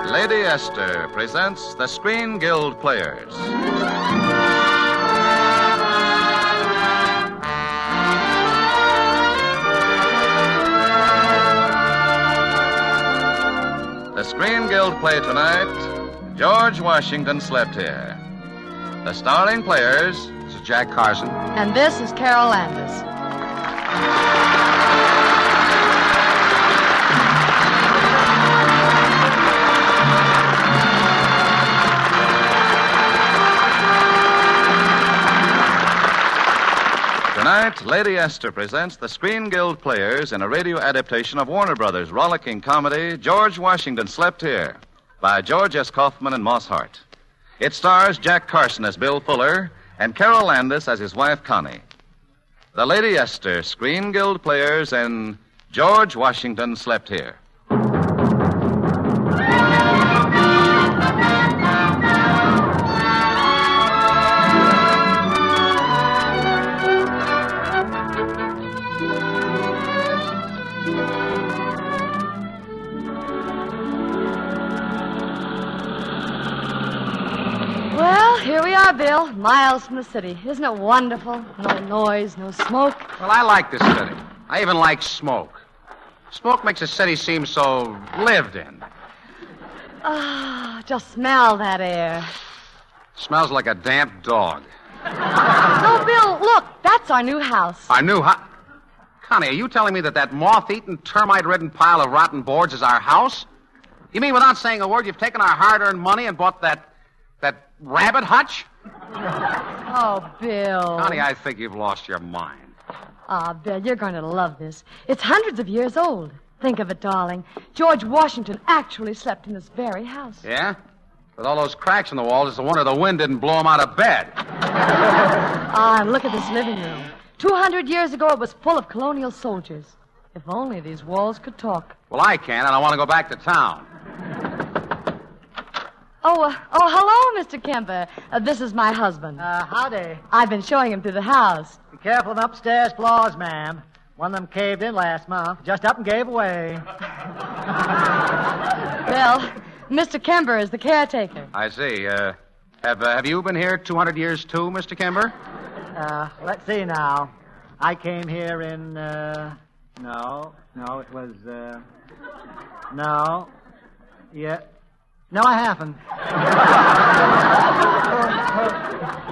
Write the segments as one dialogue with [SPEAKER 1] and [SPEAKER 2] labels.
[SPEAKER 1] Lady Esther presents the Screen Guild Players. The Screen Guild play tonight, George Washington Slept Here. The starring players...
[SPEAKER 2] This is Jack Carson.
[SPEAKER 3] And this is Carol Landis.
[SPEAKER 1] Tonight, Lady Esther presents the Screen Guild Players in a radio adaptation of Warner Brothers' rollicking comedy, George Washington Slept Here, by George S. Kaufman and Moss Hart. It stars Jack Carson as Bill Fuller and Carol Landis as his wife, Connie. The Lady Esther Screen Guild Players in George Washington Slept Here.
[SPEAKER 3] Here we are, Bill, miles from the city. Isn't it wonderful? No noise, no smoke.
[SPEAKER 2] Well, I like this city. I even like smoke. Smoke makes a city seem so lived in.
[SPEAKER 3] Ah, just smell that air.
[SPEAKER 2] Smells like a damp dog.
[SPEAKER 3] Oh, Bill, look, that's our new house.
[SPEAKER 2] Our new house? Connie, are you telling me that moth-eaten, termite-ridden pile of rotten boards is our house? You mean without saying a word, you've taken our hard-earned money and bought that rabbit hutch?
[SPEAKER 3] Oh, Bill.
[SPEAKER 2] Connie, I think you've lost your mind.
[SPEAKER 3] Ah, Bill, you're going to love this. It's hundreds of years old. Think of it, darling. George Washington actually slept in this very house.
[SPEAKER 2] Yeah? With all those cracks in the walls, it's a wonder the wind didn't blow him out of bed.
[SPEAKER 3] Ah, and look at this living room. 200 years ago, it was full of colonial soldiers. If only these walls could talk.
[SPEAKER 2] Well, I can, and I want to go back to town.
[SPEAKER 3] Oh, hello, Mr. Kemper. This is my husband.
[SPEAKER 4] Howdy.
[SPEAKER 3] I've been showing him through the house.
[SPEAKER 4] Be careful of them upstairs floors, ma'am. One of them caved in last month. Just up and gave away.
[SPEAKER 3] Bill, Mr. Kemper is the caretaker.
[SPEAKER 2] I see. Have you been here 200 years, too, Mr. Kemper?
[SPEAKER 4] Let's see now. I came here in, no, it was, no. Yeah. No, I haven't.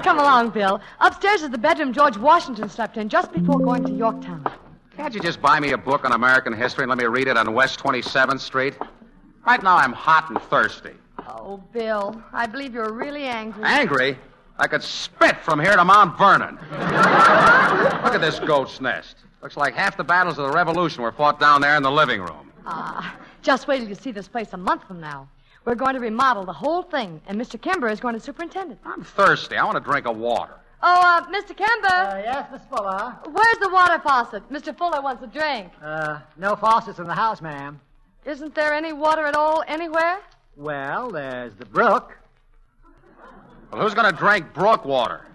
[SPEAKER 3] Come along, Bill. Upstairs is the bedroom George Washington slept in just before going to Yorktown.
[SPEAKER 2] Can't you just buy me a book on American history and let me read it on West 27th Street? Right now I'm hot and thirsty.
[SPEAKER 3] Oh, Bill, I believe you're really angry.
[SPEAKER 2] Angry? I could spit from here to Mount Vernon. Look at this goat's nest. Looks like half the battles of the Revolution were fought down there in the living room.
[SPEAKER 3] Just wait till you see this place a month from now. We're going to remodel the whole thing, and Mr. Kemper is going to superintend it.
[SPEAKER 2] I'm thirsty. I want a drink of water.
[SPEAKER 3] Oh, Mr. Kemper.
[SPEAKER 4] Yes, Miss Fuller.
[SPEAKER 3] Where's the water faucet? Mr. Fuller wants a drink.
[SPEAKER 4] No faucets in the house, ma'am.
[SPEAKER 3] Isn't there any water at all anywhere?
[SPEAKER 4] Well, there's the brook.
[SPEAKER 2] Well, who's going to drink brook water?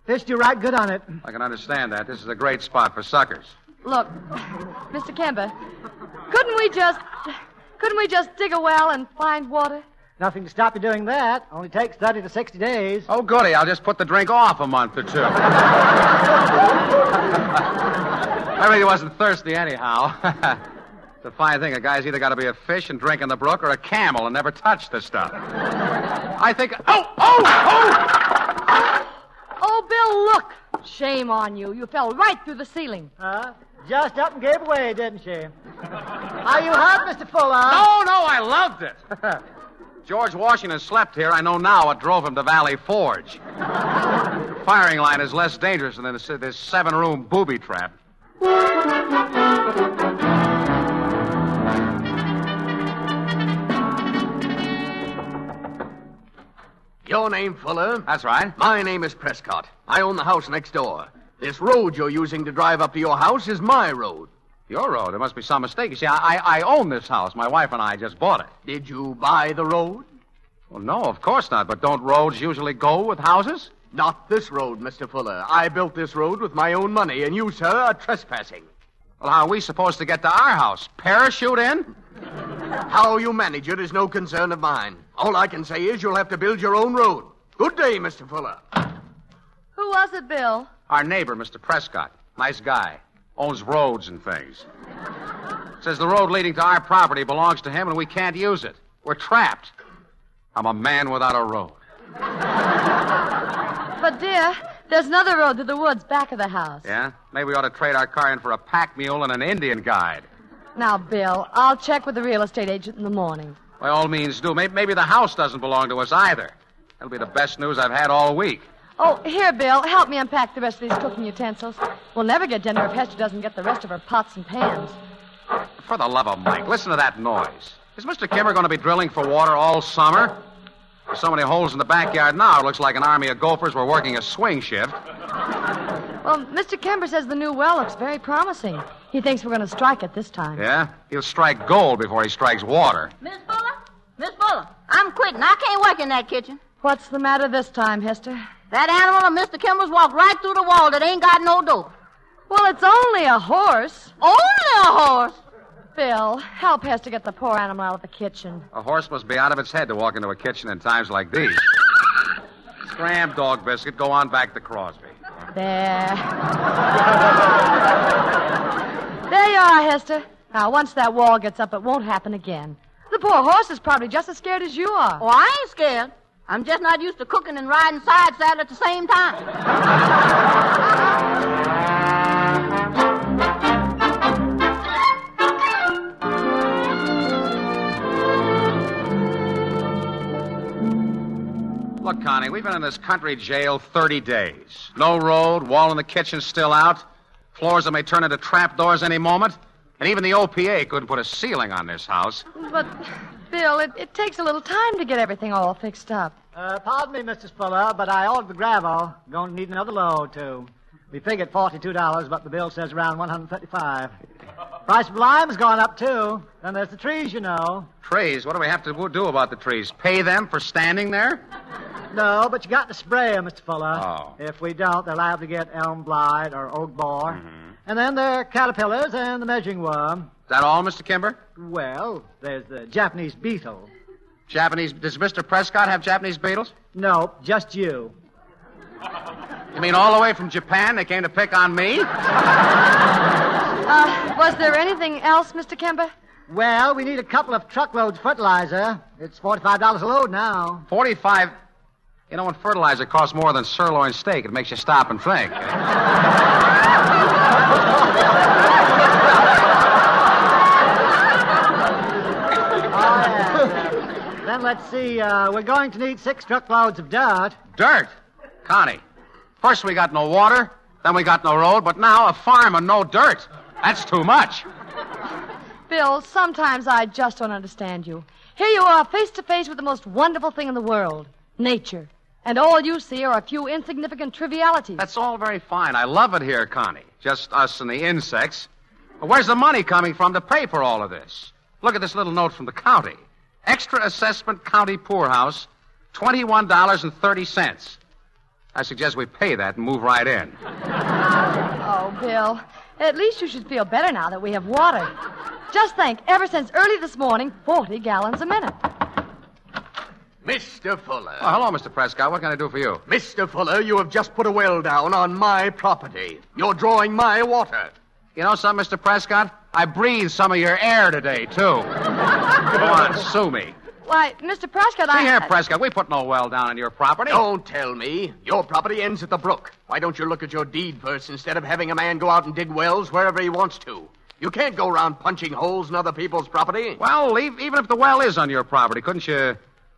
[SPEAKER 4] Fished you right good on it.
[SPEAKER 2] I can understand that. This is a great spot for suckers.
[SPEAKER 3] Look, Mr. Kemper, couldn't we just dig a well and find water?
[SPEAKER 4] Nothing to stop you doing that. Only takes 30 to 60 days.
[SPEAKER 2] Oh, goody. I'll just put the drink off a month or two. I really wasn't thirsty anyhow. It's a fine thing. A guy's either got to be a fish and drink in the brook or a camel and never touch the stuff. I think... Oh,
[SPEAKER 3] Bill, look. Shame on you. You fell right through the ceiling.
[SPEAKER 4] Just up and gave away, didn't she? Are you hurt, Mr. Fuller?
[SPEAKER 2] No, I loved it. George Washington slept here. I know now what drove him to Valley Forge. Firing line is less dangerous than this 7-room booby trap.
[SPEAKER 5] Your name, Fuller?
[SPEAKER 2] That's right.
[SPEAKER 5] My name is Prescott. I own the house next door. This road you're using to drive up to your house is my road.
[SPEAKER 2] Your road? There must be some mistake. You see, I own this house. My wife and I just bought it.
[SPEAKER 5] Did you buy the road?
[SPEAKER 2] Well, no, of course not. But don't roads usually go with houses?
[SPEAKER 5] Not this road, Mr. Fuller. I built this road with my own money, and you, sir, are trespassing.
[SPEAKER 2] Well, how are we supposed to get to our house? Parachute in?
[SPEAKER 5] How you manage it is no concern of mine. All I can say is you'll have to build your own road. Good day, Mr. Fuller.
[SPEAKER 3] Who was it, Bill?
[SPEAKER 2] Our neighbor, Mr. Prescott. Nice guy. Owns roads and things. Says the road leading to our property belongs to him and we can't use it. We're trapped. I'm a man without a road.
[SPEAKER 3] But, dear, there's another road to the woods back of the house.
[SPEAKER 2] Yeah? Maybe we ought to trade our car in for a pack mule and an Indian guide.
[SPEAKER 3] Now, Bill, I'll check with the real estate agent in the morning.
[SPEAKER 2] By all means, do. Maybe the house doesn't belong to us either. That'll be the best news I've had all week.
[SPEAKER 3] Oh, here, Bill, help me unpack the rest of these cooking utensils. We'll never get dinner if Hester doesn't get the rest of her pots and pans.
[SPEAKER 2] For the love of Mike, listen to that noise. Is Mr. Kimmer going to be drilling for water all summer? There's so many holes in the backyard now, it looks like an army of gophers were working a swing shift.
[SPEAKER 3] Well, Mr. Kemper says the new well looks very promising. He thinks we're going to strike it this time.
[SPEAKER 2] Yeah? He'll strike gold before he strikes water.
[SPEAKER 6] Miss Fuller, I'm quitting. I can't work in that kitchen.
[SPEAKER 3] What's the matter this time, Hester?
[SPEAKER 6] That animal of Mr. Kimber's walked right through the wall that ain't got no door.
[SPEAKER 3] Well, it's only a horse.
[SPEAKER 6] Only a horse?
[SPEAKER 3] Bill, help Hester get the poor animal out of the kitchen.
[SPEAKER 2] A horse must be out of its head to walk into a kitchen in times like these. Scram, dog biscuit. Go on back to Crosby.
[SPEAKER 3] There. There you are, Hester. Now, once that wall gets up, it won't happen again. The poor horse is probably just as scared as you are.
[SPEAKER 6] Oh, I ain't scared. I'm just not used to cooking and riding side saddle at the same time.
[SPEAKER 2] Look, Connie, we've been in this country jail 30 days. No road, wall in the kitchen still out, floors that may turn into trapdoors any moment, and even the OPA couldn't put a ceiling on this house.
[SPEAKER 3] But, Bill, it takes a little time to get everything all fixed up.
[SPEAKER 4] Pardon me, Mrs. Fuller, but I ordered the gravel. Going to need another load, too. We figured $42, but the bill says around $135. Price of lime's gone up, too. Then there's the trees, you know.
[SPEAKER 2] Trees? What do we have to do about the trees? Pay them for standing there?
[SPEAKER 4] No, but you got to spray them, Mr. Fuller.
[SPEAKER 2] Oh.
[SPEAKER 4] If we don't, they're liable to get elm blight or oak borer. Mm-hmm. And then there are caterpillars and the measuring worm.
[SPEAKER 2] Is that all, Mr. Kimber?
[SPEAKER 4] Well, there's the Japanese beetle.
[SPEAKER 2] Japanese... Does Mr. Prescott have Japanese beetles?
[SPEAKER 4] No, just you.
[SPEAKER 2] You mean all the way from Japan they came to pick on me?
[SPEAKER 3] Was there anything else, Mr. Kemper?
[SPEAKER 4] Well, we need a couple of truckloads of fertilizer. It's $45 a load now.
[SPEAKER 2] 45... You know, when fertilizer costs more than sirloin steak, it makes you stop and think.
[SPEAKER 4] Then let's see. We're going to need 6 truckloads of dirt.
[SPEAKER 2] Dirt? Connie, first we got no water, then we got no road, but now a farm and no dirt. That's too much.
[SPEAKER 3] Bill, sometimes I just don't understand you. Here you are, face to face with the most wonderful thing in the world, nature. And all you see are a few insignificant trivialities.
[SPEAKER 2] That's all very fine. I love it here, Connie. Just us and the insects. But where's the money coming from to pay for all of this? Look at this little note from the county. Extra assessment county poorhouse, $21.30. I suggest we pay that and move right in.
[SPEAKER 3] Oh, Bill, at least you should feel better now that we have water. Just think, ever since early this morning, 40 gallons a minute.
[SPEAKER 5] Mr. Fuller.
[SPEAKER 2] Oh, hello, Mr. Prescott. What can I do for you?
[SPEAKER 5] Mr. Fuller, you have just put a well down on my property. You're drawing my water.
[SPEAKER 2] You know something, Mr. Prescott? I breathed some of your air today, too. Go on, sue me.
[SPEAKER 3] Why, Mr. Prescott,
[SPEAKER 2] See here, Prescott, we put no well down on your property.
[SPEAKER 5] Don't tell me. Your property ends at the brook. Why don't you look at your deed first instead of having a man go out and dig wells wherever he wants to? You can't go around punching holes in other people's property.
[SPEAKER 2] Well, even if the well is on your property, couldn't you,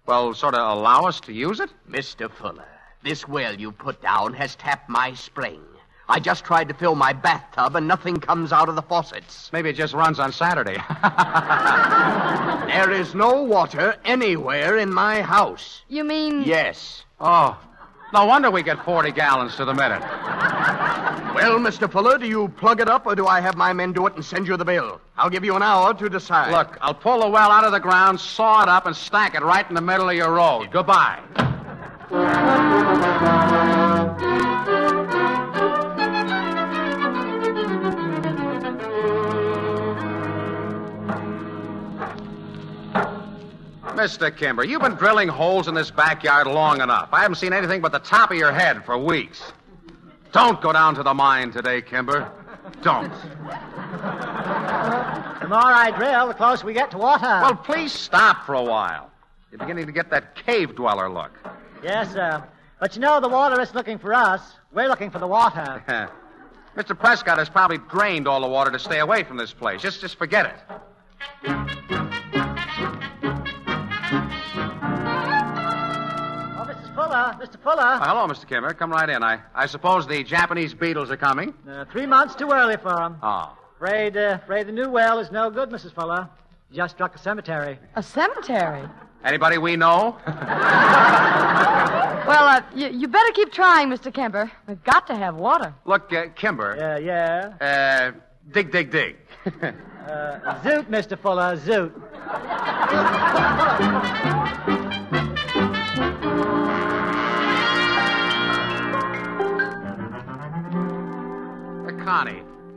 [SPEAKER 2] well, sort of allow us to use it?
[SPEAKER 5] Mr. Fuller, this well you put down has tapped my spring. I just tried to fill my bathtub and nothing comes out of the faucets.
[SPEAKER 2] Maybe it just runs on Saturday.
[SPEAKER 5] There is no water anywhere in my house.
[SPEAKER 3] You mean...
[SPEAKER 5] Yes.
[SPEAKER 2] Oh, No wonder we get 40 gallons to the minute.
[SPEAKER 5] Well, Mr. Fuller, do you plug it up or do I have my men do it and send you the bill? I'll give you an hour to decide.
[SPEAKER 2] Look, I'll pull the well out of the ground, saw it up, and stack it right in the middle of your road. Goodbye. Mr. Kimber, you've been drilling holes in this backyard long enough. I haven't seen anything but the top of your head for weeks. Don't go down to the mine today, Kimber. Don't.
[SPEAKER 4] The more I drill, the closer we get to water.
[SPEAKER 2] Well, please stop for a while. You're beginning to get that cave dweller look.
[SPEAKER 4] Yes, sir. But you know, the water isn't looking for us. We're looking for the water.
[SPEAKER 2] Mr. Prescott has probably drained all the water to stay away from this place. Just forget it.
[SPEAKER 4] Mr. Fuller.
[SPEAKER 2] Hello, Mr. Kimber. Come right in. I suppose the Japanese beetles are coming.
[SPEAKER 4] 3 months too early for them.
[SPEAKER 2] Oh.
[SPEAKER 4] Afraid the new well is no good, Mrs. Fuller. Just struck a cemetery.
[SPEAKER 3] A cemetery?
[SPEAKER 2] Anybody we know?
[SPEAKER 3] Well, you better keep trying, Mr. Kimber. We've got to have water.
[SPEAKER 2] Look, Kimber.
[SPEAKER 4] Yeah.
[SPEAKER 2] Dig.
[SPEAKER 4] Zoot, Mr. Fuller, zoot.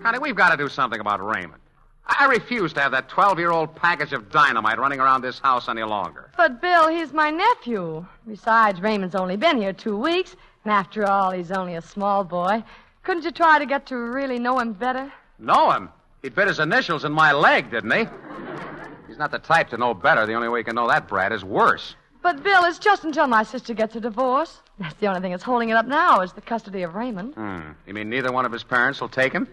[SPEAKER 2] Connie, we've got to do something about Raymond. I refuse to have that 12-year-old package of dynamite running around this house any longer.
[SPEAKER 3] But, Bill, he's my nephew. Besides, Raymond's only been here 2 weeks, and after all, he's only a small boy. Couldn't you try to get to really know him better?
[SPEAKER 2] Know him? He bit his initials in my leg, didn't he? He's not the type to know better. The only way you can know that brat is worse.
[SPEAKER 3] But, Bill, it's just until my sister gets a divorce. That's the only thing that's holding it up now is the custody of Raymond.
[SPEAKER 2] You mean neither one of his parents will take him?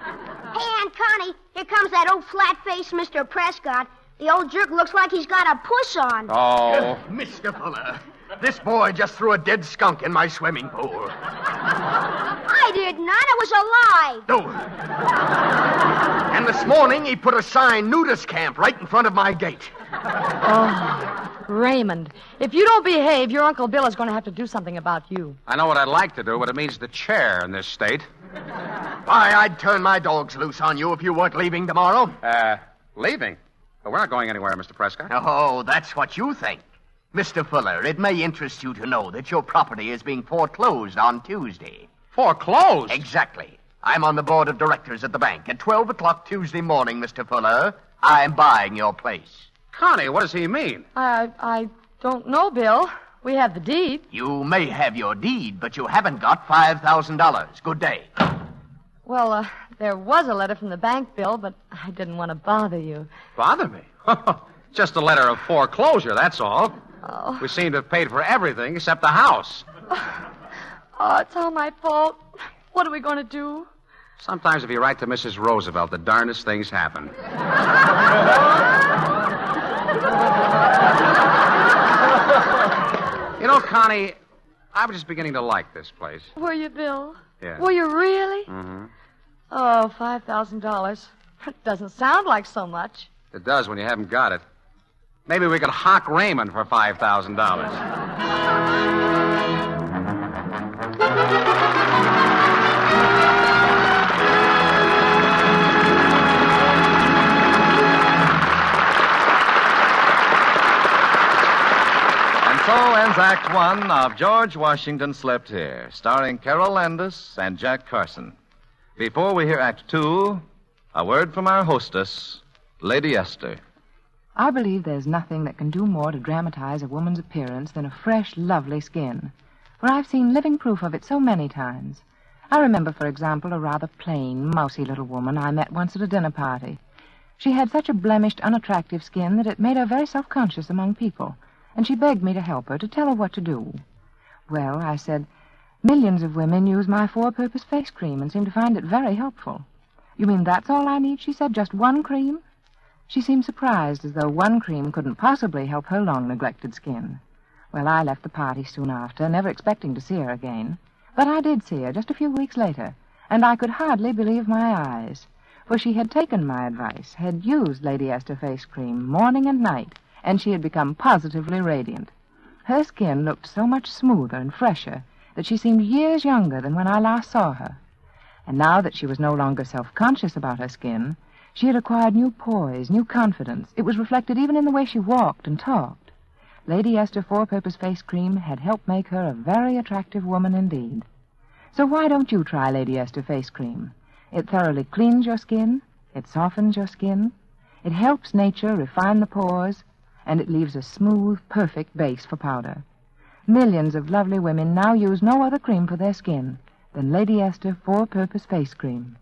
[SPEAKER 7] Hey, Aunt Connie, here comes that old flat-faced Mr. Prescott. The old jerk looks like he's got a push on.
[SPEAKER 2] Oh.
[SPEAKER 5] Mr. Fuller, this boy just threw a dead skunk in my swimming pool.
[SPEAKER 7] I did not. It was alive.
[SPEAKER 5] No. And this morning he put a sign, nudist camp, right in front of my gate.
[SPEAKER 3] Oh, Raymond, if you don't behave, your Uncle Bill is going to have to do something about you.
[SPEAKER 2] I know what I'd like to do, but it means the chair in this state.
[SPEAKER 5] Why, I'd turn my dogs loose on you if you weren't leaving tomorrow.
[SPEAKER 2] Leaving? But we're not going anywhere, Mr. Prescott.
[SPEAKER 5] Oh, that's what you think. Mr. Fuller, it may interest you to know that your property is being foreclosed on Tuesday.
[SPEAKER 2] Foreclosed?
[SPEAKER 5] Exactly. I'm on the board of directors at the bank. At 12 o'clock Tuesday morning, Mr. Fuller, I'm buying your place.
[SPEAKER 2] Connie, what does he mean?
[SPEAKER 3] I don't know, Bill. We have the deed.
[SPEAKER 5] You may have your deed, but you haven't got $5,000. Good day.
[SPEAKER 3] Well, there was a letter from the bank, Bill, but I didn't want to bother you.
[SPEAKER 2] Bother me? Just a letter of foreclosure, that's all.
[SPEAKER 3] Oh.
[SPEAKER 2] We seem to have paid for everything except the house.
[SPEAKER 3] Oh, it's all my fault. What are we going to do?
[SPEAKER 2] Sometimes if you write to Mrs. Roosevelt, the darndest things happen. You know, Connie, I was just beginning to like this place.
[SPEAKER 3] Were you, Bill?
[SPEAKER 2] Yeah.
[SPEAKER 3] Were you really?
[SPEAKER 2] Mm-hmm.
[SPEAKER 3] Oh, $5,000. It doesn't sound like so much.
[SPEAKER 2] It does when you haven't got it. Maybe we could hock Raymond for $5,000.
[SPEAKER 1] So ends Act One of George Washington Slept Here, starring Carol Landis and Jack Carson. Before we hear Act Two, a word from our hostess, Lady Esther.
[SPEAKER 8] I believe there's nothing that can do more to dramatize a woman's appearance than a fresh, lovely skin. For I've seen living proof of it so many times. I remember, for example, a rather plain, mousy little woman I met once at a dinner party. She had such a blemished, unattractive skin that it made her very self-conscious among people. And she begged me to help her, to tell her what to do. Well, I said, millions of women use my four-purpose face cream and seem to find it very helpful. You mean that's all I need, she said, just one cream? She seemed surprised, as though one cream couldn't possibly help her long-neglected skin. Well, I left the party soon after, never expecting to see her again. But I did see her just a few weeks later, and I could hardly believe my eyes. For she had taken my advice, had used Lady Esther face cream morning and night, and she had become positively radiant. Her skin looked so much smoother and fresher, that she seemed years younger than when I last saw her. And now that she was no longer self-conscious about her skin, she had acquired new poise, new confidence. It was reflected even in the way she walked and talked. Lady Esther Four-Purpose Face Cream had helped make her a very attractive woman indeed. So why don't you try Lady Esther Face Cream? It thoroughly cleans your skin, it softens your skin, it helps nature refine the pores, and it leaves a smooth, perfect base for powder. Millions of lovely women now use no other cream for their skin than Lady Esther Four-Purpose Face Cream.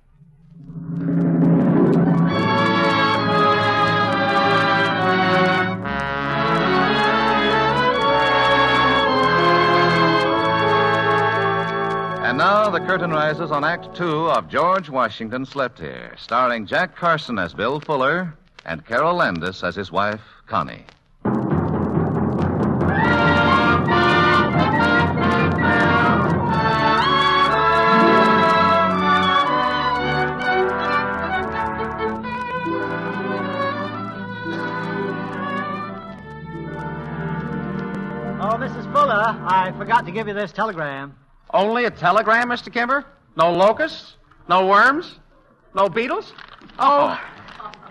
[SPEAKER 1] And now the curtain rises on Act 2 of George Washington Slept Here, starring Jack Carson as Bill Fuller and Carol Landis as his wife, Connie.
[SPEAKER 4] Oh, Mrs. Fuller, I forgot to give you this telegram.
[SPEAKER 2] Only a telegram, Mr. Kimber? No locusts? No worms? No beetles?
[SPEAKER 3] Oh,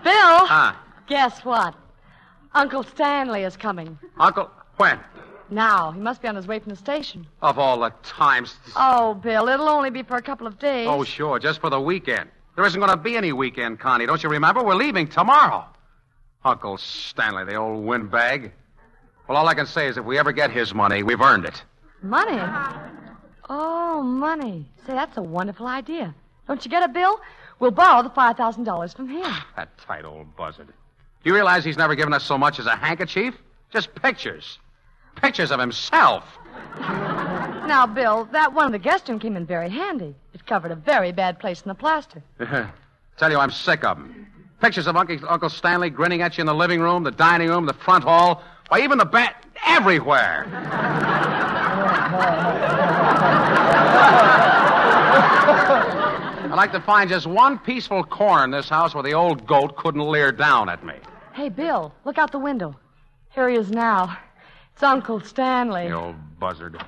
[SPEAKER 3] Bill,
[SPEAKER 2] Ah,
[SPEAKER 3] guess what? Uncle Stanley is coming.
[SPEAKER 2] Uncle, when?
[SPEAKER 3] Now, he must be on his way from the station.
[SPEAKER 2] Of all the times.
[SPEAKER 3] Oh, Bill, it'll only be for a couple of days.
[SPEAKER 2] Oh, sure, just for the weekend. There isn't going to be any weekend, Connie. Don't you remember? We're leaving tomorrow. Uncle Stanley, the old windbag. Well, all I can say is if we ever get his money, we've earned it.
[SPEAKER 3] Money? Oh, money. Say, that's a wonderful idea. Don't you get it, Bill? We'll borrow the $5,000 from him.
[SPEAKER 2] That tight old buzzard. Do you realize he's never given us so much as a handkerchief? Just pictures. Pictures of himself.
[SPEAKER 3] Now, Bill, that one in the guest room came in very handy. It covered a very bad place in the plaster.
[SPEAKER 2] Tell you, I'm sick of them. Pictures of Uncle Stanley grinning at you in the living room, the dining room, the front hall, why, even the bed, everywhere. I'd like to find just one peaceful corner in this house where the old goat couldn't leer down at me.
[SPEAKER 3] Hey, Bill, look out the window. Here he is now. It's Uncle Stanley.
[SPEAKER 2] You old buzzard.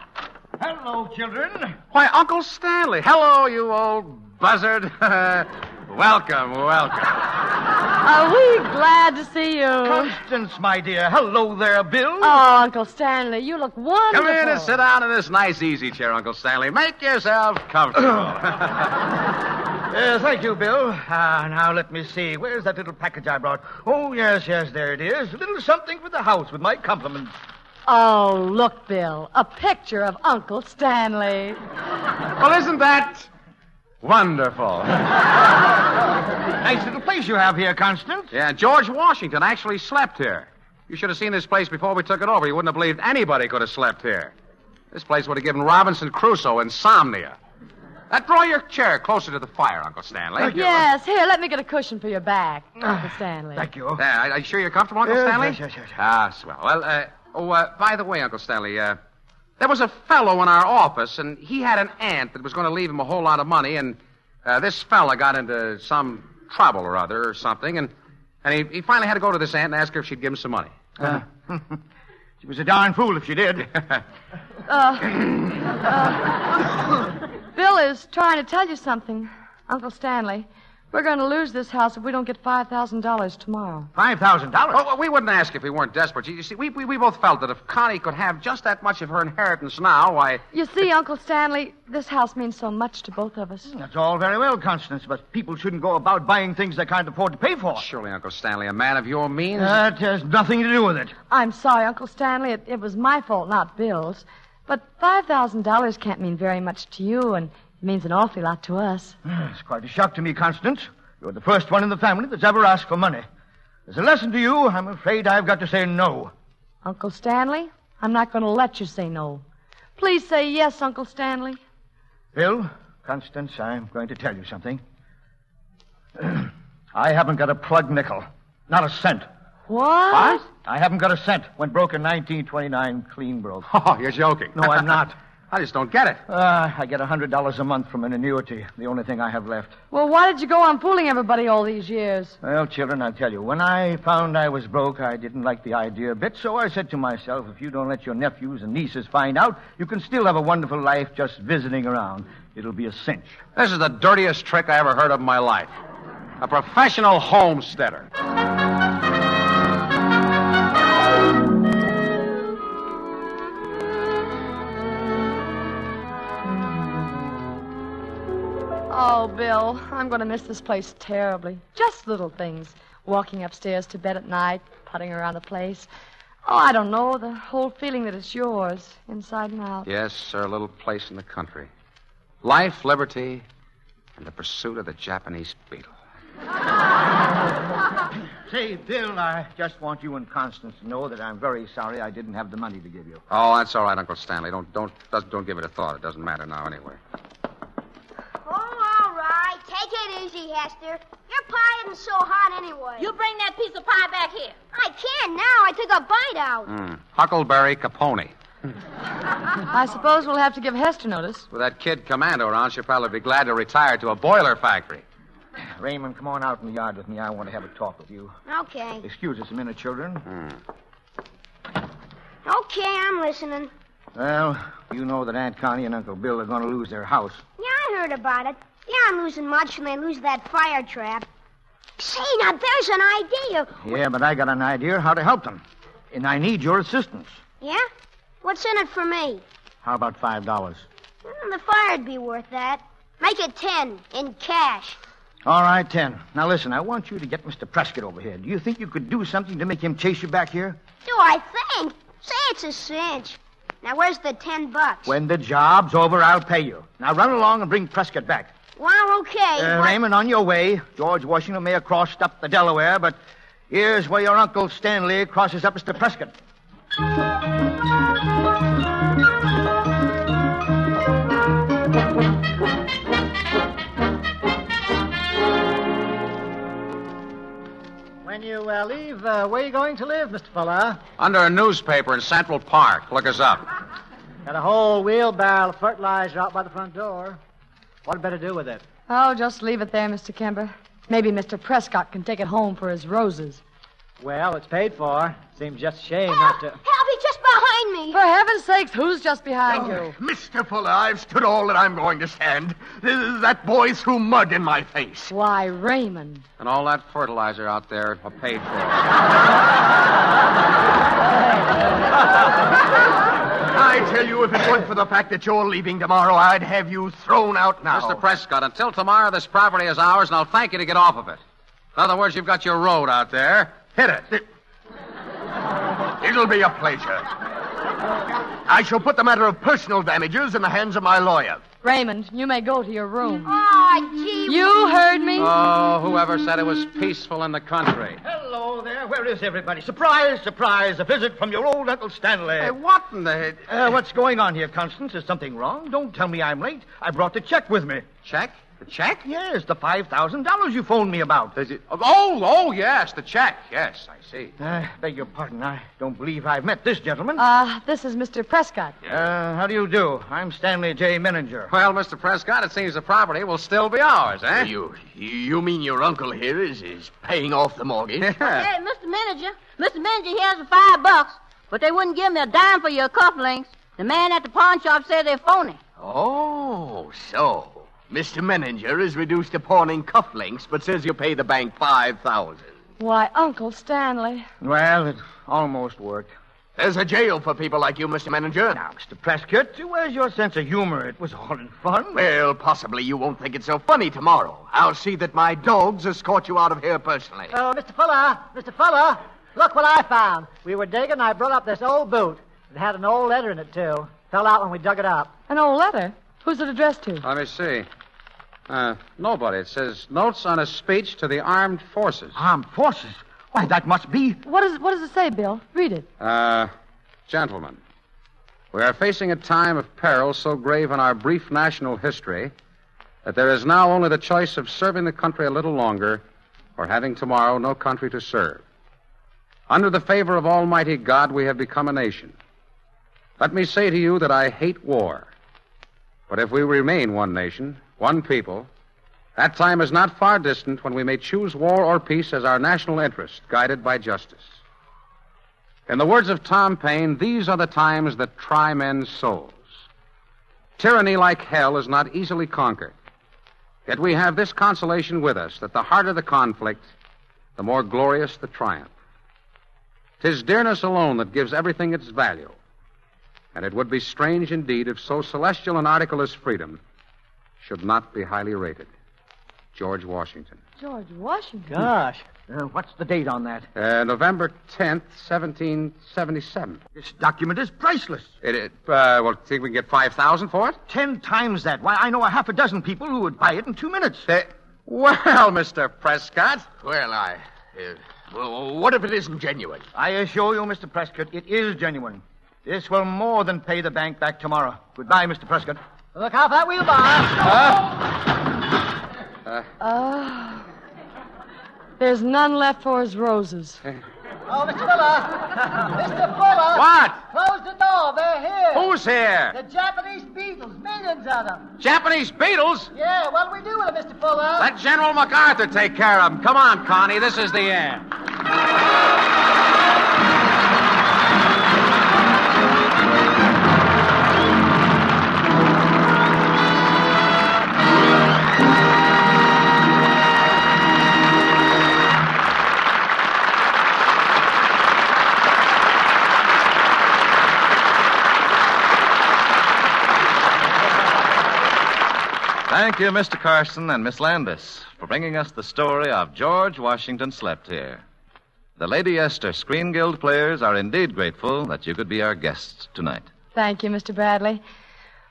[SPEAKER 5] Hello, children.
[SPEAKER 2] Why, Uncle Stanley. Hello, you old buzzard. Welcome.
[SPEAKER 3] Are we glad to see you?
[SPEAKER 5] Constance, my dear. Hello there, Bill.
[SPEAKER 3] Oh, Uncle Stanley, you look wonderful.
[SPEAKER 2] Come in and sit down in this nice easy chair, Uncle Stanley. Make yourself comfortable.
[SPEAKER 5] Thank you, Bill. Now let me see. Where's that little package I brought? Oh, yes, there it is. A little something for the house with my compliments.
[SPEAKER 3] Oh, look, Bill. A picture of Uncle Stanley.
[SPEAKER 2] Well, isn't that wonderful?
[SPEAKER 5] Nice little place you have here, Constance.
[SPEAKER 2] Yeah, George Washington actually slept here. You should have seen this place before we took it over. You wouldn't have believed anybody could have slept here. This place would have given Robinson Crusoe insomnia. Draw your chair closer to the fire, Uncle Stanley.
[SPEAKER 3] Yes, here, let me get a cushion for your back, Uncle Stanley.
[SPEAKER 5] Thank you.
[SPEAKER 2] Are you sure you're comfortable, Uncle Stanley?
[SPEAKER 5] Yes.
[SPEAKER 2] Ah, swell. Well, by the way, Uncle Stanley, there was a fellow in our office, and he had an aunt that was going to leave him a whole lot of money, and this fella got into some trouble or other or something, and he finally had to go to this aunt and ask her if she'd give him some money.
[SPEAKER 5] She was a darn fool if she did.
[SPEAKER 3] Bill is trying to tell you something, Uncle Stanley. We're going to lose this house if we don't get $5,000 tomorrow.
[SPEAKER 5] $5,000?
[SPEAKER 2] Well, we wouldn't ask if we weren't desperate. You see, we both felt that if Connie could have just that much of her inheritance now, why...
[SPEAKER 3] You see, Uncle Stanley, this house means so much to both of us.
[SPEAKER 5] That's all very well, Constance, but people shouldn't go about buying things they can't afford to pay for.
[SPEAKER 2] Surely, Uncle Stanley, a man of your means...
[SPEAKER 5] That has nothing to do with it.
[SPEAKER 3] I'm sorry, Uncle Stanley. It was my fault, not Bill's. But $5,000 can't mean very much to you, and it means an awfully lot to us.
[SPEAKER 5] It's quite a shock to me, Constance. You're the first one in the family that's ever asked for money. As a lesson to you, I'm afraid I've got to say no.
[SPEAKER 3] Uncle Stanley, I'm not going to let you say no. Please say yes, Uncle Stanley.
[SPEAKER 5] Bill, Constance, I'm going to tell you something. I haven't got a plug nickel. Not a cent.
[SPEAKER 3] What?
[SPEAKER 5] I haven't got a cent. Went broke in 1929, clean broke.
[SPEAKER 2] Oh, you're joking.
[SPEAKER 5] No, I'm not.
[SPEAKER 2] I just don't get it.
[SPEAKER 9] I get $100 a month from an annuity, the only thing I have left.
[SPEAKER 3] Well, why did you go on fooling everybody all these years?
[SPEAKER 9] Well, children, I'll tell you, when I found I was broke, I didn't like the idea a bit, so I said to myself, if you don't let your nephews and nieces find out, you can still have a wonderful life just visiting around. It'll be a cinch.
[SPEAKER 2] This is the dirtiest trick I ever heard of in my life. A professional homesteader.
[SPEAKER 3] Oh, Bill, I'm going to miss this place terribly. Just little things. Walking upstairs to bed at night, putting around the place. Oh, I don't know, the whole feeling that it's yours, inside and out.
[SPEAKER 2] Yes, sir, a little place in the country. Life, liberty, and the pursuit of the Japanese beetle.
[SPEAKER 9] Say, Bill, I just want you and Constance to know that I'm very sorry I didn't have the money to give you.
[SPEAKER 2] Oh, that's all right, Uncle Stanley. Don't give it a thought. It doesn't matter now anyway.
[SPEAKER 7] Oh, all right. Take it easy, Hester. Your pie isn't so hot anyway.
[SPEAKER 6] You bring that piece of pie back here.
[SPEAKER 7] I can't now. I took a bite out.
[SPEAKER 2] Huckleberry Capone.
[SPEAKER 3] I suppose we'll have to give Hester notice.
[SPEAKER 2] With that kid Commando around, she'll probably be glad to retire to a boiler factory.
[SPEAKER 9] Raymond, come on out in the yard with me. I want to have a talk with you.
[SPEAKER 7] Okay.
[SPEAKER 9] Excuse us a minute, children.
[SPEAKER 7] Okay, I'm listening.
[SPEAKER 9] Well, you know that Aunt Connie and Uncle Bill are going to lose their house.
[SPEAKER 7] Yeah, I heard about it. They aren't losing much when they lose that fire trap. Say, now there's an idea.
[SPEAKER 9] Yeah, but I got an idea how to help them. And I need your assistance.
[SPEAKER 7] Yeah? What's in it for me?
[SPEAKER 9] How about $5?
[SPEAKER 7] The fire'd be worth that. Make it 10 in cash.
[SPEAKER 9] All right, 10. Now, listen, I want you to get Mr. Prescott over here. Do you think you could do something to make him chase you back here?
[SPEAKER 7] Do I think? Say it's a cinch. Now, where's the $10?
[SPEAKER 9] When the job's over, I'll pay you. Now, run along and bring Prescott back.
[SPEAKER 7] Well, okay. But...
[SPEAKER 9] Raymond, on your way. George Washington may have crossed up the Delaware, but here's where your Uncle Stanley crosses up Mr. Prescott.
[SPEAKER 4] When you leave, where are you going to live, Mr. Fuller?
[SPEAKER 2] Under a newspaper in Central Park. Look us up.
[SPEAKER 4] Got a whole wheelbarrow of fertilizer out by the front door. What better do with it?
[SPEAKER 3] Oh, just leave it there, Mr. Kemper. Maybe Mr. Prescott can take it home for his roses.
[SPEAKER 4] Well, it's paid for. Seems just a shame not to...
[SPEAKER 7] Help, he's just behind me.
[SPEAKER 3] For heaven's sakes, who's just behind you?
[SPEAKER 5] Mr. Fuller, I've stood all that I'm going to stand. That boy threw mud in my face.
[SPEAKER 3] Why, Raymond.
[SPEAKER 2] And all that fertilizer out there are paid for.
[SPEAKER 5] I tell you, if it weren't for the fact that you're leaving tomorrow, I'd have you thrown out now.
[SPEAKER 2] Mr. Prescott, until tomorrow, this property is ours, and I'll thank you to get off of it. In other words, you've got your road out there. Hit it.
[SPEAKER 5] It'll be a pleasure. I shall put the matter of personal damages in the hands of my lawyer.
[SPEAKER 3] Raymond, you may go to your room.
[SPEAKER 7] Oh, gee.
[SPEAKER 3] You heard me?
[SPEAKER 2] Oh, whoever said it was peaceful in the country?
[SPEAKER 9] Hello there. Where is everybody? Surprise, surprise. A visit from your old Uncle Stanley.
[SPEAKER 2] Hey, what in the...
[SPEAKER 9] What's going on here, Constance? Is something wrong? Don't tell me I'm late. I brought the check with me.
[SPEAKER 2] Check? The check?
[SPEAKER 9] Yes, the $5,000 you phoned me about.
[SPEAKER 2] Oh, yes, the check. Yes, I see.
[SPEAKER 9] Beg your pardon. I don't believe I've met this gentleman.
[SPEAKER 3] This is Mr. Prescott.
[SPEAKER 9] How do you do? I'm Stanley J. Menninger.
[SPEAKER 2] Well, Mr. Prescott, it seems the property will still be ours, eh?
[SPEAKER 5] You mean your uncle here is paying off the mortgage?
[SPEAKER 6] Hey, Mr. Manager, here's the $5, but they wouldn't give me a dime for your cufflinks. The man at the pawn shop said they're phony.
[SPEAKER 5] Oh, so... Mr. Menninger is reduced to pawning cufflinks, but says you pay the bank $5,000.
[SPEAKER 3] Why, Uncle Stanley.
[SPEAKER 9] Well, it almost worked.
[SPEAKER 5] There's a jail for people like you, Mr. Menninger.
[SPEAKER 9] Now, Mr. Prescott, where's your sense of humor? It was all in fun.
[SPEAKER 5] Well, possibly you won't think it's so funny tomorrow. I'll see that my dogs escort you out of here personally.
[SPEAKER 4] Oh, Mr. Fuller, look what I found. We were digging, and I brought up this old boot. It had an old letter in it, too. Fell out when we dug it up.
[SPEAKER 3] An old letter? Who's it addressed to?
[SPEAKER 2] Let me see. Nobody. It says, notes on a speech to the armed forces.
[SPEAKER 9] Armed forces? Why, that must be...
[SPEAKER 3] What does it say, Bill? Read it.
[SPEAKER 2] Gentlemen, we are facing a time of peril so grave in our brief national history that there is now only the choice of serving the country a little longer or having tomorrow no country to serve. Under the favor of Almighty God, we have become a nation. Let me say to you that I hate war. But if we remain one nation, one people, that time is not far distant when we may choose war or peace as our national interest, guided by justice. In the words of Tom Paine, these are the times that try men's souls. Tyranny, like hell, is not easily conquered. Yet we have this consolation with us, that the harder the conflict, the more glorious the triumph. 'Tis dearness alone that gives everything its value. And it would be strange indeed if so celestial an article as freedom should not be highly rated. George Washington.
[SPEAKER 3] George Washington?
[SPEAKER 4] Gosh.
[SPEAKER 9] What's the date on that?
[SPEAKER 2] November 10th, 1777.
[SPEAKER 9] This document is priceless.
[SPEAKER 2] Well, think we can get $5,000 for it?
[SPEAKER 9] 10 times that. Why, I know a half a dozen people who would buy it in 2 minutes.
[SPEAKER 2] Well, Mr. Prescott.
[SPEAKER 5] Well, what if it isn't genuine?
[SPEAKER 9] I assure you, Mr. Prescott, it is genuine. This will more than pay the bank back tomorrow. Goodbye, Mr. Prescott.
[SPEAKER 4] Look out for that wheelbar.
[SPEAKER 3] There's none left for his roses.
[SPEAKER 4] Oh, Mr. Fuller. Mr. Fuller.
[SPEAKER 2] What?
[SPEAKER 4] Close the door. They're here.
[SPEAKER 2] Who's here?
[SPEAKER 4] The Japanese beetles. Millions of them.
[SPEAKER 2] Japanese beetles?
[SPEAKER 4] Yeah, what'll we do with them, Mr. Fuller?
[SPEAKER 2] Let General MacArthur take care of them. Come on, Connie. This is the end.
[SPEAKER 1] Thank you, Mr. Carson and Miss Landis, for bringing us the story of George Washington Slept Here. The Lady Esther Screen Guild players are indeed grateful that you could be our guests tonight.
[SPEAKER 3] Thank you, Mr. Bradley.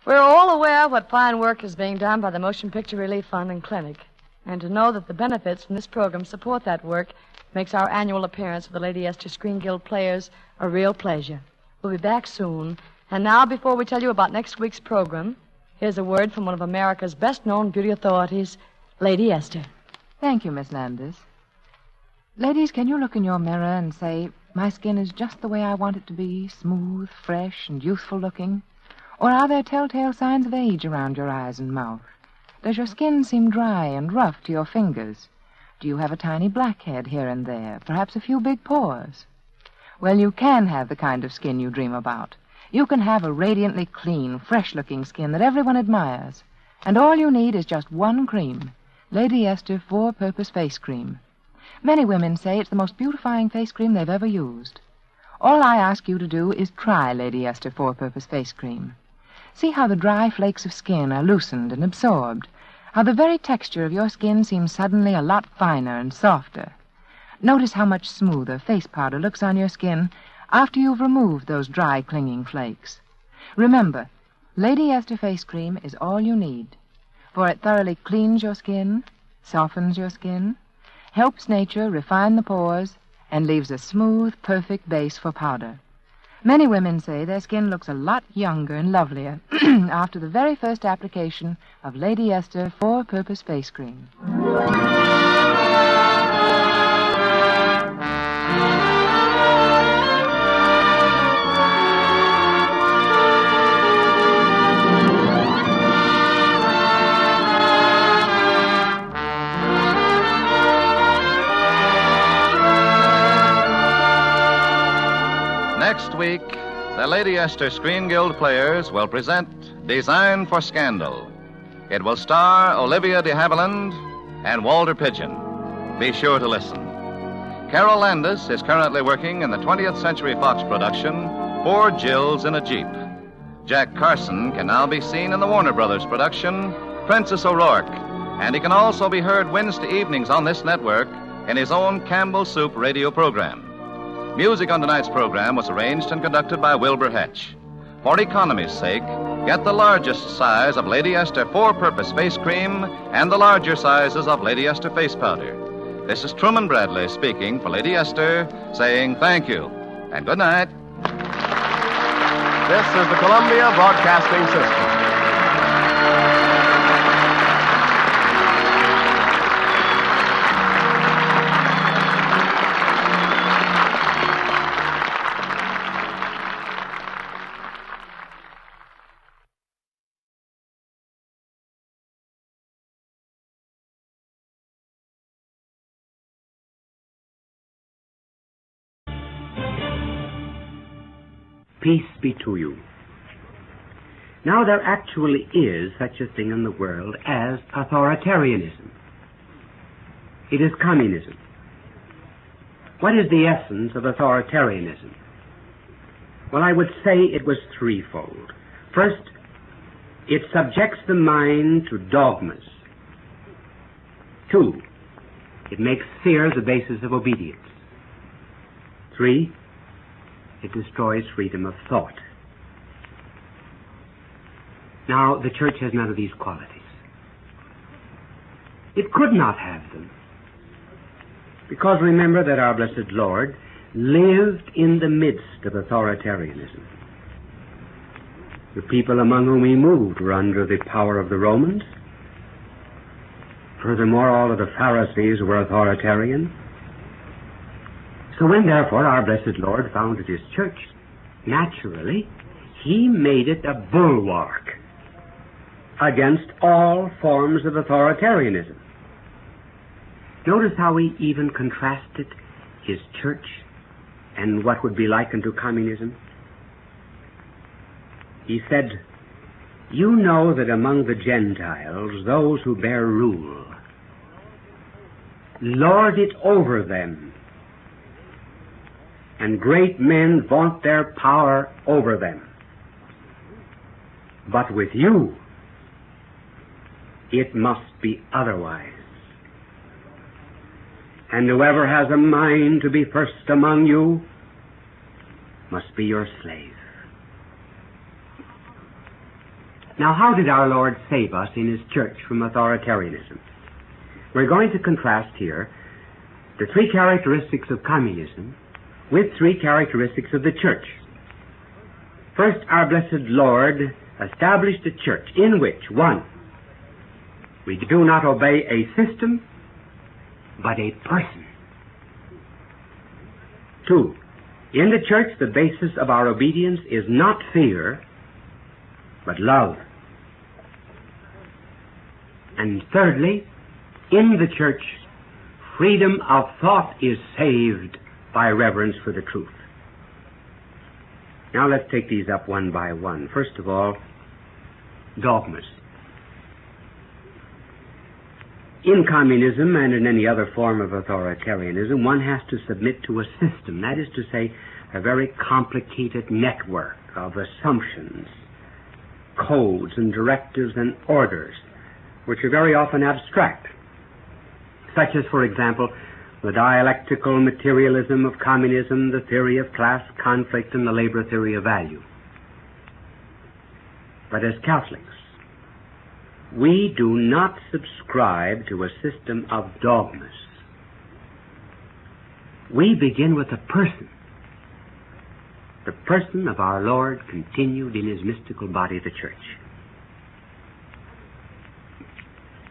[SPEAKER 3] We're all aware of what fine work is being done by the Motion Picture Relief Fund and Clinic. And to know that the benefits from this program support that work makes our annual appearance with the Lady Esther Screen Guild players a real pleasure. We'll be back soon. And now, before we tell you about next week's program, here's a word from one of America's best-known beauty authorities, Lady Esther.
[SPEAKER 8] Thank you, Miss Landis. Ladies, can you look in your mirror and say, my skin is just the way I want it to be, smooth, fresh, and youthful looking? Or are there telltale signs of age around your eyes and mouth? Does your skin seem dry and rough to your fingers? Do you have a tiny blackhead here and there, perhaps a few big pores? Well, you can have the kind of skin you dream about. You can have a radiantly clean, fresh-looking skin that everyone admires. And all you need is just one cream, Lady Esther Four-Purpose Face Cream. Many women say it's the most beautifying face cream they've ever used. All I ask you to do is try Lady Esther Four-Purpose Face Cream. See how the dry flakes of skin are loosened and absorbed, how the very texture of your skin seems suddenly a lot finer and softer. Notice how much smoother face powder looks on your skin after you've removed those dry, clinging flakes. Remember, Lady Esther Face Cream is all you need, for it thoroughly cleans your skin, softens your skin, helps nature refine the pores, and leaves a smooth, perfect base for powder. Many women say their skin looks a lot younger and lovelier after the very first application of Lady Esther Four-Purpose Face Cream.
[SPEAKER 1] Next week, the Lady Esther Screen Guild players will present Design for Scandal. It will star Olivia de Havilland and Walter Pidgeon. Be sure to listen. Carol Landis is currently working in the 20th Century Fox production, Four Jills in a Jeep. Jack Carson can now be seen in the Warner Brothers production, Princess O'Rourke, and he can also be heard Wednesday evenings on this network in his own Campbell Soup radio program. Music on tonight's program was arranged and conducted by Wilbur Hatch. For economy's sake, get the largest size of Lady Esther Four-Purpose Face Cream and the larger sizes of Lady Esther Face Powder. This is Truman Bradley speaking for Lady Esther, saying thank you and good night.
[SPEAKER 10] This is the Columbia Broadcasting System.
[SPEAKER 11] Peace be to you. Now, there actually is such a thing in the world as authoritarianism. It is communism. What is the essence of authoritarianism? Well, I would say it was threefold. First, it subjects the mind to dogmas. 2, it makes fear the basis of obedience. 3, it destroys freedom of thought. Now, the church has none of these qualities. It could not have them. Because remember that our blessed Lord lived in the midst of authoritarianism. The people among whom he moved were under the power of the Romans. Furthermore, all of the Pharisees were authoritarian. So when, therefore, our blessed Lord founded his church, naturally, he made it a bulwark against all forms of authoritarianism. Notice how he even contrasted his church and what would be likened to communism. He said, "You know that among the Gentiles, those who bear rule, lord it over them, and great men vaunt their power over them. But with you, it must be otherwise. And whoever has a mind to be first among you must be your slave." Now, how did our Lord save us in his church from authoritarianism? We're going to contrast here the 3 characteristics of communism with 3 characteristics of the church. First, our blessed Lord established a church in which, 1, we do not obey a system, but a person. 2, in the church, the basis of our obedience is not fear, but love. And thirdly, in the church, freedom of thought is saved by reverence for the truth. Now let's take these up one by one. First of all, dogmas. In communism and in any other form of authoritarianism, one has to submit to a system, that is to say, a very complicated network of assumptions, codes and directives and orders, which are very often abstract, such as, for example, the dialectical materialism of communism, the theory of class conflict, and the labor theory of value. But as Catholics, we do not subscribe to a system of dogmas. We begin with a person. The person of our Lord continued in his mystical body, the church.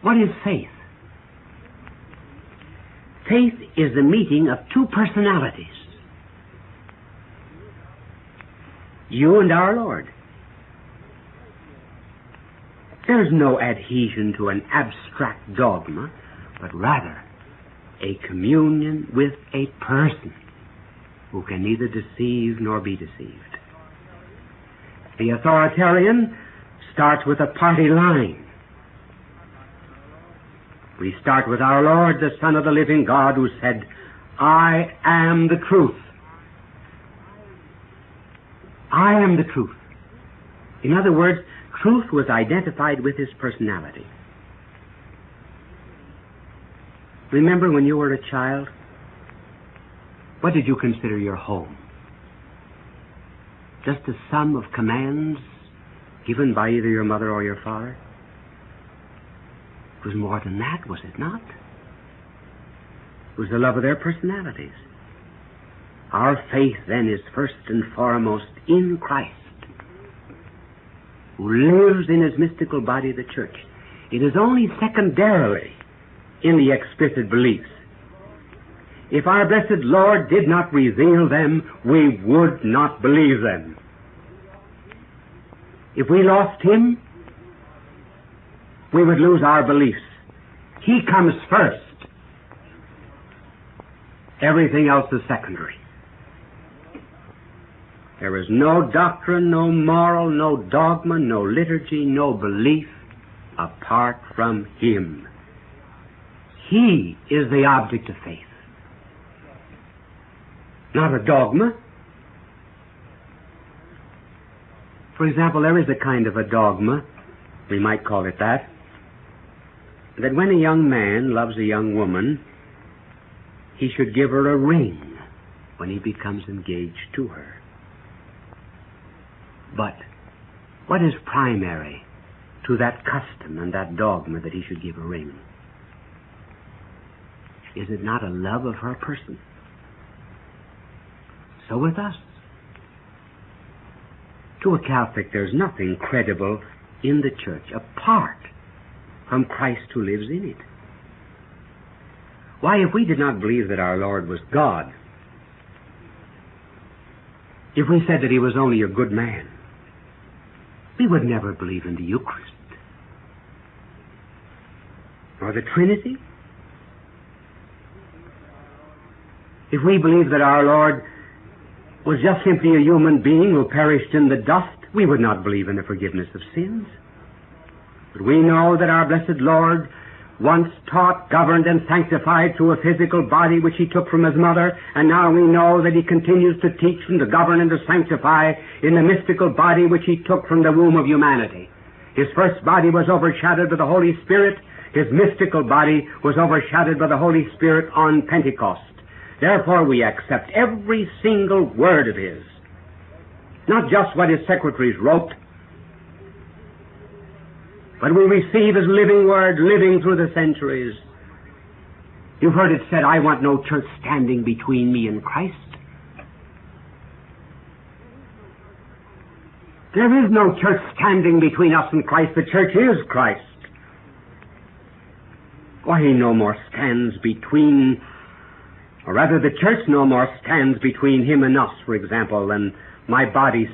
[SPEAKER 11] What is faith? Faith is the meeting of 2 personalities. You and our Lord. There's no adhesion to an abstract dogma, but rather a communion with a person who can neither deceive nor be deceived. The authoritarian starts with a party line. We start with our Lord, the Son of the living God, who said, "I am the truth." I am the truth. In other words, truth was identified with his personality. Remember when you were a child? What did you consider your home? Just a sum of commands given by either your mother or your father? It was more than that, was it not? It was the love of their personalities. Our faith, then, is first and foremost in Christ, who lives in his mystical body, the church. It is only secondarily in the explicit beliefs. If our blessed Lord did not reveal them, we would not believe them. If we lost him, we would lose our beliefs. He comes first. Everything else is secondary. There is no doctrine, no moral, no dogma, no liturgy, no belief apart from him. He is the object of faith. Not a dogma. For example, there is a kind of a dogma, we might call it that when a young man loves a young woman, he should give her a ring when he becomes engaged to her. But what is primary to that custom and that dogma that he should give a ring? Is it not a love of her person? So with us. To a Catholic, there's nothing credible in the church apart from Christ who lives in it. Why, if we did not believe that our Lord was God, if we said that he was only a good man, we would never believe in the Eucharist or the Trinity. If we believed that our Lord was just simply a human being who perished in the dust, we would not believe in the forgiveness of sins. But we know that our blessed Lord once taught, governed, and sanctified through a physical body which he took from his mother, and now we know that he continues to teach and to govern and to sanctify in the mystical body which he took from the womb of humanity. His first body was overshadowed by the Holy Spirit. His mystical body was overshadowed by the Holy Spirit on Pentecost. Therefore, we accept every single word of his. Not just what his secretaries wrote, but we receive his living word, living through the centuries. You've heard it said, I want no church standing between me and Christ. There is no church standing between us and Christ. The church is Christ. Why, he no more stands between... Or rather, the church no more stands between him and us, for example, than my body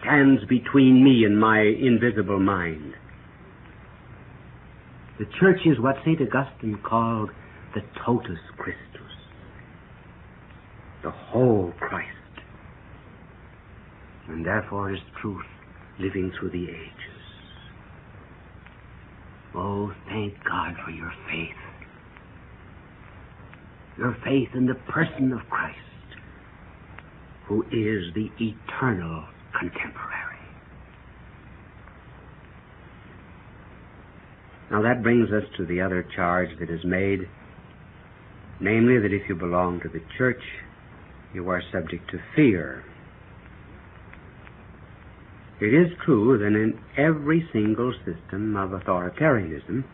[SPEAKER 11] stands between me and my invisible mind. The church is what St. Augustine called the totus Christus, the whole Christ, and therefore is truth living through the ages. Oh, thank God for your faith. Your faith in the person of Christ, who is the eternal contemporary. Now that brings us to the other charge that is made, namely that if you belong to the church, you are subject to fear. It is true that in every single system of authoritarianism,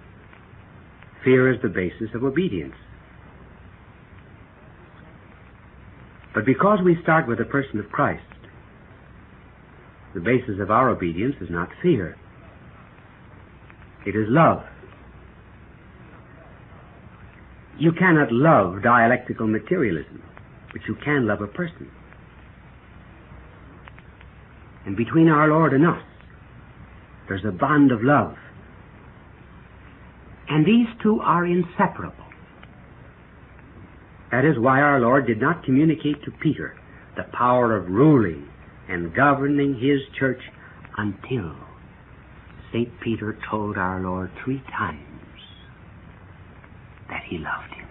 [SPEAKER 11] fear is the basis of obedience. But because we start with the person of Christ, the basis of our obedience is not fear. It is love. You cannot love dialectical materialism, but you can love a person. And between our Lord and us, there's a bond of love. And these two are inseparable. That is why our Lord did not communicate to Peter the power of ruling and governing his church until St. Peter told our Lord 3 times that he loved him.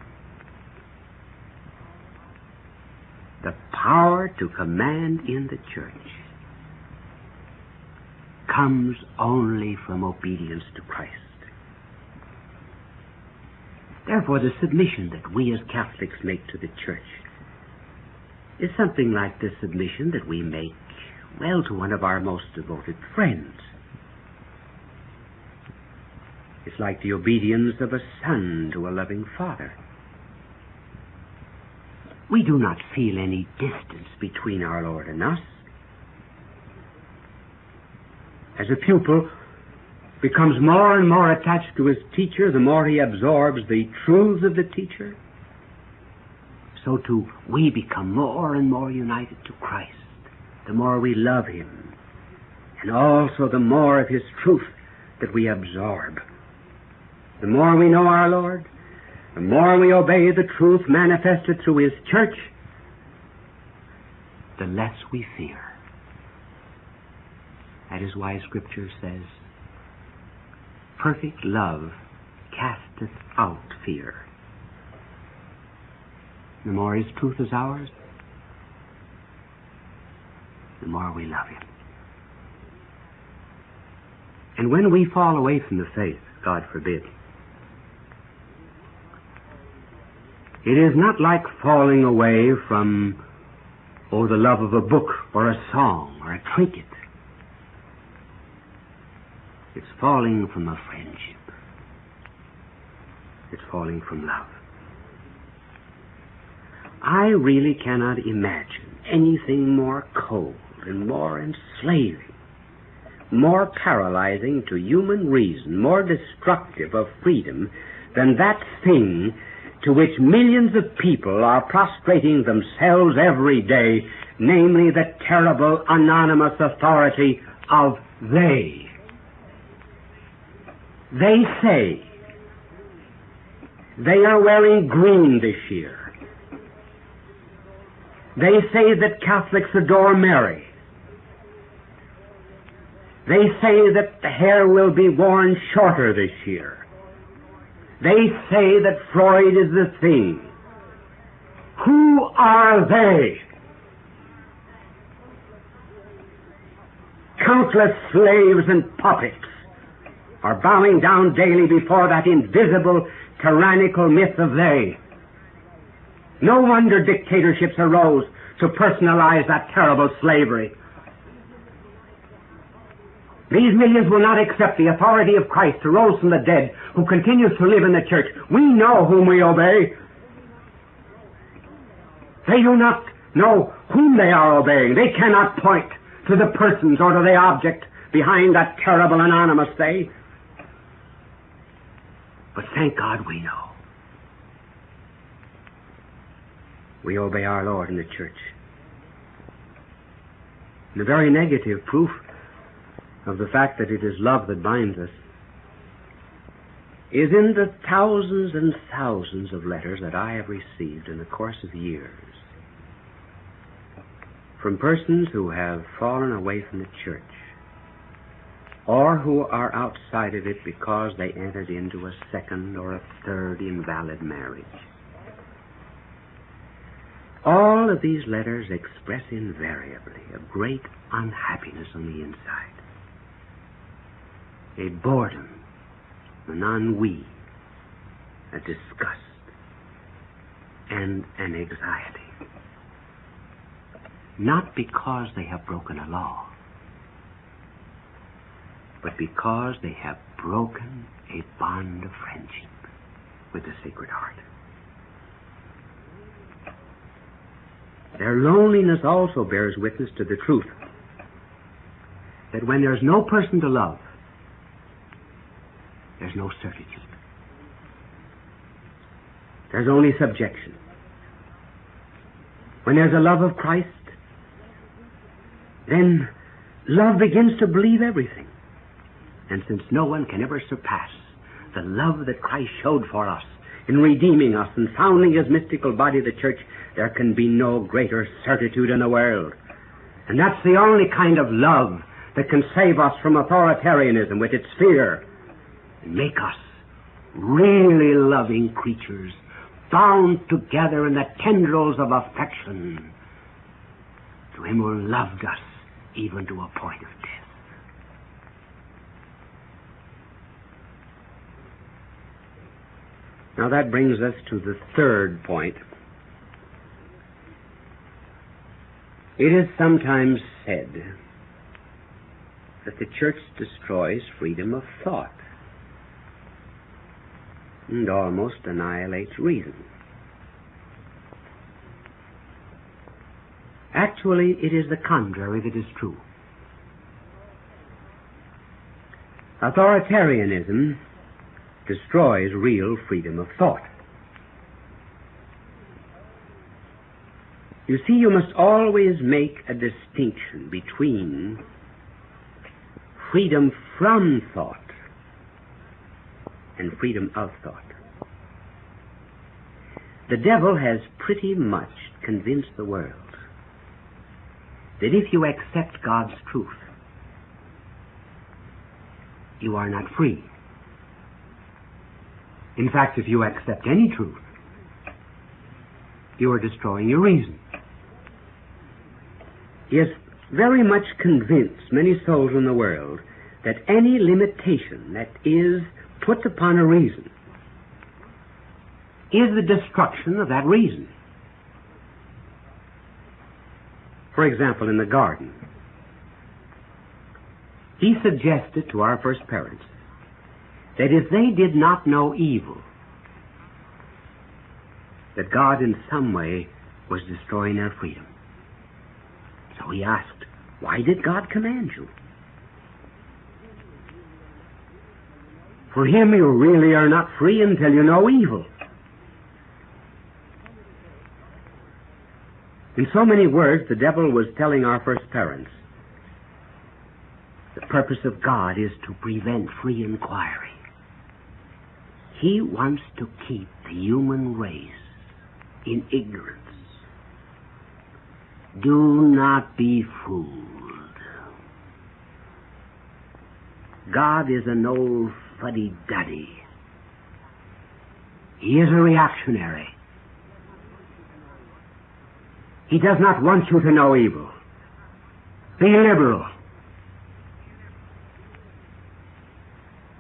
[SPEAKER 11] The power to command in the church comes only from obedience to Christ. Therefore, the submission that we as Catholics make to the church is something like the submission that we make, well, to one of our most devoted friends. It's like the obedience of a son to a loving father. We do not feel any distance between our Lord and us. As a pupil becomes more and more attached to his teacher, the more he absorbs the truths of the teacher, so too we become more and more united to Christ, the more we love him, and also the more of his truth that we absorb. The more we know our Lord, the more we obey the truth manifested through his church, the less we fear. That is why Scripture says, perfect love casteth out fear. The more His truth is ours, the more we love Him. And when we fall away from the faith, God forbid, it is not like falling away from, the love of a book or a song or a trinket. It's falling from a friendship. It's falling from love. I really cannot imagine anything more cold and more enslaving, more paralyzing to human reason, more destructive of freedom than that thing to which millions of people are prostrating themselves every day, namely the terrible anonymous authority of they. They say they are wearing green this year. They say that Catholics adore Mary. They say that the hair will be worn shorter this year. They say that Freud is the thing. Who are they? Countless slaves and puppets are bowing down daily before that invisible, tyrannical myth of they. No wonder dictatorships arose to personalize that terrible slavery. These millions will not accept the authority of Christ who rose from the dead, who continues to live in the church. We know whom we obey. They do not know whom they are obeying. They cannot point to the persons or to the object behind that terrible anonymous they. But thank God we know. We obey our Lord in the church. And the very negative proof of the fact that it is love that binds us is in the thousands and thousands of letters that I have received in the course of years from persons who have fallen away from the church or who are outside of it because they entered into a second or a third invalid marriage. All of these letters express invariably a great unhappiness on the inside. A boredom, an ennui, a disgust, and an anxiety. Not because they have broken a law, but because they have broken a bond of friendship with the Sacred Heart. Their loneliness also bears witness to the truth that when there's no person to love, there's no certitude. There's only subjection. When there's a love of Christ, then love begins to believe everything. And since no one can ever surpass the love that Christ showed for us in redeeming us and founding His mystical body, the church, there can be no greater certitude in the world. And that's the only kind of love that can save us from authoritarianism with its fear and make us really loving creatures, bound together in the tendrils of affection to Him who loved us even to a point of death. Now that brings us to the third point. It is sometimes said that the church destroys freedom of thought and almost annihilates reason. Actually, it is the contrary that is true. Authoritarianism destroys real freedom of thought. You see, you must always make a distinction between freedom from thought and freedom of thought. The devil has pretty much convinced the world that if you accept God's truth you are not free. In fact, if you accept any truth, you are destroying your reason. He is very much convinced, many souls in the world, that any limitation that is put upon a reason is the destruction of that reason. For example, in the garden, he suggested to our first parents that if they did not know evil, that God in some way was destroying their freedom. So he asked, why did God command you? For him, you really are not free until you know evil. In so many words, the devil was telling our first parents, the purpose of God is to prevent free inquiry. He wants to keep the human race in ignorance. Do not be fooled. God is an old fuddy-duddy. He is a reactionary. He does not want you to know evil. Be liberal.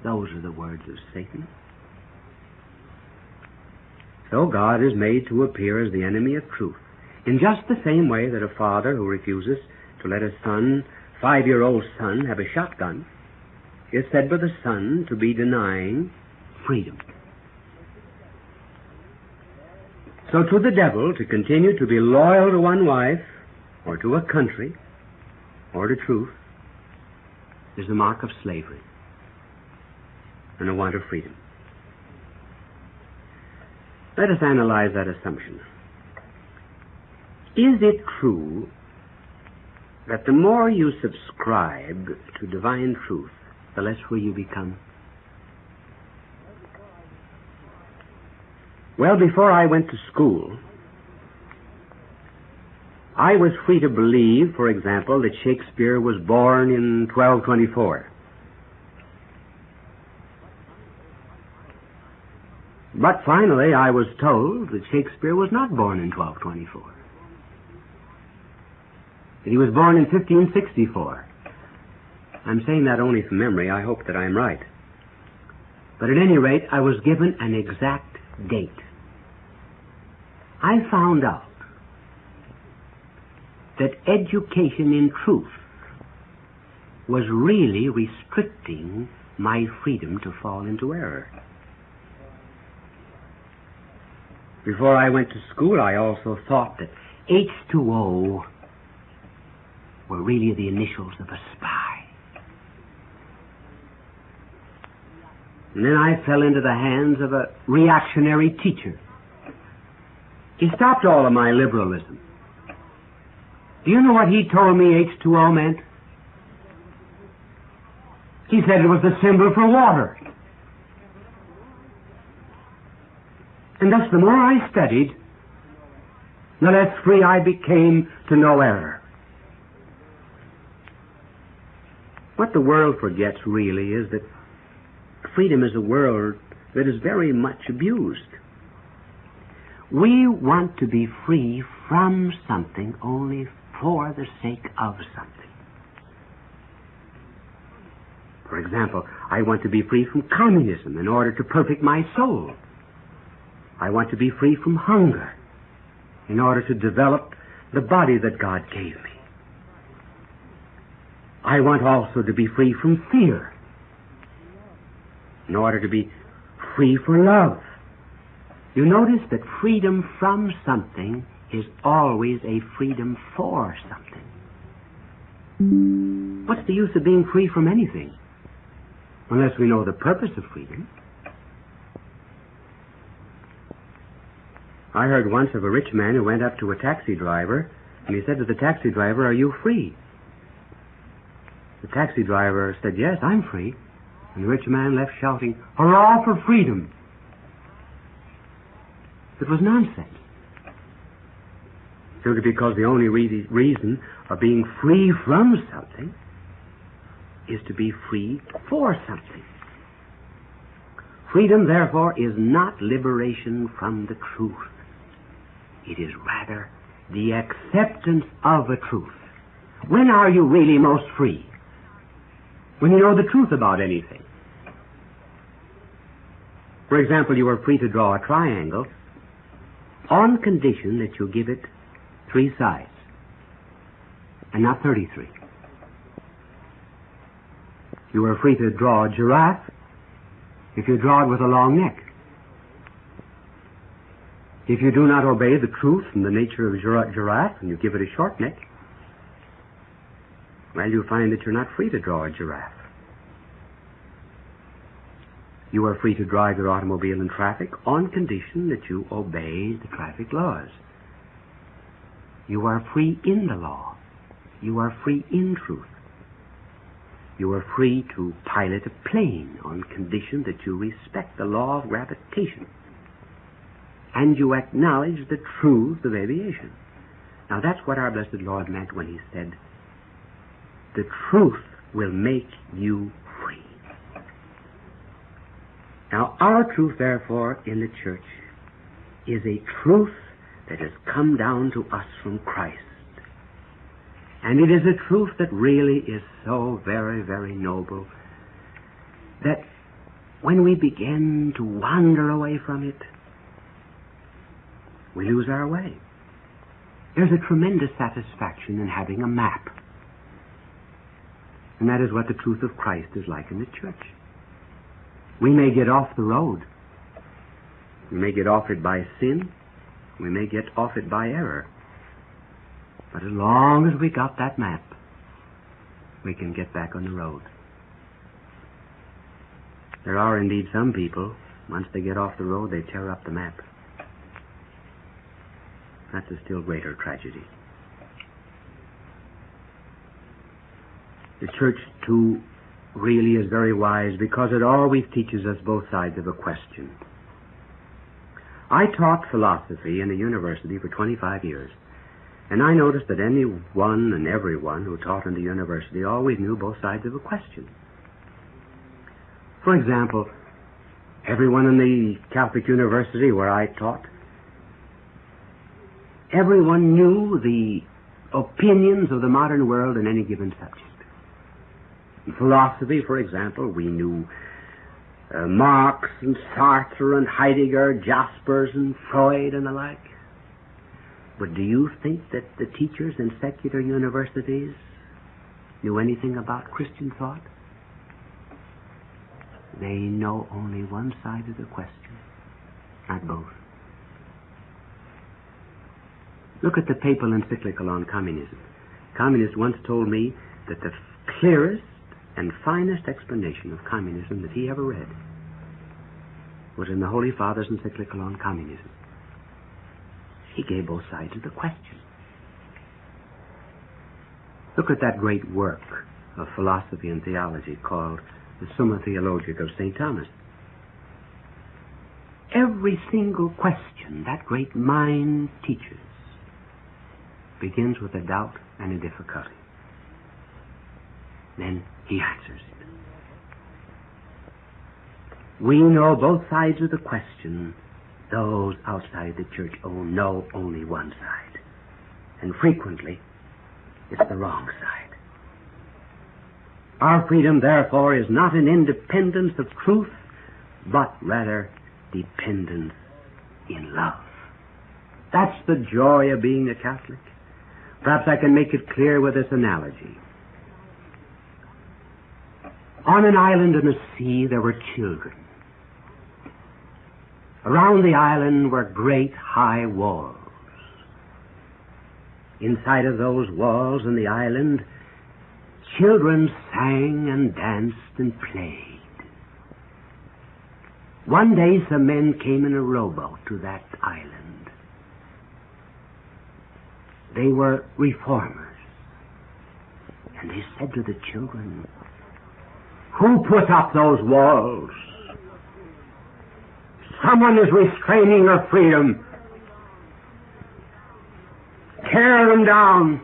[SPEAKER 11] Those are the words of Satan. So God is made to appear as the enemy of truth, in just the same way that a father who refuses to let his son, 5-year-old son, have a shotgun is said by the son to be denying freedom. So to the devil, to continue to be loyal to one wife, or to a country, or to truth, is the mark of slavery and a want of freedom. Let us analyze that assumption. Is it true that the more you subscribe to divine truth, the less free you become? Well, before I went to school, I was free to believe, for example, that Shakespeare was born in 1224. But finally, I was told that Shakespeare was not born in 1224. That he was born in 1564. I'm saying that only from memory. I hope that I'm right. But at any rate, I was given an exact date. I found out that education in truth was really restricting my freedom to fall into error. Before I went to school, I also thought that H2O were really the initials of a spy. And then I fell into the hands of a reactionary teacher. He stopped all of my liberalism. Do you know what he told me H2O meant? He said it was the symbol for water. And thus, the more I studied, the less free I became to know error. What the world forgets, really, is that freedom is a word that is very much abused. We want to be free from something only for the sake of something. For example, I want to be free from communism in order to perfect my soul. I want to be free from hunger in order to develop the body that God gave me. I want also to be free from fear in order to be free for love. You notice that freedom from something is always a freedom for something. What's the use of being free from anything unless we know the purpose of freedom? I heard once of a rich man who went up to a taxi driver, and he said to the taxi driver, "Are you free?" The taxi driver said, "Yes, I'm free." And the rich man left shouting, "Hurrah for freedom!" It was nonsense. Simply because the only reason of being free from something is to be free for something. Freedom, therefore, is not liberation from the truth. It is rather the acceptance of a truth. When are you really most free? When you know the truth about anything. For example, you are free to draw a triangle on condition that you give it 3 sides and not 33. You are free to draw a giraffe if you draw it with a long neck. If you do not obey the truth and the nature of a giraffe and you give it a short neck, well, you find that you're not free to draw a giraffe. You are free to drive your automobile in traffic on condition that you obey the traffic laws. You are free in the law. You are free in truth. You are free to pilot a plane on condition that you respect the law of gravitation. And you acknowledge the truth of aviation. Now, that's what our blessed Lord meant when he said, the truth will make you free. Now, our truth, therefore, in the church is a truth that has come down to us from Christ. And it is a truth that really is so very, very noble that when we begin to wander away from it, we lose our way. There's a tremendous satisfaction in having a map. And that is what the truth of Christ is like in the church. We may get off the road. We may get off it by sin. We may get off it by error. But as long as we got that map, we can get back on the road. There are indeed some people, once they get off the road, they tear up the map. That's a still greater tragedy. The church, too, really is very wise because it always teaches us both sides of a question. I taught philosophy in a university for 25 years, and I noticed that anyone and everyone who taught in the university always knew both sides of a question. For example, everyone in the Catholic university where I taught, everyone knew the opinions of the modern world in any given subject. In philosophy, for example, we knew Marx and Sartre and Heidegger, Jaspers and Freud and the like. But do you think that the teachers in secular universities knew anything about Christian thought? They know only one side of the question, not both. Look at the papal encyclical on communism. A communist once told me that the clearest and finest explanation of communism that he ever read was in the Holy Father's encyclical on communism. He gave both sides of the question. Look at that great work of philosophy and theology called the Summa Theologica of St. Thomas. Every single question that great mind teaches begins with a doubt and a difficulty. Then he answers it. We know both sides of the question. Those outside the church know only one side. And frequently, it's the wrong side. Our freedom, therefore, is not an independence of truth, but rather dependence in love. That's the joy of being a Catholic. Perhaps I can make it clear with this analogy. On an island in the sea, there were children. Around the island were great high walls. Inside of those walls on the island, children sang and danced and played. One day some men came in a rowboat to that island. They were reformers. And they said to the children, "Who put up those walls? Someone is restraining your freedom. Tear them down."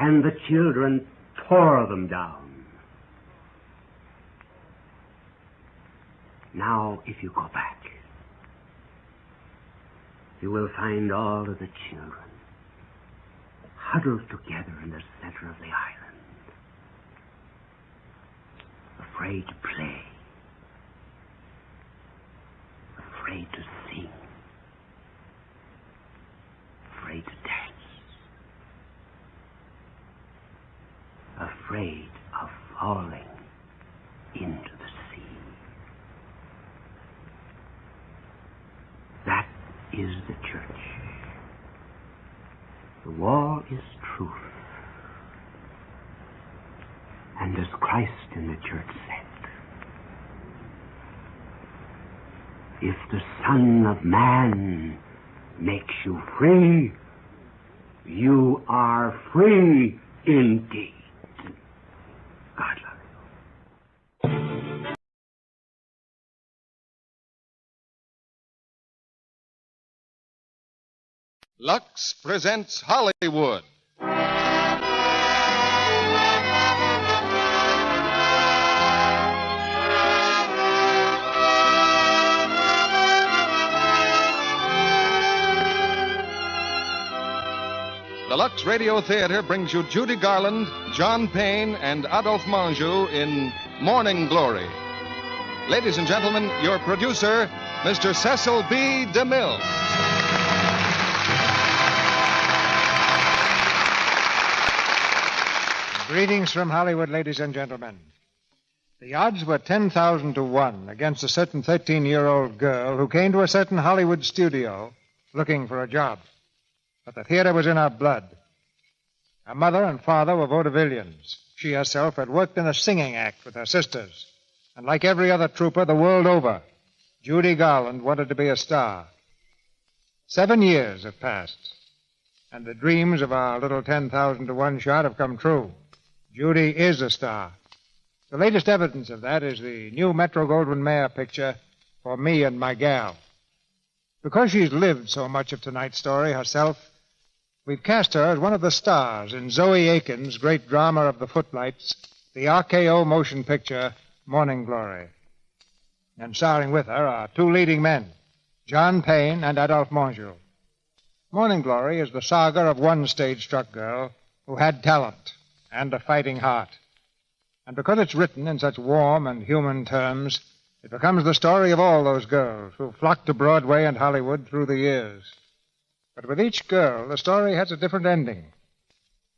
[SPEAKER 11] and the children tore them down. Now, if you go back, you will find all of the children huddled together in the center of the island, afraid to play, afraid to sing, afraid to dance, afraid of falling into the sea. That is the church. The wall is truth. And as Christ in the church said, if the Son of Man makes you free, you are free indeed. God love you.
[SPEAKER 12] Lux presents Hollywood. The Lux Radio Theater brings you Judy Garland, John Payne, and Adolphe Menjou in Morning Glory. Ladies and gentlemen, your producer, Mr. Cecil B. DeMille.
[SPEAKER 13] Greetings from Hollywood, ladies and gentlemen. The odds were 10,000 to 1 against a certain 13-year-old girl who came to a certain Hollywood studio looking for a job. But the theater was in her blood. Her mother and father were vaudevillians. She herself had worked in a singing act with her sisters. And like every other trooper the world over, Judy Garland wanted to be a star. 7 years have passed, and the dreams of our little 10,000 to 1 shot have come true. Judy is a star. The latest evidence of that is the new Metro-Goldwyn-Mayer picture, For Me and My Gal. Because she's lived so much of tonight's story herself, we've cast her as one of the stars in Zoe Aiken's great drama of the footlights, the RKO motion picture, Morning Glory. And starring with her are 2 leading men, John Payne and Adolphe Menjou. Morning Glory is the saga of one stage-struck girl who had talent and a fighting heart. And because it's written in such warm and human terms, it becomes the story of all those girls who flocked to Broadway and Hollywood through the years. But with each girl, the story has a different ending.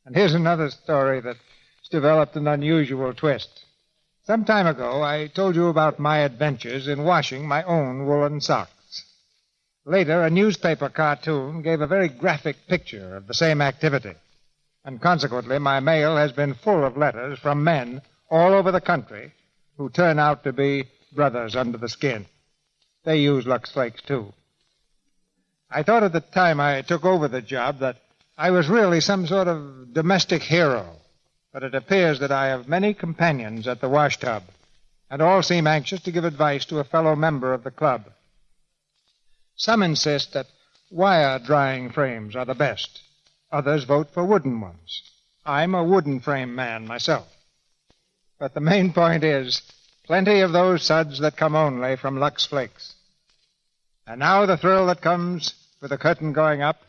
[SPEAKER 13] And here's another story that's developed an unusual twist. Some time ago, I told you about my adventures in washing my own woolen socks. Later, a newspaper cartoon gave a very graphic picture of the same activity. And consequently, my mail has been full of letters from men all over the country who turn out to be brothers under the skin. They use Lux Flakes, too. I thought at the time I took over the job that I was really some sort of domestic hero. But it appears that I have many companions at the wash tub, and all seem anxious to give advice to a fellow member of the club. Some insist that wire drying frames are the best. Others vote for wooden ones. I'm a wooden frame man myself. But the main point is, plenty of those suds that come only from Lux Flakes. And now the thrill that comes with the curtain going up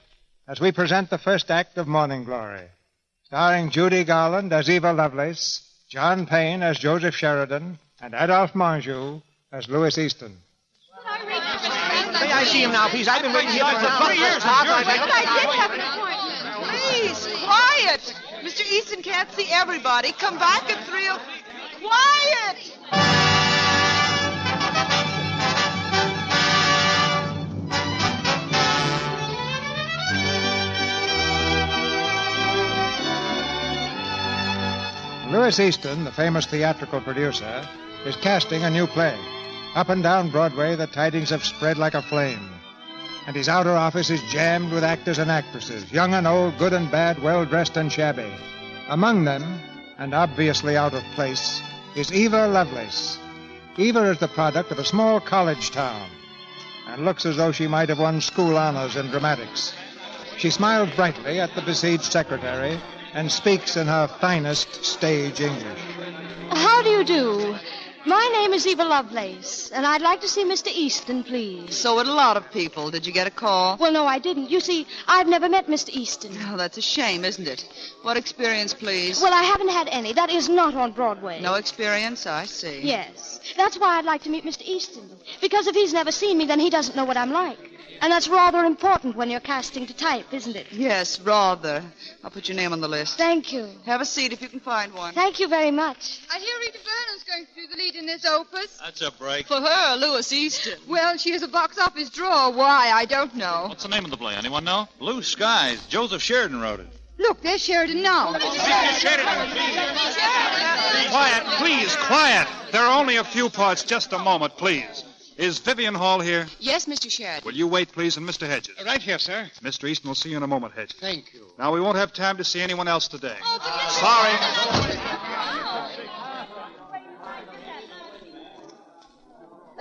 [SPEAKER 13] as we present the first act of Morning Glory, starring Judy Garland as Eva Lovelace, John Payne as Joseph Sheridan, and Adolphe Menjou as Louis Easton.
[SPEAKER 5] May I see him now, please? I've been waiting here for 3 years.
[SPEAKER 14] I did have an appointment. Please, quiet. Mr. Easton can't see everybody. Come back at 3 o'clock. Quiet!
[SPEAKER 13] Louis Easton, the famous theatrical producer, is casting a new play. Up and down Broadway, the tidings have spread like a flame. And his outer office is jammed with actors and actresses, young and old, good and bad, well-dressed and shabby. Among them, and obviously out of place, is Eva Lovelace. Eva is the product of a small college town and looks as though she might have won school honors in dramatics. She smiles brightly at the besieged secretary and speaks in her finest stage English.
[SPEAKER 15] How do you do? My name is Eva Lovelace, and I'd like to see Mr. Easton, please.
[SPEAKER 14] So would a lot of people. Did you get a call?
[SPEAKER 15] Well, no, I didn't. You see, I've never met Mr. Easton.
[SPEAKER 14] Oh, that's a shame, isn't it? What experience, please?
[SPEAKER 15] Well, I haven't had any. That is not on Broadway.
[SPEAKER 14] No experience? I see.
[SPEAKER 15] Yes. That's why I'd like to meet Mr. Easton. Because if he's never seen me, then he doesn't know what I'm like. And that's rather important when you're casting to type, isn't it?
[SPEAKER 14] Yes, rather. I'll put your name on the list.
[SPEAKER 15] Thank you.
[SPEAKER 14] Have a seat if you can find one.
[SPEAKER 15] Thank you very much.
[SPEAKER 16] I hear Rita Vernon's going to do the lead in this opus.
[SPEAKER 17] That's a break.
[SPEAKER 14] For her, Louis Easton.
[SPEAKER 16] Well, she has a box office draw. Why, I don't know.
[SPEAKER 17] What's the name of the play? Anyone know? Blue Skies. Joseph Sheridan wrote it.
[SPEAKER 16] Look, there's Sheridan now.
[SPEAKER 18] Quiet, please, quiet. There are only a few parts. Just a moment, please. Is Vivian Hall here?
[SPEAKER 16] Yes, Mr. Sheridan.
[SPEAKER 18] Will you wait, please, and Mr. Hedges?
[SPEAKER 19] Right here, sir.
[SPEAKER 18] Mr. Easton will see you in a moment, Hedges.
[SPEAKER 19] Thank you.
[SPEAKER 18] Now, we won't have time to see anyone else today. Sorry.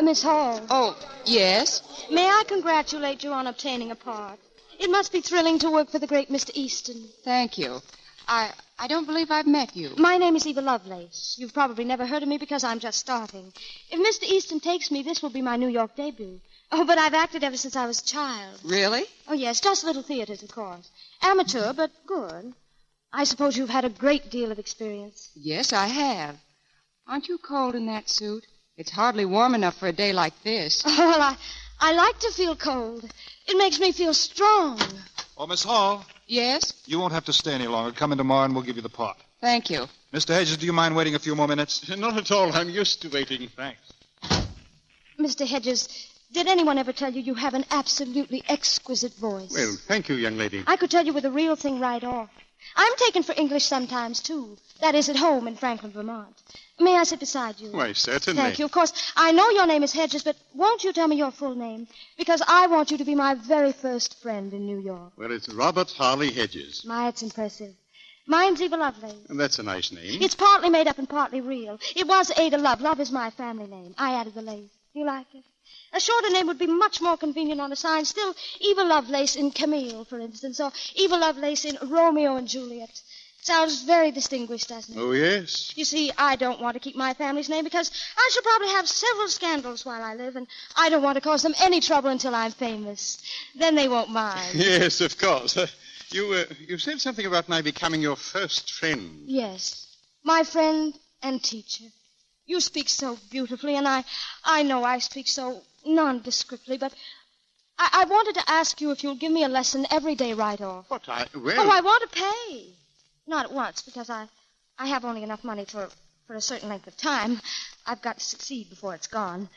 [SPEAKER 15] Miss Hall.
[SPEAKER 16] Oh, yes?
[SPEAKER 15] May I congratulate you on obtaining a part? It must be thrilling to work for the great Mr. Easton.
[SPEAKER 16] Thank you. I don't believe I've met you.
[SPEAKER 15] My name is Eva Lovelace. You've probably never heard of me because I'm just starting. If Mr. Easton takes me, this will be my New York debut. Oh, but I've acted ever since I was a child.
[SPEAKER 14] Really?
[SPEAKER 15] Oh, yes, just little theaters, of course. Amateur, but good. I suppose you've had a great deal of experience.
[SPEAKER 16] Yes, I have. Aren't you cold in that suit? It's hardly warm enough for a day like this.
[SPEAKER 15] Oh, well, I like to feel cold. It makes me feel strong.
[SPEAKER 18] Oh, Miss Hall.
[SPEAKER 16] Yes?
[SPEAKER 18] You won't have to stay any longer. Come in tomorrow and we'll give you the part.
[SPEAKER 16] Thank you.
[SPEAKER 18] Mr. Hedges, do you mind waiting a few more minutes?
[SPEAKER 19] Not at all. I'm used to waiting.
[SPEAKER 18] Thanks.
[SPEAKER 15] Mr. Hedges, did anyone ever tell you have an absolutely exquisite voice?
[SPEAKER 19] Well, thank you, young lady.
[SPEAKER 15] I could tell you were the real thing right off. I'm taken for English sometimes, too. That is, at home in Franklin, Vermont. May I sit beside you?
[SPEAKER 19] Why, certainly.
[SPEAKER 15] Thank you. Of course, I know your name is Hedges, but won't you tell me your full name? Because I want you to be my very first friend in New York.
[SPEAKER 19] Well, it's Robert Harley Hedges.
[SPEAKER 15] My, it's impressive. Mine's Eva Lovelace.
[SPEAKER 19] And that's a nice name.
[SPEAKER 15] It's partly made up and partly real. It was Ada Love. Love is my family name. I added the lace. You like it? A shorter name would be much more convenient on a sign. Still, Eva Lovelace in Camille, for instance, or Eva Lovelace in Romeo and Juliet. Sounds very distinguished, doesn't it?
[SPEAKER 19] Oh, yes.
[SPEAKER 15] You see, I don't want to keep my family's name because I shall probably have several scandals while I live, and I don't want to cause them any trouble until I'm famous. Then they won't mind.
[SPEAKER 19] Yes, of course. You said something about my becoming your first friend.
[SPEAKER 15] Yes, my friend and teacher. You speak so beautifully, and I know I speak so nondescriptly, but I wanted to ask you if you'll give me a lesson every day right off.
[SPEAKER 19] Well...
[SPEAKER 15] Oh, I want to pay. Not at once, because I have only enough money for a certain length of time. I've got to succeed before it's gone.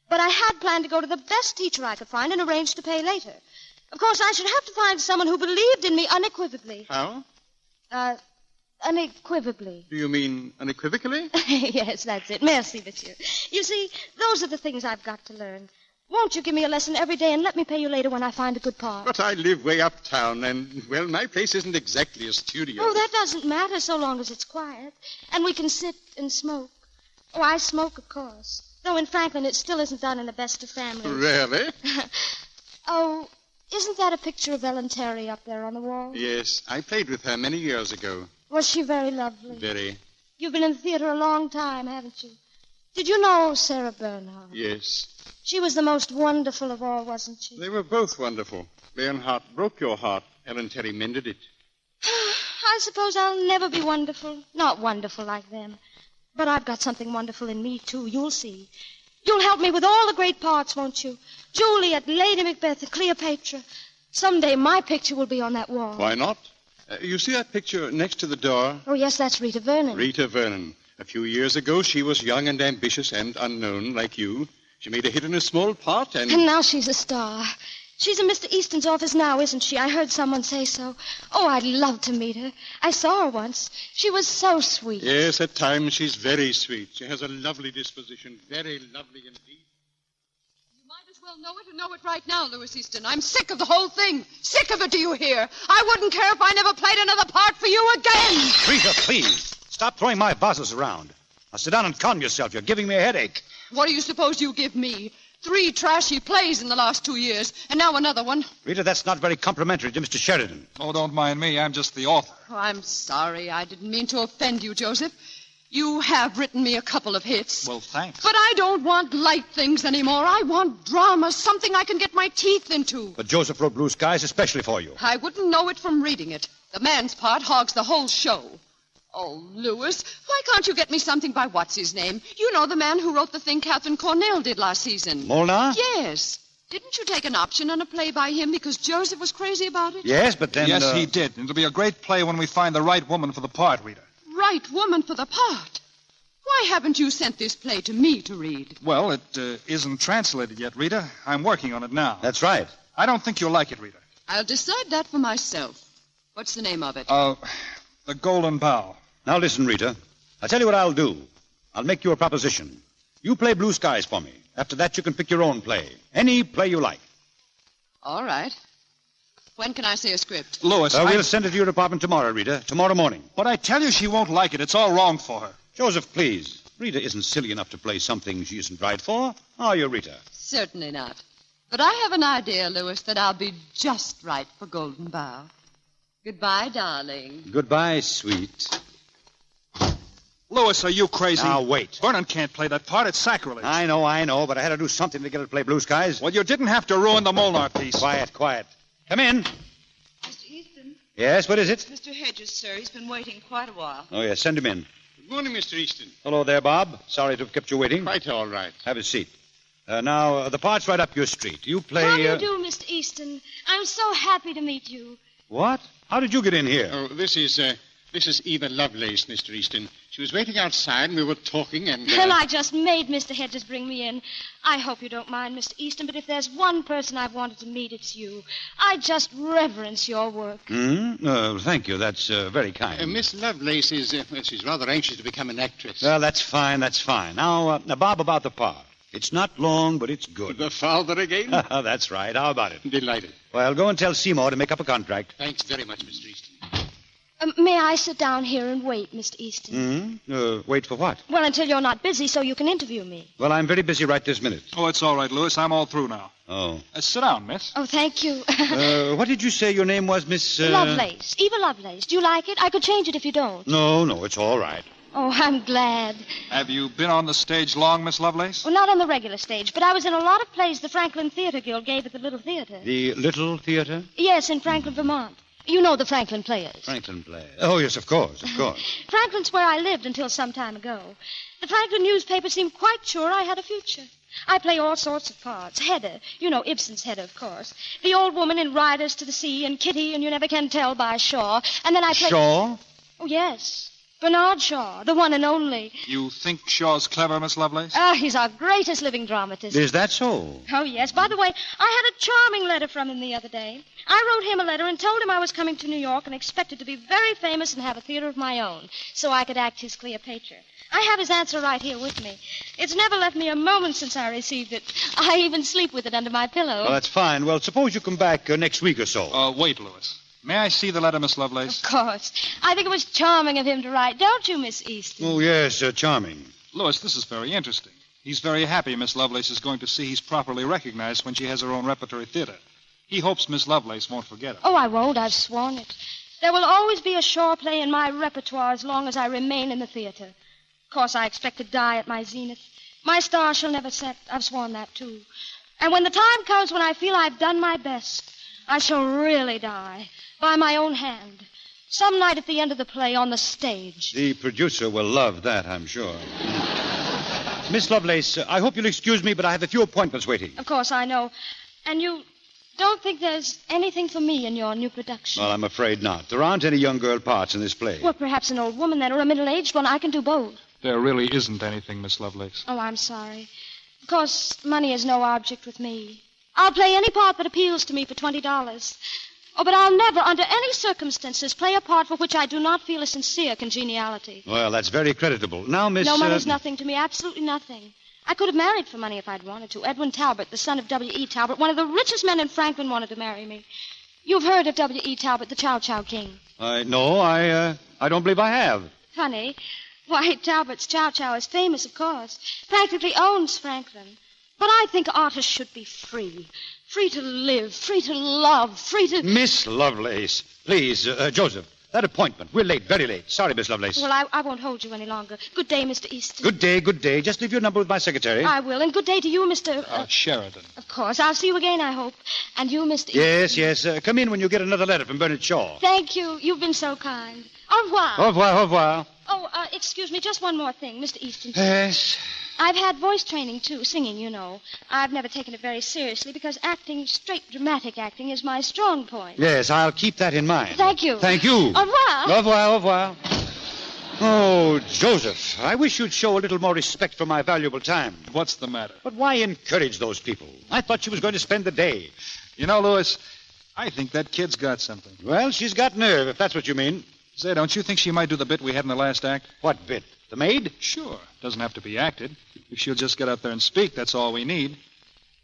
[SPEAKER 15] But I had planned to go to the best teacher I could find and arrange to pay later. Of course, I should have to find someone who believed in me unequivocally.
[SPEAKER 19] How?
[SPEAKER 15] Unequivocally.
[SPEAKER 19] Do you mean unequivocally?
[SPEAKER 15] Yes, that's it. Merci, monsieur. You see, those are the things I've got to learn. Won't you give me a lesson every day and let me pay you later when I find a good part?
[SPEAKER 19] But I live way uptown, and, well, my place isn't exactly a studio.
[SPEAKER 15] Oh, that doesn't matter so long as it's quiet. And we can sit and smoke. Oh, I smoke, of course. Though in Franklin, it still isn't done in the best of families.
[SPEAKER 19] Really?
[SPEAKER 15] Oh, isn't that a picture of Ellen Terry up there on the wall?
[SPEAKER 19] Yes, I played with her many years ago.
[SPEAKER 15] Was she very lovely?
[SPEAKER 19] Very.
[SPEAKER 15] You've been in the theater a long time, haven't you? Did you know Sarah Bernhardt?
[SPEAKER 19] Yes.
[SPEAKER 15] She was the most wonderful of all, wasn't she?
[SPEAKER 19] They were both wonderful. Bernhardt broke your heart. Ellen Terry mended it.
[SPEAKER 15] I suppose I'll never be wonderful. Not wonderful like them. But I've got something wonderful in me, too. You'll see. You'll help me with all the great parts, won't you? Juliet, Lady Macbeth, Cleopatra. Someday my picture will be on that wall.
[SPEAKER 19] Why not? You see that picture next to the door?
[SPEAKER 15] Oh, yes, that's Rita Vernon.
[SPEAKER 19] Rita Vernon. A few years ago, she was young and ambitious and unknown, like you. She made a hit in a small part, and
[SPEAKER 15] now she's a star. She's in Mr. Easton's office now, isn't she? I heard someone say so. Oh, I'd love to meet her. I saw her once. She was so sweet.
[SPEAKER 19] Yes, at times she's very sweet. She has a lovely disposition, very lovely indeed.
[SPEAKER 16] You might as well know it and know it right now, Louis Easton. I'm sick of the whole thing. Sick of it, do you hear? I wouldn't care if I never played another part for you again.
[SPEAKER 18] Rita, please. Stop throwing my vases around. Now sit down and calm yourself. You're giving me a headache.
[SPEAKER 16] What do you suppose you give me? 3 trashy plays in the last 2 years, and now another one.
[SPEAKER 20] Rita, that's not very complimentary to Mr. Sheridan.
[SPEAKER 18] Oh, don't mind me. I'm just the author.
[SPEAKER 16] Oh, I'm sorry. I didn't mean to offend you, Joseph. You have written me a couple of hits.
[SPEAKER 18] Well, thanks.
[SPEAKER 16] But I don't want light things anymore. I want drama, something I can get my teeth into.
[SPEAKER 20] But Joseph wrote Blue Skies especially for you.
[SPEAKER 16] I wouldn't know it from reading it. The man's part hogs the whole show. Oh, Lewis, why can't you get me something by what's his name? You know, the man who wrote the thing Catherine Cornell did last season.
[SPEAKER 20] Molnar?
[SPEAKER 16] Yes. Didn't you take an option on a play by him because Joseph was crazy about it?
[SPEAKER 20] Yes, but then...
[SPEAKER 18] Yes, he did. It'll be a great play when we find the right woman for the part, Rita.
[SPEAKER 16] Right woman for the part. Why haven't you sent this play to me to read?
[SPEAKER 18] Well, it isn't translated yet, Rita. I'm working on it now.
[SPEAKER 20] That's right.
[SPEAKER 18] I don't think you'll like it, Rita.
[SPEAKER 16] I'll decide that for myself. What's the name of it?
[SPEAKER 18] The Golden Bough.
[SPEAKER 20] Now listen, Rita. I'll tell you what I'll do. I'll make you a proposition. You play Blue Skies for me. After that, you can pick your own play. Any play you like.
[SPEAKER 16] All right. When can I see a script?
[SPEAKER 18] Lewis,
[SPEAKER 20] We'll send it to your department tomorrow, Rita. Tomorrow morning.
[SPEAKER 18] But I tell you she won't like it. It's all wrong for her.
[SPEAKER 20] Joseph, please. Rita isn't silly enough to play something she isn't right for. Are you, Rita?
[SPEAKER 16] Certainly not. But I have an idea, Lewis, that I'll be just right for Golden Bough. Goodbye, darling.
[SPEAKER 20] Goodbye, sweet.
[SPEAKER 18] Lewis, are you crazy?
[SPEAKER 20] Now, wait.
[SPEAKER 18] Vernon can't play that part. It's sacrilege.
[SPEAKER 20] I know, but I had to do something to get her to play Blue Skies.
[SPEAKER 18] Well, you didn't have to ruin the Molnar piece.
[SPEAKER 20] Quiet. Come in.
[SPEAKER 21] Mr. Easton.
[SPEAKER 20] Yes, what is it?
[SPEAKER 21] Mr. Hedges, sir. He's been waiting quite a while.
[SPEAKER 20] Oh, yes, send him in.
[SPEAKER 22] Good morning, Mr. Easton.
[SPEAKER 20] Hello there, Bob. Sorry to have kept you waiting.
[SPEAKER 22] Quite all right.
[SPEAKER 20] Have a seat. Now, the part's right up your street. You play...
[SPEAKER 15] How do you do, Mr. Easton? I'm so happy to meet you.
[SPEAKER 20] What? How did you get in here?
[SPEAKER 22] Oh, this is Eva Lovelace, Mr. Easton. She was waiting outside, and we were talking, and...
[SPEAKER 15] Well, I just made Mr. Hedges bring me in. I hope you don't mind, Mr. Easton, but if there's one person I've wanted to meet, it's you. I just reverence your work.
[SPEAKER 20] Thank you. That's very kind.
[SPEAKER 22] Miss Lovelace is, she's rather anxious to become an actress.
[SPEAKER 20] Well, that's fine. Now, Bob, about the part. It's not long, but it's good.
[SPEAKER 22] The father again?
[SPEAKER 20] That's right. How about it?
[SPEAKER 22] Delighted.
[SPEAKER 20] Well, go and tell Seymour to make up a contract.
[SPEAKER 22] Thanks very much, Mr. Easton.
[SPEAKER 15] May I sit down here and wait, Mr. Easton?
[SPEAKER 20] Wait for what?
[SPEAKER 15] Well, until you're not busy so you can interview me.
[SPEAKER 20] Well, I'm very busy right this minute.
[SPEAKER 18] Oh, it's all right, Lewis. I'm all through now.
[SPEAKER 20] Oh.
[SPEAKER 18] Sit down, miss.
[SPEAKER 15] Oh, thank you.
[SPEAKER 20] What did you say your name was, Miss...
[SPEAKER 15] Lovelace. Eva Lovelace. Do you like it? I could change it if you don't.
[SPEAKER 20] No, it's all right.
[SPEAKER 15] Oh, I'm glad.
[SPEAKER 18] Have you been on the stage long, Miss Lovelace?
[SPEAKER 15] Well, not on the regular stage, but I was in a lot of plays the Franklin Theater Guild gave at the Little Theater.
[SPEAKER 20] The Little Theater?
[SPEAKER 15] Yes, in Franklin, Vermont. You know the Franklin Players.
[SPEAKER 20] Franklin Players. Oh, yes, of course.
[SPEAKER 15] Franklin's where I lived until some time ago. The Franklin newspaper seemed quite sure I had a future. I play all sorts of parts. Hedda. You know Ibsen's Hedda, of course. The old woman in Riders to the Sea and Kitty and You Never Can Tell by Shaw. And then I play...
[SPEAKER 20] Shaw?
[SPEAKER 15] Oh, yes. Bernard Shaw, the one and only.
[SPEAKER 18] You think Shaw's clever, Miss Lovelace?
[SPEAKER 15] He's our greatest living dramatist.
[SPEAKER 20] Is that so?
[SPEAKER 15] Oh, yes. By the way, I had a charming letter from him the other day. I wrote him a letter and told him I was coming to New York and expected to be very famous and have a theater of my own so I could act his Cleopatra. I have his answer right here with me. It's never left me a moment since I received it. I even sleep with it under my pillow.
[SPEAKER 20] Well, that's fine. Well, suppose you come back next week or so.
[SPEAKER 18] Wait, Lewis. May I see the letter, Miss Lovelace?
[SPEAKER 15] Of course. I think it was charming of him to write, don't you, Miss Easton?
[SPEAKER 20] Oh, yes, charming.
[SPEAKER 18] Lewis, this is very interesting. He's very happy Miss Lovelace is going to see he's properly recognized when she has her own repertory theater. He hopes Miss Lovelace won't forget him.
[SPEAKER 15] Oh, I won't. I've sworn it. There will always be a Shaw play in my repertoire as long as I remain in the theater. Of course, I expect to die at my zenith. My star shall never set. I've sworn that, too. And when the time comes when I feel I've done my best, I shall really die. By my own hand. Some night at the end of the play on the stage.
[SPEAKER 20] The producer will love that, I'm sure. Miss Lovelace, I hope you'll excuse me, but I have a few appointments waiting.
[SPEAKER 15] Of course, I know. And you don't think there's anything for me in your new production?
[SPEAKER 20] Well, I'm afraid not. There aren't any young girl parts in this play.
[SPEAKER 15] Well, perhaps an old woman then, or a middle-aged one. I can do both.
[SPEAKER 18] There really isn't anything, Miss Lovelace.
[SPEAKER 15] Oh, I'm sorry. Of course, money is no object with me. I'll play any part that appeals to me for $20. Oh, but I'll never, under any circumstances, play a part for which I do not feel a sincere congeniality.
[SPEAKER 20] Well, that's very creditable. Now, Miss...
[SPEAKER 15] No, money's nothing to me, absolutely nothing. I could have married for money if I'd wanted to. Edwin Talbot, the son of W.E. Talbot, one of the richest men in Franklin, wanted to marry me. You've heard of W.E. Talbot, the Chow Chow King.
[SPEAKER 20] No, I don't believe I have.
[SPEAKER 15] Funny. Why, Talbot's Chow Chow is famous, of course. Practically owns Franklin. But I think artists should be free. Free to live, free to love, free to...
[SPEAKER 20] Miss Lovelace, please, Joseph, that appointment. We're late, very late. Sorry, Miss Lovelace.
[SPEAKER 15] Well, I won't hold you any longer. Good day, Mr. Easton.
[SPEAKER 20] Good day, good day. Just leave your number with my secretary.
[SPEAKER 15] I will. And good day to you, Mr.
[SPEAKER 18] Sheridan.
[SPEAKER 15] Of course. I'll see you again, I hope. And you, Mr.
[SPEAKER 20] Yes, yes. Come in when you get another letter from Bernard Shaw.
[SPEAKER 15] Thank you. You've been so kind. Au revoir.
[SPEAKER 20] Au revoir, au revoir.
[SPEAKER 15] Oh, excuse me, just one more thing, Mr. Easton.
[SPEAKER 20] Yes.
[SPEAKER 15] I've had voice training, too, singing, you know. I've never taken it very seriously because acting, straight dramatic acting, is my strong point.
[SPEAKER 20] Yes, I'll keep that in mind.
[SPEAKER 15] Thank you.
[SPEAKER 20] Thank you.
[SPEAKER 15] Au revoir.
[SPEAKER 20] Au revoir, au revoir. Oh, Joseph, I wish you'd show a little more respect for my valuable time.
[SPEAKER 18] What's the matter?
[SPEAKER 20] But why encourage those people? I thought she was going to spend the day.
[SPEAKER 18] You know, Louis, I think that kid's got something.
[SPEAKER 20] Well, she's got nerve, if that's what you mean.
[SPEAKER 18] Say, don't you think she might do the bit we had in the last act?
[SPEAKER 20] What bit? The maid?
[SPEAKER 18] Sure. Doesn't have to be acted. If she'll just get up there and speak, that's all we need.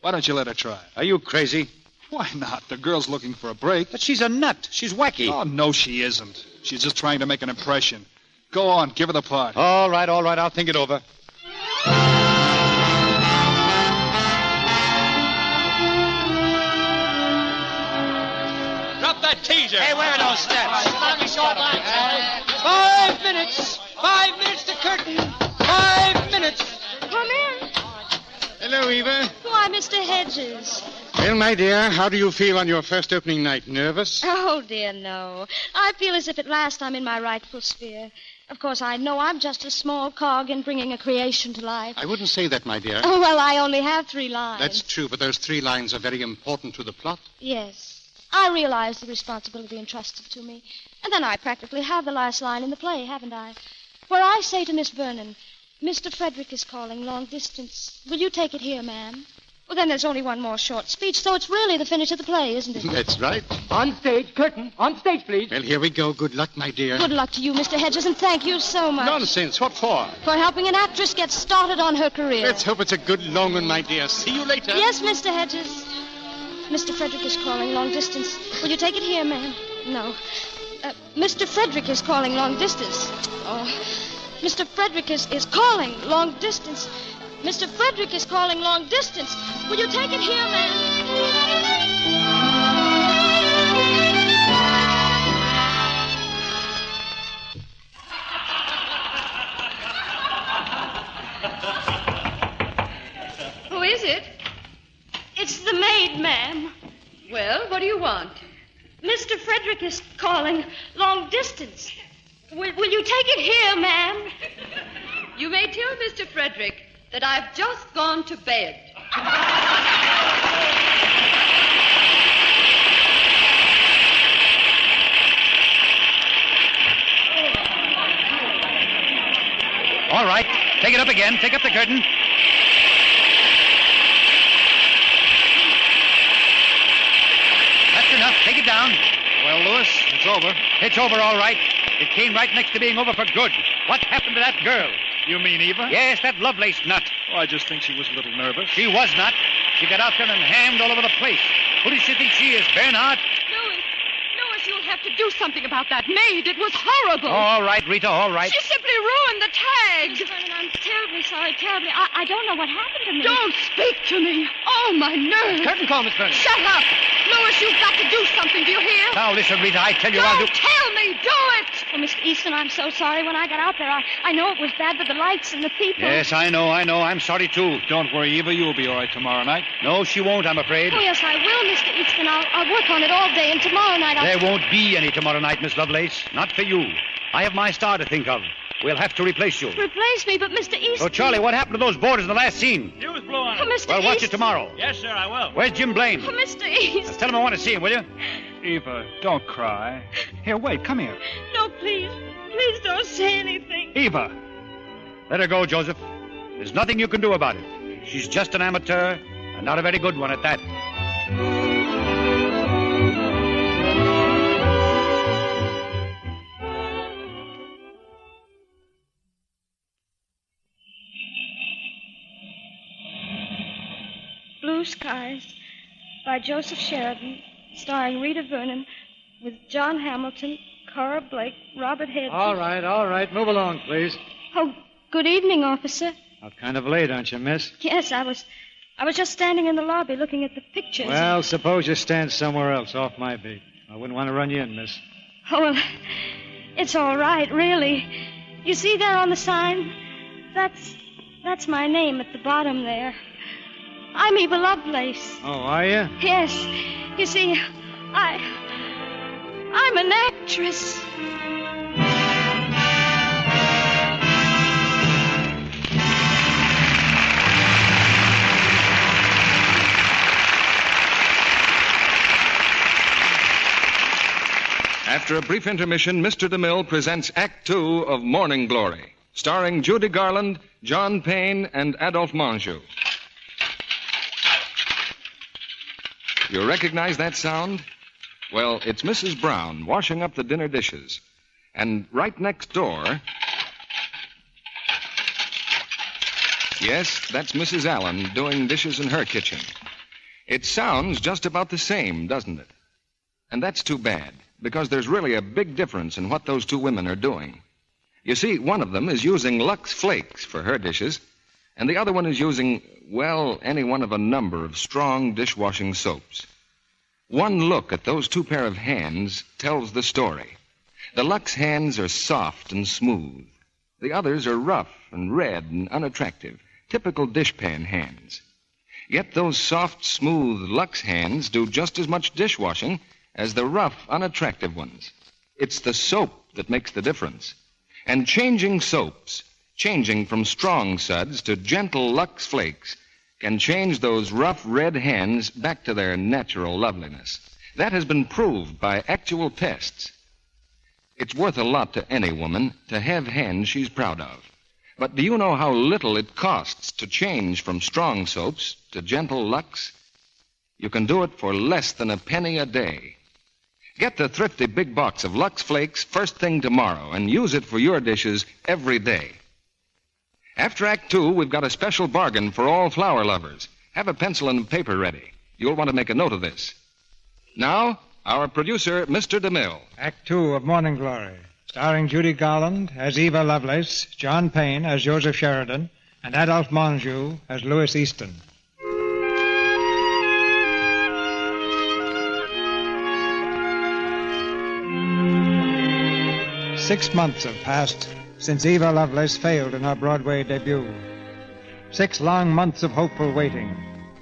[SPEAKER 18] Why don't you let her try?
[SPEAKER 20] Are you crazy?
[SPEAKER 18] Why not? The girl's looking for a break.
[SPEAKER 20] But she's a nut. She's wacky.
[SPEAKER 18] Oh, no, she isn't. She's just trying to make an impression. Go on, give her the part.
[SPEAKER 20] All right, I'll think it over.
[SPEAKER 6] Drop that teaser. Hey, where are those steps?
[SPEAKER 7] 5 minutes. 5 minutes to curtain. 5 minutes.
[SPEAKER 15] Come in.
[SPEAKER 22] Hello, Eva.
[SPEAKER 15] Why, Mr. Hedges.
[SPEAKER 22] Well, my dear, how do you feel on your first opening night? Nervous?
[SPEAKER 15] Oh, dear, no. I feel as if at last I'm in my rightful sphere. Of course, I know I'm just a small cog in bringing a creation to life.
[SPEAKER 22] I wouldn't say that, my dear.
[SPEAKER 15] Oh, well, I only have 3 lines.
[SPEAKER 22] That's true, but those 3 lines are very important to the plot.
[SPEAKER 15] Yes. I realize the responsibility entrusted to me. And then I practically have the last line in the play, haven't I? Where I say to Miss Vernon, Mr. Frederick is calling long distance. Will you take it here, ma'am? Well, then there's only one more short speech, so it's really the finish of the play, isn't it?
[SPEAKER 22] That's right.
[SPEAKER 7] On stage, curtain. On stage, please.
[SPEAKER 22] Well, here we go. Good luck, my dear.
[SPEAKER 15] Good luck to you, Mr. Hedges, and thank you so much.
[SPEAKER 22] Nonsense. What for?
[SPEAKER 15] For helping an actress get started on her career.
[SPEAKER 22] Let's hope it's a good long one, my dear. See you later.
[SPEAKER 15] Yes, Mr. Hedges. Mr. Frederick is calling long distance. Will you take it here, ma'am? No. Mr. Frederick is calling long distance. Oh, Mr. Frederick is calling long distance. Mr. Frederick is calling long distance. Will you take it here, ma'am?
[SPEAKER 16] Who is it?
[SPEAKER 15] It's the maid, ma'am.
[SPEAKER 16] Well, what do you want?
[SPEAKER 15] Mr. Frederick is calling long distance. Will you take it here, ma'am?
[SPEAKER 16] You may tell Mr. Frederick that I've just gone to bed.
[SPEAKER 20] All right. Take it up again. Take up the curtain. That's enough. Take it down.
[SPEAKER 18] Well, Louis, it's over.
[SPEAKER 20] It's over, all right. It came right next to being over for good. What happened to that girl?
[SPEAKER 18] You mean Eva?
[SPEAKER 20] Yes, that Lovelace nut.
[SPEAKER 18] Oh, I just think she was a little nervous.
[SPEAKER 20] She was not. She got out there and hammed all over the place. Who does she think she is, Bernhardt?
[SPEAKER 16] Louis, you'll have to do something about that maid. It was horrible.
[SPEAKER 20] All right, Rita, all right.
[SPEAKER 16] She simply ruined the tags.
[SPEAKER 15] Miss Vernon, I'm terribly sorry, terribly. I don't know what happened to me.
[SPEAKER 16] Don't speak to me. Oh, my nerves.
[SPEAKER 7] Curtain call, Miss Vernon.
[SPEAKER 16] Shut up. Louis, you've got to do something. Do you hear?
[SPEAKER 20] Now, listen, Rita, I tell you I'll do...
[SPEAKER 16] Don't tell me. Do it.
[SPEAKER 15] Oh, Mr. Easton, I'm so sorry. When I got out there, I know it was bad, but the lights and the people...
[SPEAKER 20] Yes, I know. I'm sorry, too.
[SPEAKER 18] Don't worry, Eva. You'll be all right tomorrow night.
[SPEAKER 20] No, she won't, I'm afraid.
[SPEAKER 15] Oh, yes, I will, Mr. Easton. I'll work on it all day, and tomorrow night
[SPEAKER 20] There won't be any tomorrow night, Miss Lovelace. Not for you. I have my star to think of. We'll have to replace you.
[SPEAKER 15] Replace me, but Mr. Easton...
[SPEAKER 20] Oh, Charlie, what happened to those boarders in the last scene?
[SPEAKER 17] Fuse blew on
[SPEAKER 15] Oh,
[SPEAKER 17] it.
[SPEAKER 15] Mr.
[SPEAKER 20] Well, watch
[SPEAKER 15] Easton.
[SPEAKER 20] it tomorrow.
[SPEAKER 17] Yes, sir, I will.
[SPEAKER 20] Where's Jim Blaine?
[SPEAKER 15] Oh, Mr. Easton.
[SPEAKER 20] Tell him I want to see him, will you?
[SPEAKER 18] Eva, don't cry. Here, wait, come here.
[SPEAKER 15] No, please. Please don't say anything.
[SPEAKER 18] Eva.
[SPEAKER 20] Let her go, Joseph. There's nothing you can do about it. She's just an amateur, and not a very good one at that.
[SPEAKER 15] Blue Skies by Joseph Sheridan, starring Rita Vernon, with John Hamilton, Cora Blake, Robert Hedges.
[SPEAKER 4] All right. Move along, please.
[SPEAKER 15] Oh, good evening, officer.
[SPEAKER 4] Out kind of late, aren't you, miss?
[SPEAKER 15] Yes, I was I was just standing in the lobby looking at the pictures.
[SPEAKER 2] Well, suppose you stand somewhere else off my beat. I wouldn't want to run you in, miss.
[SPEAKER 15] Oh, well, it's all right, really. You see there on the sign? That's my name at the bottom there. I'm Eva Lovelace.
[SPEAKER 2] Oh, are you?
[SPEAKER 15] Yes. You see, I'm an actress.
[SPEAKER 12] After a brief intermission, Mr. DeMille presents Act Two of Morning Glory, starring Judy Garland, John Payne, and Adolphe Menjou. You recognize that sound? Well, it's Mrs. Brown washing up the dinner dishes. And right next door... Yes, that's Mrs. Allen doing dishes in her kitchen. It sounds just about the same, doesn't it? And that's too bad, because there's really a big difference in what those two women are doing. You see, one of them is using Lux Flakes for her dishes, and the other one is using, well, any one of a number of strong dishwashing soaps. One look at those two pair of hands tells the story. The Lux hands are soft and smooth. The others are rough and red and unattractive, typical dishpan hands. Yet those soft, smooth Lux hands do just as much dishwashing as the rough, unattractive ones. It's the soap that makes the difference. And changing soaps, changing from strong suds to gentle Lux Flakes, can change those rough red hands back to their natural loveliness. That has been proved by actual tests. It's worth a lot to any woman to have hands she's proud of. But do you know how little it costs to change from strong soaps to gentle Lux? You can do it for less than a penny a day. Get the thrifty big box of Lux Flakes first thing tomorrow and use it for your dishes every day. After Act Two, we've got a special bargain for all flower lovers. Have a pencil and paper ready. You'll want to make a note of this. Now, our producer, Mr. DeMille.
[SPEAKER 13] Act Two of Morning Glory, starring Judy Garland as Eva Lovelace, John Payne as Joseph Sheridan, and Adolphe Menjou as Louis Easton. 6 months have passed since Eva Lovelace failed in her Broadway debut. 6 long months of hopeful waiting,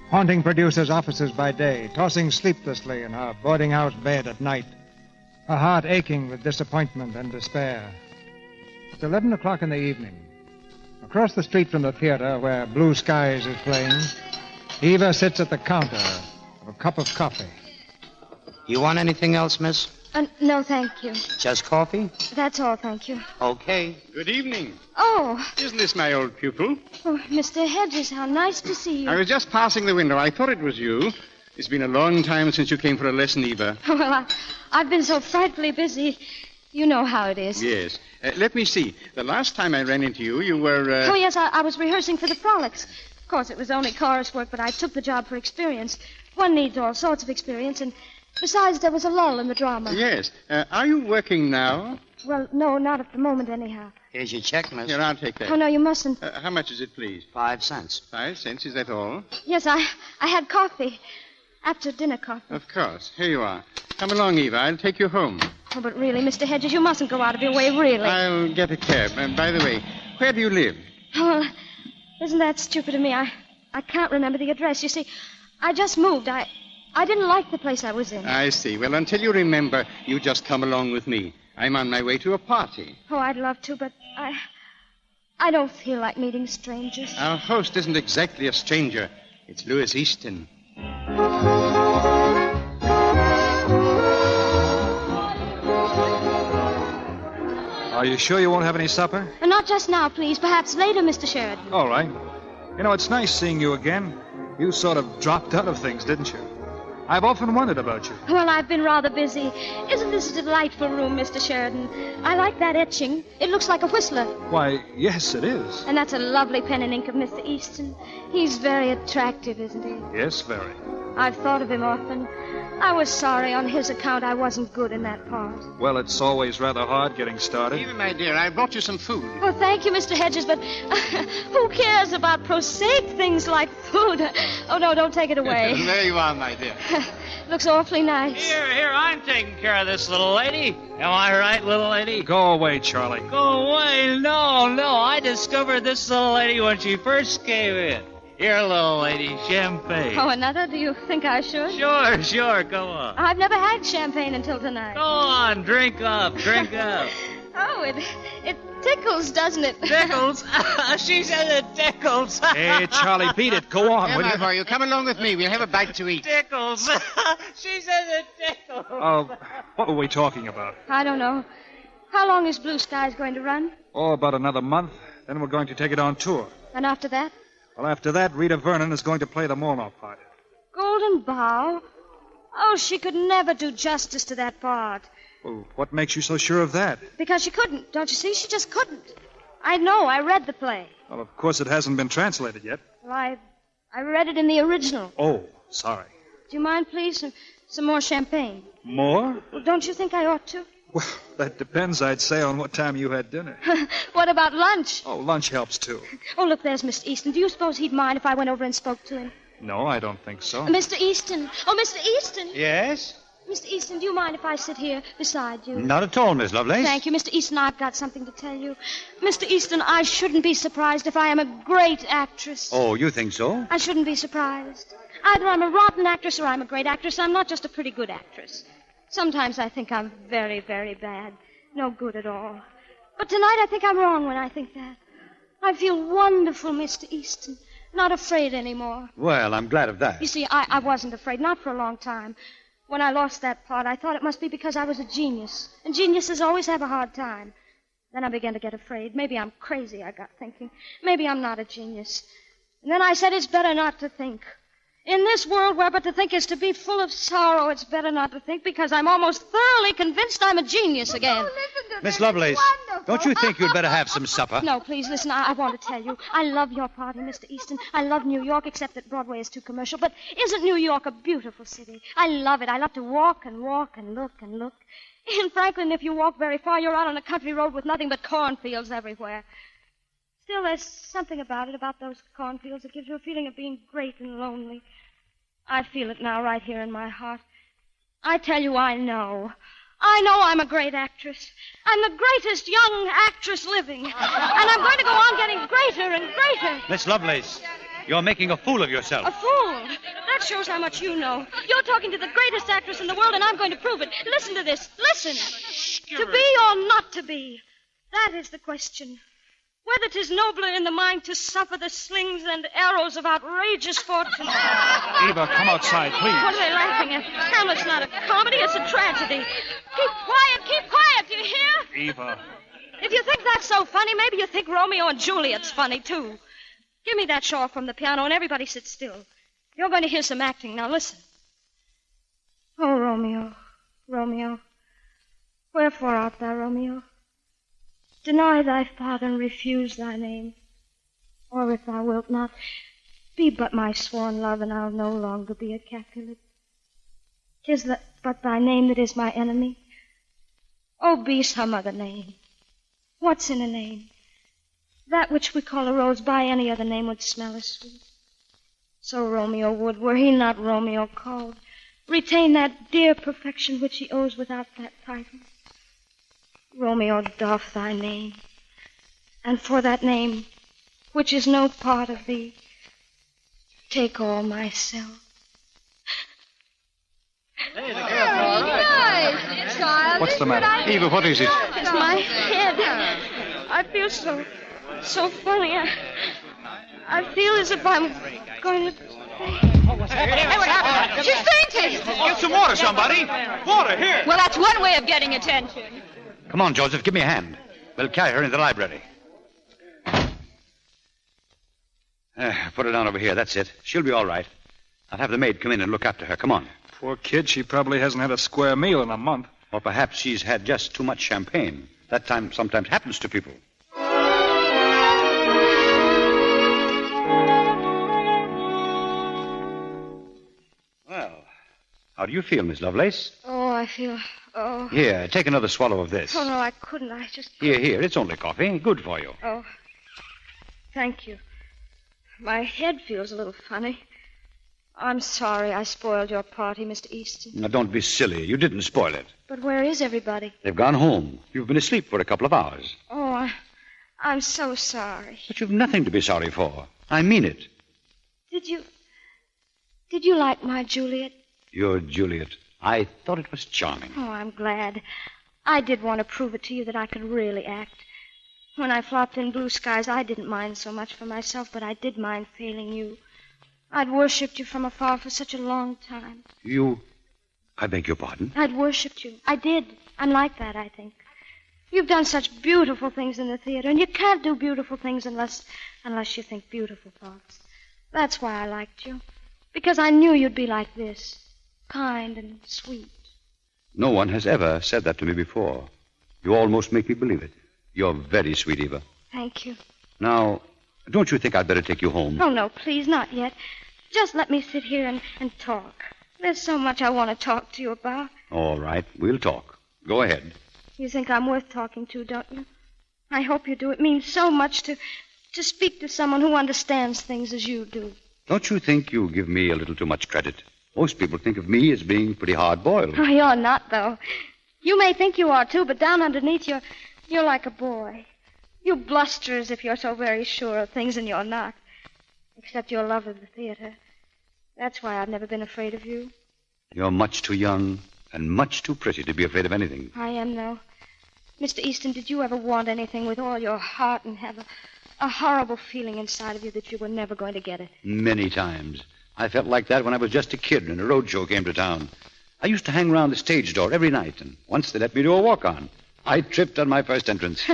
[SPEAKER 13] haunting producers' offices by day, tossing sleeplessly in her boarding-house bed at night, her heart aching with disappointment and despair. It's 11 o'clock in the evening. Across the street from the theater where Blue Skies is playing, Eva sits at the counter with a cup of coffee.
[SPEAKER 9] You want anything else, miss?
[SPEAKER 15] No, thank you.
[SPEAKER 9] Just coffee?
[SPEAKER 15] That's all, thank you.
[SPEAKER 9] Okay.
[SPEAKER 22] Good evening.
[SPEAKER 15] Oh.
[SPEAKER 22] Isn't this my old pupil?
[SPEAKER 15] Oh, Mr. Hedges, how nice to see you.
[SPEAKER 22] I was just passing the window. I thought it was you. It's been a long time since you came for a lesson, Eva.
[SPEAKER 15] Well, I've been so frightfully busy. You know how it is.
[SPEAKER 22] Yes. Let me see. The last time I ran into you, you were...
[SPEAKER 15] Oh, yes, I was rehearsing for the frolics. Of course, it was only chorus work, but I took the job for experience. One needs all sorts of experience, and besides, there was a lull in the drama.
[SPEAKER 22] Yes. Are you working now?
[SPEAKER 15] Well, no, not at the moment, anyhow.
[SPEAKER 9] Here's your check, miss.
[SPEAKER 22] Here, I'll take that.
[SPEAKER 15] Oh, no, you mustn't.
[SPEAKER 22] How much is it, please?
[SPEAKER 9] 5 cents.
[SPEAKER 22] 5 cents? Is that all?
[SPEAKER 15] Yes, I had coffee. After dinner coffee.
[SPEAKER 22] Of course. Here you are. Come along, Eva. I'll take you home.
[SPEAKER 15] Oh, but really, Mr. Hedges, you mustn't go out of your way, really.
[SPEAKER 22] I'll get a cab. And by the way, where do you live?
[SPEAKER 15] Oh, well, isn't that stupid of me? I can't remember the address. You see, I just moved. I didn't like the place I was in.
[SPEAKER 22] I see. Well, until you remember, you just come along with me. I'm on my way to a party.
[SPEAKER 15] Oh, I'd love to, but I don't feel like meeting strangers.
[SPEAKER 22] Our host isn't exactly a stranger. It's Louis Easton.
[SPEAKER 18] Are you sure you won't have any supper?
[SPEAKER 15] Not just now, please. Perhaps later, Mr. Sheridan.
[SPEAKER 18] All right. You know, it's nice seeing you again. You sort of dropped out of things, didn't you? I've often wondered about you.
[SPEAKER 15] Well, I've been rather busy. Isn't this a delightful room, Mr. Sheridan? I like that etching. It looks like a whistler.
[SPEAKER 18] Why, yes, it is.
[SPEAKER 15] And that's a lovely pen and ink of Mr. Easton. He's very attractive, isn't he?
[SPEAKER 18] Yes, very.
[SPEAKER 15] I've thought of him often. I was sorry on his account I wasn't good in that part.
[SPEAKER 18] Well, it's always rather hard getting started.
[SPEAKER 22] Eva, my dear, I brought you some food.
[SPEAKER 15] Oh, thank you, Mr. Hedges, but who cares about prosaic things like food? Oh, no, don't take it away.
[SPEAKER 22] There you are, my dear.
[SPEAKER 15] Looks awfully nice.
[SPEAKER 6] Here, I'm taking care of this little lady. Am I right, little lady?
[SPEAKER 18] Go away, Charlie.
[SPEAKER 6] Go away. No. I discovered this little lady when she first came in. Here, little lady, champagne.
[SPEAKER 15] Oh, another? Do you think I should?
[SPEAKER 6] Sure, go on.
[SPEAKER 15] I've never had champagne until tonight.
[SPEAKER 6] Go on, drink up.
[SPEAKER 15] Oh, it tickles, doesn't it?
[SPEAKER 6] Tickles? She says it tickles.
[SPEAKER 18] Hey, Charlie, beat it. Go on,
[SPEAKER 22] Here,
[SPEAKER 18] will
[SPEAKER 22] my
[SPEAKER 18] you?
[SPEAKER 22] boy, you come along with me. We'll have a bite to eat.
[SPEAKER 6] Tickles. She says it tickles.
[SPEAKER 18] What were we talking about?
[SPEAKER 15] I don't know. How long is Blue Skies going to run?
[SPEAKER 18] Oh, about another month. Then we're going to take it on tour.
[SPEAKER 15] And after that?
[SPEAKER 18] Well, after that, Rita Vernon is going to play the Molnar part.
[SPEAKER 15] Golden Bough? Oh, she could never do justice to that part.
[SPEAKER 18] Well, what makes you so sure of that?
[SPEAKER 15] Because she couldn't. Don't you see? She just couldn't. I know. I read the play.
[SPEAKER 18] Well, of course, it hasn't been translated yet.
[SPEAKER 15] Well, I read it in the original.
[SPEAKER 18] Oh, sorry.
[SPEAKER 15] Do you mind, please? Some more champagne.
[SPEAKER 18] More?
[SPEAKER 15] Well, don't you think I ought to?
[SPEAKER 18] Well, that depends, I'd say, on what time you had dinner.
[SPEAKER 15] What about lunch?
[SPEAKER 18] Oh, lunch helps, too.
[SPEAKER 15] Oh, look, there's Mr. Easton. Do you suppose he'd mind if I went over and spoke to him?
[SPEAKER 18] No, I don't think so.
[SPEAKER 15] Mr. Easton. Oh, Mr. Easton.
[SPEAKER 20] Yes?
[SPEAKER 15] Mr. Easton, do you mind if I sit here beside you?
[SPEAKER 20] Not at all, Miss Lovelace.
[SPEAKER 15] Thank you, Mr. Easton. I've got something to tell you. Mr. Easton, I shouldn't be surprised if I am a great actress.
[SPEAKER 20] Oh, you think so?
[SPEAKER 15] I shouldn't be surprised. Either I'm a rotten actress or I'm a great actress. I'm not just a pretty good actress. Sometimes I think I'm very, very bad. No good at all. But tonight I think I'm wrong when I think that. I feel wonderful, Mr. Easton. Not afraid anymore.
[SPEAKER 20] Well, I'm glad of that.
[SPEAKER 15] You see, I wasn't afraid, not for a long time. When I lost that part, I thought it must be because I was a genius. And geniuses always have a hard time. Then I began to get afraid. Maybe I'm crazy, I got thinking. Maybe I'm not a genius. And then I said it's better not to think. In this world where but to think is to be full of sorrow, it's better not to think because I'm almost thoroughly convinced I'm a genius again.
[SPEAKER 20] Miss Lovelace, don't you think you'd better have some supper?
[SPEAKER 15] No, please, listen, I want to tell you. I love your party, Mr. Easton. I love New York, except that Broadway is too commercial. But isn't New York a beautiful city? I love it. I love to walk and walk and look and look. In Franklin, if you walk very far, you're out on a country road with nothing but cornfields everywhere. Still, there's something about it, about those cornfields, that gives you a feeling of being great and lonely. I feel it now right here in my heart. I tell you, I know. I know I'm a great actress. I'm the greatest young actress living. And I'm going to go on getting greater and greater.
[SPEAKER 20] Miss Lovelace, you're making a fool of yourself.
[SPEAKER 15] A fool? That shows how much you know. You're talking to the greatest actress in the world, and I'm going to prove it. Listen to this. Listen. To be or not to be, that is the question. Whether 'tis nobler in the mind to suffer the slings and arrows of outrageous fortune.
[SPEAKER 18] Eva, come outside, please.
[SPEAKER 15] What are they laughing at? Hamlet's not a comedy, it's a tragedy. Keep quiet, do you hear?
[SPEAKER 18] Eva.
[SPEAKER 15] If you think that's so funny, maybe you think Romeo and Juliet's funny, too. Give me that shawl from the piano and everybody sit still. You're going to hear some acting. Now listen. Oh, Romeo, Romeo, wherefore art thou, Romeo? Deny thy father and refuse thy name. Or if thou wilt not, be but my sworn love, and I'll no longer be a Capulet. 'Tis but thy name that is my enemy. Oh, be some other name. What's in a name? That which we call a rose by any other name would smell as sweet. So Romeo would, were he not Romeo called, retain that dear perfection which he owes without that title. Romeo, doff thy name, and for that name, which is no part of thee, take all myself.
[SPEAKER 6] Hey, the girl, all right.
[SPEAKER 15] Child,
[SPEAKER 18] What's the matter? Eva, what is it?
[SPEAKER 15] it's my head. I feel so funny. I feel as if I'm going to...
[SPEAKER 6] Hey, what happened?
[SPEAKER 14] She's fainting.
[SPEAKER 6] Get some water, somebody. Water, here.
[SPEAKER 14] Well, that's one way of getting attention.
[SPEAKER 20] Come on, Joseph, give me a hand. We'll carry her into the library. Put her down over here, that's it. She'll be all right. I'll have the maid come in and look after her. Come on.
[SPEAKER 18] Poor kid, she probably hasn't had a square meal in a month.
[SPEAKER 20] Or perhaps she's had just too much champagne. That time sometimes happens to people. How do you feel, Miss Lovelace?
[SPEAKER 15] Oh, I feel... Oh.
[SPEAKER 20] Here, take another swallow of this.
[SPEAKER 15] Oh, no, I couldn't. I just...
[SPEAKER 20] Here, it's only coffee. Good for you.
[SPEAKER 15] Oh, thank you. My head feels a little funny. I'm sorry I spoiled your party, Mr. Easton.
[SPEAKER 20] Now, don't be silly. You didn't spoil it.
[SPEAKER 15] But where is everybody?
[SPEAKER 20] They've gone home. You've been asleep for a couple of hours.
[SPEAKER 15] Oh, I'm so sorry.
[SPEAKER 20] But you've nothing to be sorry for. I mean it.
[SPEAKER 15] Did you like my Juliet?
[SPEAKER 20] Your Juliet. I thought it was charming.
[SPEAKER 15] Oh, I'm glad. I did want to prove it to you that I could really act. When I flopped in Blue Skies, I didn't mind so much for myself, but I did mind failing you. I'd worshipped you from afar for such a long time.
[SPEAKER 20] I beg your pardon?
[SPEAKER 15] I'd worshipped you. I did. I'm like that, I think. You've done such beautiful things in the theater, and you can't do beautiful things unless you think beautiful thoughts. That's why I liked you. Because I knew you'd be like this. Kind and sweet.
[SPEAKER 20] No one has ever said that to me before. You almost make me believe it. You're very sweet, Eva.
[SPEAKER 15] Thank you.
[SPEAKER 20] Now, don't you think I'd better take you home?
[SPEAKER 15] Oh, no, please, not yet. Just let me sit here and talk. There's so much I want to talk to you about.
[SPEAKER 20] All right, we'll talk. Go ahead.
[SPEAKER 15] You think I'm worth talking to, don't you? I hope you do. It means so much to speak to someone who understands things as you do.
[SPEAKER 20] Don't you think you give me a little too much credit? Most people think of me as being pretty hard-boiled.
[SPEAKER 15] Oh, you're not, though. You may think you are, too, but down underneath you're like a boy. You bluster as if you're so very sure of things, and you're not. Except your love of the theater. That's why I've never been afraid of you.
[SPEAKER 20] You're much too young and much too pretty to be afraid of anything.
[SPEAKER 15] I am, though. Mr. Easton, did you ever want anything with all your heart and have a horrible feeling inside of you that you were never going to get it?
[SPEAKER 20] Many times. I felt like that when I was just a kid and a roadshow came to town. I used to hang around the stage door every night, and once they let me do a walk-on. I tripped on my first entrance.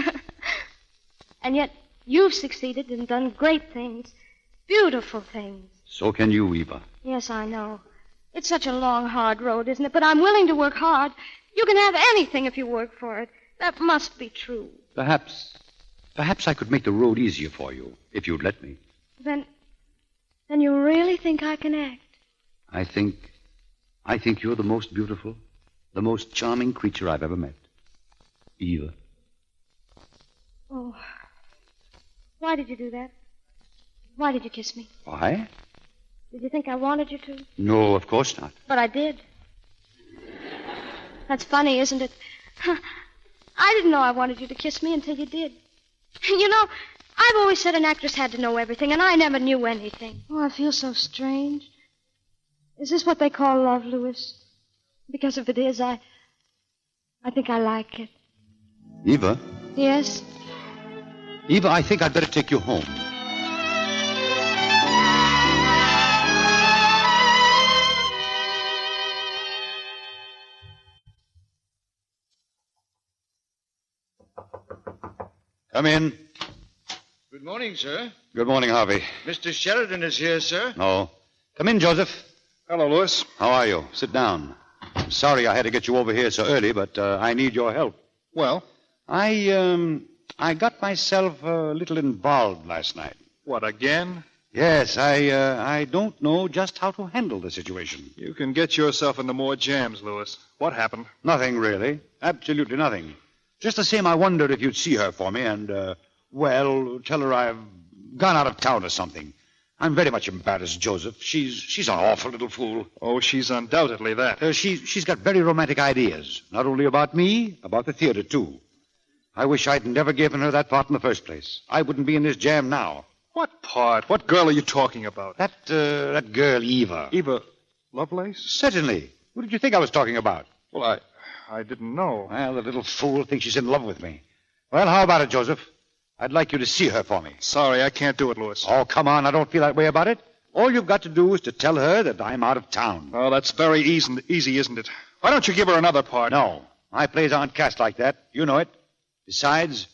[SPEAKER 15] And yet you've succeeded and done great things. Beautiful things.
[SPEAKER 20] So can you, Eva.
[SPEAKER 15] Yes, I know. It's such a long, hard road, isn't it? But I'm willing to work hard. You can have anything if you work for it. That must be true.
[SPEAKER 20] Perhaps I could make the road easier for you, if you'd let me.
[SPEAKER 15] Then you really think I can act?
[SPEAKER 20] I think you're the most beautiful, the most charming creature I've ever met. Eva.
[SPEAKER 15] Oh. Why did you do that? Why did you kiss me?
[SPEAKER 20] Why?
[SPEAKER 15] Did you think I wanted you to?
[SPEAKER 20] No, of course not.
[SPEAKER 15] But I did. That's funny, isn't it? I didn't know I wanted you to kiss me until you did. You know, I've always said an actress had to know everything, and I never knew anything. Oh, I feel so strange. Is this what they call love, Louis? Because if it is, I think I like it.
[SPEAKER 20] Eva?
[SPEAKER 15] Yes?
[SPEAKER 20] Eva, I think I'd better take you home. Come in.
[SPEAKER 3] Good morning, sir.
[SPEAKER 20] Good morning, Harvey.
[SPEAKER 3] Mr. Sheridan is here, sir.
[SPEAKER 20] Oh. Come in, Joseph.
[SPEAKER 18] Hello, Louis.
[SPEAKER 20] How are you? Sit down. I'm sorry I had to get you over here so early, but I need your help.
[SPEAKER 18] Well?
[SPEAKER 20] I got myself a little involved last night.
[SPEAKER 18] What, again?
[SPEAKER 20] Yes, I don't know just how to handle the situation.
[SPEAKER 18] You can get yourself into more jams, Louis. What happened?
[SPEAKER 20] Nothing, really. Absolutely nothing. Just the same, I wondered if you'd see her for me and, tell her I've gone out of town or something. I'm very much embarrassed, Joseph. She's an awful little fool.
[SPEAKER 18] Oh, she's undoubtedly that.
[SPEAKER 20] She's got very romantic ideas. Not only about me, about the theater, too. I wish I'd never given her that part in the first place. I wouldn't be in this jam now.
[SPEAKER 18] What part? What girl are you talking about?
[SPEAKER 20] That girl, Eva.
[SPEAKER 18] Eva Lovelace?
[SPEAKER 20] Certainly. Who did you think I was talking about?
[SPEAKER 18] Well, I didn't know.
[SPEAKER 20] Well, the little fool thinks she's in love with me. Well, how about it, Joseph? I'd like you to see her for me.
[SPEAKER 18] Sorry, I can't do it, Louis.
[SPEAKER 20] Oh, come on. I don't feel that way about it. All you've got to do is to tell her that I'm out of town.
[SPEAKER 18] Oh, that's very easy, isn't it? Why don't you give her another part?
[SPEAKER 20] No. My plays aren't cast like that. You know it. Besides,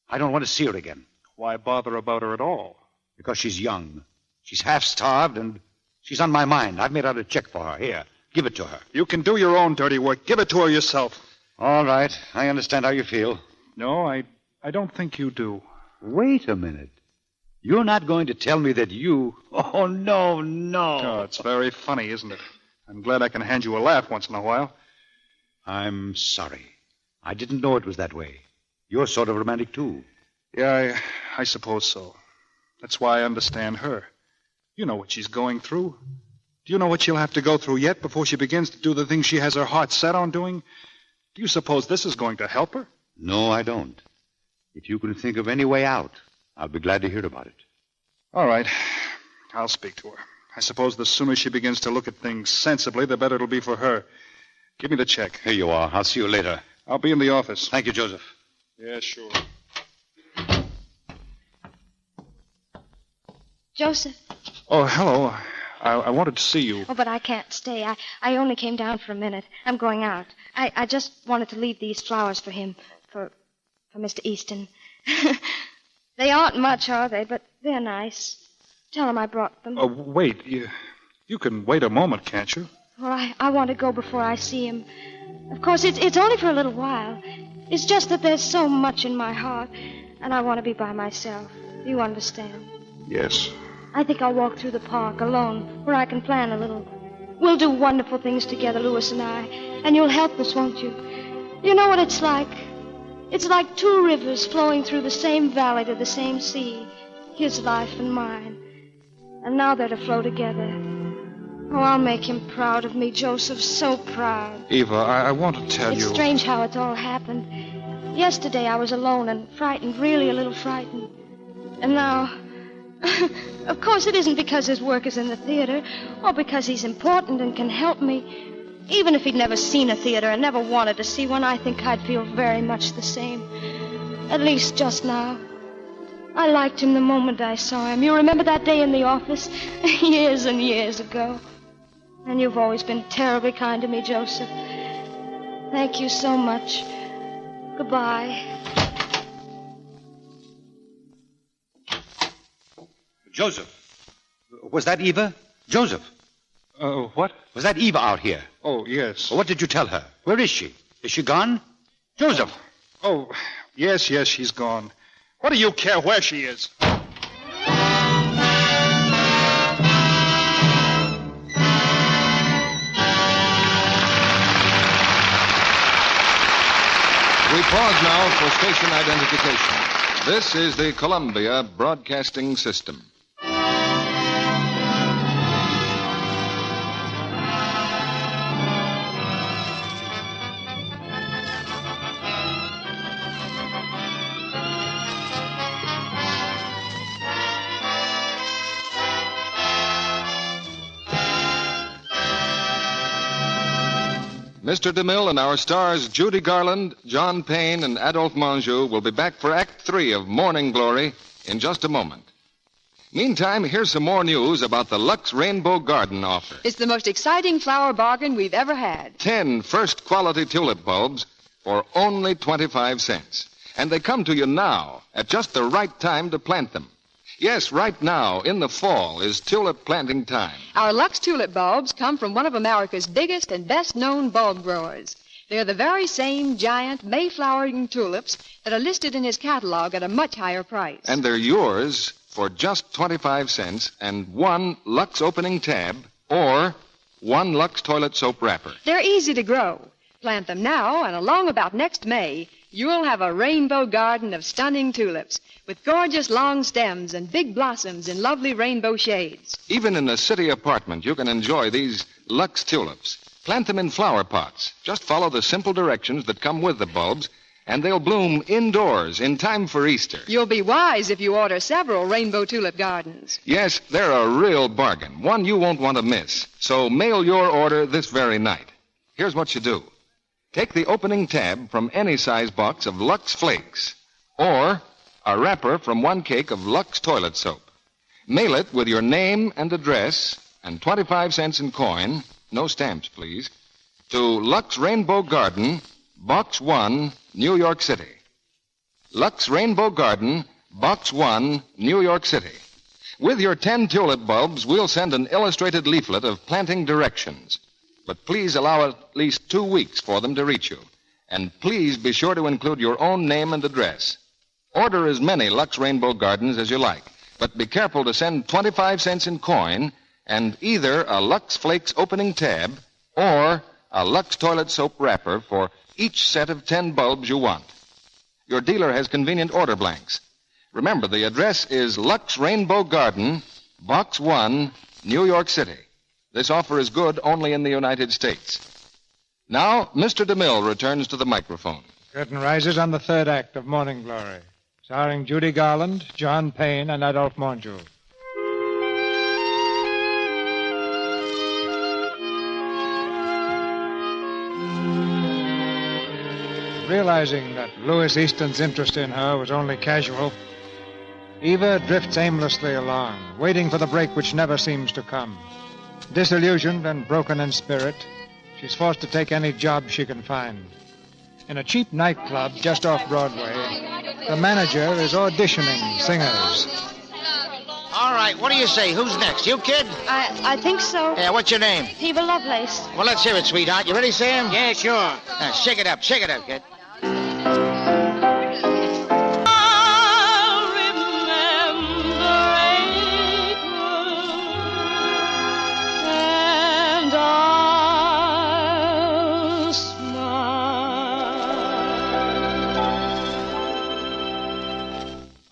[SPEAKER 20] I don't want to see her again.
[SPEAKER 18] Why bother about her at all?
[SPEAKER 20] Because she's young. She's half-starved, and she's on my mind. I've made out a check for her. Here, give it to her.
[SPEAKER 18] You can do your own dirty work. Give it to her yourself.
[SPEAKER 20] All right. I understand how you feel.
[SPEAKER 18] No, I don't think you do.
[SPEAKER 20] Wait a minute. You're not going to tell me that you... Oh, no.
[SPEAKER 18] Oh, it's very funny, isn't it? I'm glad I can hand you a laugh once in a while.
[SPEAKER 20] I'm sorry. I didn't know it was that way. You're sort of romantic, too.
[SPEAKER 18] Yeah, I suppose so. That's why I understand her. You know what she's going through. Do you know what she'll have to go through yet before she begins to do the things she has her heart set on doing? Do you suppose this is going to help her?
[SPEAKER 20] No, I don't. If you can think of any way out, I'll be glad to hear about it.
[SPEAKER 18] All right. I'll speak to her. I suppose the sooner she begins to look at things sensibly, the better it'll be for her. Give me the check.
[SPEAKER 20] Here you are. I'll see you later.
[SPEAKER 18] I'll be in the office.
[SPEAKER 20] Thank you, Joseph.
[SPEAKER 18] Yeah, sure.
[SPEAKER 15] Joseph.
[SPEAKER 18] Oh, hello. I wanted to see you.
[SPEAKER 15] Oh, but I can't stay. I only came down for a minute. I'm going out. I just wanted to leave these flowers for him, for Mr. Easton. They aren't much, are they? But they're nice. Tell him I brought them.
[SPEAKER 18] Wait. You can wait a moment, can't you?
[SPEAKER 15] Well, I want to go before I see him. Of course, it's only for a little while. It's just that there's so much in my heart, and I want to be by myself. You understand?
[SPEAKER 18] Yes.
[SPEAKER 15] I think I'll walk through the park alone, where I can plan a little. We'll do wonderful things together, Louis and I, and you'll help us, won't you? You know what it's like? It's like two rivers flowing through the same valley to the same sea, his life and mine. And now they're to flow together. Oh, I'll make him proud of me, Joseph, so proud.
[SPEAKER 18] Eva, I want to tell you...
[SPEAKER 15] It's strange how it's all happened. Yesterday I was alone and frightened, really a little frightened. And now... Of course, it isn't because his work is in the theater, or because he's important and can help me. Even if he'd never seen a theater and never wanted to see one, I think I'd feel very much the same. At least just now. I liked him the moment I saw him. You remember that day in the office? Years and years ago. And you've always been terribly kind to me, Joseph. Thank you so much. Goodbye.
[SPEAKER 20] Joseph. Was that Eva? Joseph.
[SPEAKER 18] What?
[SPEAKER 20] Was that Eva out here?
[SPEAKER 18] Oh, yes.
[SPEAKER 20] What did you tell her? Where is she? Is she gone? Joseph.
[SPEAKER 18] Oh, yes, she's gone. What do you care where she is?
[SPEAKER 12] We pause now for station identification. This is the Columbia Broadcasting System. Mr. DeMille and our stars Judy Garland, John Payne, and Adolphe Menjou will be back for Act 3 of Morning Glory in just a moment. Meantime, here's some more news about the Lux Rainbow Garden offer.
[SPEAKER 16] It's the most exciting flower bargain we've ever had.
[SPEAKER 12] 10 first-quality tulip bulbs for only 25 cents. And they come to you now at just the right time to plant them. Yes, right now, in the fall, is tulip planting time.
[SPEAKER 16] Our Lux tulip bulbs come from one of America's biggest and best-known bulb growers. They're the very same giant Mayflowering tulips that are listed in his catalog at a much higher price.
[SPEAKER 12] And they're yours for just 25 cents and one Lux opening tab or one Lux toilet soap wrapper.
[SPEAKER 16] They're easy to grow. Plant them now, and along about next May, you'll have a rainbow garden of stunning tulips with gorgeous long stems and big blossoms in lovely rainbow shades.
[SPEAKER 12] Even in a city apartment, you can enjoy these Lux tulips. Plant them in flower pots. Just follow the simple directions that come with the bulbs, and they'll bloom indoors in time for Easter.
[SPEAKER 16] You'll be wise if you order several rainbow tulip gardens.
[SPEAKER 12] Yes, they're a real bargain, one you won't want to miss. So mail your order this very night. Here's what you do. Take the opening tab from any size box of Lux Flakes, or a wrapper from one cake of Lux toilet soap. Mail it with your name and address and 25 cents in coin, no stamps, please, to Lux Rainbow Garden, Box 1, New York City. Lux Rainbow Garden, Box 1, New York City. With your 10 tulip bulbs, we'll send an illustrated leaflet of planting directions. But please allow at least 2 weeks for them to reach you. And please be sure to include your own name and address. Order as many Lux Rainbow Gardens as you like, but be careful to send 25 cents in coin and either a Lux Flakes opening tab or a Lux toilet soap wrapper for each set of 10 bulbs you want. Your dealer has convenient order blanks. Remember, the address is Lux Rainbow Garden, Box 1, New York City. This offer is good only in the United States. Now, Mr. DeMille returns to the microphone.
[SPEAKER 13] Curtain rises on the third act of Morning Glory, starring Judy Garland, John Payne, and Adolphe Monjou. Realizing that Louis Easton's interest in her was only casual, Eva drifts aimlessly along, waiting for the break which never seems to come. Disillusioned and broken in spirit, she's forced to take any job she can find. In a cheap nightclub just off Broadway, the manager is auditioning singers.
[SPEAKER 3] All right, what do you say? Who's next? You, kid?
[SPEAKER 15] I think so.
[SPEAKER 3] Yeah, what's your name?
[SPEAKER 15] Eva Lovelace.
[SPEAKER 3] Well, let's hear it, sweetheart. You ready, Sam?
[SPEAKER 21] Yeah, sure.
[SPEAKER 3] Now, shake it up, kid.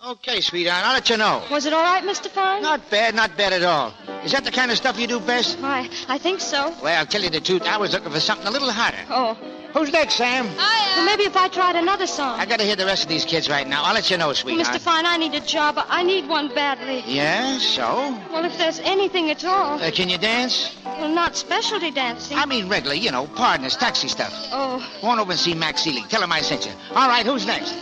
[SPEAKER 3] Okay, sweetheart, I'll let you know.
[SPEAKER 15] Was it all right, Mr. Fine?
[SPEAKER 3] Not bad at all. Is that the kind of stuff you do best?
[SPEAKER 15] I think so.
[SPEAKER 3] Well, I'll tell you the truth. I was looking for something a little harder.
[SPEAKER 15] Oh.
[SPEAKER 3] Who's next, Sam?
[SPEAKER 15] Well, maybe if I tried another song.
[SPEAKER 3] I gotta hear the rest of these kids right now. I'll let you know, sweetheart.
[SPEAKER 15] Mr. Fine, I need a job. I need one badly.
[SPEAKER 3] Yeah, so?
[SPEAKER 15] Well, if there's anything at all.
[SPEAKER 3] Can you dance?
[SPEAKER 15] Well, not specialty dancing.
[SPEAKER 3] I mean regular, partners, taxi stuff.
[SPEAKER 15] Oh.
[SPEAKER 3] Go on over and see Max Seelig. Tell him I sent you. All right, who's next?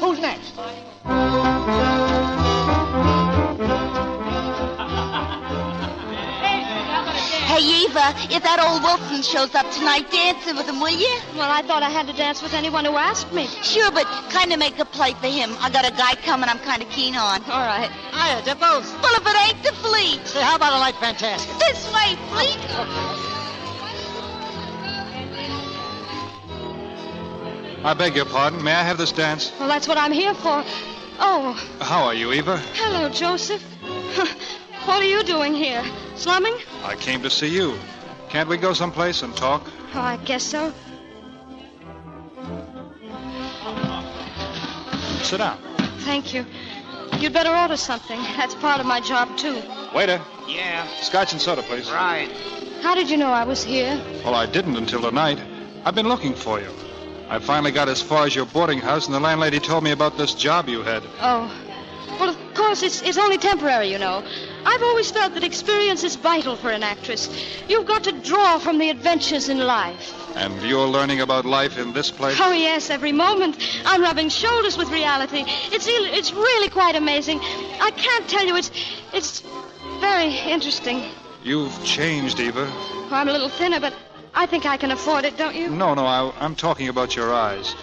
[SPEAKER 1] Hey, Eva, if that old Wilson shows up tonight, dancing with him, will you?
[SPEAKER 15] Well, I thought I had to dance with anyone who asked me.
[SPEAKER 1] Sure, but kind of make a play for him. I got a guy coming I'm kind of keen on.
[SPEAKER 15] All right.
[SPEAKER 3] Hiya, Dipples.
[SPEAKER 1] Well, if it ain't the Fleet.
[SPEAKER 3] Say, how about a light fantastic?
[SPEAKER 1] This way, Fleet.
[SPEAKER 18] I beg your pardon. May I have this dance?
[SPEAKER 15] Well, that's what I'm here for. Oh.
[SPEAKER 18] How are you, Eva?
[SPEAKER 15] Hello, Joseph. What are you doing here? Slumming?
[SPEAKER 18] I came to see you. Can't we go someplace and talk?
[SPEAKER 15] Oh, I guess so.
[SPEAKER 18] Sit down.
[SPEAKER 15] Thank you. You'd better order something. That's part of my job, too.
[SPEAKER 18] Waiter.
[SPEAKER 3] Yeah.
[SPEAKER 18] Scotch and soda, please.
[SPEAKER 3] Right.
[SPEAKER 15] How did you know I was here?
[SPEAKER 18] Well, I didn't until tonight. I've been looking for you. I finally got as far as your boarding house, and the landlady told me about this job you had.
[SPEAKER 15] Oh. Well, of course, it's only temporary, you know. I've always felt that experience is vital for an actress. You've got to draw from the adventures in life.
[SPEAKER 18] And you're learning about life in this place?
[SPEAKER 15] Oh, yes, every moment. I'm rubbing shoulders with reality. It's really quite amazing. I can't tell you, it's very interesting.
[SPEAKER 18] You've changed, Eva.
[SPEAKER 15] Oh, I'm a little thinner, but I think I can afford it, don't you?
[SPEAKER 18] No, I'm talking about your eyes.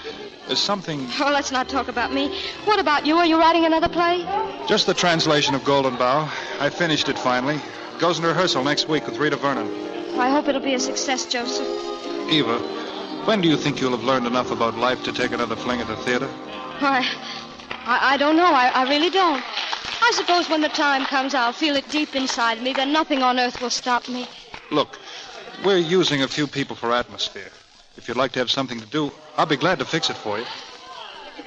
[SPEAKER 18] There's something...
[SPEAKER 15] Oh, let's not talk about me. What about you? Are you writing another play?
[SPEAKER 18] Just the translation of Golden Bough. I finished it finally. Goes in rehearsal next week with Rita Vernon.
[SPEAKER 15] I hope it'll be a success, Joseph.
[SPEAKER 18] Eva, when do you think you'll have learned enough about life to take another fling at the theater?
[SPEAKER 15] I don't know. I really don't. I suppose when the time comes, I'll feel it deep inside me. Then nothing on earth will stop me.
[SPEAKER 18] Look, we're using a few people for atmosphere. If you'd like to have something to do, I'll be glad to fix it for you.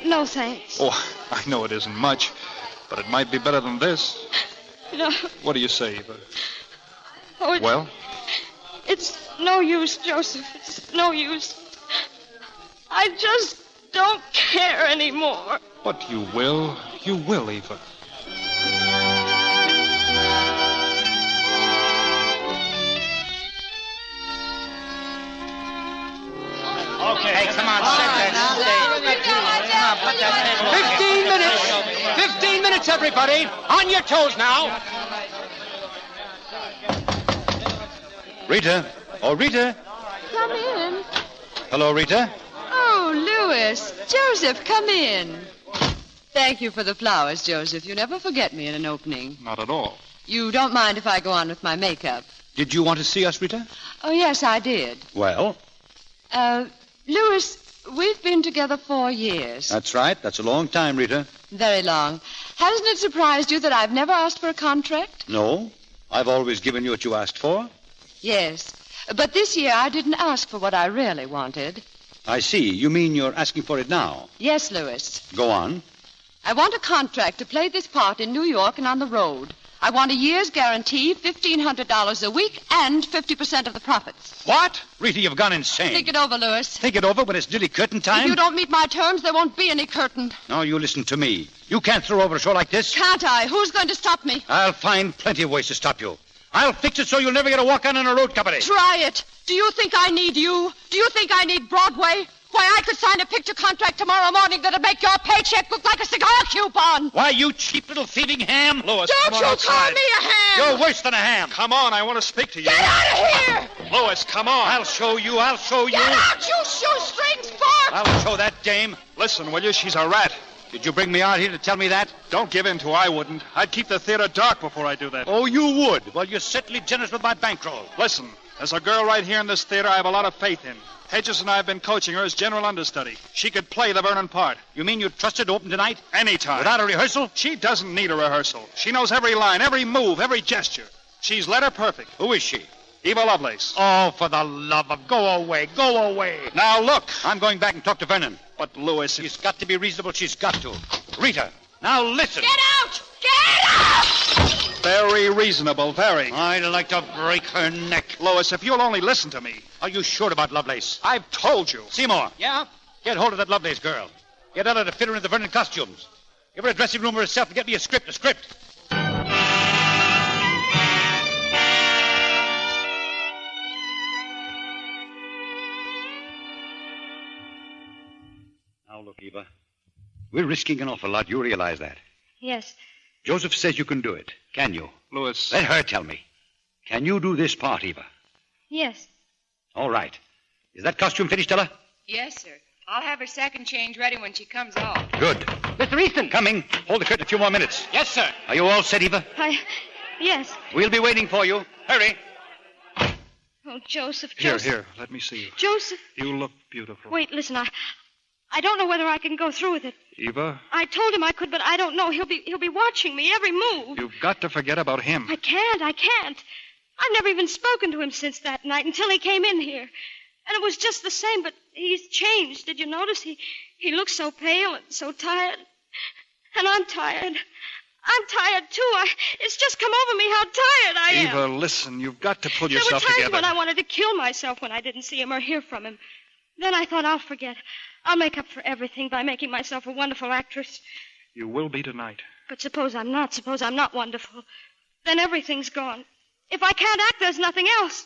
[SPEAKER 15] No, thanks.
[SPEAKER 18] Oh, I know it isn't much, but it might be better than this.
[SPEAKER 15] No.
[SPEAKER 18] What do you say, Eva?
[SPEAKER 15] Oh,
[SPEAKER 18] well?
[SPEAKER 15] It's no use, Joseph. It's no use. I just don't care anymore.
[SPEAKER 18] But you will. You will, Eva.
[SPEAKER 3] Okay, hey, come on, set that stage. Come on, put that table
[SPEAKER 7] 15 minutes, everybody. On your toes now.
[SPEAKER 20] Rita. Oh, Rita.
[SPEAKER 16] Come in.
[SPEAKER 20] Hello, Rita.
[SPEAKER 16] Oh, Louis. Joseph, come in. Thank you for the flowers, Joseph. You never forget me in an opening.
[SPEAKER 18] Not at all.
[SPEAKER 16] You don't mind if I go on with my makeup?
[SPEAKER 20] Did you want to see us, Rita?
[SPEAKER 16] Oh, yes, I did.
[SPEAKER 20] Well?
[SPEAKER 16] Louis, we've been together 4 years.
[SPEAKER 20] That's right. That's a long time, Rita.
[SPEAKER 16] Very long. Hasn't it surprised you that I've never asked for a contract?
[SPEAKER 20] No. I've always given you what you asked for.
[SPEAKER 16] Yes. But this year I didn't ask for what I really wanted.
[SPEAKER 20] I see. You mean you're asking for it now?
[SPEAKER 16] Yes, Louis.
[SPEAKER 20] Go on.
[SPEAKER 16] I want a contract to play this part in New York and on the road. I want a year's guarantee, $1,500 a week, and 50% of the profits.
[SPEAKER 20] What? Rita, you've gone insane.
[SPEAKER 16] Think it over, Louis.
[SPEAKER 20] Think it over when it's nearly curtain time?
[SPEAKER 16] If you don't meet my terms, there won't be any curtain.
[SPEAKER 20] No, you listen to me. You can't throw over a show like this.
[SPEAKER 16] Can't I? Who's going to stop me?
[SPEAKER 20] I'll find plenty of ways to stop you. I'll fix it so you'll never get a walk-on in a road company.
[SPEAKER 16] Try it. Do you think I need you? Do you think I need Broadway? Why, I could sign a picture contract tomorrow morning that'll make your paycheck look like a cigar coupon.
[SPEAKER 20] Why, you cheap little thieving ham.
[SPEAKER 18] Louis,
[SPEAKER 16] Don't
[SPEAKER 18] come on
[SPEAKER 16] you
[SPEAKER 18] outside.
[SPEAKER 16] call me a ham.
[SPEAKER 20] You're worse than a ham.
[SPEAKER 18] Come on, I want to speak to you.
[SPEAKER 16] Get out of here.
[SPEAKER 18] Louis, come on.
[SPEAKER 20] I'll show you. I'll show you.
[SPEAKER 16] Get out, you shoestring fork.
[SPEAKER 20] I'll show that dame.
[SPEAKER 18] Listen, will you? She's a rat.
[SPEAKER 20] Did you bring me out here to tell me that?
[SPEAKER 18] Don't give in to I wouldn't. I'd keep the theater dark before I do that.
[SPEAKER 20] Oh, you would? Well, you're certainly generous with my bankroll.
[SPEAKER 18] Listen, there's a girl right here in this theater I have a lot of faith in. Hedges and I have been coaching her as general understudy. She could play the Vernon part.
[SPEAKER 20] You mean you'd trust her to open tonight?
[SPEAKER 18] Anytime.
[SPEAKER 20] Without a rehearsal?
[SPEAKER 18] She doesn't need a rehearsal. She knows every line, every move, every gesture. She's letter perfect.
[SPEAKER 20] Who is she?
[SPEAKER 18] Eva Lovelace.
[SPEAKER 20] Oh, for the love of... Go away. Go away.
[SPEAKER 18] Now, look.
[SPEAKER 20] I'm going back and talk to Vernon.
[SPEAKER 18] But, Louis...
[SPEAKER 20] She's got to be reasonable. She's got to. Rita, now listen.
[SPEAKER 16] Get out! Get out!
[SPEAKER 18] Very reasonable, very.
[SPEAKER 20] I'd like to break her neck.
[SPEAKER 18] Louis, if you'll only listen to me.
[SPEAKER 20] Are you sure about Lovelace?
[SPEAKER 18] I've told you.
[SPEAKER 20] Seymour.
[SPEAKER 3] Yeah?
[SPEAKER 20] Get hold of that Lovelace girl. Get Ella to fit her in the Vernon costumes. Give her a dressing room herself and get me a script. Now, look, Eva. We're risking an awful lot. You realize that.
[SPEAKER 15] Yes.
[SPEAKER 20] Joseph says you can do it. Can you?
[SPEAKER 18] Louis.
[SPEAKER 20] Let her tell me. Can you do this part, Eva?
[SPEAKER 15] Yes.
[SPEAKER 20] All right. Is that costume finished, Ella?
[SPEAKER 21] Yes, sir. I'll have her second change ready when she comes off.
[SPEAKER 20] Good. Mr. Easton. Coming. Hold the curtain a few more minutes.
[SPEAKER 3] Yes, sir.
[SPEAKER 20] Are you all set, Eva?
[SPEAKER 15] Yes.
[SPEAKER 20] We'll be waiting for you. Hurry.
[SPEAKER 15] Oh, Joseph.
[SPEAKER 18] Here. Let me see you.
[SPEAKER 15] Joseph.
[SPEAKER 18] You look beautiful.
[SPEAKER 15] Wait, listen. I don't know whether I can go through with it.
[SPEAKER 18] Eva?
[SPEAKER 15] I told him I could, but I don't know. He'll be watching me every move.
[SPEAKER 18] You've got to forget about him.
[SPEAKER 15] I can't. I've never even spoken to him since that night, until he came in here. And it was just the same, but he's changed. Did you notice? He looks so pale and so tired. And I'm tired. I'm tired, too. It's just come over me how tired I am.
[SPEAKER 18] Eva, listen. You've got to pull
[SPEAKER 15] There
[SPEAKER 18] yourself
[SPEAKER 15] were times
[SPEAKER 18] together.
[SPEAKER 15] when I wanted to kill myself when I didn't see him or hear from him. Then I thought, I'll forget. I'll make up for everything by making myself a wonderful actress.
[SPEAKER 18] You will be tonight.
[SPEAKER 15] But suppose I'm not. Suppose I'm not wonderful. Then everything's gone. If I can't act, there's nothing else.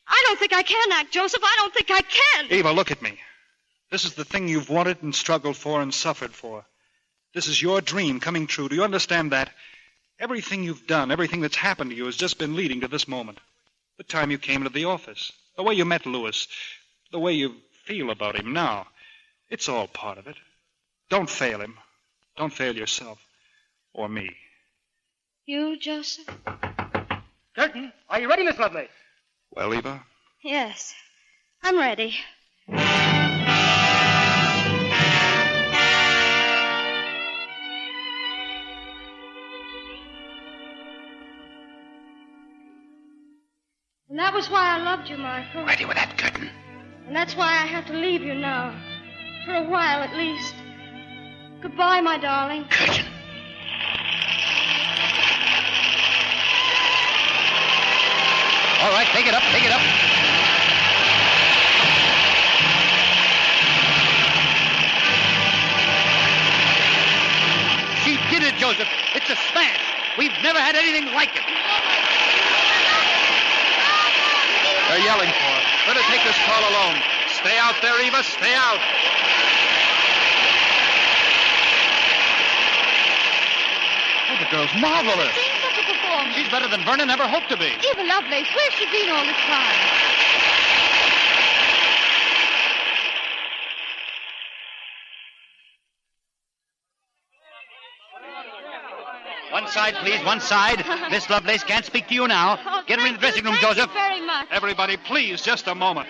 [SPEAKER 15] I don't think I can act, Joseph. I don't think I can.
[SPEAKER 18] Eva, look at me. This is the thing you've wanted and struggled for and suffered for. This is your dream coming true. Do you understand that? Everything you've done, everything that's happened to you has just been leading to this moment. The time you came into the office, the way you met Louis, the way you feel about him now. It's all part of it. Don't fail him. Don't fail yourself. Or me.
[SPEAKER 15] You, Joseph?
[SPEAKER 3] Curtain, are you ready, Miss Lovelace?
[SPEAKER 18] Well, Eva?
[SPEAKER 15] Yes. I'm ready. And that was why I loved you, Michael.
[SPEAKER 20] Ready with that curtain.
[SPEAKER 15] And that's why I have to leave you now. For a while, at least. Goodbye, my darling.
[SPEAKER 20] Curtain. All right, take it up. She did it, Joseph. It's a smash. We've never had anything like it.
[SPEAKER 18] They're yelling for her. Better take this call alone. Stay out there, Eva. Stay out. Oh, the girl's marvelous.
[SPEAKER 21] Such a performance.
[SPEAKER 18] She's better than Vernon ever hoped to be.
[SPEAKER 21] Eva Lovelace, where's she been all this time?
[SPEAKER 20] One side, please. One side. Miss Lovelace can't speak to you now. Get her in the dressing room, Joseph.
[SPEAKER 15] Thank you very much.
[SPEAKER 18] Everybody, please, just a moment.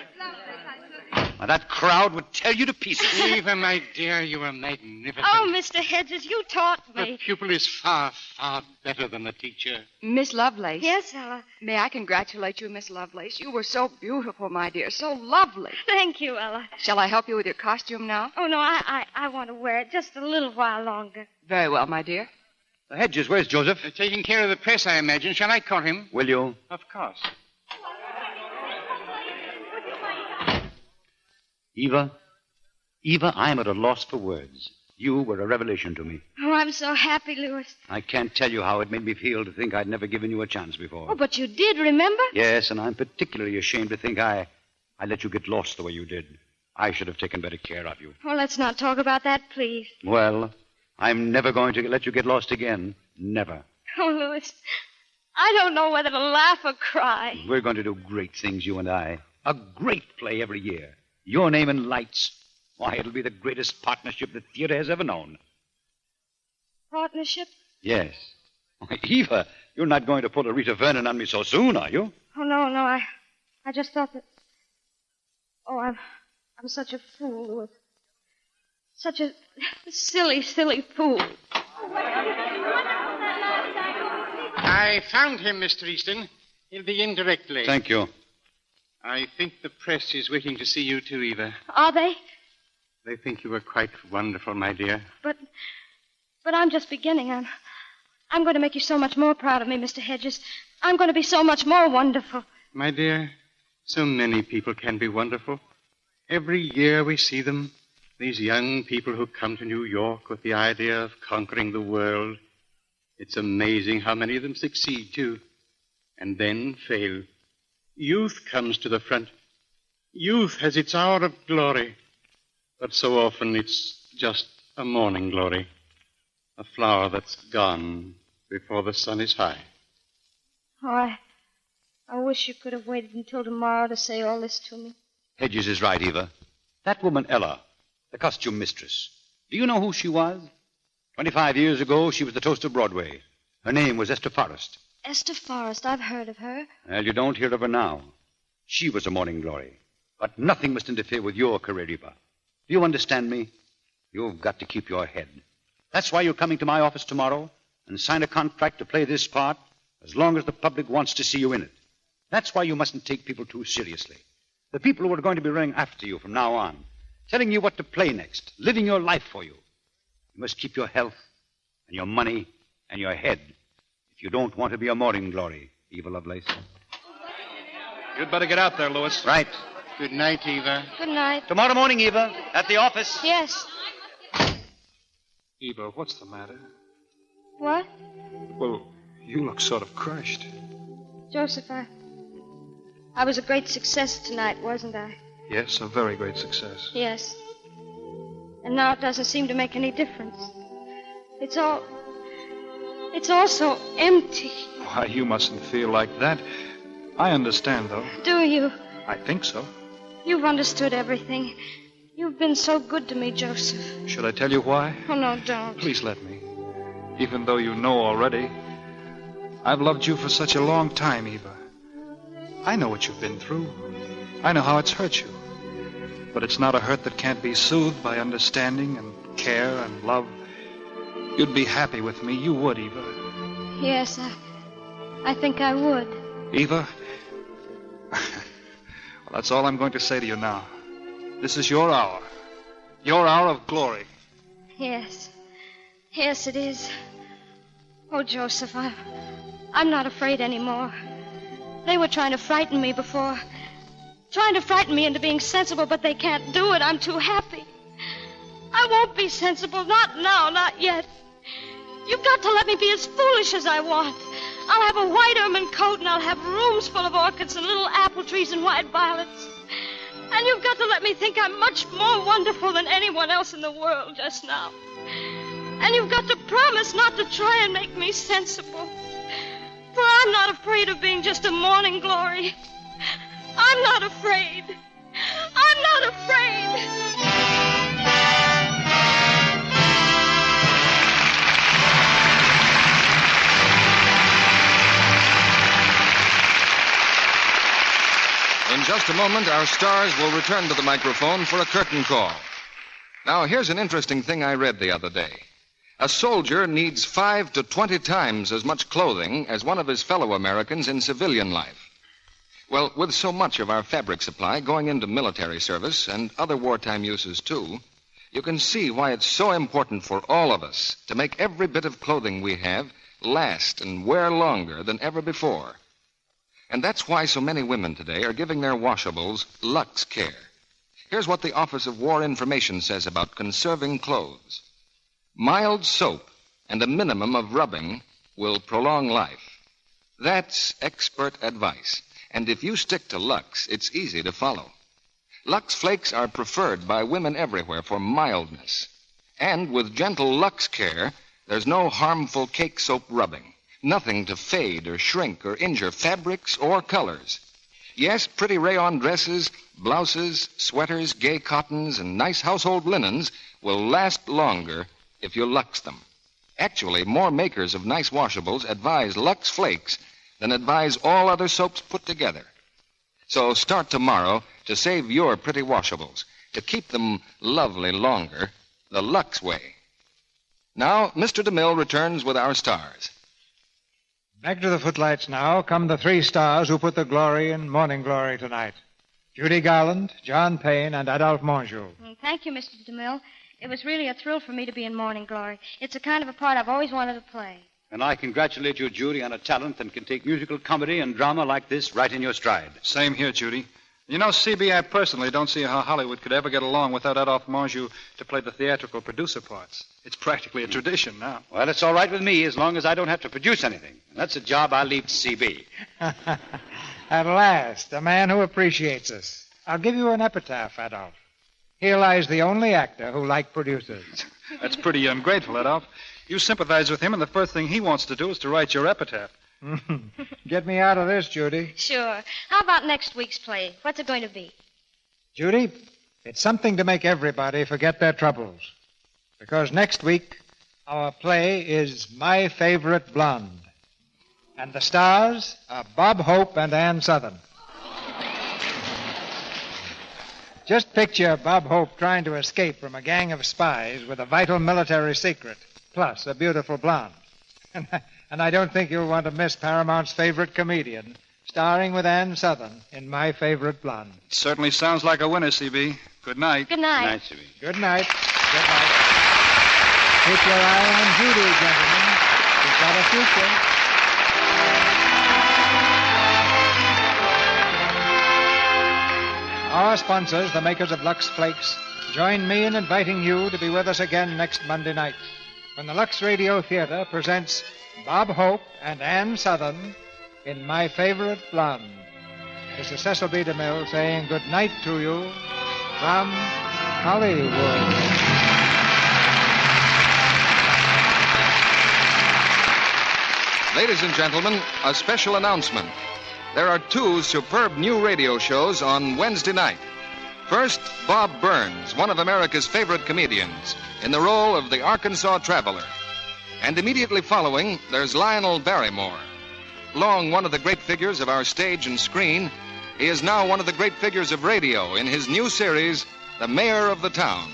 [SPEAKER 20] Why, that crowd would tear you to pieces.
[SPEAKER 22] Eva, my dear, you are magnificent.
[SPEAKER 15] Oh, Mr. Hedges, you taught me.
[SPEAKER 22] The pupil is far, far better than the teacher.
[SPEAKER 21] Miss Lovelace.
[SPEAKER 15] Yes, Ella.
[SPEAKER 21] May I congratulate you, Miss Lovelace? You were so beautiful, my dear, so lovely.
[SPEAKER 15] Thank you, Ella.
[SPEAKER 21] Shall I help you with your costume now?
[SPEAKER 15] Oh, no, I want to wear it just a little while longer.
[SPEAKER 21] Very well, my dear.
[SPEAKER 20] Hedges, where's Joseph?
[SPEAKER 22] Taking care of the press, I imagine. Shall I call him?
[SPEAKER 20] Will you?
[SPEAKER 22] Of course.
[SPEAKER 20] Eva, I am at a loss for words. You were a revelation to me.
[SPEAKER 15] Oh, I'm so happy, Louis.
[SPEAKER 20] I can't tell you how it made me feel to think I'd never given you a chance before.
[SPEAKER 15] Oh, but you did, remember?
[SPEAKER 20] Yes, and I'm particularly ashamed to think I let you get lost the way you did. I should have taken better care of you.
[SPEAKER 15] Oh, let's not talk about that, please.
[SPEAKER 20] Well, I'm never going to let you get lost again. Never.
[SPEAKER 15] Oh, Louis, I don't know whether to laugh or cry.
[SPEAKER 20] We're going to do great things, you and I. A great play every year. Your name in lights. Why, it'll be the greatest partnership the theater has ever known.
[SPEAKER 15] Partnership?
[SPEAKER 20] Yes. Why, Eva, you're not going to pull a Rita Vernon on me so soon, are you?
[SPEAKER 15] Oh, no, I just thought that... Oh, I'm such a fool, Louis. Such a silly, silly fool.
[SPEAKER 22] I found him, Mr. Easton. He'll be in directly.
[SPEAKER 20] Thank you.
[SPEAKER 22] I think the press is waiting to see you too, Eva.
[SPEAKER 15] Are they?
[SPEAKER 22] They think you were quite wonderful, my dear.
[SPEAKER 15] But I'm just beginning. I'm going to make you so much more proud of me, Mr. Hedges. I'm going to be so much more wonderful.
[SPEAKER 22] My dear, so many people can be wonderful. Every year we see them, these young people who come to New York with the idea of conquering the world. It's amazing how many of them succeed, too, and then fail. Youth comes to the front. Youth has its hour of glory, but so often it's just a morning glory, a flower that's gone before the sun is high.
[SPEAKER 15] Oh, I wish you could have waited until tomorrow to say all this to me.
[SPEAKER 20] Hedges is right, Eva. That woman, Ella, the costume mistress. Do you know who she was? 25 years ago, she was the toast of Broadway. Her name was Esther Forrest.
[SPEAKER 15] Esther Forrest, I've heard of her.
[SPEAKER 20] Well, you don't hear of her now. She was a morning glory. But nothing must interfere with your career, Eva. Do you understand me? You've got to keep your head. That's why you're coming to my office tomorrow and sign a contract to play this part as long as the public wants to see you in it. That's why you mustn't take people too seriously. The people who are going to be running after you from now on, telling you what to play next, living your life for you. You must keep your health and your money and your head if you don't want to be a morning glory, Eva Lovelace.
[SPEAKER 18] You'd better get out there, Louis.
[SPEAKER 20] Right.
[SPEAKER 22] Good night, Eva.
[SPEAKER 15] Good night.
[SPEAKER 20] Tomorrow morning, Eva, at the office.
[SPEAKER 15] Yes.
[SPEAKER 18] Eva, what's the matter?
[SPEAKER 15] What?
[SPEAKER 18] Well, you look sort of crushed.
[SPEAKER 15] Joseph, I was a great success tonight, wasn't I?
[SPEAKER 18] Yes, a very great success.
[SPEAKER 15] Yes. And now it doesn't seem to make any difference. It's all so empty.
[SPEAKER 18] Why, you mustn't feel like that. I understand, though.
[SPEAKER 15] Do you?
[SPEAKER 18] I think so.
[SPEAKER 15] You've understood everything. You've been so good to me, Joseph.
[SPEAKER 18] Should I tell you why?
[SPEAKER 15] Oh, no, don't.
[SPEAKER 18] Please let me. Even though you know already, I've loved you for such a long time, Eva. I know what you've been through. I know how it's hurt you. But it's not a hurt that can't be soothed by understanding and care and love. You'd be happy with me. You would, Eva.
[SPEAKER 15] Yes, I think I would.
[SPEAKER 18] Eva? Well, that's all I'm going to say to you now. This is your hour. Your hour of glory.
[SPEAKER 15] Yes. Yes, it is. Oh, Joseph, I'm not afraid anymore. They were trying to frighten me before. Trying to frighten me into being sensible, but they can't do it. I'm too happy. I won't be sensible. Not now, not yet. You've got to let me be as foolish as I want. I'll have a white ermine coat, and I'll have rooms full of orchids and little apple trees and white violets. And you've got to let me think I'm much more wonderful than anyone else in the world just now. And you've got to promise not to try and make me sensible. For I'm not afraid of being just a morning glory. I'm not afraid. I'm not afraid.
[SPEAKER 12] just a moment, our stars will return to the microphone for a curtain call. Now, here's an interesting thing I read the other day. A soldier needs 5 to 20 times as much clothing as one of his fellow Americans in civilian life. Well, with so much of our fabric supply going into military service and other wartime uses, too, you can see why it's so important for all of us to make every bit of clothing we have last and wear longer than ever before. And that's why so many women today are giving their washables Lux Care. Here's what the Office of War Information says about conserving clothes. Mild soap and a minimum of rubbing will prolong life. That's expert advice. And if you stick to Lux, it's easy to follow. Lux Flakes are preferred by women everywhere for mildness. And with gentle Lux Care, there's no harmful cake soap rubbing. Nothing to fade or shrink or injure fabrics or colors. Yes, pretty rayon dresses, blouses, sweaters, gay cottons, and nice household linens will last longer if you Lux them. Actually, more makers of nice washables advise Lux Flakes than advise all other soaps put together. So start tomorrow to save your pretty washables, to keep them lovely longer, the Lux way. Now, Mr. DeMille returns with our stars.
[SPEAKER 13] Back to the footlights now come the 3 stars who put the glory in Morning Glory tonight. Judy Garland, John Payne, and Adolphe Monjou.
[SPEAKER 15] Thank you, Mr. DeMille. It was really a thrill for me to be in Morning Glory. It's a kind of a part I've always wanted to play.
[SPEAKER 20] And I congratulate you, Judy, on a talent that can take musical comedy and drama like this right in your stride.
[SPEAKER 18] Same here, Judy. You know, CB, I personally don't see how Hollywood could ever get along without Adolphe Monjou to play the theatrical producer parts. It's practically a tradition now.
[SPEAKER 20] Well, it's all right with me as long as I don't have to produce anything. That's a job I leave to CB.
[SPEAKER 13] At last, a man who appreciates us. I'll give you an epitaph, Adolphe. Here lies the only actor who liked producers.
[SPEAKER 18] That's pretty ungrateful, Adolphe. You sympathize with him, and the first thing he wants to do is to write your epitaph.
[SPEAKER 13] Get me out of this, Judy.
[SPEAKER 15] Sure. How about next week's play? What's it going to be?
[SPEAKER 13] Judy, it's something to make everybody forget their troubles. Because next week, our play is My Favorite Blonde. And the stars are Bob Hope and Ann Sothern. Just picture Bob Hope trying to escape from a gang of spies with a vital military secret, plus a beautiful blonde. And I don't think you'll want to miss Paramount's favorite comedian, starring with Ann Sothern in My Favorite Blonde.
[SPEAKER 18] It certainly sounds like a winner, CB. Good night.
[SPEAKER 15] Good night.
[SPEAKER 20] Good night, CB.
[SPEAKER 13] Good night. Good night. Keep your eye on Judy, gentlemen. She's got a future. Our sponsors, the makers of Lux Flakes, join me in inviting you to be with us again next Monday night when the Lux Radio Theater presents Bob Hope and Ann Sothern in My Favorite Blonde. This is Cecil B. DeMille saying good night to you from Hollywood.
[SPEAKER 12] Ladies and gentlemen, a special announcement. There are 2 superb new radio shows on Wednesday night. First, Bob Burns, one of America's favorite comedians, in the role of the Arkansas Traveler. And immediately following, there's Lionel Barrymore. Long one of the great figures of our stage and screen, he is now one of the great figures of radio in his new series, The Mayor of the Town.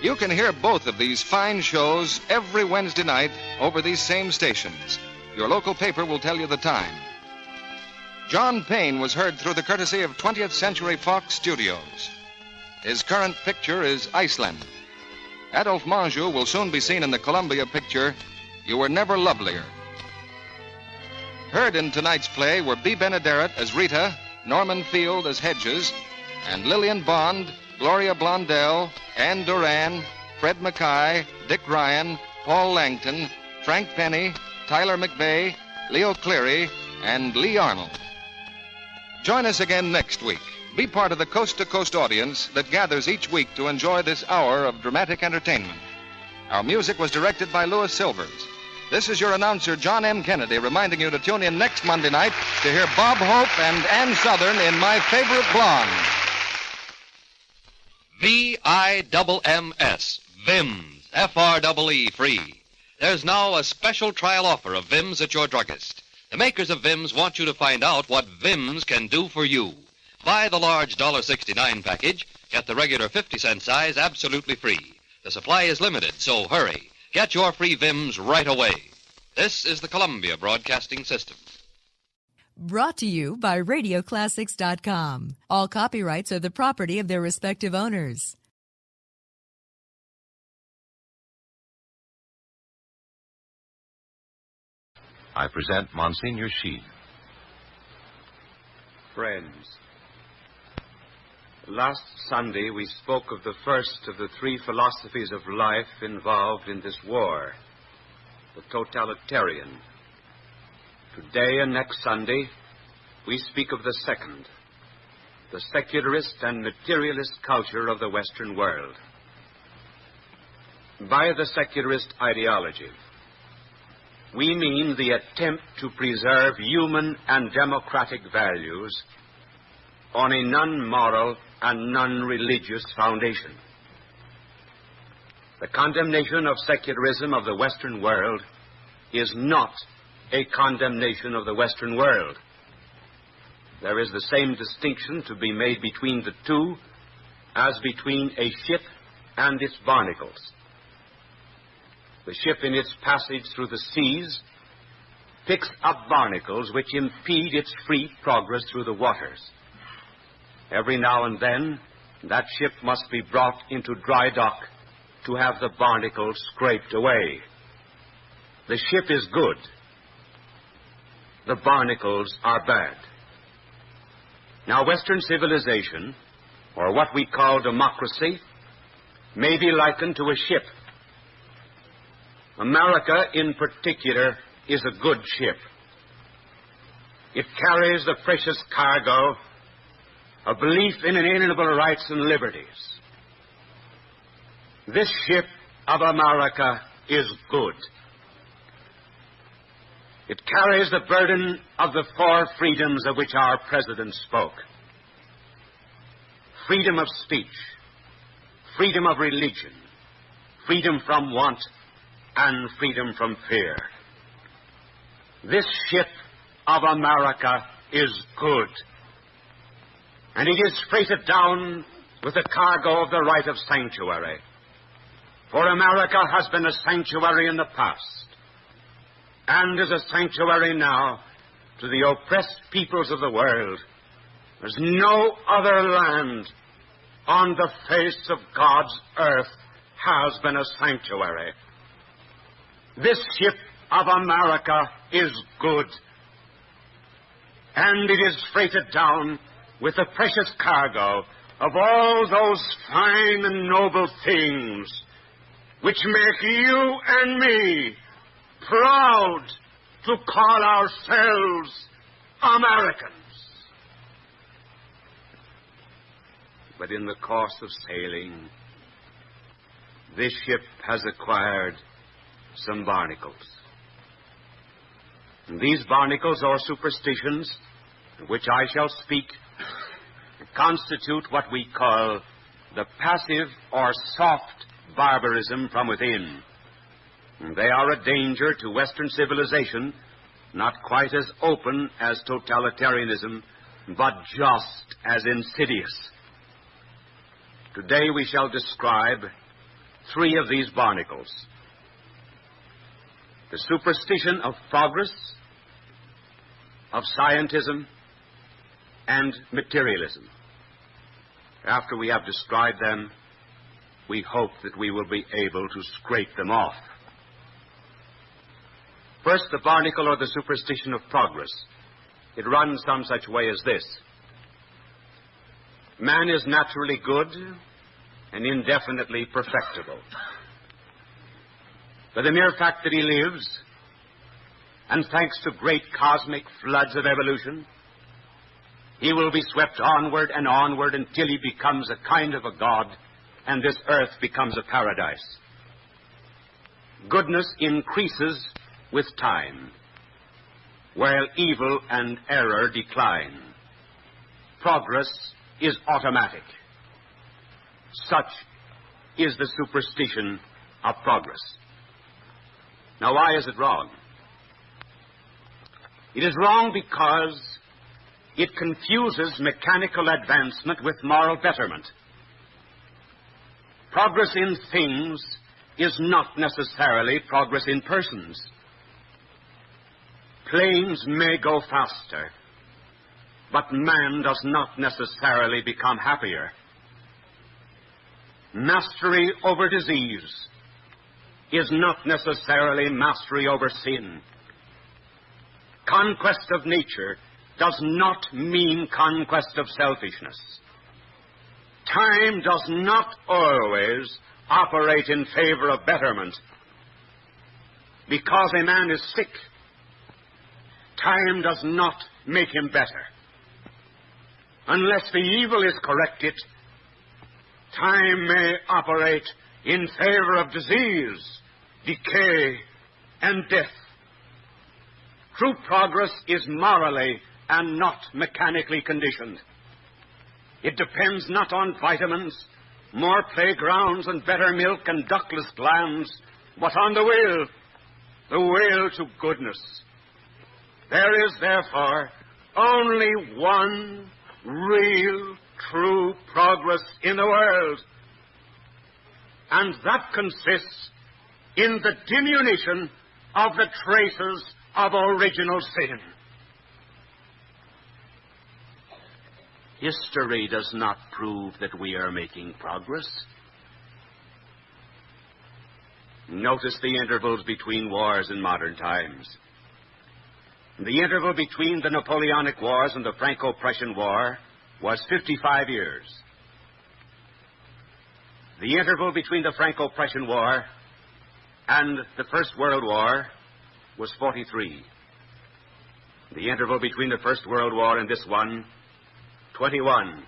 [SPEAKER 12] You can hear both of these fine shows every Wednesday night over these same stations. Your local paper will tell you the time. John Payne was heard through the courtesy of 20th Century Fox Studios. His current picture is Iceland. Adolphe Monjou will soon be seen in the Columbia picture, You Were Never Lovelier. Heard in tonight's play were Bea Benaderet as Rita, Norman Field as Hedges, and Lillian Bond, Gloria Blondell, Anne Duran, Fred Mackay, Dick Ryan, Paul Langton, Frank Penny, Tyler McVeigh, Leo Cleary, and Lee Arnold. Join us again next week. Be part of the coast-to-coast audience that gathers each week to enjoy this hour of dramatic entertainment. Our music was directed by Louis Silvers. This is your announcer, John M. Kennedy, reminding you to tune in next Monday night to hear Bob Hope and Ann Sothern in My Favorite Blonde.
[SPEAKER 8] VIMMS. VIMS. F-R-E-E free. There's now a special trial offer of VIMS at your druggist. The makers of VIMS want you to find out what VIMS can do for you. Buy the large $1.69 package. Get the regular 50-cent size absolutely free. The supply is limited, so hurry. Get your free Vims right away. This is the Columbia Broadcasting System.
[SPEAKER 10] Brought to you by RadioClassics.com. All copyrights are the property of their respective owners.
[SPEAKER 11] I present Monsignor Sheen.
[SPEAKER 23] Friends, last Sunday we spoke of the first of the three philosophies of life involved in this war, the totalitarian. Today and next Sunday, we speak of the second, the secularist and materialist culture of the Western world. By the secularist ideology, we mean the attempt to preserve human and democratic values on a non-moral and non-religious foundation. The condemnation of secularism of the Western world is not a condemnation of the Western world. There is the same distinction to be made between the two as between a ship and its barnacles. The ship in its passage through the seas picks up barnacles which impede its free progress through the waters. Every now and then, that ship must be brought into dry dock to have the barnacles scraped away. The ship is good. The barnacles are bad. Now, Western civilization, or what we call democracy, may be likened to a ship. America, in particular, is a good ship. It carries the precious cargo of belief in inalienable rights and liberties. This ship of America is good. It carries the burden of the four freedoms of which our president spoke. Freedom of speech, freedom of religion, freedom from want, and freedom from fear. This ship of America is good. And it is freighted down with the cargo of the right of sanctuary. For America has been a sanctuary in the past, and is a sanctuary now to the oppressed peoples of the world. There's no other land on the face of God's earth has been a sanctuary. This ship of America is good, and it is freighted down with the precious cargo of all those fine and noble things which make you and me proud to call ourselves Americans. But in the course of sailing, this ship has acquired some barnacles. And these barnacles or superstitions, of which I shall speak, constitute what we call the passive or soft barbarism from within. And they are a danger to Western civilization, not quite as open as totalitarianism, but just as insidious. Today we shall describe three of these barnacles. The superstition of progress, of scientism, and materialism. After we have described them, we hope that we will be able to scrape them off. First, the barnacle or the superstition of progress. It runs some such way as this. Man is naturally good and indefinitely perfectible. By the mere fact that he lives, and thanks to great cosmic floods of evolution, he will be swept onward and onward until he becomes a kind of a god, and this earth becomes a paradise. Goodness increases with time, while evil and error decline. Progress is automatic. Such is the superstition of progress. Now, why is it wrong? It is wrong because it confuses mechanical advancement with moral betterment. Progress in things is not necessarily progress in persons. Planes may go faster, but man does not necessarily become happier. Mastery over disease is not necessarily mastery over sin. Conquest of nature does not mean conquest of selfishness. Time does not always operate in favor of betterment. Because a man is sick, time does not make him better. Unless the evil is corrected, time may operate in favor of disease, decay, and death. True progress is morally and not mechanically conditioned. It depends not on vitamins, more playgrounds and better milk and ductless glands, but on the will to goodness. There is, therefore, only one real, true progress in the world, and that consists in the diminution of the traces of original sin. History does not prove that we are making progress. Notice the intervals between wars in modern times. The interval between the Napoleonic Wars and the Franco-Prussian War was 55 years. The interval between the Franco-Prussian War and the First World War was 43. The interval between the First World War and this one, 21.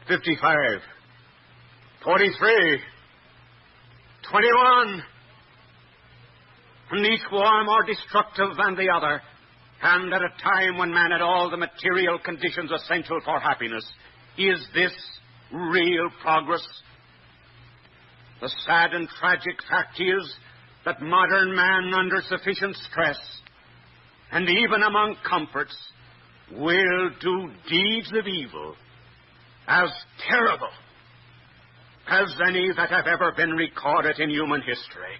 [SPEAKER 23] 55. 43. 21. And each war more destructive than the other, and at a time when man had all the material conditions essential for happiness. Is this real progress? The sad and tragic fact is that modern man, under sufficient stress, and even among comforts, will do deeds of evil as terrible as any that have ever been recorded in human history.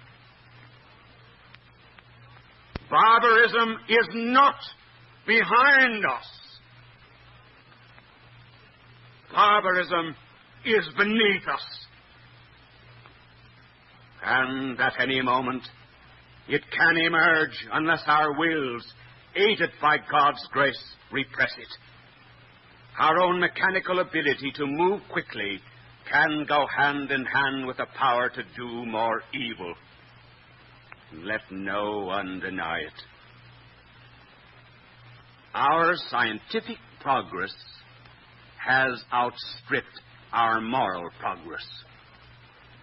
[SPEAKER 23] Barbarism is not behind us. Barbarism is beneath us. And at any moment, it can emerge unless our wills, aided by God's grace, repress it. Our own mechanical ability to move quickly can go hand in hand with the power to do more evil. Let no one deny it. Our scientific progress has outstripped our moral progress.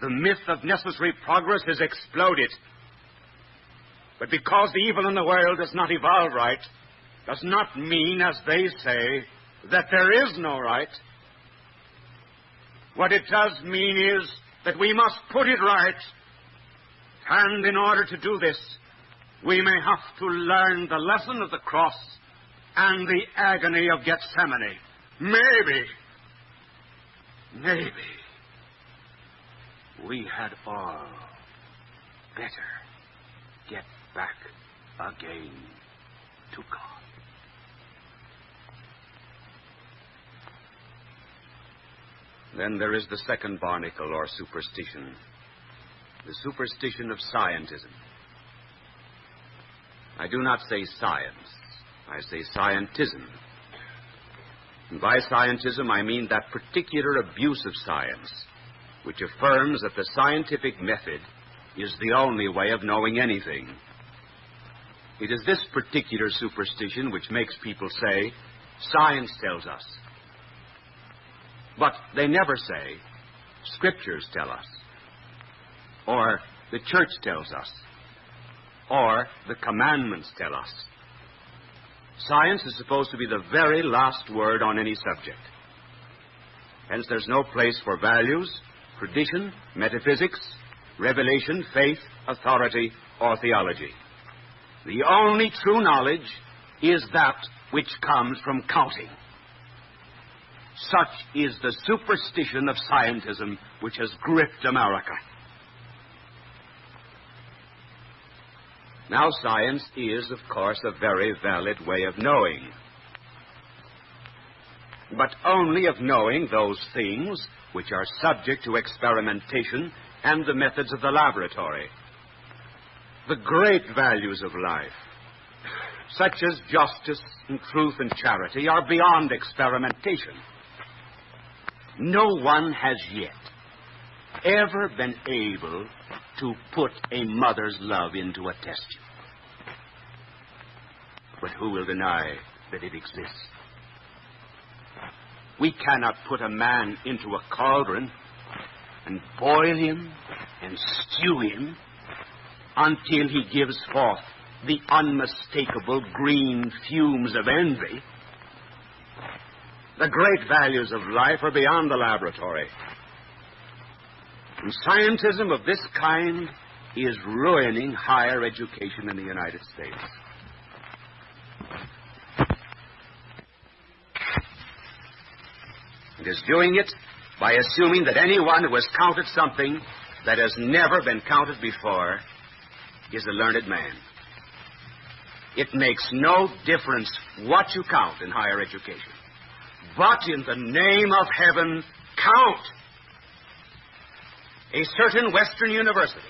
[SPEAKER 23] The myth of necessary progress has exploded. But because the evil in the world does not evolve right, does not mean, as they say, that there is no right. What it does mean is that we must put it right. And in order to do this, we may have to learn the lesson of the cross and the agony of Gethsemane. Maybe we had all better get back again to God. Then there is the second barnacle, or superstition. The superstition of scientism. I do not say science. I say scientism. And by scientism, I mean that particular abuse of science which affirms that the scientific method is the only way of knowing anything. It is this particular superstition which makes people say, science tells us. But they never say, scriptures tell us, or the church tells us, or the commandments tell us. Science is supposed to be the very last word on any subject. Hence, there's no place for values, tradition, metaphysics, revelation, faith, authority, or theology. The only true knowledge is that which comes from counting. Such is the superstition of scientism which has gripped America. Now, science is, of course, a very valid way of knowing, but only of knowing those things which are subject to experimentation and the methods of the laboratory. The great values of life, such as justice and truth and charity, are beyond experimentation. No one has yet ever been able to put a mother's love into a test tube. But who will deny that it exists? We cannot put a man into a cauldron and boil him and stew him until he gives forth the unmistakable green fumes of envy. The great values of life are beyond the laboratory. And scientism of this kind is ruining higher education in the United States. It is doing it by assuming that anyone who has counted something that has never been counted before is a learned man. It makes no difference what you count in higher education. But in the name of heaven, count. A certain Western university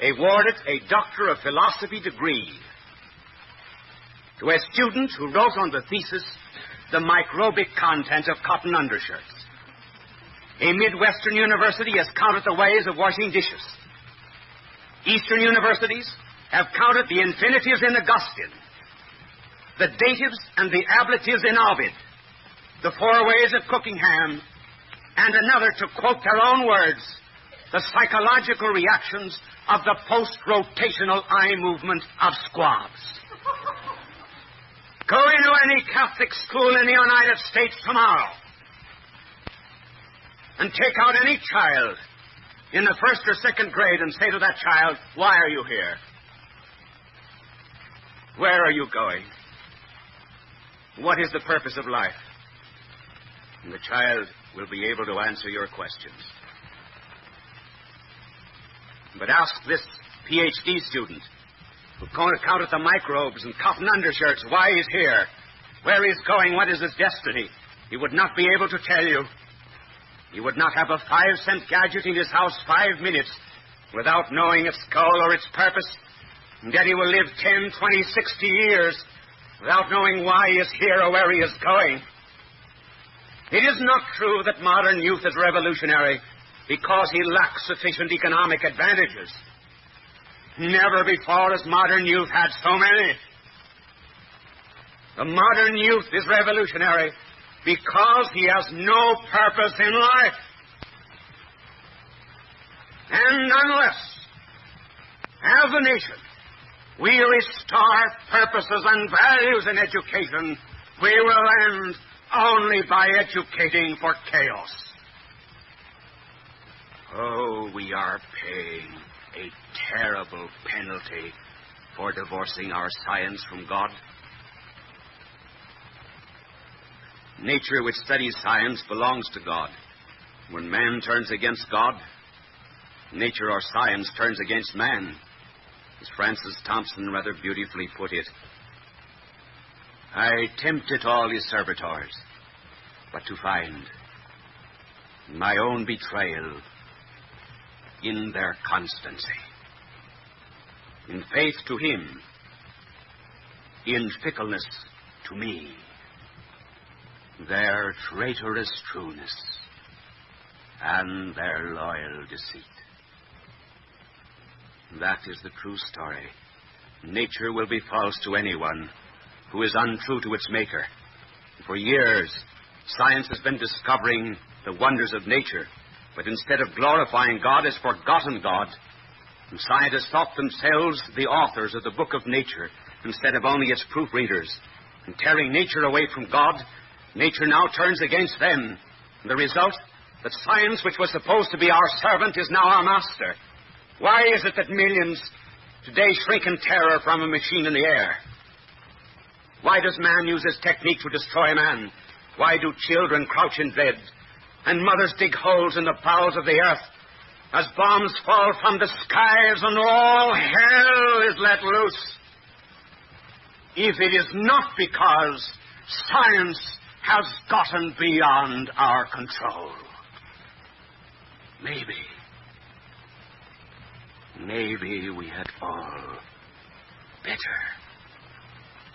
[SPEAKER 23] awarded a Doctor of Philosophy degree to a student who wrote on the thesis, "The microbic content of cotton undershirts." A Midwestern university has counted the ways of washing dishes. Eastern universities have counted the infinitives in Augustine, the datives and the ablatives in Ovid, the 4 ways of cooking ham, and another, to quote their own words, the psychological reactions of the post-rotational eye movement of squabs. Go into any Catholic school in the United States tomorrow and take out any child in the 1st or 2nd grade and say to that child, "Why are you here? Where are you going? What is the purpose of life?" And the child will be able to answer your questions. But ask this PhD student who counted the microbes and cotton undershirts why he's here, where he's going, what is his destiny. He would not be able to tell you. He would not have a 5-cent gadget in his house 5 minutes without knowing its goal or its purpose. And yet he will live 10, 20, 60 years without knowing why he is here or where he is going. It is not true that modern youth is revolutionary because he lacks sufficient economic advantages. Never before has modern youth had so many. The modern youth is revolutionary because he has no purpose in life. And unless, as a nation, we restore purposes and values in education, we will end only by educating for chaos. Oh, we are paying a terrible penalty for divorcing our science from God. Nature, which studies science, belongs to God. When man turns against God, nature or science turns against man, as Francis Thompson rather beautifully put it. I tempted all his servitors, but to find my own betrayal in their constancy, in faith to him, in fickleness to me, their traitorous trueness, and their loyal deceit. That is the true story. Nature will be false to anyone who is untrue to its maker. For years, science has been discovering the wonders of nature, but instead of glorifying God, has forgotten God. And scientists thought themselves the authors of the book of nature instead of only its proofreaders. And tearing nature away from God, nature now turns against them. And the result, that science, which was supposed to be our servant, is now our master. Why is it that millions today shrink in terror from a machine in the air? Why does man use his technique to destroy man? Why do children crouch in bed and mothers dig holes in the bowels of the earth as bombs fall from the skies and all hell is let loose? If it is not because science has gotten beyond our control. Maybe we had all better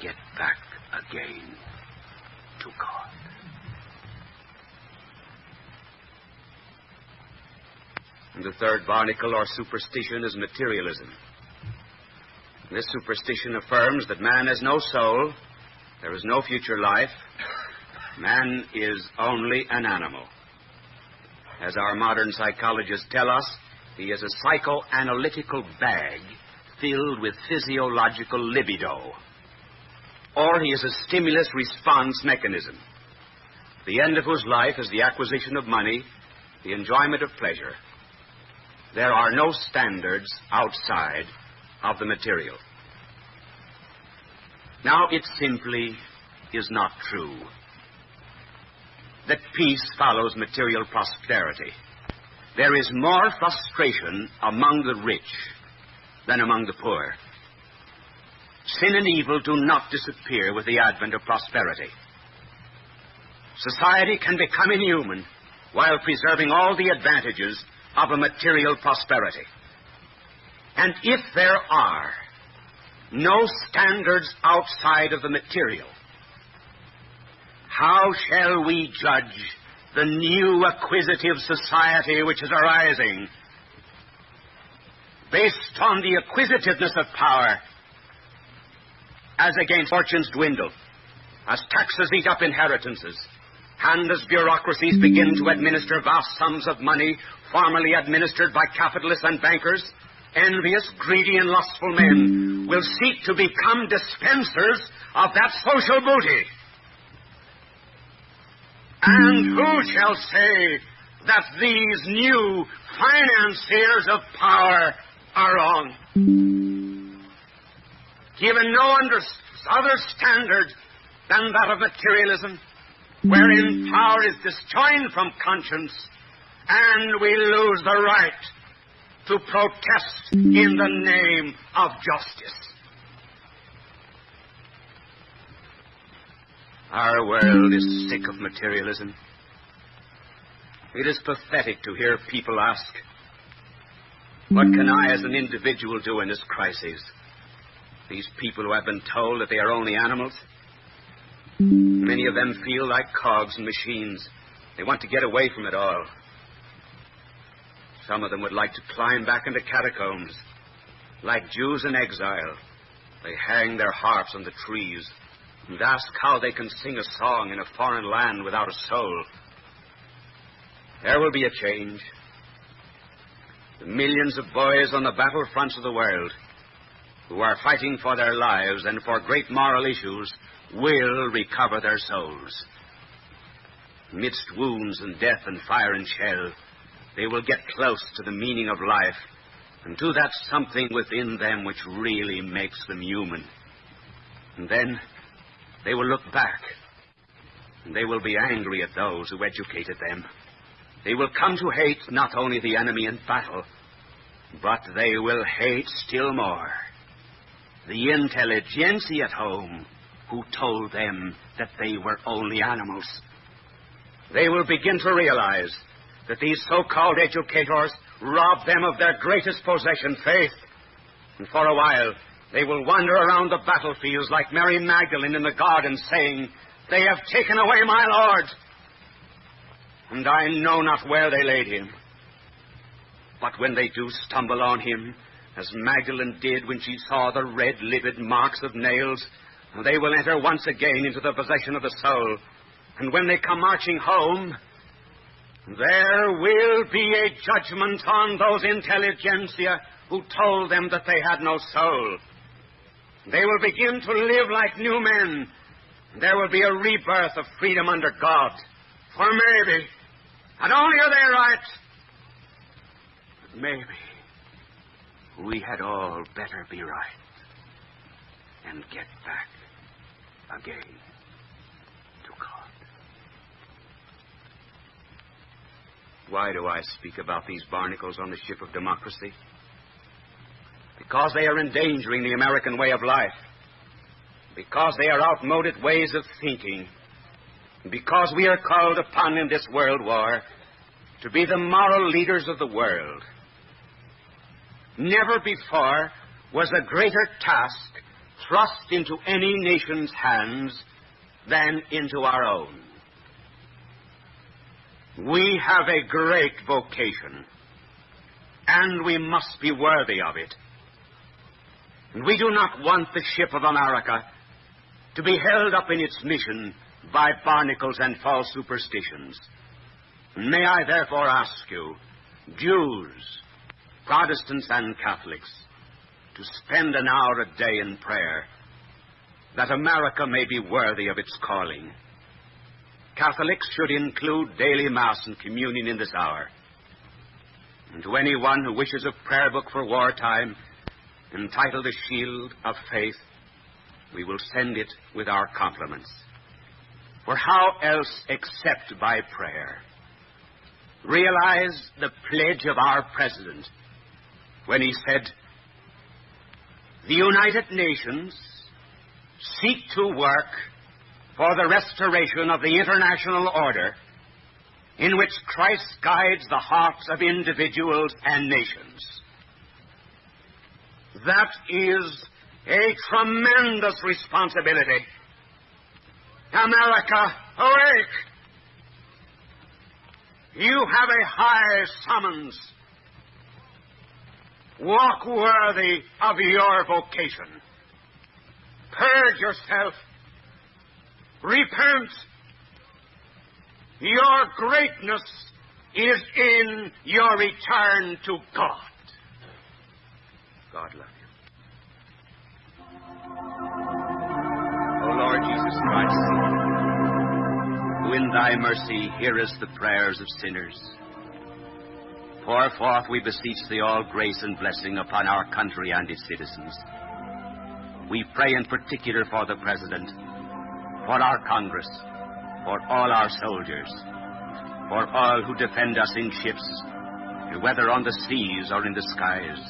[SPEAKER 23] get back again to God. And the third barnacle or superstition is materialism. This superstition affirms that man has no soul, there is no future life, man is only an animal. As our modern psychologists tell us, he is a psychoanalytical bag filled with physiological libido. Or he is a stimulus-response mechanism, the end of whose life is the acquisition of money, the enjoyment of pleasure. There are no standards outside of the material. Now, it simply is not true that peace follows material prosperity. There is more frustration among the rich than among the poor. Sin and evil do not disappear with the advent of prosperity. Society can become inhuman while preserving all the advantages of a material prosperity. And if there are no standards outside of the material, how shall we judge the new acquisitive society which is arising, based on the acquisitiveness of power, as against fortunes dwindle, as taxes eat up inheritances, and as bureaucracies begin to administer vast sums of money formerly administered by capitalists and bankers? Envious, greedy, and lustful men will seek to become dispensers of that social booty. And who shall say that these new financiers of power are wrong? Given no other standard than that of materialism, wherein power is disjoined from conscience, and we lose the right to protest in the name of justice. Our world is sick of materialism. It is pathetic to hear people ask, what can I as an individual do in this crisis? These people who have been told that they are only animals, many of them feel like cogs and machines. They want to get away from it all. Some of them would like to climb back into catacombs. Like Jews in exile, they hang their harps on the trees and ask how they can sing a song in a foreign land without a soul. There will be a change. The millions of boys on the battlefronts of the world who are fighting for their lives and for great moral issues will recover their souls. Amidst wounds and death and fire and shell, they will get close to the meaning of life and to that something within them which really makes them human. And then they will look back, and they will be angry at those who educated them. They will come to hate not only the enemy in battle, but they will hate still more the intelligentsia at home who told them that they were only animals. They will begin to realize that these so-called educators rob them of their greatest possession, faith. And for a while, they will wander around the battlefields like Mary Magdalene in the garden, saying, they have taken away my Lord, and I know not where they laid him. But when they do stumble on him, as Magdalene did when she saw the red, livid marks of nails, they will enter once again into the possession of the soul. And when they come marching home, there will be a judgment on those intelligentsia who told them that they had no soul. They will begin to live like new men. There will be a rebirth of freedom under God. For maybe, not only are they right, but maybe we had all better be right and get back again to God. Why do I speak about these barnacles on the ship of democracy? Because they are endangering the American way of life. Because they are outmoded ways of thinking. Because we are called upon in this world war to be the moral leaders of the world. Never before was a greater task thrust into any nation's hands than into our own. We have a great vocation, and we must be worthy of it. And we do not want the ship of America to be held up in its mission by barnacles and false superstitions. May I therefore ask you, Jews, Protestants and Catholics, to spend an hour a day in prayer, that America may be worthy of its calling. Catholics should include daily Mass and communion in this hour. And to anyone who wishes a prayer book for wartime, entitled A Shield of Faith, we will send it with our compliments. For how else except by prayer? Realize the pledge of our President when he said, "The United Nations seek to work for the restoration of the international order in which Christ guides the hearts of individuals and nations." That is a tremendous responsibility. America, awake! You have a high summons. Walk worthy of your vocation. Purge yourself. Repent. Your greatness is in your return to God. God love you. O Lord Jesus Christ, who in thy mercy hearest the prayers of sinners, pour forth, we beseech thee, all grace and blessing upon our country and its citizens. We pray in particular for the President, for our Congress, for all our soldiers, for all who defend us in ships, whether on the seas or in the skies,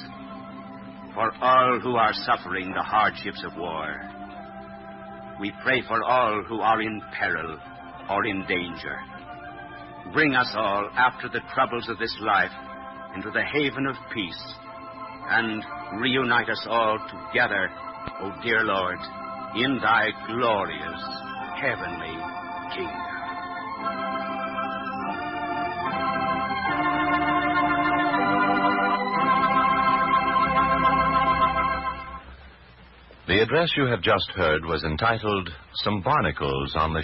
[SPEAKER 23] for all who are suffering the hardships of war. We pray for all who are in peril or in danger. Bring us all, after the troubles of this life, into the haven of peace, and reunite us all together, O dear Lord, in thy glorious heavenly kingdom.
[SPEAKER 11] The address you have just heard was entitled Some Barnacles on the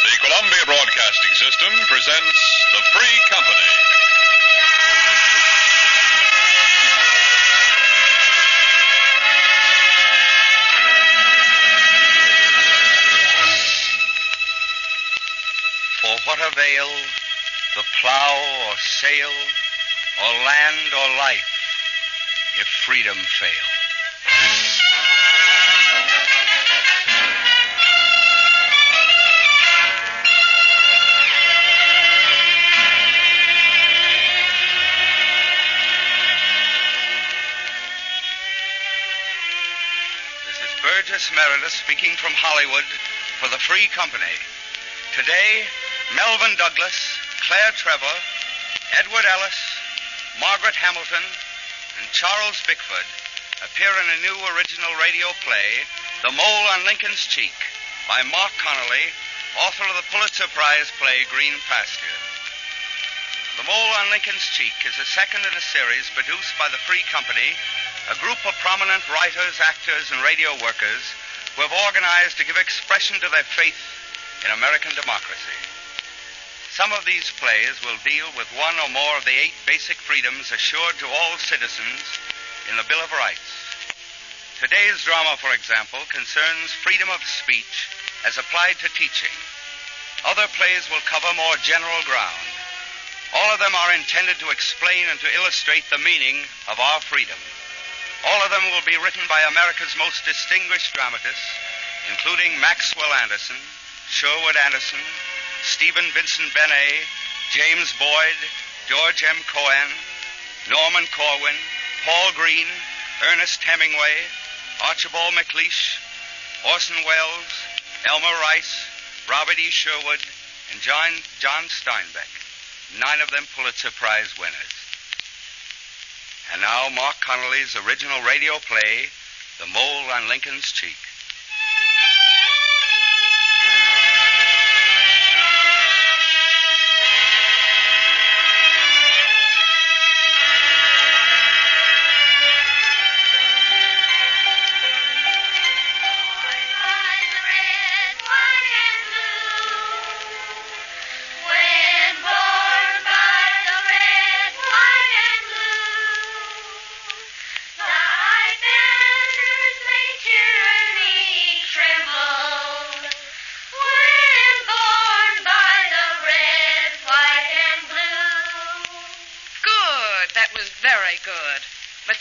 [SPEAKER 5] The Columbia Broadcasting System presents The Free Company.
[SPEAKER 17] For what avail the plow or sail, or land or life, if freedom fail? This is Burgess Meredith speaking from Hollywood for the Free Company. Today, Melvin Douglas, Claire Trevor, Edward Ellis, Margaret Hamilton, and Charles Bickford appear in a new original radio play, The Mole on Lincoln's Cheek, by Mark Connolly, author of the Pulitzer Prize play Green Pasture. The Mole on Lincoln's Cheek is the second in a series produced by the Free Company, a group of prominent writers, actors, and radio workers who have organized to give expression to their faith in American democracy. Some of these plays will deal with one or more of the 8 basic freedoms assured to all citizens in the Bill of Rights. Today's drama, for example, concerns freedom of speech as applied to teaching. Other plays will cover more general ground. All of them are intended to explain and to illustrate the meaning of our freedom. All of them will be written by America's most distinguished dramatists, including Maxwell Anderson, Sherwood Anderson, Stephen Vincent Benet, James Boyd, George M. Cohan, Norman Corwin, Paul Green, Ernest Hemingway, Archibald MacLeish, Orson Welles, Elmer Rice, Robert E. Sherwood, and John Steinbeck. 9 of them Pulitzer Prize winners. And now Mark Connolly's original radio play, The Mole on Lincoln's Cheek.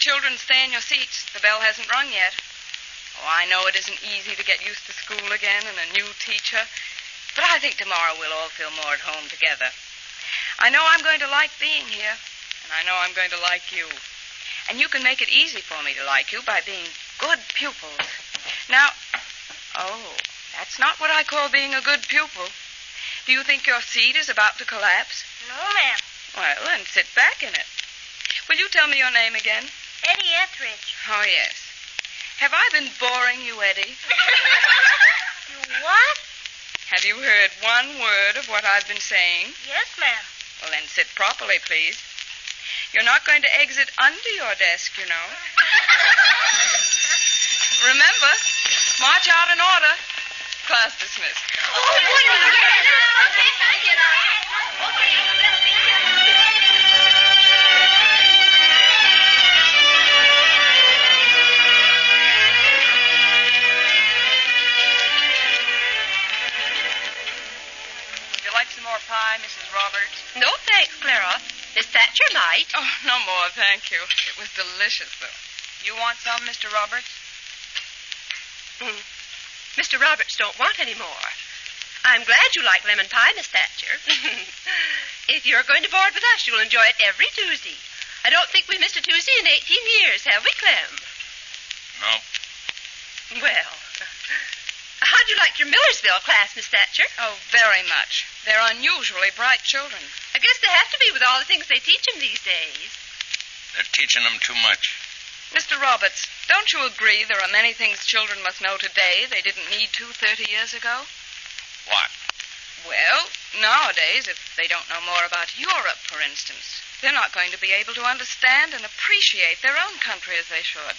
[SPEAKER 21] Children, stay in your seats. The bell hasn't rung yet. Oh, I know it isn't easy to get used to school again and a new teacher, but I think tomorrow we'll all feel more at home together. I know I'm going to like being here, and I know I'm going to like you. And you can make it easy for me to like you by being good pupils. Now, that's not what I call being a good pupil. Do you think your seat is about to collapse?
[SPEAKER 1] No, ma'am.
[SPEAKER 21] Well, then sit back in it. Will you tell me your name again?
[SPEAKER 1] Eddie Etheridge.
[SPEAKER 21] Oh, yes. Have I been boring you, Eddie?
[SPEAKER 1] You what?
[SPEAKER 21] Have you heard one word of what I've been saying?
[SPEAKER 1] Yes, ma'am.
[SPEAKER 21] Well, then sit properly, please. You're not going to exit under your desk, you know. Remember, march out in order. Class dismissed.
[SPEAKER 1] Oh, goodness.
[SPEAKER 21] Some more pie, Mrs. Roberts?
[SPEAKER 2] No, thanks, Clara. Miss Thatcher might.
[SPEAKER 21] Oh, no more, thank you. It was delicious, though. You want some, Mr. Roberts?
[SPEAKER 2] Mr. Roberts don't want any more. I'm glad you like lemon pie, Miss Thatcher. If you're going to board with us, you'll enjoy it every Tuesday. I don't think we've missed a Tuesday in 18 years, have we, Clem?
[SPEAKER 3] No.
[SPEAKER 2] Well, how'd you like your Millersville class, Miss Thatcher?
[SPEAKER 21] Oh, very much. They're unusually bright children.
[SPEAKER 2] I guess they have to be with all the things they teach them these days.
[SPEAKER 3] They're teaching them too much.
[SPEAKER 21] Mr. Roberts, don't you agree there are many things children must know today they didn't need to 30 years ago?
[SPEAKER 3] What?
[SPEAKER 21] Well, nowadays, if they don't know more about Europe, for instance, they're not going to be able to understand and appreciate their own country as they should.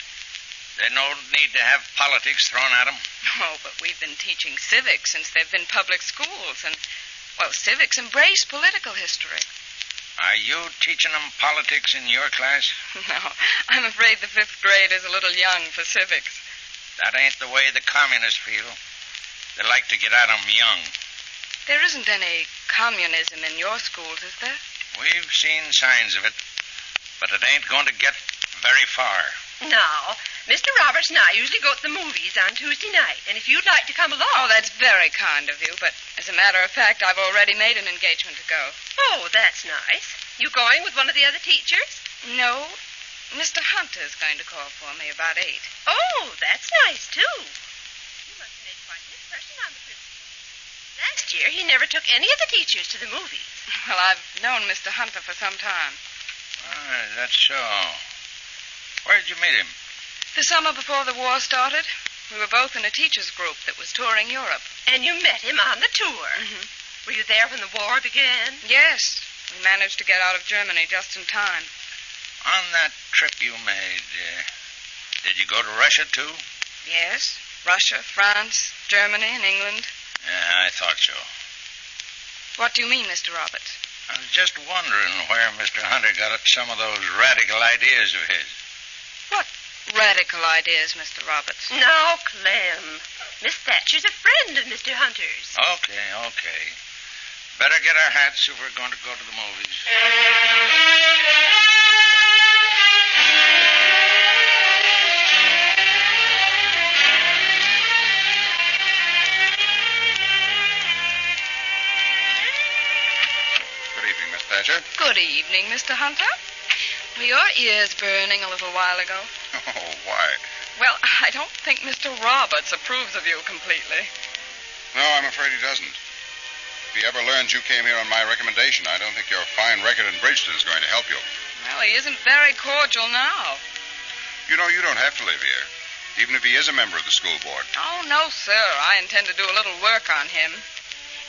[SPEAKER 3] They don't need to have politics thrown at them.
[SPEAKER 21] Oh, but we've been teaching civics since they've been public schools, and, well, civics embrace political history.
[SPEAKER 3] Are you teaching them politics in your class?
[SPEAKER 21] No, I'm afraid the 5th grade is a little young for civics.
[SPEAKER 3] That ain't the way the communists feel. They like to get at them young.
[SPEAKER 21] There isn't any communism in your schools, is there?
[SPEAKER 3] We've seen signs of it, but it ain't going to get very far.
[SPEAKER 2] Now, Mr. Roberts and I usually go to the movies on Tuesday night, and if you'd like to come along...
[SPEAKER 21] Oh, that's very kind of you, but as a matter of fact, I've already made an engagement to go.
[SPEAKER 2] Oh, that's nice. You going with one of the other teachers?
[SPEAKER 21] No. Mr. Hunter's going to call for me about 8.
[SPEAKER 2] Oh, that's nice, too. You must have made quite an impression on the principal. Last year, he never took any of the teachers to the movies.
[SPEAKER 21] Well, I've known Mr. Hunter for some time.
[SPEAKER 3] That's so. Where'd you meet him?
[SPEAKER 21] The summer before the war started. We were both in a teachers' group that was touring Europe.
[SPEAKER 2] And you met him on the tour?
[SPEAKER 21] Mm-hmm.
[SPEAKER 2] Were you there when the war began?
[SPEAKER 21] Yes. We managed to get out of Germany just in time.
[SPEAKER 3] On that trip you made, did you go to Russia, too?
[SPEAKER 21] Yes. Russia, France, Germany, and England.
[SPEAKER 3] Yeah, I thought so.
[SPEAKER 21] What do you mean, Mr. Roberts?
[SPEAKER 3] I was just wondering where Mr. Hunter got some of those radical ideas of his.
[SPEAKER 21] Radical ideas, Mr. Roberts.
[SPEAKER 2] Now, Clem, Miss Thatcher's a friend of Mr. Hunter's.
[SPEAKER 3] Okay. Better get our hats if we're going to go to the movies.
[SPEAKER 5] Good evening, Miss Thatcher.
[SPEAKER 21] Good evening, Mr. Hunter. Were your ears burning a little while ago?
[SPEAKER 5] Oh, why?
[SPEAKER 21] Well, I don't think Mr. Roberts approves of you completely.
[SPEAKER 5] No, I'm afraid he doesn't. If he ever learns you came here on my recommendation, I don't think your fine record in Bridgeton is going to help you.
[SPEAKER 21] Well, he isn't very cordial now.
[SPEAKER 5] You know, you don't have to live here, even if he is a member of the school board.
[SPEAKER 21] Oh, no, sir. I intend to do a little work on him.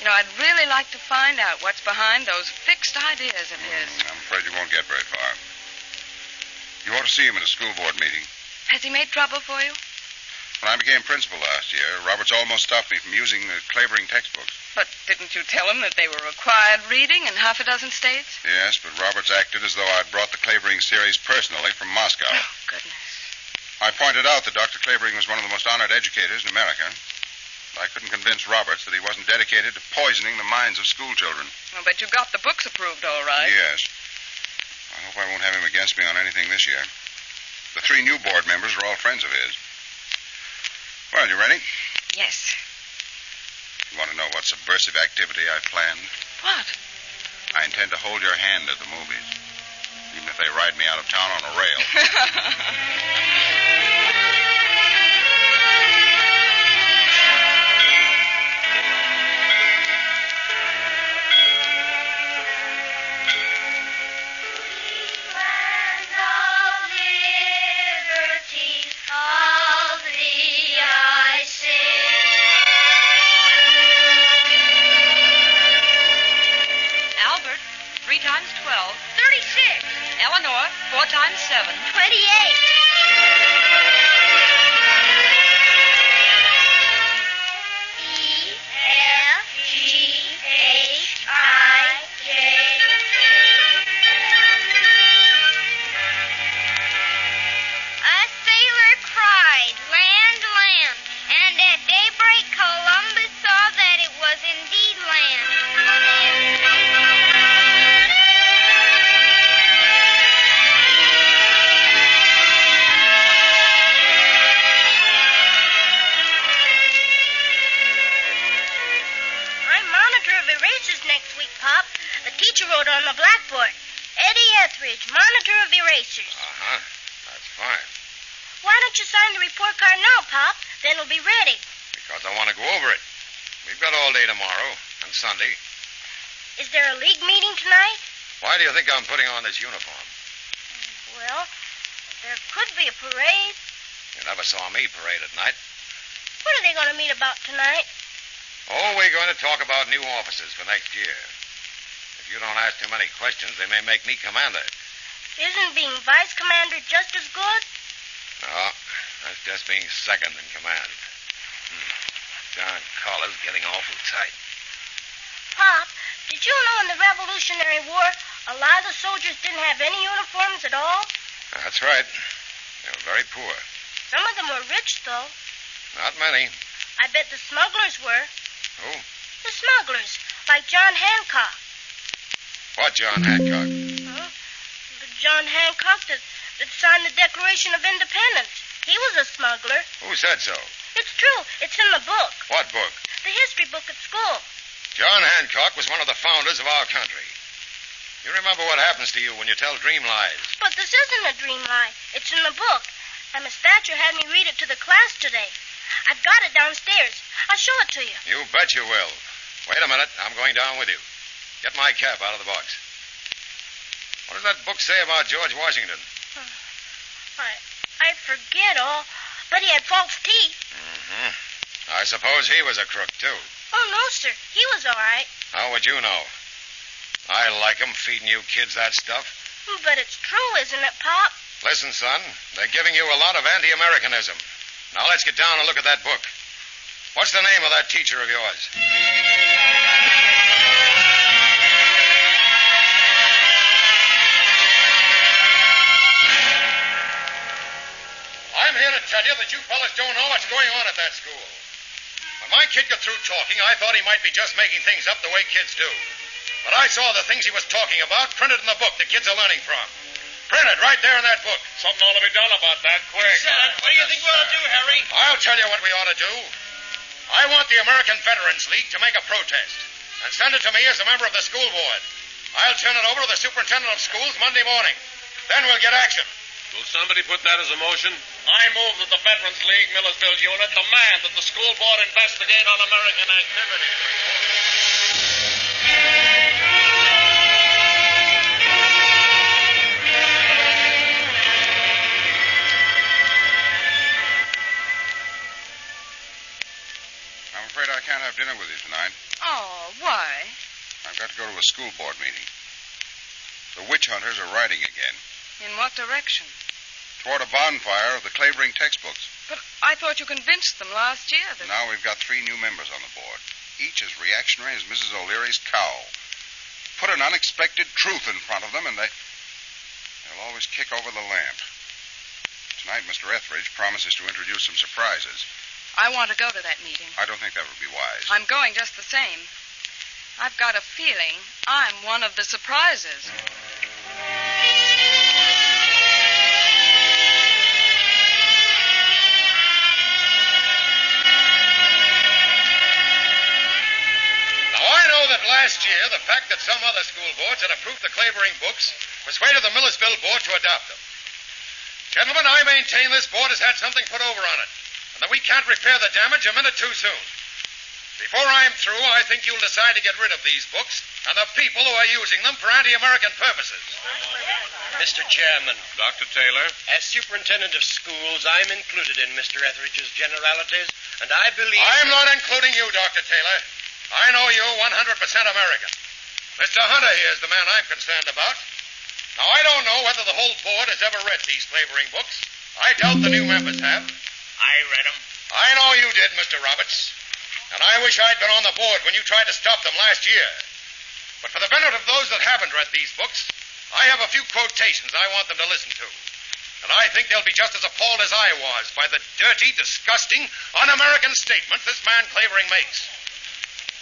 [SPEAKER 21] You know, I'd really like to find out what's behind those fixed ideas of his.
[SPEAKER 5] I'm afraid you won't get very far. You ought to see him at a school board meeting.
[SPEAKER 21] Has he made trouble for you?
[SPEAKER 5] When I became principal last year, Roberts almost stopped me from using the Clavering textbooks.
[SPEAKER 21] But didn't you tell him that they were required reading in half a dozen states?
[SPEAKER 5] Yes, but Roberts acted as though I'd brought the Clavering series personally from Moscow.
[SPEAKER 21] Oh, goodness.
[SPEAKER 5] I pointed out that Dr. Clavering was one of the most honored educators in America. I couldn't convince Roberts that he wasn't dedicated to poisoning the minds of school children.
[SPEAKER 21] Well, but you got the books approved, all right.
[SPEAKER 5] Yes. I hope I won't have him against me on anything this year. The 3 new board members are all friends of his. Well, you ready?
[SPEAKER 21] Yes.
[SPEAKER 5] You want to know what subversive activity I've planned?
[SPEAKER 21] What?
[SPEAKER 5] I intend to hold your hand at the movies, even if they ride me out of town on a rail.
[SPEAKER 2] Albert, 3 times 12. 36. Eleanor, 4 times 7.
[SPEAKER 1] 28.
[SPEAKER 4] On the blackboard. Eddie Etheridge, monitor of erasers.
[SPEAKER 3] Uh-huh. That's fine.
[SPEAKER 4] Why don't you sign the report card now, Pop? Then it'll be ready.
[SPEAKER 3] Because I want to go over it. We've got all day tomorrow and Sunday.
[SPEAKER 4] Is there a league meeting tonight?
[SPEAKER 3] Why do you think I'm putting on this uniform?
[SPEAKER 4] Well, there could be a parade.
[SPEAKER 3] You never saw me parade at night.
[SPEAKER 4] What are they going to meet about tonight?
[SPEAKER 3] Oh, we're going to talk about new officers for next year. If you don't ask too many questions, they may make me commander.
[SPEAKER 4] Isn't being vice commander just as good?
[SPEAKER 3] No, that's just being second in command. Darn collar's getting awful tight.
[SPEAKER 4] Pop, did you know in the Revolutionary War, a lot of the soldiers didn't have any uniforms at all?
[SPEAKER 3] That's right. They were very poor.
[SPEAKER 4] Some of them were rich, though.
[SPEAKER 3] Not many.
[SPEAKER 4] I bet the smugglers were.
[SPEAKER 3] Who?
[SPEAKER 4] The smugglers, like John Hancock.
[SPEAKER 3] What John Hancock?
[SPEAKER 4] The John Hancock that signed the Declaration of Independence. He was a smuggler.
[SPEAKER 3] Who said so?
[SPEAKER 4] It's true. It's in the book.
[SPEAKER 3] What book?
[SPEAKER 4] The history book at school.
[SPEAKER 3] John Hancock was one of the founders of our country. You remember what happens to you when you tell dream lies.
[SPEAKER 4] But this isn't a dream lie. It's in the book. And Miss Thatcher had me read it to the class today. I've got it downstairs. I'll show it to you.
[SPEAKER 3] You bet you will. Wait a minute. I'm going down with you. Get my cap out of the box. What does that book say about George Washington?
[SPEAKER 4] I forget all, but he had false teeth.
[SPEAKER 3] Mm-hmm. I suppose he was a crook, too.
[SPEAKER 4] Oh, no, sir. He was all right.
[SPEAKER 3] How would you know? I like 'em feeding you kids that stuff.
[SPEAKER 4] But it's true, isn't it, Pop?
[SPEAKER 3] Listen, son, they're giving you a lot of anti-Americanism. Now let's get down and look at that book. What's the name of that teacher of yours? I'm here to tell you that you fellas don't know what's going on at that school. When my kid got through talking, I thought he might be just making things up the way kids do. But I saw the things he was talking about printed in the book the kids are learning from. Printed right there in that book.
[SPEAKER 6] Something ought to be done about that quick.
[SPEAKER 9] What do you think we ought to do, Harry?
[SPEAKER 3] I'll tell you what we ought to do. I want the American Veterans League to make a protest and send it to me as a member of the school board. I'll turn it over to the superintendent of schools Monday morning. Then we'll get action.
[SPEAKER 6] Will somebody put that as a motion? I move that the Veterans League Millersville unit demand that the school board investigate on American activities.
[SPEAKER 5] I'm afraid I can't have dinner with you tonight.
[SPEAKER 21] Oh, why?
[SPEAKER 5] I've got to go to a school board meeting. The witch hunters are riding again.
[SPEAKER 21] In what direction?
[SPEAKER 5] Toward a bonfire of the Clavering textbooks.
[SPEAKER 21] But I thought you convinced them last year that...
[SPEAKER 5] Now we've got 3 new members on the board. Each as reactionary as Mrs. O'Leary's cow. Put an unexpected truth in front of them, and they'll always kick over the lamp. Tonight, Mr. Etheridge promises to introduce some surprises.
[SPEAKER 21] I want to go to that meeting.
[SPEAKER 5] I don't think that would be wise.
[SPEAKER 21] I'm going just the same. I've got a feeling I'm one of the surprises.
[SPEAKER 3] Last year, the fact that some other school boards had approved the Clavering books persuaded the Millersville board to adopt them. Gentlemen, I maintain this board has had something put over on it, and that we can't repair the damage a minute too soon. Before I'm through, I think you'll decide to get rid of these books and the people who are using them for anti-American purposes.
[SPEAKER 9] Mr. Chairman.
[SPEAKER 6] Dr. Taylor.
[SPEAKER 9] As superintendent of schools, I'm included in Mr. Etheridge's generalities, and I believe...
[SPEAKER 3] I'm not including you, Dr. Taylor. I know you 100% American. Mr. Hunter here is the man I'm concerned about. Now, I don't know whether the whole board has ever read these Clavering books. I doubt the new members have.
[SPEAKER 9] I read them.
[SPEAKER 3] I know you did, Mr. Roberts. And I wish I'd been on the board when you tried to stop them last year. But for the benefit of those that haven't read these books, I have a few quotations I want them to listen to. And I think they'll be just as appalled as I was by the dirty, disgusting, un-American statement this man Clavering makes.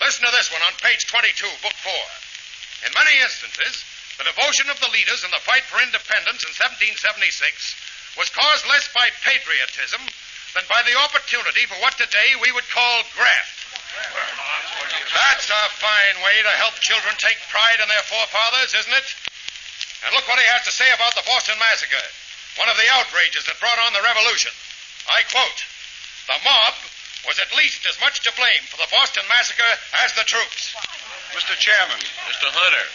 [SPEAKER 3] Listen to this one on page 22, book 4. In many instances, the devotion of the leaders in the fight for independence in 1776 was caused less by patriotism than by the opportunity for what today we would call graft. That's a fine way to help children take pride in their forefathers, isn't it? And look what he has to say about the Boston Massacre, one of the outrages that brought on the Revolution. I quote, "The mob was at least as much to blame for the Boston Massacre as the troops."
[SPEAKER 5] Mr. Chairman.
[SPEAKER 6] Mr. Hunter.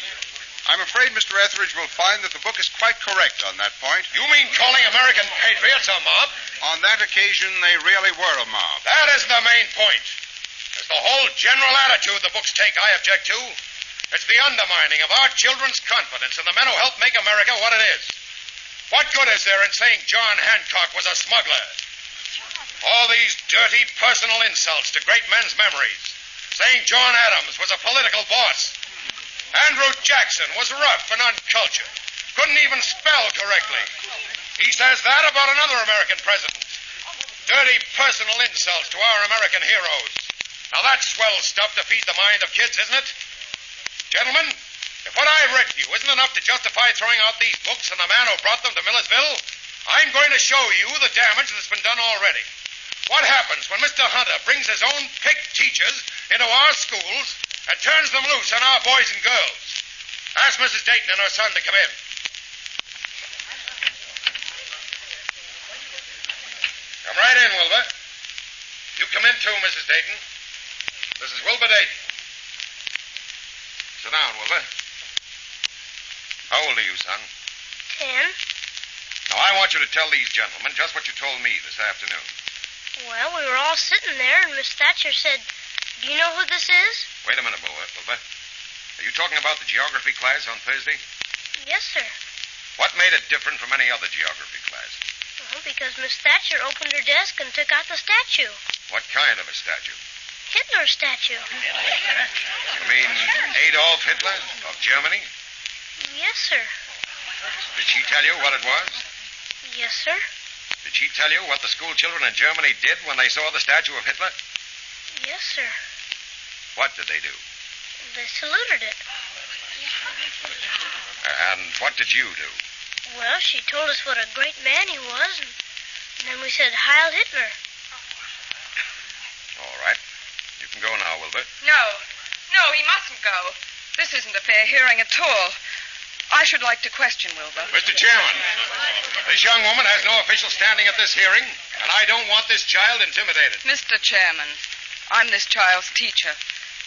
[SPEAKER 5] I'm afraid Mr. Etheridge will find that the book is quite correct on that point.
[SPEAKER 3] You mean calling American patriots a mob?
[SPEAKER 5] On that occasion, they really were a mob.
[SPEAKER 3] That isn't the main point. It's the whole general attitude the books take I object to. It's the undermining of our children's confidence in the men who help make America what it is. What good is there in saying John Hancock was a smuggler? All these dirty personal insults to great men's memories. Saying John Adams was a political boss. Andrew Jackson was rough and uncultured. Couldn't even spell correctly. He says that about another American president. Dirty personal insults to our American heroes. Now that's swell stuff to feed the mind of kids, isn't it? Gentlemen, if what I've read to you isn't enough to justify throwing out these books and the man who brought them to Millersville, I'm going to show you the damage that's been done already. What happens when Mr. Hunter brings his own picked teachers into our schools and turns them loose on our boys and girls? Ask Mrs. Dayton and her son to come in. Come right in, Wilbur. You come in too, Mrs. Dayton. This is Wilbur Dayton. Sit down, Wilbur. How old are you, son?
[SPEAKER 4] 10.
[SPEAKER 3] Now, I want you to tell these gentlemen just what you told me this afternoon.
[SPEAKER 4] Well, we were all sitting there, and Miss Thatcher said, "Do you know who this is?"
[SPEAKER 3] Wait a minute, Wilbur. Are you talking about the geography class on Thursday?
[SPEAKER 4] Yes, sir.
[SPEAKER 3] What made it different from any other geography class?
[SPEAKER 4] Well, because Miss Thatcher opened her desk and took out the statue.
[SPEAKER 3] What kind of a statue?
[SPEAKER 4] Hitler's statue.
[SPEAKER 3] You mean Adolf Hitler of Germany?
[SPEAKER 4] Yes, sir.
[SPEAKER 3] Did she tell you what it was?
[SPEAKER 4] Yes, sir.
[SPEAKER 3] Did she tell you what the school children in Germany did when they saw the statue of Hitler?
[SPEAKER 4] Yes, sir.
[SPEAKER 3] What did they do?
[SPEAKER 4] They saluted it.
[SPEAKER 3] And what did you do?
[SPEAKER 4] Well, she told us what a great man he was, and then we said, Heil Hitler.
[SPEAKER 3] All right. You can go now, Wilbur.
[SPEAKER 21] No, he mustn't go. This isn't a fair hearing at all. I should like to question Wilbur.
[SPEAKER 3] Mr. Chairman, this young woman has no official standing at this hearing, and I don't want this child intimidated.
[SPEAKER 21] Mr. Chairman, I'm this child's teacher,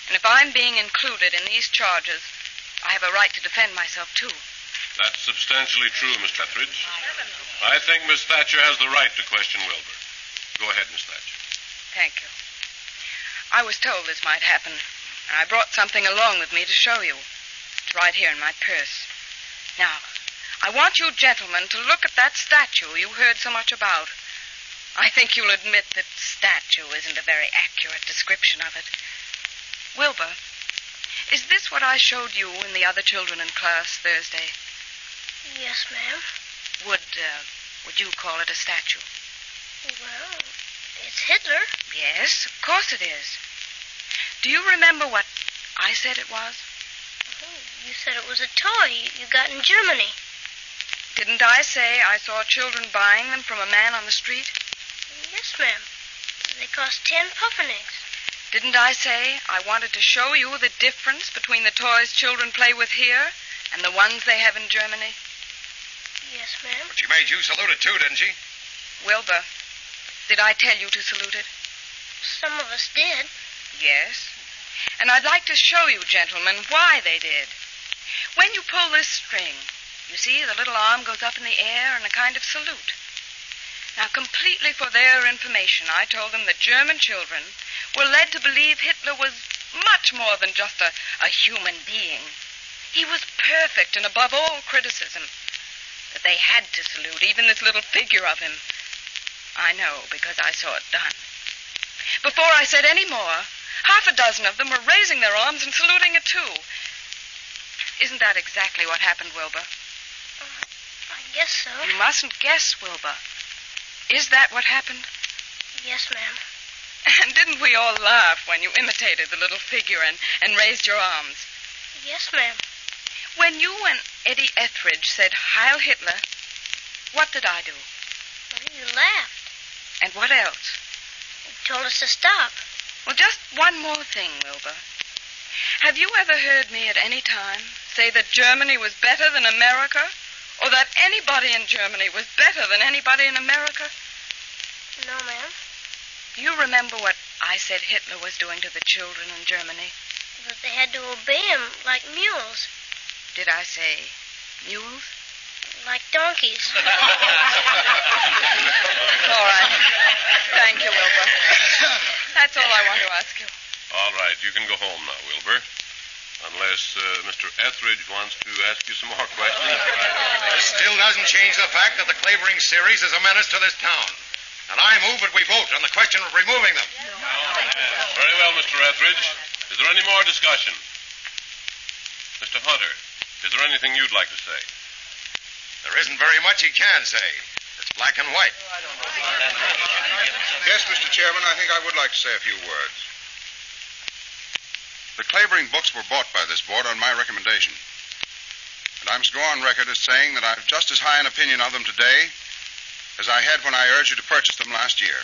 [SPEAKER 21] and if I'm being included in these charges, I have a right to defend myself, too.
[SPEAKER 6] That's substantially true, Miss Etheridge. I think Miss Thatcher has the right to question Wilbur. Go ahead, Miss Thatcher.
[SPEAKER 21] Thank you. I was told this might happen, and I brought something along with me to show you. It's right here in my purse. Now, I want you gentlemen to look at that statue you heard so much about. I think you'll admit that statue isn't a very accurate description of it. Wilbur, is this what I showed you and the other children in class Thursday?
[SPEAKER 4] Yes, ma'am.
[SPEAKER 21] Would you call it a statue?
[SPEAKER 4] Well, it's Hitler.
[SPEAKER 21] Yes, of course it is. Do you remember what I said it was?
[SPEAKER 4] You said it was a toy you got in Germany.
[SPEAKER 21] Didn't I say I saw children buying them from a man on the street?
[SPEAKER 4] Yes, ma'am. They cost 10 pfennigs.
[SPEAKER 21] Didn't I say I wanted to show you the difference between the toys children play with here and the ones they have in Germany?
[SPEAKER 4] Yes, ma'am.
[SPEAKER 3] But she made you salute it, too, didn't she?
[SPEAKER 21] Wilbur, did I tell you to salute it?
[SPEAKER 4] Some of us did.
[SPEAKER 21] Yes. And I'd like to show you, gentlemen, why they did. When you pull this string, you see the little arm goes up in the air in a kind of salute. Now, completely for their information, I told them that German children were led to believe Hitler was much more than just a human being. He was perfect and above all criticism. That they had to salute even this little figure of him. I know, because I saw it done. Before I said any more, half a dozen of them were raising their arms and saluting it, too. Isn't that exactly what happened, Wilbur?
[SPEAKER 4] I guess so.
[SPEAKER 21] You mustn't guess, Wilbur. Is that what happened?
[SPEAKER 4] Yes, ma'am.
[SPEAKER 21] And didn't we all laugh when you imitated the little figure and raised your arms?
[SPEAKER 4] Yes, ma'am.
[SPEAKER 21] When you and Eddie Etheridge said Heil Hitler, what did I do?
[SPEAKER 4] Well, you laughed.
[SPEAKER 21] And what else?
[SPEAKER 4] You told us to stop.
[SPEAKER 21] Well, just one more thing, Wilbur. Have you ever heard me at any time say that Germany was better than America? Or that anybody in Germany was better than anybody in America?
[SPEAKER 4] No, ma'am.
[SPEAKER 21] Do you remember what I said Hitler was doing to the children in Germany?
[SPEAKER 4] That they had to obey him like mules.
[SPEAKER 21] Did I say mules?
[SPEAKER 4] Like donkeys.
[SPEAKER 21] All right. Thank you, Wilbur. That's all I want to ask you.
[SPEAKER 6] All right, you can go home now, Wilbur. Unless Mr. Etheridge wants to ask you some more questions.
[SPEAKER 3] This still doesn't change the fact that the Clavering series is a menace to this town. And I move that we vote on the question of removing them.
[SPEAKER 6] Very well, Mr. Etheridge. Is there any more discussion? Mr. Hunter, is there anything you'd like to say?
[SPEAKER 3] There isn't very much he can say. It's black and white.
[SPEAKER 5] Yes, Mr. Chairman, I think I would like to say a few words. The Clavering books were bought by this board on my recommendation. And I must go on record as saying that I've just as high an opinion of them today as I had when I urged you to purchase them last year.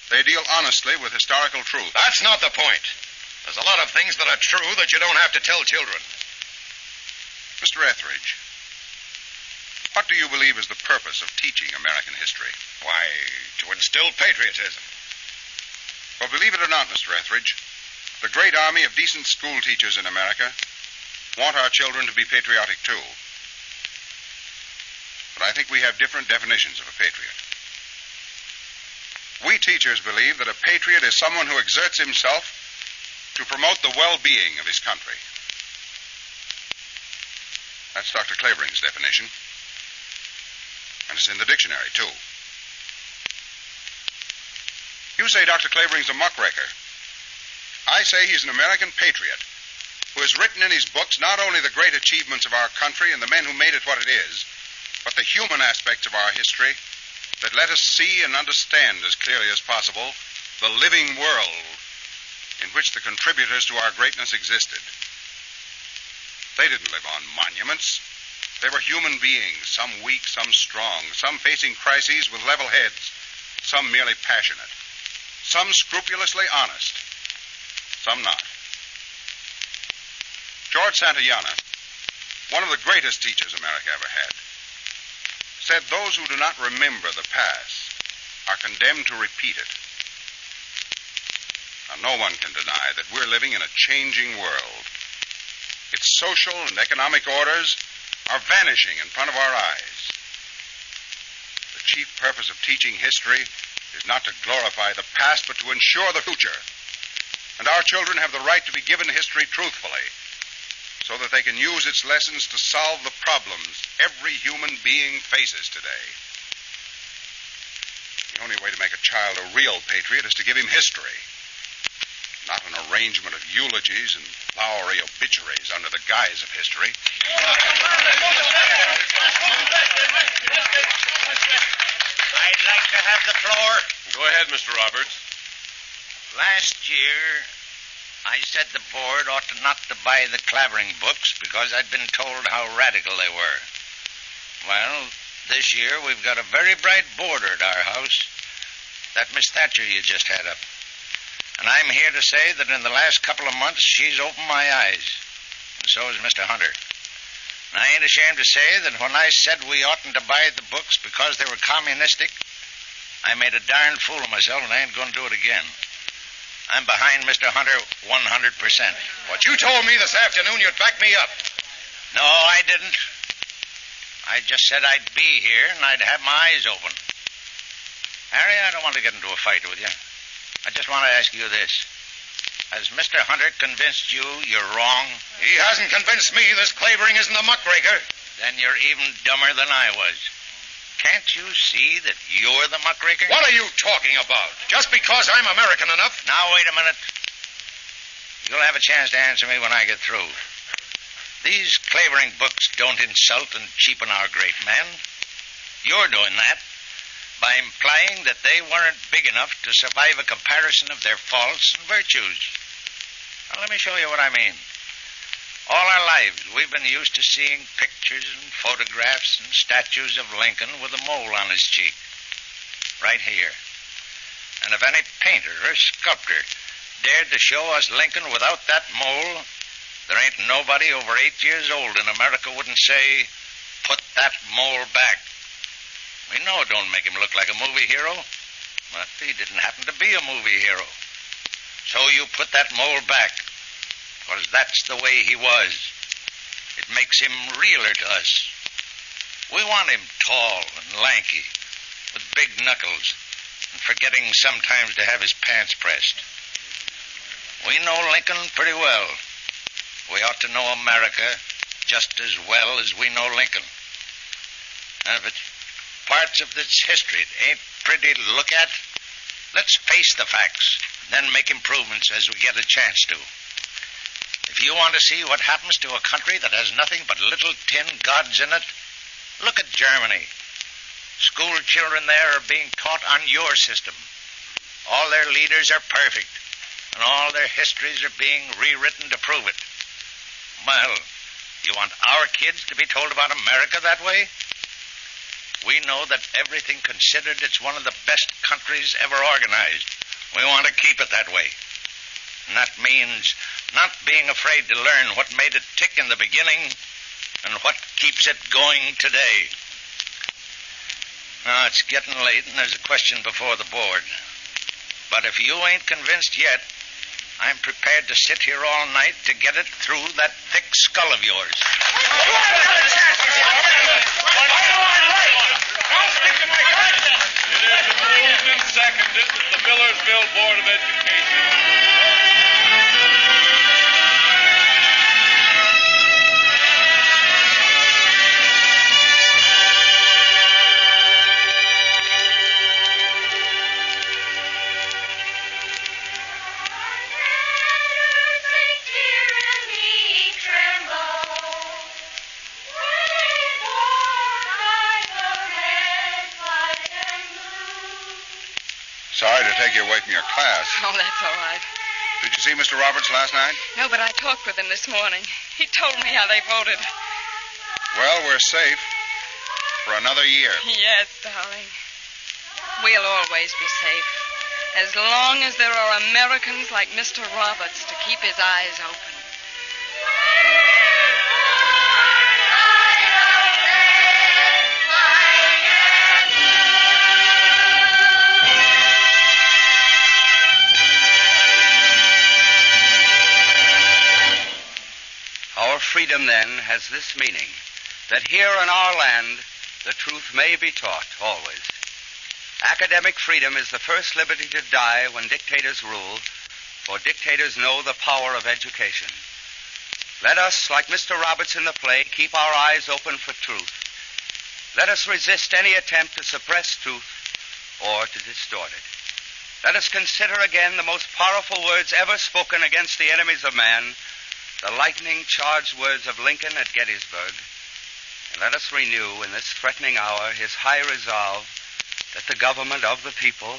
[SPEAKER 5] They deal honestly with historical truth.
[SPEAKER 3] That's not the point. There's a lot of things that are true that you don't have to tell children.
[SPEAKER 5] Mr. Etheridge, what do you believe is the purpose of teaching American history?
[SPEAKER 3] Why, to instill patriotism.
[SPEAKER 5] Well, believe it or not, Mr. Etheridge, the great army of decent school teachers in America want our children to be patriotic, too. But I think we have different definitions of a patriot. We teachers believe that a patriot is someone who exerts himself to promote the well-being of his country. That's Dr. Clavering's definition. And it's in the dictionary, too. You say Dr. Clavering's a muckraker. I say he's an American patriot who has written in his books not only the great achievements of our country and the men who made it what it is, but the human aspects of our history that let us see and understand as clearly as possible the living world in which the contributors to our greatness existed. They didn't live on monuments. They were human beings, some weak, some strong, some facing crises with level heads, some merely passionate, some scrupulously honest, some not. George Santayana, one of the greatest teachers America ever had, said those who do not remember the past are condemned to repeat it. Now, no one can deny that we're living in a changing world. Its social and economic orders are vanishing in front of our eyes. The chief purpose of teaching history is not to glorify the past, but to ensure the future. And our children have the right to be given history truthfully, so that they can use its lessons to solve the problems every human being faces today. The only way to make a child a real patriot is to give him history, not an arrangement of eulogies and flowery obituaries under the guise of history.
[SPEAKER 7] I'd like to have the floor.
[SPEAKER 6] Go ahead, Mr. Roberts.
[SPEAKER 7] Last year, I said the board ought not to buy the Clavering books because I'd been told how radical they were. Well, this year we've got a very bright boarder at our house, that Miss Thatcher you just had up. And I'm here to say that in the last couple of months, she's opened my eyes. And so has Mr. Hunter. And I ain't ashamed to say that when I said we oughtn't to buy the books because they were communistic, I made a darn fool of myself, and I ain't going to do it again. I'm behind Mr. Hunter 100%.
[SPEAKER 3] What you told me this afternoon, you'd back me up.
[SPEAKER 7] No, I didn't. I just said I'd be here and I'd have my eyes open. Harry, I don't want to get into a fight with you. I just want to ask you this. Has Mr. Hunter convinced you you're wrong?
[SPEAKER 3] He hasn't convinced me this Clavering isn't a muckraker.
[SPEAKER 7] Then you're even dumber than I was. Can't you see that you're the muckraker?
[SPEAKER 3] What are you talking about? Just because I'm American enough?
[SPEAKER 7] Now, wait a minute. You'll have a chance to answer me when I get through. These Clavering books don't insult and cheapen our great men. You're doing that by implying that they weren't big enough to survive a comparison of their faults and virtues. Now, let me show you what I mean. All our lives, we've been used to seeing pictures and photographs and statues of Lincoln with a mole on his cheek. Right here. And if any painter or sculptor dared to show us Lincoln without that mole, there ain't nobody over 8 years old in America wouldn't say, "Put that mole back." We know it don't make him look like a movie hero, but he didn't happen to be a movie hero. So you put that mole back, because that's the way he was. It makes him realer to us. We want him tall and lanky, with big knuckles, and forgetting sometimes to have his pants pressed. We know Lincoln pretty well. We ought to know America just as well as we know Lincoln. And if it's parts of this history that ain't pretty to look at, let's face the facts, then make improvements as we get a chance to. If you want to see what happens to a country that has nothing but little tin gods in it, look at Germany. School children there are being taught on your system. All their leaders are perfect, and all their histories are being rewritten to prove it. Well, you want our kids to be told about America that way? We know that everything considered, it's one of the best countries ever organized. We want to keep it that way. And that means not being afraid to learn what made it tick in the beginning and what keeps it going today. Now, it's getting late and there's a question before the board. But if you ain't convinced yet, I'm prepared to sit here all night to get it through that thick skull of yours.
[SPEAKER 6] It is moved and seconded that the Millersville Board of Education
[SPEAKER 5] Sorry to take you away from your class.
[SPEAKER 21] Oh, that's all right.
[SPEAKER 5] Did you see Mr. Roberts last night?
[SPEAKER 21] No, but I talked with him this morning. He told me how they voted.
[SPEAKER 5] Well, we're safe for another year.
[SPEAKER 21] Yes, darling. We'll always be safe. As long as there are Americans like Mr. Roberts to keep his eyes open.
[SPEAKER 17] Our freedom, then, has this meaning, that here in our land, the truth may be taught always. Academic freedom is the first liberty to die when dictators rule, for dictators know the power of education. Let us, like Mr. Roberts in the play, keep our eyes open for truth. Let us resist any attempt to suppress truth or to distort it. Let us consider again the most powerful words ever spoken against the enemies of man, the lightning-charged words of Lincoln at Gettysburg. And let us renew in this threatening hour his high resolve that the government of the people,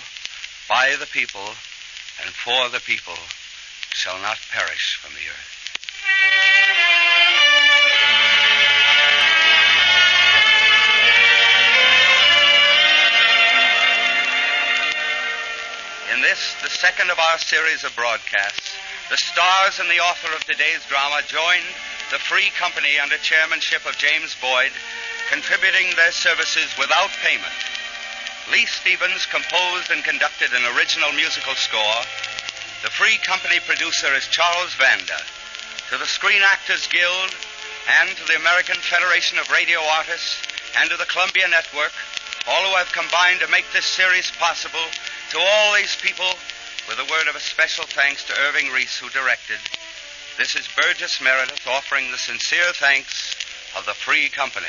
[SPEAKER 17] by the people, and for the people shall not perish from the earth. In this, the second of our series of broadcasts, the stars and the author of today's drama joined the Free Company under chairmanship of James Boyd, contributing their services without payment. Lee Stevens composed and conducted an original musical score. The Free Company producer is Charles Vanda. To the Screen Actors Guild and to the American Federation of Radio Artists and to the Columbia Network, all who have combined to make this series possible, to all these people, with a word of a special thanks to Irving Reese, who directed, this is Burgess Meredith offering the sincere thanks of the Free Company.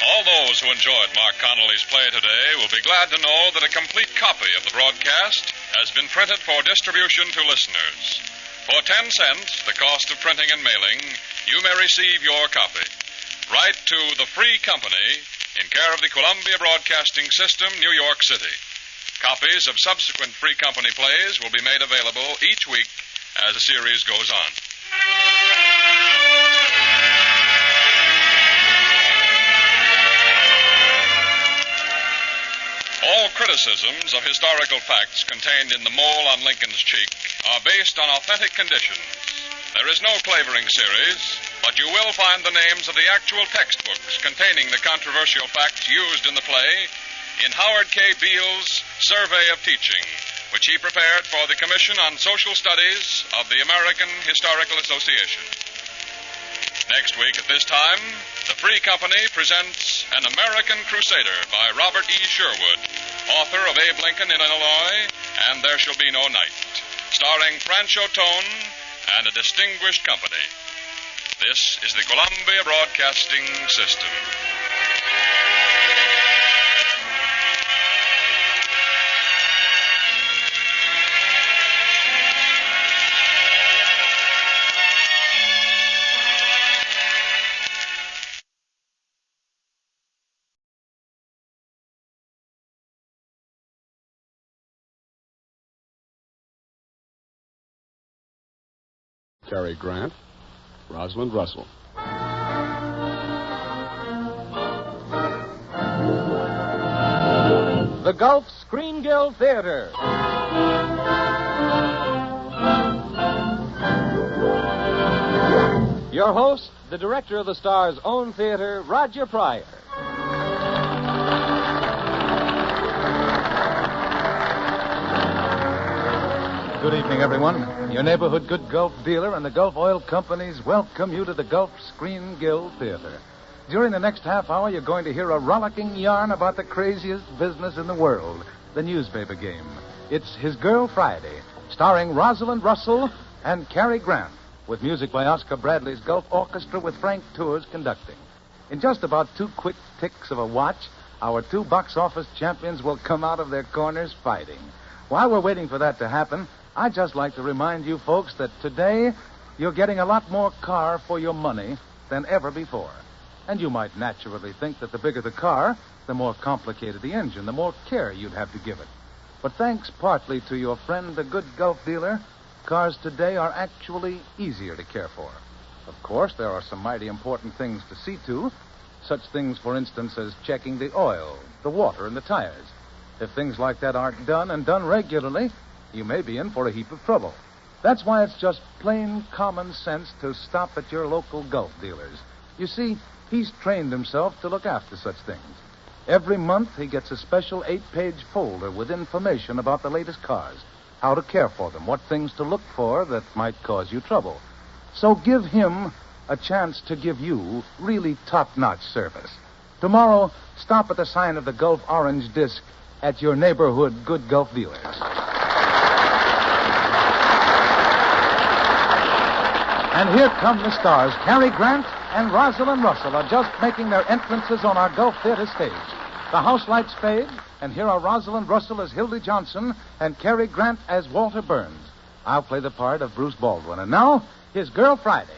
[SPEAKER 6] All those who enjoyed Mark Connolly's play today will be glad to know that a complete copy of the broadcast has been printed for distribution to listeners. For 10 cents, the cost of printing and mailing, you may receive your copy. Write to the Free Company in care of the Columbia Broadcasting System, New York City. Copies of subsequent Free Company plays will be made available each week as the series goes on. All criticisms of historical facts contained in The Mole on Lincoln's Cheek are based on authentic conditions. There is no flavoring series, but you will find the names of the actual textbooks containing the controversial facts used in the play in Howard K. Beale's Survey of Teaching, which he prepared for the Commission on Social Studies of the American Historical Association. Next week at this time, the Free Company presents An American Crusader by Robert E. Sherwood, author of Abe Lincoln in Illinois and There Shall Be No Night, starring Francho Tone and a distinguished company. This is the Columbia Broadcasting System.
[SPEAKER 14] Cary Grant, Rosalind Russell.
[SPEAKER 16] The Gulf Screen Guild Theater. Your host, the director of the Star's own theater, Roger Pryor. Good evening, everyone. Your neighborhood good Gulf dealer and the Gulf Oil Companies welcome you to the Gulf Screen Guild Theater. During the next half hour, you're going to hear a rollicking yarn about the craziest business in the world, the newspaper game. It's His Girl Friday, starring Rosalind Russell and Cary Grant, with music by Oscar Bradley's Gulf Orchestra with Frank Tours conducting. In just about 2 quick ticks of a watch, our 2 box office champions will come out of their corners fighting. While we're waiting for that to happen, I'd just like to remind you folks that today you're getting a lot more car for your money than ever before. And you might naturally think that the bigger the car, the more complicated the engine, the more care you'd have to give it. But thanks partly to your friend, the good Gulf dealer, cars today are actually easier to care for. Of course, there are some mighty important things to see to. Such things, for instance, as checking the oil, the water, and the tires. If things like that aren't done and done regularly, you may be in for a heap of trouble. That's why it's just plain common sense to stop at your local Gulf dealers. You see, he's trained himself to look after such things. Every month, he gets a special 8-page folder with information about the latest cars, how to care for them, what things to look for that might cause you trouble. So give him a chance to give you really top-notch service. Tomorrow, stop at the sign of the Gulf Orange Disc at your neighborhood Good Gulf dealers. And here come the stars. Cary Grant and Rosalind Russell are just making their entrances on our Gulf Theater stage. The house lights fade, and here are Rosalind Russell as Hildy Johnson and Cary Grant as Walter Burns. I'll play the part of Bruce Baldwin. And now, his Girl Friday.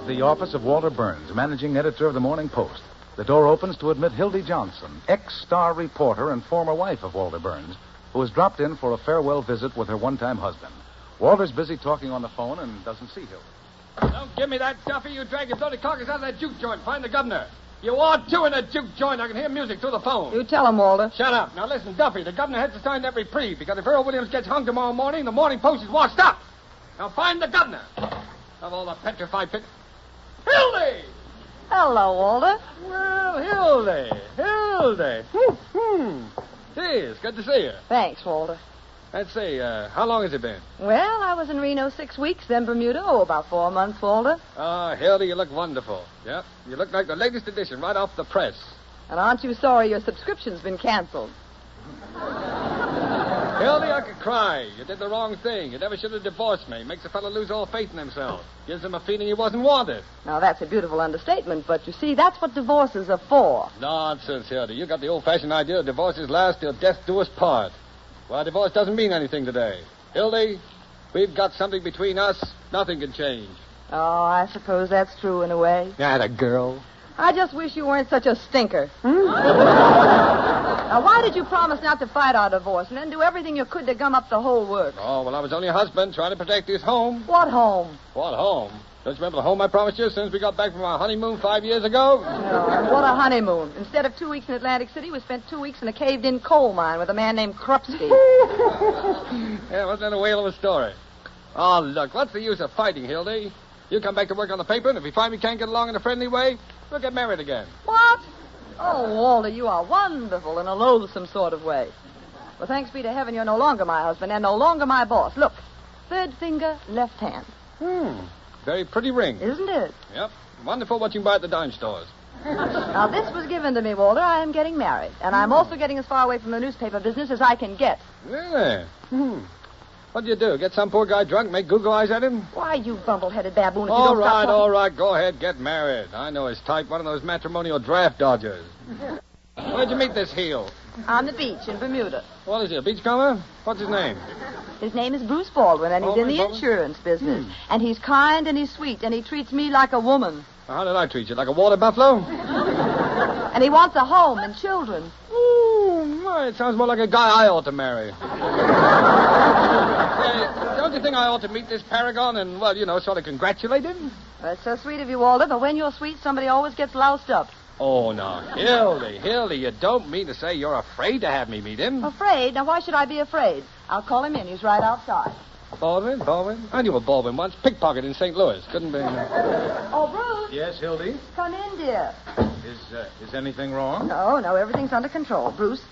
[SPEAKER 16] The office of Walter Burns, managing editor of the Morning Post. The door opens to admit Hildy Johnson, ex-star reporter and former wife of Walter Burns, who has dropped in for a farewell visit with her one-time husband. Walter's busy talking on the phone and doesn't see Hildy.
[SPEAKER 18] Don't give me that, Duffy. You drag your bloody carcass out of that juke joint. Find the governor. You are too in that juke joint. I can hear music through the phone.
[SPEAKER 19] You tell him, Walter.
[SPEAKER 18] Shut up. Now listen, Duffy, the governor has to sign that reprieve because if Earl Williams gets hung tomorrow morning, the Morning Post is washed up. Now find the governor. Of all the petrified pit... Hildy!
[SPEAKER 19] Hello, Walter.
[SPEAKER 18] Well, Hildy. Gee, it's good to see you.
[SPEAKER 19] Thanks, Walter.
[SPEAKER 18] Let's see, how long has it been?
[SPEAKER 19] Well, I was in Reno 6 weeks, then Bermuda, about 4 months, Walter.
[SPEAKER 18] Hildy, you look wonderful. Yep, you look like the latest edition, right off the press.
[SPEAKER 19] And aren't you sorry your subscription's been canceled?
[SPEAKER 18] Hildy, I could cry. You did the wrong thing. You never should have divorced me. Makes a fellow lose all faith in himself. Gives him a feeling he wasn't wanted.
[SPEAKER 19] Now, that's a beautiful understatement, but you see, that's what divorces are for.
[SPEAKER 18] Nonsense, Hildy. You got the old-fashioned idea that divorces last till death do us part. Well, divorce doesn't mean anything today. Hildy, we've got something between us. Nothing can change.
[SPEAKER 19] Oh, I suppose that's true in a way.
[SPEAKER 18] Yeah, the girl.
[SPEAKER 19] I just wish you weren't such a stinker. Now, why did you promise not to fight our divorce and then do everything you could to gum up the whole works?
[SPEAKER 18] Oh, well, I was only a husband trying to protect his home.
[SPEAKER 19] What home?
[SPEAKER 18] What home? Don't you remember the home I promised you as soon as we got back from our honeymoon 5 years ago?
[SPEAKER 19] No, what a honeymoon. Instead of 2 weeks in Atlantic City, we spent 2 weeks in a caved-in coal mine with a man named Krupski.
[SPEAKER 18] Yeah, wasn't that a whale of a story? Oh, look, what's the use of fighting, Hildy? You come back to work on the paper, and if we find we can't get along in a friendly way, we'll get married again.
[SPEAKER 19] What? Oh, Walter, you are wonderful in a loathsome sort of way. Well, thanks be to heaven you're no longer my husband and no longer my boss. Look, third finger, left hand.
[SPEAKER 18] Very pretty ring.
[SPEAKER 19] Isn't it?
[SPEAKER 18] Yep. Wonderful what you can buy at the dime stores.
[SPEAKER 19] Now, this was given to me, Walter. I am getting married. And I'm also getting as far away from the newspaper business as I can get.
[SPEAKER 18] Really? What'd you do? Get some poor guy drunk, make Google eyes at him?
[SPEAKER 19] Why, you bumble-headed baboon, if you
[SPEAKER 18] All
[SPEAKER 19] don't stop talking...
[SPEAKER 18] right, all right. Go ahead, get married. I know his type, one of those matrimonial draft dodgers. Where'd you meet this heel?
[SPEAKER 19] On the beach in Bermuda.
[SPEAKER 18] What is he, a beachcomber? What's his name?
[SPEAKER 19] His name is Bruce Baldwin, and he's in the insurance business. And he's kind and he's sweet, and he treats me like a woman.
[SPEAKER 18] How did I treat you? Like a water buffalo?
[SPEAKER 19] And he wants a home and children.
[SPEAKER 18] Ooh, my, it sounds more like a guy I ought to marry. Say, don't you think I ought to meet this paragon and, well, you know, sort of congratulate him?
[SPEAKER 19] That's so sweet of you, Walter, but when you're sweet, somebody always gets loused up.
[SPEAKER 18] Oh, no. Hildy, you don't mean to say you're afraid to have me meet him?
[SPEAKER 19] Afraid? Now, why should I be afraid? I'll call him in. He's right outside.
[SPEAKER 18] Baldwin? I knew a Baldwin once. Pickpocket in St. Louis. Couldn't be...
[SPEAKER 19] Oh, Bruce.
[SPEAKER 16] Yes, Hildy?
[SPEAKER 19] Come in, dear.
[SPEAKER 16] Is anything wrong?
[SPEAKER 19] No, everything's under control. Bruce,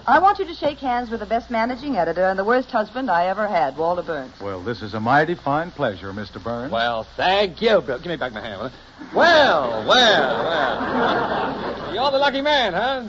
[SPEAKER 19] I want you to shake hands with the best managing editor and the worst husband I ever had, Walter Burns.
[SPEAKER 16] Well, this is a mighty fine pleasure, Mr. Burns.
[SPEAKER 18] Well, thank you, Bill. Give me back my hand, will you? Well. You're the lucky man, huh?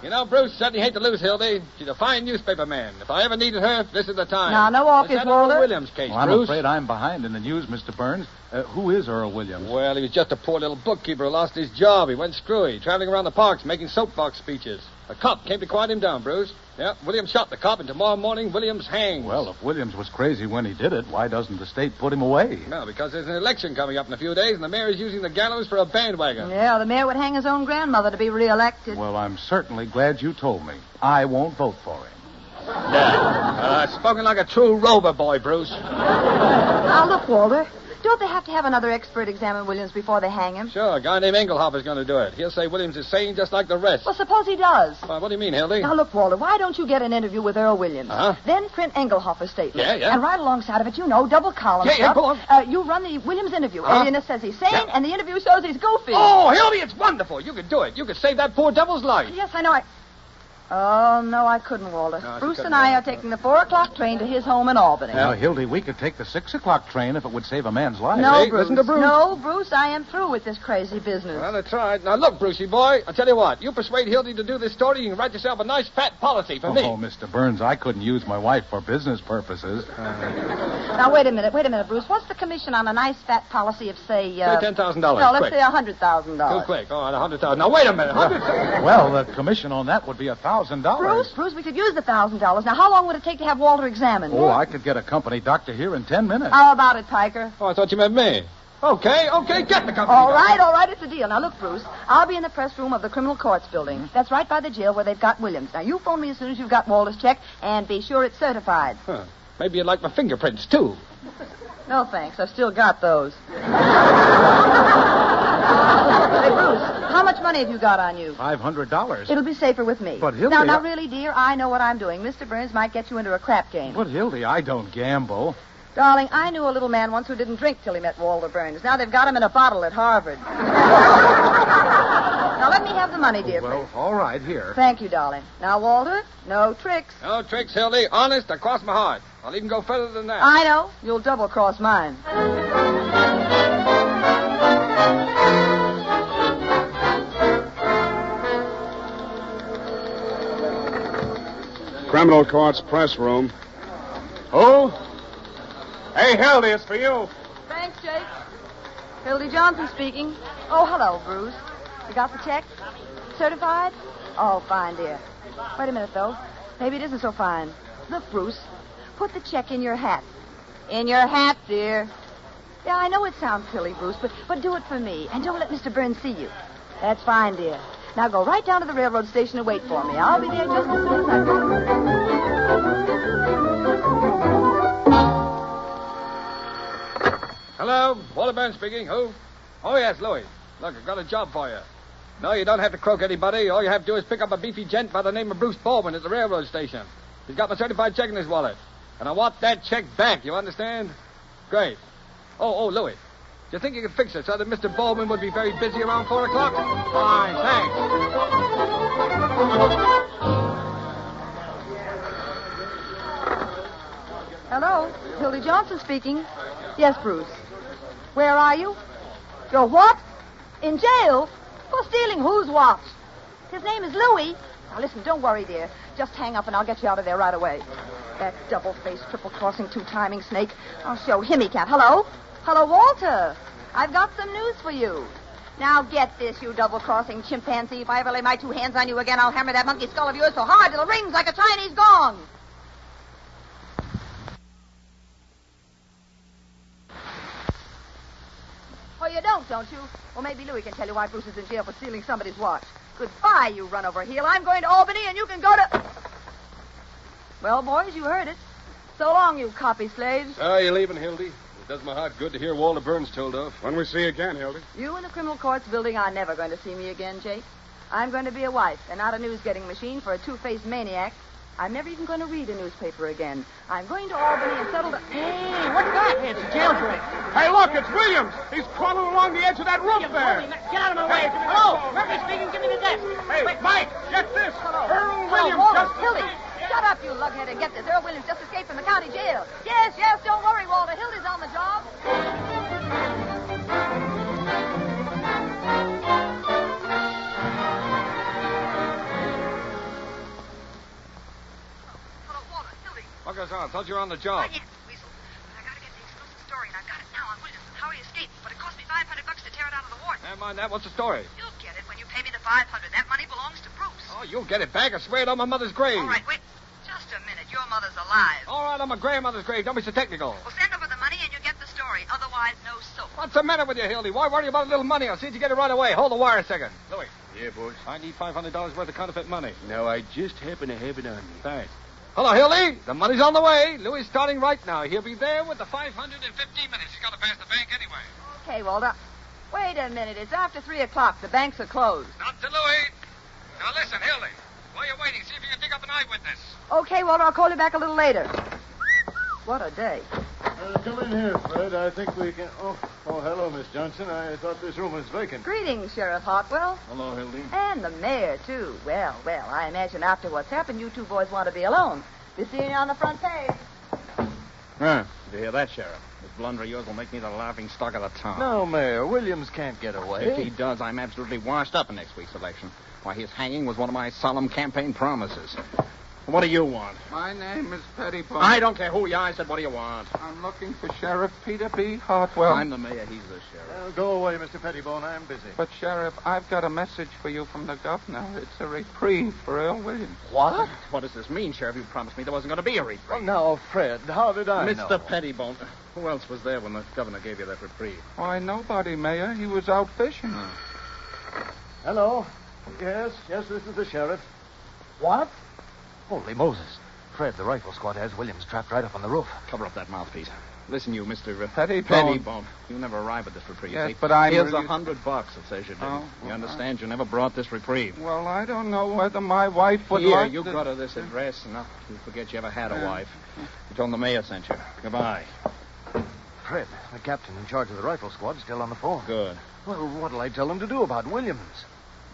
[SPEAKER 18] You know, Bruce certainly hate to lose Hildy. She's a fine newspaper man. If I ever needed her, this is the time.
[SPEAKER 19] Now, no office,
[SPEAKER 18] It's that
[SPEAKER 19] Walter.
[SPEAKER 18] Earl Williams case,
[SPEAKER 16] Well, I'm
[SPEAKER 18] Bruce.
[SPEAKER 16] afraid I'm behind in the news, Mr. Burns. Who is Earl Williams?
[SPEAKER 18] Well, he was just a poor little bookkeeper who lost his job. He went screwy, traveling around the parks making soapbox speeches. A cop came to quiet him down, Bruce. Yeah, Williams shot the cop, and tomorrow morning, Williams hangs.
[SPEAKER 16] Well, if Williams was crazy when he did it, why doesn't the state put him away?
[SPEAKER 18] No, because there's an election coming up in a few days, and the mayor is using the gallows for a bandwagon.
[SPEAKER 19] Yeah, the mayor would hang his own grandmother to be reelected.
[SPEAKER 16] Well, I'm certainly glad you told me. I won't vote for him.
[SPEAKER 18] Spoken like a true rover boy, Bruce.
[SPEAKER 19] Now, look, Walter. Don't they have to have another expert examine Williams before they hang him?
[SPEAKER 18] Sure, a guy named Engelhoff is going to do it. He'll say Williams is sane just like the rest.
[SPEAKER 19] Well, suppose he does.
[SPEAKER 18] What do you mean, Hildy?
[SPEAKER 19] Now, look, Walter, why don't you get an interview with Earl Williams?
[SPEAKER 18] Uh-huh.
[SPEAKER 19] Then print Engelhoff's statement.
[SPEAKER 18] Yeah.
[SPEAKER 19] And right alongside of it, double column
[SPEAKER 18] Yeah,
[SPEAKER 19] stuff.
[SPEAKER 18] go on.
[SPEAKER 19] You run the Williams interview.
[SPEAKER 18] Uh-huh.
[SPEAKER 19] And it says he's sane, and the interview shows he's goofy.
[SPEAKER 18] Oh, Hildy, it's wonderful. You could do it. You could save that poor devil's life.
[SPEAKER 19] Yes, I know. Oh, no, I couldn't, Walter.
[SPEAKER 18] No, she
[SPEAKER 19] Bruce
[SPEAKER 18] couldn't,
[SPEAKER 19] and I
[SPEAKER 18] Walter.
[SPEAKER 19] are taking the 4 o'clock train to his home in Albany.
[SPEAKER 16] Now, Hildy, we could take the 6 o'clock train if it would save a man's life.
[SPEAKER 19] No,
[SPEAKER 18] Hey,
[SPEAKER 19] Bruce.
[SPEAKER 18] listen to Bruce.
[SPEAKER 19] No, Bruce, I am through with this crazy business.
[SPEAKER 18] Well, that's right. Now, look, Brucey boy, I'll tell you what. You persuade Hildy to do this story, you can write yourself a nice fat policy for me.
[SPEAKER 16] Oh, Mr. Burns, I couldn't use my wife for business purposes.
[SPEAKER 19] Now, wait a minute, Bruce. What's the commission on a nice fat policy of, say...
[SPEAKER 18] Say $10,000.
[SPEAKER 19] No, let's
[SPEAKER 18] quick.
[SPEAKER 19] say $100,000.
[SPEAKER 18] Too quick. All right, 100,000. Now, wait a minute. 100,000.
[SPEAKER 16] Well, the commission on that would be $1,000.
[SPEAKER 19] Bruce, we could use the $1,000. Now, how long would it take to have Walter examined?
[SPEAKER 16] Oh, I could get a company doctor here in 10 minutes.
[SPEAKER 19] How about it, Piker?
[SPEAKER 18] Oh, I thought you meant me. Okay, get the company.
[SPEAKER 19] All right, it's a deal. Now, look, Bruce, I'll be in the press room of the criminal courts building. That's right by the jail where they've got Williams. Now, you phone me as soon as you've got Walter's check, and be sure it's certified.
[SPEAKER 18] Huh. Maybe you'd like my fingerprints, too.
[SPEAKER 19] No, thanks. I've still got those. Hey, Bruce, how much money have you got on you?
[SPEAKER 16] $500.
[SPEAKER 19] It'll be safer with me.
[SPEAKER 16] But, Hildy,
[SPEAKER 19] Now, really, dear, I know what I'm doing. Mr. Burns might get you into a crap game.
[SPEAKER 16] But, Hildy, I don't gamble.
[SPEAKER 19] Darling, I knew a little man once who didn't drink till he met Walter Burns. Now they've got him in a bottle at Harvard. Now, let me have the money, dear.
[SPEAKER 16] Well, all right, here.
[SPEAKER 19] Thank you, darling. Now, Walter, no tricks.
[SPEAKER 18] No tricks, Hildy. Honest, across my heart. I'll even go further than that.
[SPEAKER 19] I know. You'll double-cross mine.
[SPEAKER 14] Criminal Court's press room. Who? Hey, Hildy, it's for you.
[SPEAKER 19] Thanks, Jake. Hildy Johnson speaking. Oh, hello, Bruce. You got the check? Certified? Oh, fine, dear. Wait a minute, though. Maybe it isn't so fine. Look, Bruce, put the check in your hat. In your hat, dear. Yeah, I know it sounds silly, Bruce, but do it for me. And don't let Mr. Burns see you. That's fine, dear. Now go right down to the railroad station and wait for me. I'll be there just as soon as I can.
[SPEAKER 18] Hello, Walter Burns speaking. Who? Oh, yes, Louis. Look, I've got a job for you. No, you don't have to croak anybody. All you have to do is pick up a beefy gent by the name of Bruce Baldwin at the railroad station. He's got my certified check in his wallet. And I want that check back, you understand? Great. Oh, Louis. Do you think you could fix it so that Mr. Baldwin would be very busy around 4 o'clock? Fine, thanks.
[SPEAKER 19] Hello, Hildy Johnson speaking. Yes, Bruce. Where are you? You're what? In jail? For stealing whose watch? His name is Louis. Now, listen, don't worry, dear. Just hang up and I'll get you out of there right away. That double-faced, triple-crossing, two-timing snake. I'll show him he can't. Hello? Hello, Walter. I've got some news for you. Now get this, you double-crossing chimpanzee. If I ever lay my 2 hands on you again, I'll hammer that monkey skull of yours so hard it'll ring like a Chinese gong. Oh, you don't you? Well, maybe Louis can tell you why Bruce is in jail for stealing somebody's watch. Goodbye, you run-over heel. I'm going to Albany, and you can go to... Well, boys, you heard it. So long, you copy slaves.
[SPEAKER 18] You're leaving, Hildy? It does my heart good to hear Walter Burns told of.
[SPEAKER 14] When we see you again, Hildy.
[SPEAKER 19] You in the criminal courts building are never going to see me again, Jake. I'm going to be a wife and not a news-getting machine for a two-faced maniac. I'm never even going to read a newspaper again. I'm going to Albany and settle the...
[SPEAKER 14] Hey, what's that? It's a jailbreak. Hey, look, it's Williams. He's crawling along the edge of that roof there.
[SPEAKER 15] Get out of my way. Hello, Murphy speaking. Give me the desk.
[SPEAKER 14] Hey,
[SPEAKER 15] Wait.
[SPEAKER 14] Mike, get this. Earl Williams
[SPEAKER 19] Walter,
[SPEAKER 14] just...
[SPEAKER 19] Hildy, shut up, you lughead, and get this. Earl Williams just escaped from the county jail. Yes, don't worry, Walter. Hildy's on the job.
[SPEAKER 18] What goes on? I thought you were on the job.
[SPEAKER 19] Not yet, Weasel. But I gotta get the exclusive story, and I've got it now on Williams and how he escaped. But it cost me $500 to tear it out of the wart.
[SPEAKER 18] Never mind that. What's the story?
[SPEAKER 19] You'll get it when you pay me the $500. That money belongs to Bruce.
[SPEAKER 18] Oh, you'll get it back. I swear it on my mother's grave.
[SPEAKER 19] All right, wait. Just a minute. Your mother's alive.
[SPEAKER 18] All right, on my grandmother's grave. Don't be so technical.
[SPEAKER 19] Well, send over the money and you get the story. Otherwise, no soap.
[SPEAKER 18] What's the matter with you, Hildy? Why worry about a little money? I'll see that you get it right away. Hold the wire a second. Louis.
[SPEAKER 14] Yeah, boss.
[SPEAKER 18] I need $500 worth of counterfeit money.
[SPEAKER 14] No, I just happen to have it on me.
[SPEAKER 18] Thanks. Hello, Hildy. The money's on the way. Louis is starting right now. He'll be there with the 500 in 15 minutes. He's got to pass the bank anyway.
[SPEAKER 19] Okay, Walter. Wait a minute. It's after 3 o'clock. The banks are closed.
[SPEAKER 18] Not to Louis. Now, listen, Hildy. While you're waiting, see if you can dig up an eyewitness.
[SPEAKER 19] Okay, Walter. I'll call you back a little later. What a day.
[SPEAKER 13] Come in here, Fred. I think we can... Oh, hello, Miss Johnson. I thought this room was vacant.
[SPEAKER 19] Greetings, Sheriff Hartwell.
[SPEAKER 13] Hello, Hildy.
[SPEAKER 19] And the mayor, too. Well, I imagine after what's happened, you two boys want to be alone. Be seeing you on the front page.
[SPEAKER 18] Huh. Did you hear that, Sheriff? This blunder of yours will make me the laughing stock of the town.
[SPEAKER 13] No, Mayor. Williams can't get away.
[SPEAKER 18] If he does, I'm absolutely washed up in next week's election. Why, his hanging was one of my solemn campaign promises. What do you want?
[SPEAKER 20] My name is Pettibone.
[SPEAKER 18] I don't care who you are. I said, what do you want?
[SPEAKER 20] I'm looking for Sheriff Peter B. Hartwell.
[SPEAKER 18] I'm the mayor. He's the sheriff.
[SPEAKER 13] Go away, Mr. Pettibone. I'm busy.
[SPEAKER 20] But, Sheriff, I've got a message for you from the governor. It's a reprieve for Earl Williams.
[SPEAKER 13] What?
[SPEAKER 18] What does this mean, Sheriff? You promised me there wasn't going to be a reprieve.
[SPEAKER 13] Well, now, Fred, how did I know?
[SPEAKER 18] Mr. Pettibone. Who else was there when the governor gave you that reprieve?
[SPEAKER 20] Why, nobody, Mayor. He was out fishing.
[SPEAKER 13] Hello. Yes, this is the sheriff. What? Holy Moses. Fred, the rifle squad has Williams trapped right up on the roof.
[SPEAKER 18] Cover up that mouthpiece. Listen, you, Mr.
[SPEAKER 20] Pettibone.
[SPEAKER 18] You never arrive at this reprieve.
[SPEAKER 20] Yes,
[SPEAKER 18] see?
[SPEAKER 20] but I'm...
[SPEAKER 18] Here's $100 that says you did.
[SPEAKER 20] Oh,
[SPEAKER 18] You understand? You never brought this reprieve.
[SPEAKER 20] Well, I don't know whether my wife would
[SPEAKER 18] Here,
[SPEAKER 20] like
[SPEAKER 18] you
[SPEAKER 20] to...
[SPEAKER 18] go to this address, and you forget you ever had a wife. You told the mayor sent you. Goodbye.
[SPEAKER 13] Fred, the captain in charge of the rifle squad is still on the phone.
[SPEAKER 18] Good.
[SPEAKER 13] Well, what'll I tell him to do about Williams?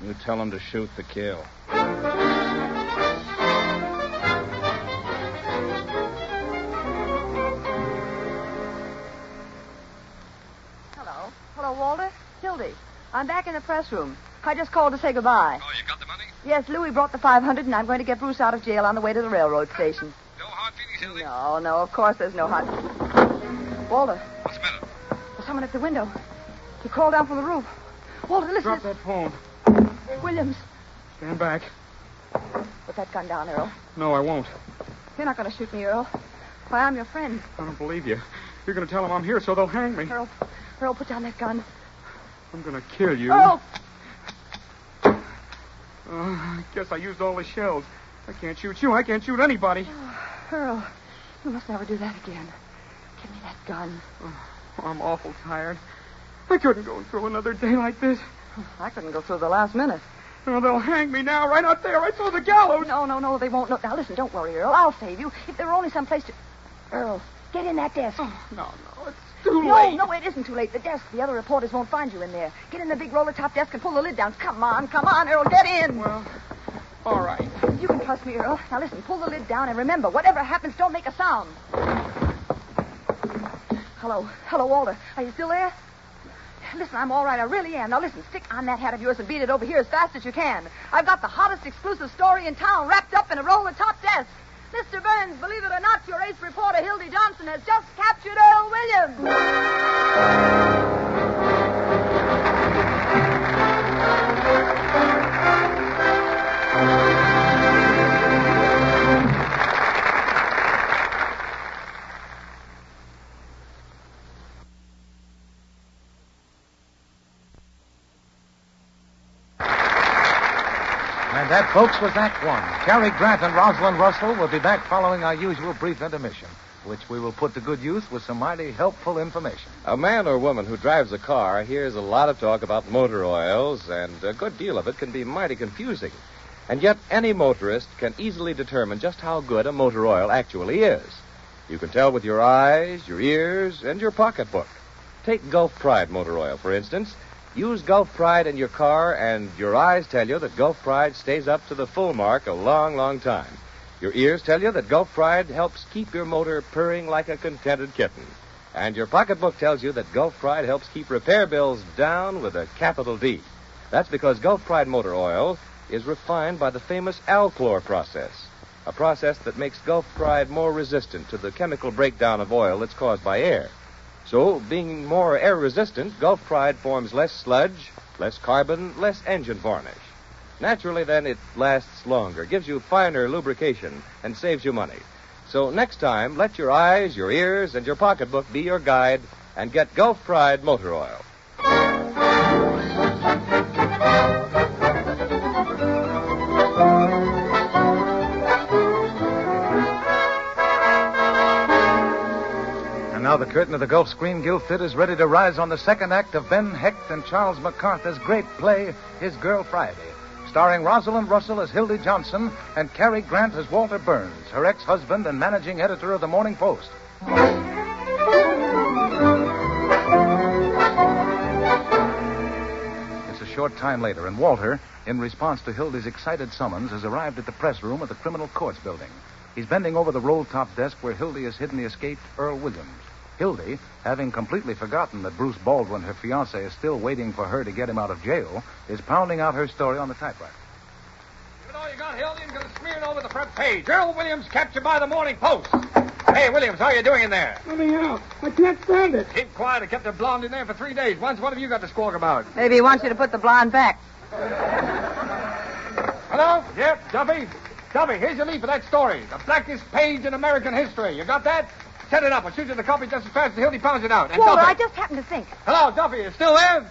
[SPEAKER 18] You tell him to shoot to kill.
[SPEAKER 19] Hello, Walter. Hildy. I'm back in the press room. I just called to say goodbye.
[SPEAKER 18] Oh, you got the money?
[SPEAKER 19] Yes, Louis brought the 500, and I'm going to get Bruce out of jail on the way to the railroad station.
[SPEAKER 18] No hard feelings, Hildy?
[SPEAKER 19] No, of course there's no hard... Walter.
[SPEAKER 18] What's the matter?
[SPEAKER 19] There's someone at the window. He crawled down from the roof. Walter, listen.
[SPEAKER 18] Drop that phone.
[SPEAKER 19] Williams.
[SPEAKER 18] Stand back.
[SPEAKER 19] Put that gun down, Earl.
[SPEAKER 18] No, I won't.
[SPEAKER 19] You're not going to shoot me, Earl. Why, I'm your friend.
[SPEAKER 18] I don't believe you. You're going to tell them I'm here so they'll hang me.
[SPEAKER 19] Earl, put down that gun.
[SPEAKER 18] I'm going to kill you.
[SPEAKER 19] Earl!
[SPEAKER 18] I guess I used all the shells. I can't shoot you. I can't shoot anybody.
[SPEAKER 19] Earl, you must never do that again. Give me that gun.
[SPEAKER 18] I'm awful tired. I couldn't go through another day like this.
[SPEAKER 19] I couldn't go through the last minute.
[SPEAKER 18] Oh, they'll hang me now, right out there, right through the gallows.
[SPEAKER 19] No, they won't. No, now, listen, don't worry, Earl. I'll save you. If there were only some place to... Earl, get in that desk.
[SPEAKER 18] Oh, no, it's too late.
[SPEAKER 19] No, it isn't too late. The desk. The other reporters won't find you in there. Get in the big roller-top desk and pull the lid down. Come on, Earl, get in.
[SPEAKER 18] Well, all right.
[SPEAKER 19] You can trust me, Earl. Now, listen, pull the lid down, and remember, whatever happens, don't make a sound. Hello, Walter. Are you still there? Listen, I'm all right. I really am. Now, listen, stick on that hat of yours and beat it over here as fast as you can. I've got the hottest exclusive story in town wrapped up in a roll-the-top desk. Mr. Burns, believe it or not, your ace reporter, Hildy Johnson, has just captured Earl Williams.
[SPEAKER 16] And that, folks, was Act One. Cary Grant and Rosalind Russell will be back following our usual brief intermission, which we will put to good use with some mighty helpful information.
[SPEAKER 22] A man or woman who drives a car hears a lot of talk about motor oils, and a good deal of it can be mighty confusing. And yet, any motorist can easily determine just how good a motor oil actually is. You can tell with your eyes, your ears, and your pocketbook. Take Gulf Pride motor oil, for instance. Use Gulf Pride in your car, and your eyes tell you that Gulf Pride stays up to the full mark a long, long time. Your ears tell you that Gulf Pride helps keep your motor purring like a contented kitten. And your pocketbook tells you that Gulf Pride helps keep repair bills down with a capital D. That's because Gulf Pride motor oil is refined by the famous Alchlor process. a process that makes Gulf Pride more resistant to the chemical breakdown of oil that's caused by air. So, being more air-resistant, Gulf Pride forms less sludge, less carbon, less engine varnish. Naturally, then, it lasts longer, gives you finer lubrication, and saves you money. So next time, let your eyes, your ears, and your pocketbook be your guide and get Gulf Pride motor oil.
[SPEAKER 16] And now the curtain of the Gulf Screen Guild Theater is ready to rise on the second act of Ben Hecht and Charles MacArthur's great play, His Girl Friday, starring Rosalind Russell as Hildy Johnson and Cary Grant as Walter Burns, her ex-husband and managing editor of the Morning Post. It's a short time later, and Walter, in response to Hildy's excited summons, has arrived at the press room of the Criminal Courts building. He's bending over the roll-top desk where Hildy has hidden the escaped Earl Williams. Hildy, having completely forgotten that Bruce Baldwin, her fiancé, is still waiting for her to get him out of jail, is pounding out her story on the typewriter.
[SPEAKER 18] Give it all you got, Hildy, and gonna smear it over the front page. Earl Williams captured by the Morning Post. Hey, Williams, how are you doing in there?
[SPEAKER 14] Let me out. I can't stand it.
[SPEAKER 18] Keep quiet. I kept the blonde in there for 3 days. Once, what have you got to squawk about?
[SPEAKER 19] Maybe he wants you to put the blonde back.
[SPEAKER 18] Hello? Yep, Duffy. Duffy, here's your lead for that story. The blackest page in American history. You got that? Set it up. I'll shoot you the copy just as fast as Hildy pounds it out. And
[SPEAKER 19] Walter,
[SPEAKER 18] Duffy.
[SPEAKER 19] I just happened to think.
[SPEAKER 18] Hello, Duffy. You still there?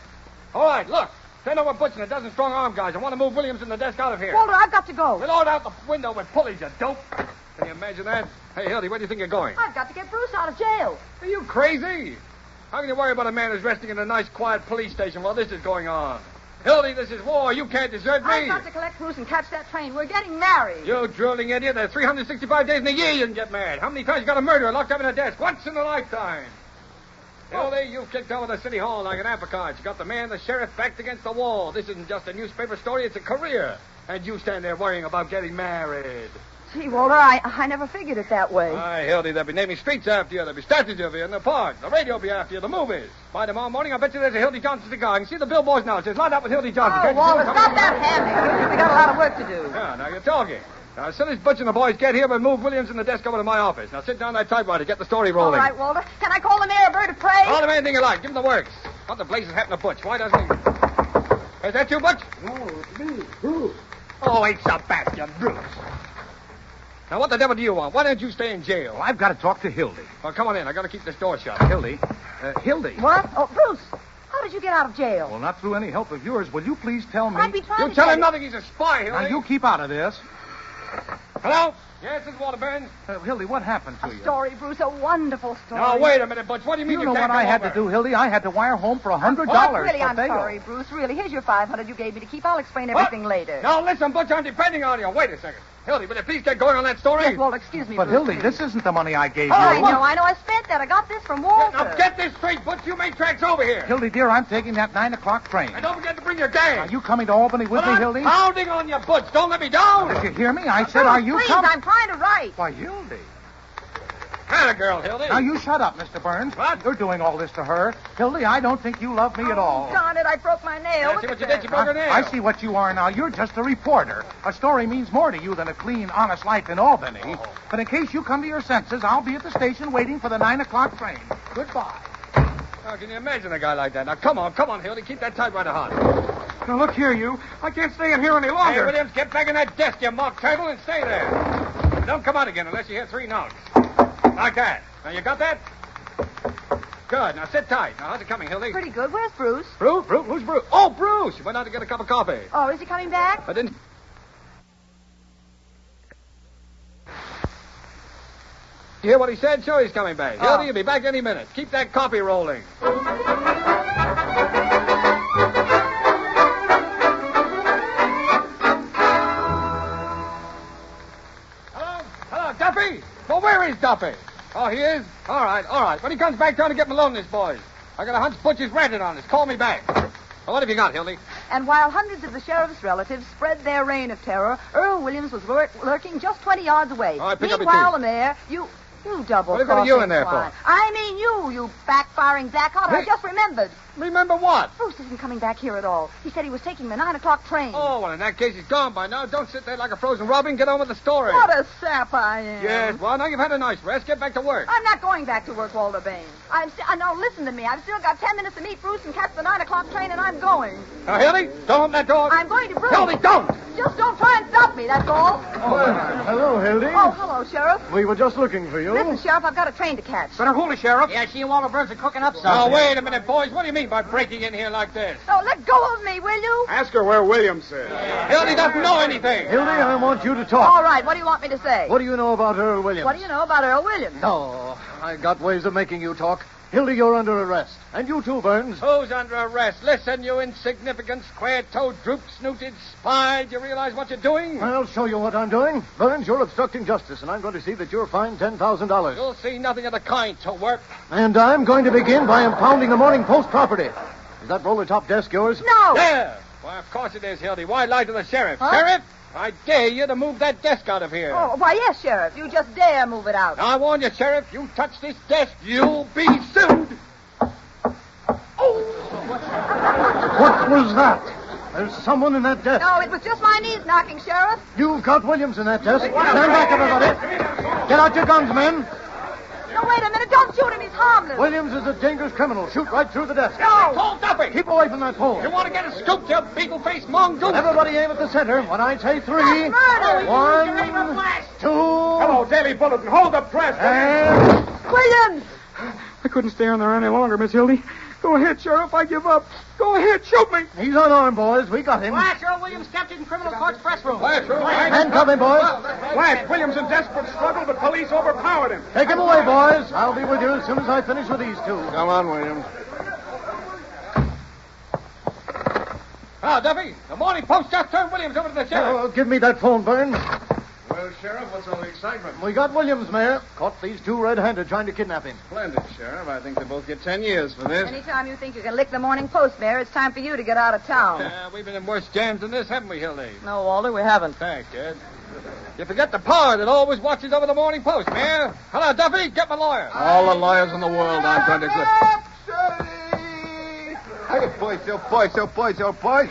[SPEAKER 18] All right, look. Send over Butch and a dozen strong-arm guys. I want to move Williams and the desk out of here.
[SPEAKER 19] Walter, I've got to go.
[SPEAKER 18] We'll load out the window with pulleys, you dope. Can you imagine that? Hey, Hildy, where do you think you're going?
[SPEAKER 19] I've got to get Bruce out of jail.
[SPEAKER 18] Are you crazy? How can you worry about a man who's resting in a nice, quiet police station while this is going on? Hildy, this is war. You can't desert me.
[SPEAKER 19] I've got to collect Bruce and catch that train. We're getting married.
[SPEAKER 18] You drooling idiot. There's 365 days in a year you can get married. How many times you got a murderer locked up in a desk? Once in a lifetime. Hildy, you've kicked over the city hall like an apricot. You got the man, the sheriff, backed against the wall. This isn't just a newspaper story. It's a career. And you stand there worrying about getting married.
[SPEAKER 19] Gee, Walter, I never figured it that way.
[SPEAKER 18] Aye, Hildy, they'll be naming streets after you. There'll be statues of you in the park. The radio will be after you. The movies. By tomorrow morning, I bet you there's a Hildy Johnson cigar. I can see the billboards now. It says, "Line up with Hildy Johnson."
[SPEAKER 19] Oh, Walter, stop that hammering. We got a lot of work to do.
[SPEAKER 18] Yeah, now you're talking. Now, as soon as Butch and the boys get here, we'll move Williams and the desk over to my office. Now, sit down that typewriter. Get the story rolling.
[SPEAKER 19] All right, Walter. Can I call the mayor a bird of prey?
[SPEAKER 18] Call him anything you like. Give him the works. What the blazes happened to Butch? Why doesn't he... Is that you, Butch?
[SPEAKER 14] No, it's me, Bruce.
[SPEAKER 18] Oh, ain't Sebastian, Bruce. Now, what the devil do you want? Why don't you stay in jail?
[SPEAKER 16] Well, I've got to talk to Hildy.
[SPEAKER 18] Well, come on in. I got to keep this door shut.
[SPEAKER 16] Hildy? Hildy?
[SPEAKER 19] What? Oh, Bruce, how did you get out of jail?
[SPEAKER 16] Well, not through any help of yours. Will you please tell me?
[SPEAKER 19] I'd be trying
[SPEAKER 18] You
[SPEAKER 19] to
[SPEAKER 18] tell
[SPEAKER 19] tell
[SPEAKER 18] him nothing. He's a spy, Hildy.
[SPEAKER 16] Now, you keep out of this.
[SPEAKER 18] Hello? Yes, it's Walter Burns.
[SPEAKER 16] Hildy, what happened to you?
[SPEAKER 19] A story, Bruce, a wonderful story.
[SPEAKER 18] Now, wait a minute, Butch. What do you mean
[SPEAKER 16] You know
[SPEAKER 18] can't
[SPEAKER 16] what I
[SPEAKER 18] come
[SPEAKER 16] had
[SPEAKER 18] over?
[SPEAKER 16] to do, Hildy? I had to wire home for $100.
[SPEAKER 19] Really, I'm
[SPEAKER 16] for bail.
[SPEAKER 19] sorry, Bruce. Really, here's your $500 you gave me to keep. I'll explain everything later.
[SPEAKER 18] Now, listen, Butch, I'm depending on you. Wait a second. Hildy, will you please get going on that story?
[SPEAKER 19] Yes, Walter, excuse me,
[SPEAKER 16] But,
[SPEAKER 19] Bruce.
[SPEAKER 16] Hildy, this isn't the money I gave
[SPEAKER 19] Oh,
[SPEAKER 16] you.
[SPEAKER 19] I know. I spent that. I got this from Walter.
[SPEAKER 18] Now, get this straight, Butch. You made tracks over here.
[SPEAKER 16] Hildy, dear, I'm taking that 9 o'clock train.
[SPEAKER 18] And don't forget to bring your gang.
[SPEAKER 16] Are you coming to Albany with
[SPEAKER 18] But
[SPEAKER 16] me,
[SPEAKER 18] I'm
[SPEAKER 16] Hildy?
[SPEAKER 18] pounding on you, Butch. Don't let me down.
[SPEAKER 16] Did you hear me? I said,
[SPEAKER 19] Bruce,
[SPEAKER 16] are you
[SPEAKER 19] please,
[SPEAKER 16] coming?
[SPEAKER 19] I'm trying to write.
[SPEAKER 16] Why, Hildy.
[SPEAKER 18] Had a girl, Hildy.
[SPEAKER 16] Now, you shut up, Mr. Burns.
[SPEAKER 18] What?
[SPEAKER 16] You're doing all this to her. Hildy, I don't think you love me at all.
[SPEAKER 19] Darn it, I broke my nail.
[SPEAKER 18] Yeah, see what you did? You broke her nail.
[SPEAKER 16] I see what you are now. You're just a reporter. A story means more to you than a clean, honest life in Albany.
[SPEAKER 18] Oh.
[SPEAKER 16] But in case you come to your senses, I'll be at the station waiting for the 9 o'clock train. Goodbye.
[SPEAKER 18] Now, can you imagine a guy like that? Now, come on, Hildy. Keep that typewriter hot.
[SPEAKER 14] Now, look here, you. I can't stay in here any
[SPEAKER 18] Hey,
[SPEAKER 14] longer.
[SPEAKER 18] Williams, get back in that desk, you mock turtle, and stay there. Don't come out again unless you hear 3 knocks. Like that. Now, you got that? Good. Now, sit tight. Now, how's it coming, Hildy?
[SPEAKER 19] Pretty good. Where's Bruce?
[SPEAKER 18] Bruce? Who's Bruce? Oh, Bruce. You went out to get a cup of coffee.
[SPEAKER 19] Oh, is he coming back?
[SPEAKER 18] I didn't... You hear what he said? Sure, he's coming back.
[SPEAKER 19] Oh.
[SPEAKER 18] Hildy, you'll be back any minute. Keep that coffee rolling. Hello, Duffy? Well, where is Duffy? Oh, he is? All right. When he comes back, trying to get Malone and his boys. I got a hunch Butch is rented on us. Call me back. Well, what have you got, Hildy?
[SPEAKER 19] And while hundreds of the sheriff's relatives spread their reign of terror, Earl Williams was lurking just 20 yards away.
[SPEAKER 18] All right, pick up your
[SPEAKER 19] Meanwhile,
[SPEAKER 18] teeth.
[SPEAKER 19] the mayor, you double
[SPEAKER 18] What have you got you in there
[SPEAKER 19] swine.
[SPEAKER 18] for?
[SPEAKER 19] I mean, you backfiring Zach Otter. I just remembered.
[SPEAKER 18] Remember what?
[SPEAKER 19] Bruce isn't coming back here at all. He said he was taking the 9 o'clock train.
[SPEAKER 18] Oh, well, in that case, he's gone by now. Don't sit there like a frozen robin. Get on with the story.
[SPEAKER 19] What a sap I am.
[SPEAKER 18] Yes, well, now you've had a nice rest. Get back to work.
[SPEAKER 19] I'm not going back to work, Walter Bain. No, listen to me. I've still got 10 minutes to meet Bruce and catch the 9 o'clock train, and I'm going.
[SPEAKER 18] Now, Hildy, don't open that door.
[SPEAKER 19] I'm going to Bruce.
[SPEAKER 18] Hildy, don't!
[SPEAKER 19] Just don't try and stop me, that's all.
[SPEAKER 13] Hello, Hildy.
[SPEAKER 19] Oh, hello, Sheriff.
[SPEAKER 13] We were just looking for you.
[SPEAKER 19] Listen, Sheriff, I've got a train to catch.
[SPEAKER 18] Better hold it, Sheriff.
[SPEAKER 15] Yeah, she and Walter Burns are cooking up something.
[SPEAKER 18] Now, wait a minute, boys. What do you mean by breaking in here like this?
[SPEAKER 19] Oh, let go of me, will you?
[SPEAKER 14] Ask her where Williams is.
[SPEAKER 18] Hildy doesn't know anything.
[SPEAKER 13] Hildy, I want you to talk.
[SPEAKER 19] All right, what do you want me to say?
[SPEAKER 13] What do you know about Earl Williams?
[SPEAKER 19] What do you know about Earl Williams?
[SPEAKER 13] No, I got ways of making you talk. Hildy, you're under arrest. And you too, Burns.
[SPEAKER 18] Who's under arrest? Listen, you insignificant, square-toed, droop-snooted spy. Do you realize what you're doing?
[SPEAKER 13] I'll show you what I'm doing. Burns, you're obstructing justice, and I'm going to see that you're fined $10,000.
[SPEAKER 18] You'll see nothing of the kind till work.
[SPEAKER 13] And I'm going to begin by impounding the Morning Post property. Is that roller-top desk yours?
[SPEAKER 19] No.
[SPEAKER 18] There. Why, of course it is, Hildy. Why lie to the sheriff?
[SPEAKER 19] Huh?
[SPEAKER 18] Sheriff, I dare you to move that desk out of here.
[SPEAKER 19] Oh, why, yes, Sheriff. You just dare move it out.
[SPEAKER 18] Now, I warn you, Sheriff, you touch this desk, you'll be sued.
[SPEAKER 13] What was that? There's someone in that desk.
[SPEAKER 19] No, it was just my knees knocking, Sheriff.
[SPEAKER 13] You've got Williams in that desk. Stand back, everybody. Get out your guns, men.
[SPEAKER 19] No, wait a minute. Don't shoot him. He's harmless.
[SPEAKER 13] Williams is a dangerous criminal. Shoot right through the desk.
[SPEAKER 19] No.
[SPEAKER 18] Hold up it.
[SPEAKER 13] Keep away from that pole.
[SPEAKER 18] You want to get a scoop, you beetle-faced mongoose?
[SPEAKER 13] Everybody aim at the center. When I say 3.
[SPEAKER 19] Murder.
[SPEAKER 13] 1, 2.
[SPEAKER 14] Hello, Daily Bulletin. Hold the press.
[SPEAKER 13] And...
[SPEAKER 19] Williams!
[SPEAKER 14] I couldn't stay on there any longer, Miss Hildy. Go ahead, Sheriff. I give up. Go ahead. Shoot me.
[SPEAKER 13] He's unarmed, boys. We got him.
[SPEAKER 15] Flash, Earl Williams captured in criminal court's press room.
[SPEAKER 13] Handcuff him, boys.
[SPEAKER 14] Flash, Williams in desperate struggle, but police overpowered him.
[SPEAKER 13] Take him away, boys. I'll be with you as soon as I finish with these two.
[SPEAKER 14] Come on, Williams.
[SPEAKER 18] Now, Duffy, the Morning Post just turned Williams over to the sheriff.
[SPEAKER 13] Oh, give me that phone, Burns.
[SPEAKER 14] Well, Sheriff, what's all the excitement?
[SPEAKER 13] We got Williams, Mayor. Caught these two red-handed trying to kidnap him.
[SPEAKER 14] Splendid, Sheriff. I think they both get 10 years for this.
[SPEAKER 19] Anytime you think you can lick the Morning Post, Mayor, it's time for you to get out of town.
[SPEAKER 18] We've been in worse jams than this, haven't we, Hildy?
[SPEAKER 19] No, Walter, we haven't.
[SPEAKER 18] Thanks, Ed. You forget the power that always watches over the Morning Post, Mayor. Hello, Duffy. Get my lawyer.
[SPEAKER 14] All the lawyers in the world aren't going to...
[SPEAKER 20] Hey, boys.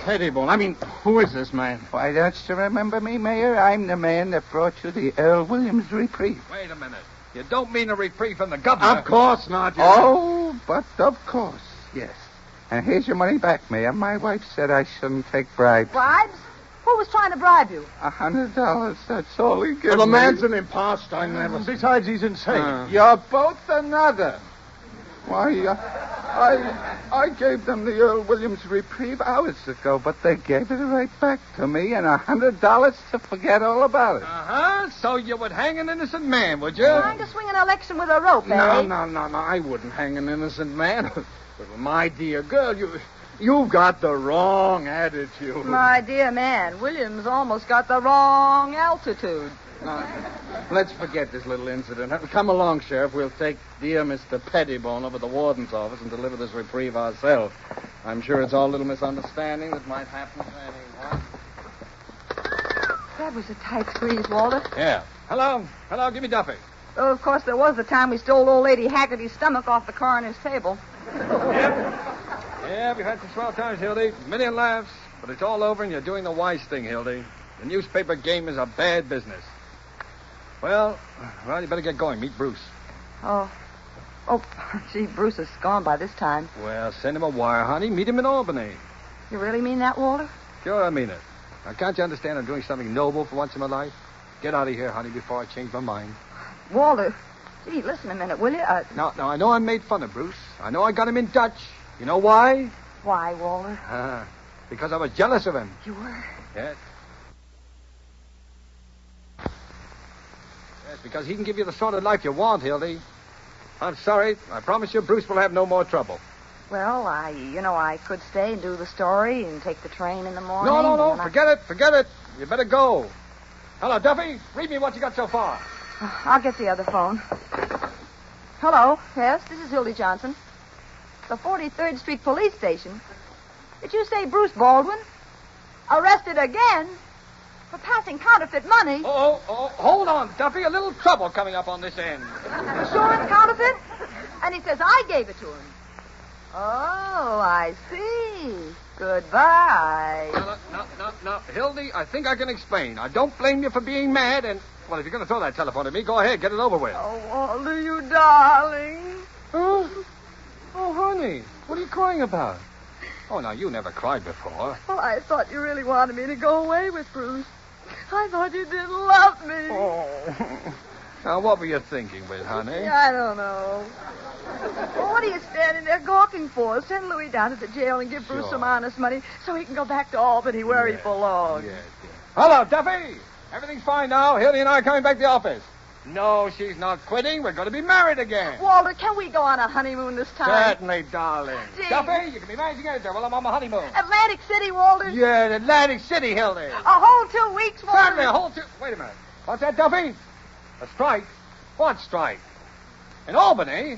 [SPEAKER 14] Pettibone. I mean, who is this man?
[SPEAKER 20] Why, don't you remember me, Mayor? I'm the man that brought you the Earl Williams reprieve.
[SPEAKER 18] Wait a minute. You don't mean a reprieve from the governor?
[SPEAKER 14] Of course not.
[SPEAKER 20] Oh, but of course, yes. And here's your money back, Mayor. My wife said I shouldn't take bribes.
[SPEAKER 19] Bribes? Who was trying to bribe you?
[SPEAKER 20] $100, that's all he gives
[SPEAKER 14] Well, the
[SPEAKER 20] me.
[SPEAKER 14] man's an imposter. I never...
[SPEAKER 13] Besides, he's insane.
[SPEAKER 20] You're both another. Why, I gave them the Earl Williams reprieve hours ago, but they gave it right back to me and $100 to forget all about it.
[SPEAKER 18] Uh-huh. So you would hang an innocent man, would you?
[SPEAKER 19] Trying to swing an election with a rope, eh?
[SPEAKER 14] No. I wouldn't hang an innocent man. But my dear girl, you've got the wrong attitude.
[SPEAKER 19] My dear man, Williams almost got the wrong altitude.
[SPEAKER 14] Now, let's forget this little incident. Come along, Sheriff. We'll take dear Mr. Pettibone over to the warden's office and deliver this reprieve ourselves. I'm sure it's all a little misunderstanding that might happen at any time.
[SPEAKER 19] That was a tight squeeze, Walter.
[SPEAKER 18] Yeah. Hello, give me Duffy.
[SPEAKER 19] Oh, of course, there was the time we stole old lady Haggerty's stomach off the coroner's table.
[SPEAKER 18] Yeah, we've had some swell times, Hildy. A million laughs, but it's all over and you're doing the wise thing, Hildy. The newspaper game is a bad business. Well, you better get going. Meet Bruce.
[SPEAKER 19] Oh, gee, Bruce is gone by this time.
[SPEAKER 18] Well, send him a wire, honey. Meet him in Albany.
[SPEAKER 19] You really mean that, Walter?
[SPEAKER 18] Sure, I mean it. Now, can't you understand I'm doing something noble for once in my life? Get out of here, honey, before I change my mind.
[SPEAKER 19] Walter, gee, listen a minute, will you?
[SPEAKER 18] Now, I know I made fun of Bruce. I know I got him in Dutch. You know why?
[SPEAKER 19] Why, Walter?
[SPEAKER 18] Because I was jealous of him.
[SPEAKER 19] You were?
[SPEAKER 18] Yes. Yes, because he can give you the sort of life you want, Hildy. I'm sorry. I promise you Bruce will have no more trouble.
[SPEAKER 19] Well, I could stay and do the story and take the train in the morning.
[SPEAKER 18] No. Forget it. You better go. Hello, Duffy. Read me what you got so far.
[SPEAKER 19] I'll get the other phone. Hello. Yes, this is Hildy Johnson. The 43rd Street Police Station. Did you say Bruce Baldwin? Arrested again? For passing counterfeit money?
[SPEAKER 18] Oh, hold on, Duffy. A little trouble coming up on this end.
[SPEAKER 19] You sure it's counterfeit? And he says I gave it to him. Oh, I see. Goodbye.
[SPEAKER 18] No. Hildy, I think I can explain. I don't blame you for being mad, and, well, if you're going to throw that telephone at me, go ahead, get it over with.
[SPEAKER 19] Oh, Walter, you darling.
[SPEAKER 18] Huh? Oh, honey, what are you crying about? Oh, now, you never cried before.
[SPEAKER 19] Oh, I thought you really wanted me to go away with Bruce. I thought you didn't love me.
[SPEAKER 18] Oh. Now, what were you thinking with, honey?
[SPEAKER 19] I don't know. Well, what are you standing there gawking for? Send Louis down to the jail and give Bruce some honest money so he can go back to Albany where he belongs.
[SPEAKER 18] Yes. Hello, Duffy. Everything's fine now. Hildy and I are coming back to the office. No, she's not quitting. We're going to be married again.
[SPEAKER 19] Walter, can we go on a honeymoon this time?
[SPEAKER 18] Certainly, darling.
[SPEAKER 19] Gee.
[SPEAKER 18] Duffy, you can be married again, sir, while I'm on my honeymoon.
[SPEAKER 19] Atlantic City, Walter?
[SPEAKER 18] Yeah, Atlantic City, Hildy.
[SPEAKER 19] A whole 2 weeks, Walter?
[SPEAKER 18] Certainly, a whole 2... Wait a minute. What's that, Duffy? A strike? What strike? In Albany?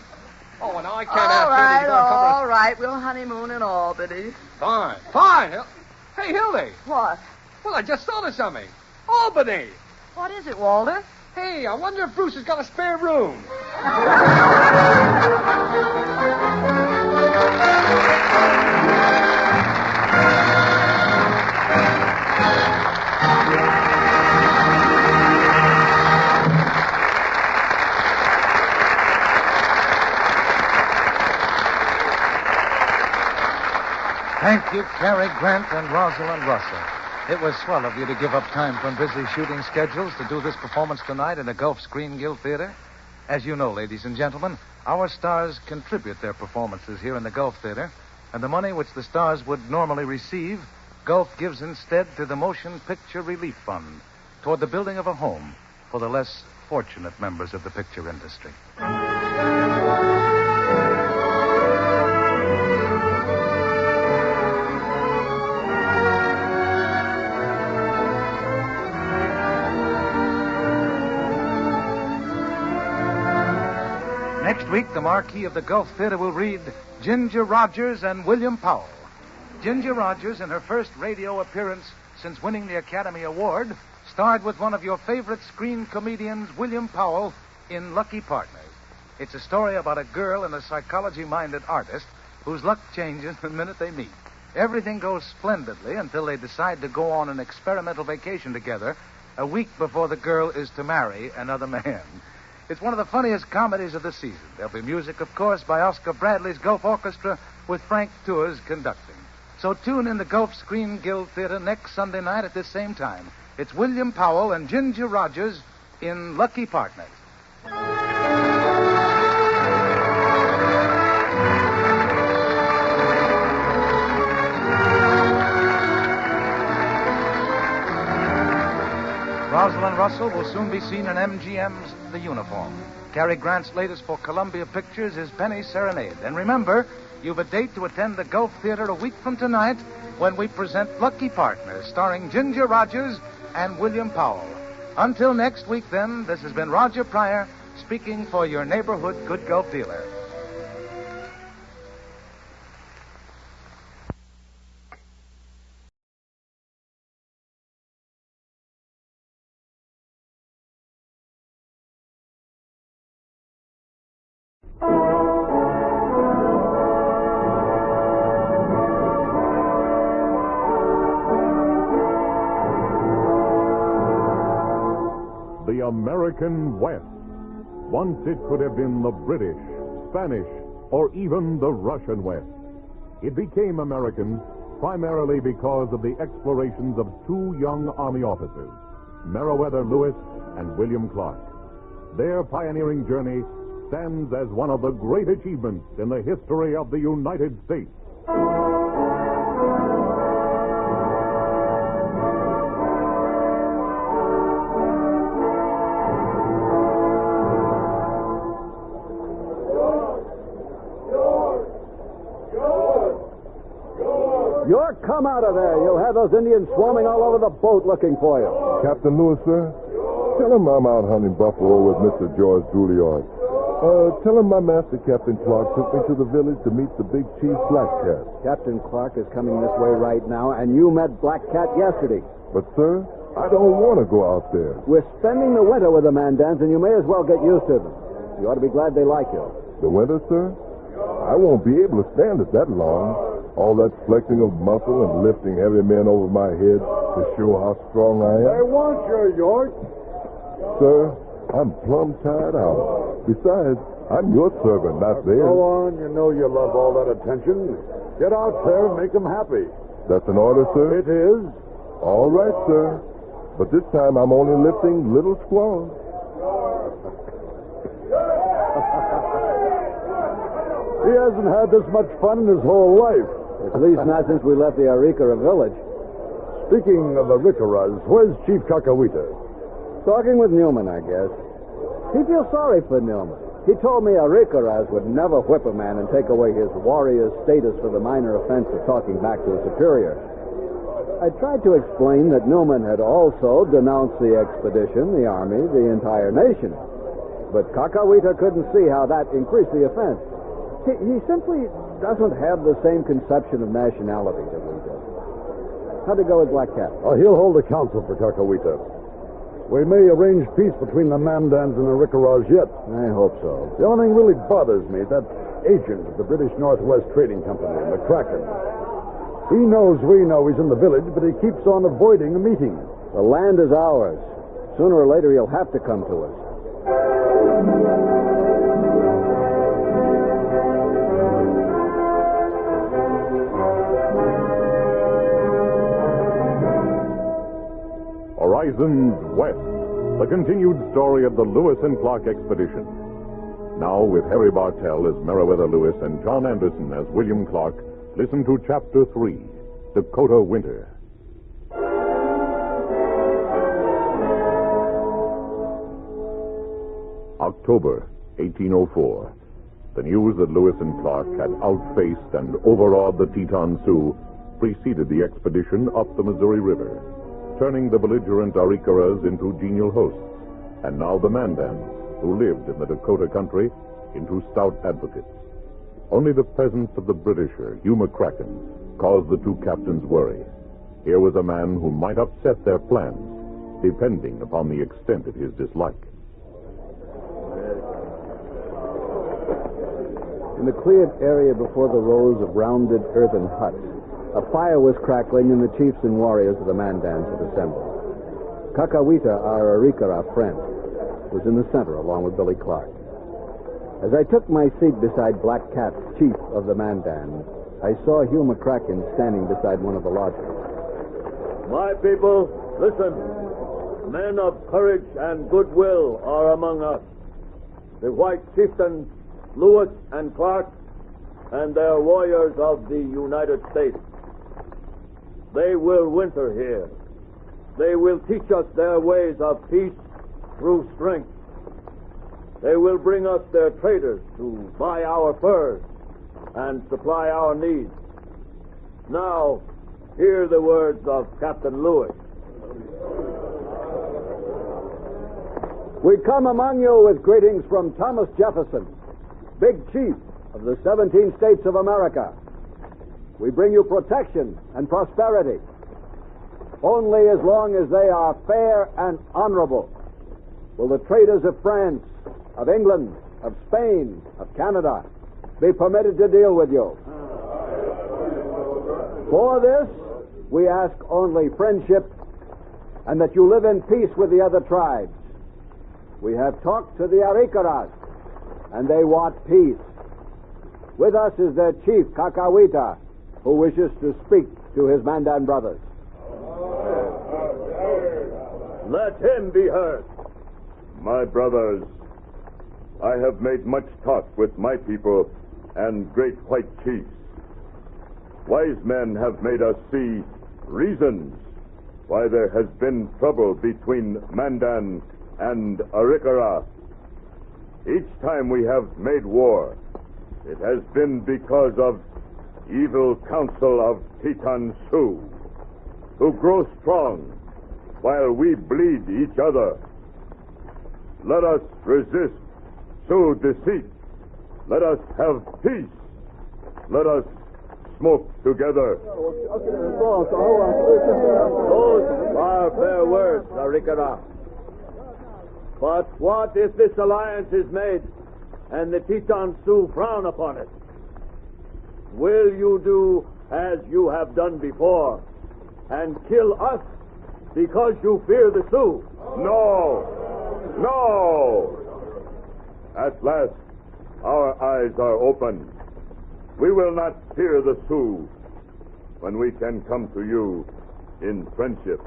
[SPEAKER 18] Oh, and I can't ask Hildy to go and cover us.
[SPEAKER 19] All right. We'll honeymoon in Albany.
[SPEAKER 18] Fine. Hey, Hildy.
[SPEAKER 19] What?
[SPEAKER 18] Well, I just thought of something. Albany.
[SPEAKER 19] What is it, Walter?
[SPEAKER 18] Hey, I wonder if Bruce has got a spare room.
[SPEAKER 16] Thank you, Cary Grant and Rosalind Russell. It was swell of you to give up time from busy shooting schedules to do this performance tonight in the Gulf Screen Guild Theater. As you know, ladies and gentlemen, our stars contribute their performances here in the Gulf Theater, and the money which the stars would normally receive, Gulf gives instead to the Motion Picture Relief Fund, toward the building of a home for the less fortunate members of the picture industry. Next week, the Marquis of the Gulf Theater will read Ginger Rogers and William Powell. Ginger Rogers, in her first radio appearance since winning the Academy Award, starred with one of your favorite screen comedians, William Powell, in Lucky Partners. It's a story about a girl and a psychology-minded artist whose luck changes the minute they meet. Everything goes splendidly until they decide to go on an experimental vacation together a week before the girl is to marry another man. It's one of the funniest comedies of the season. There'll be music, of course, by Oscar Bradley's Gulf Orchestra with Frank Tours conducting. So tune in the Gulf Screen Guild Theater next Sunday night at this same time. It's William Powell and Ginger Rogers in Lucky Partners. Rosalind Russell will soon be seen in MGM's The Uniform. Cary Grant's latest for Columbia Pictures is Penny's Serenade. And remember, you've a date to attend the Gulf Theater a week from tonight when we present Lucky Partners, starring Ginger Rogers and William Powell. Until next week, then, this has been Roger Pryor speaking for your neighborhood Good Gulf dealer.
[SPEAKER 8] The American West. Once it could have been the British, Spanish, or even the Russian West. It became American primarily because of the explorations of two young Army officers, Meriwether Lewis and William Clark. Their pioneering journey stands as one of the great achievements in the history of the United States.
[SPEAKER 10] York, come out of there. You'll have those Indians swarming all over the boat looking for you.
[SPEAKER 12] Captain Lewis, sir? Tell him I'm out hunting buffalo with Mr. George Drouillard. Tell him my master, Captain Clark, took me to the village to meet the big chief Black Cat.
[SPEAKER 10] Captain Clark is coming this way right now, and you met Black Cat yesterday.
[SPEAKER 12] But, sir, I don't want to go out there.
[SPEAKER 10] We're spending the winter with the Mandans, and you may as well get used to them. You ought to be glad they like you.
[SPEAKER 12] The winter, sir? I won't be able to stand it that long. All that flexing of muscle and lifting heavy men over my head to show how strong I am.
[SPEAKER 10] They want you, York.
[SPEAKER 12] Sir, I'm plumb tired out. Besides, I'm your servant, not theirs.
[SPEAKER 10] Go on. You know you love all that attention. Get out there and make them happy.
[SPEAKER 12] That's an order, sir?
[SPEAKER 10] It is.
[SPEAKER 12] All right, sir. But this time I'm only lifting little squaws.
[SPEAKER 10] He hasn't had this much fun in his whole life.
[SPEAKER 2] At least not since we left the Arikara village.
[SPEAKER 10] Speaking of Arikaras, where's Chief Kakawita?
[SPEAKER 2] Talking with Newman, I guess. He feels sorry for Newman. He told me Arikaras would never whip a man and take away his warrior status for the minor offense of talking back to a superior. I tried to explain that Newman had also denounced the expedition, the army, the entire nation. But Kakawita couldn't see how that increased the offense. He simply doesn't have the same conception of nationality that we do. How'd it go with Black Cat?
[SPEAKER 10] He'll hold a council for Kakawita. We may arrange peace between the Mandans and the Arikaras yet.
[SPEAKER 2] I hope so.
[SPEAKER 10] The only thing really bothers me, that agent of the British Northwest Trading Company, McCracken. He knows we know he's in the village, but he keeps on avoiding a meeting.
[SPEAKER 2] The land is ours. Sooner or later, he'll have to come to us.
[SPEAKER 8] Horizons West, the continued story of the Lewis and Clark expedition. Now, with Harry Bartell as Meriwether Lewis and John Anderson as William Clark, listen to Chapter 3, Dakota Winter. October 1804. The news that Lewis and Clark had outfaced and overawed the Teton Sioux preceded the expedition up the Missouri River, turning the belligerent Arikaras into genial hosts, and now the Mandans, who lived in the Dakota country, into stout advocates. Only the presence of the Britisher, Hugh McCracken, caused the two captains worry. Here was a man who might upset their plans, depending upon the extent of his dislike.
[SPEAKER 2] In the cleared area before the rows of rounded earthen huts, a fire was crackling, and the chiefs and warriors of the Mandans had assembled. Kakawita, our Arikara friend, was in the center along with Billy Clark. As I took my seat beside Black Cat, chief of the Mandans, I saw Hugh McCracken standing beside one of the lodges.
[SPEAKER 11] My people, listen. Men of courage and goodwill are among us. The white chieftains, Lewis and Clark, and their warriors of the United States. They will winter here. They will teach us their ways of peace through strength. They will bring us their traders to buy our furs and supply our needs. Now, hear the words of Captain Lewis.
[SPEAKER 2] We come among you with greetings from Thomas Jefferson, Big Chief of the 17 states of America. We bring you protection and prosperity, only as long as they are fair and honorable will the traders of France, of England, of Spain, of Canada be permitted to deal with you. For this, we ask only friendship and that you live in peace with the other tribes. We have talked to the Arikaras, and they want peace. With us is their chief, Kakawita, who wishes to speak to his Mandan brothers.
[SPEAKER 11] Let him be heard.
[SPEAKER 23] My brothers, I have made much talk with my people and great white chiefs. Wise men have made us see reasons why there has been trouble between Mandan and Arikara. Each time we have made war, it has been because of evil counsel of Teton Sioux, who grow strong while we bleed each other. Let us resist Sioux deceit. Let us have peace. Let us smoke together.
[SPEAKER 11] Those are fair words, Arikara. But what if this alliance is made and the Teton Sioux frown upon it? will you do as you have done before and kill us because you fear the Sioux?
[SPEAKER 23] No! No! At last, our eyes are open. We will not fear the Sioux when we can come to you in friendship.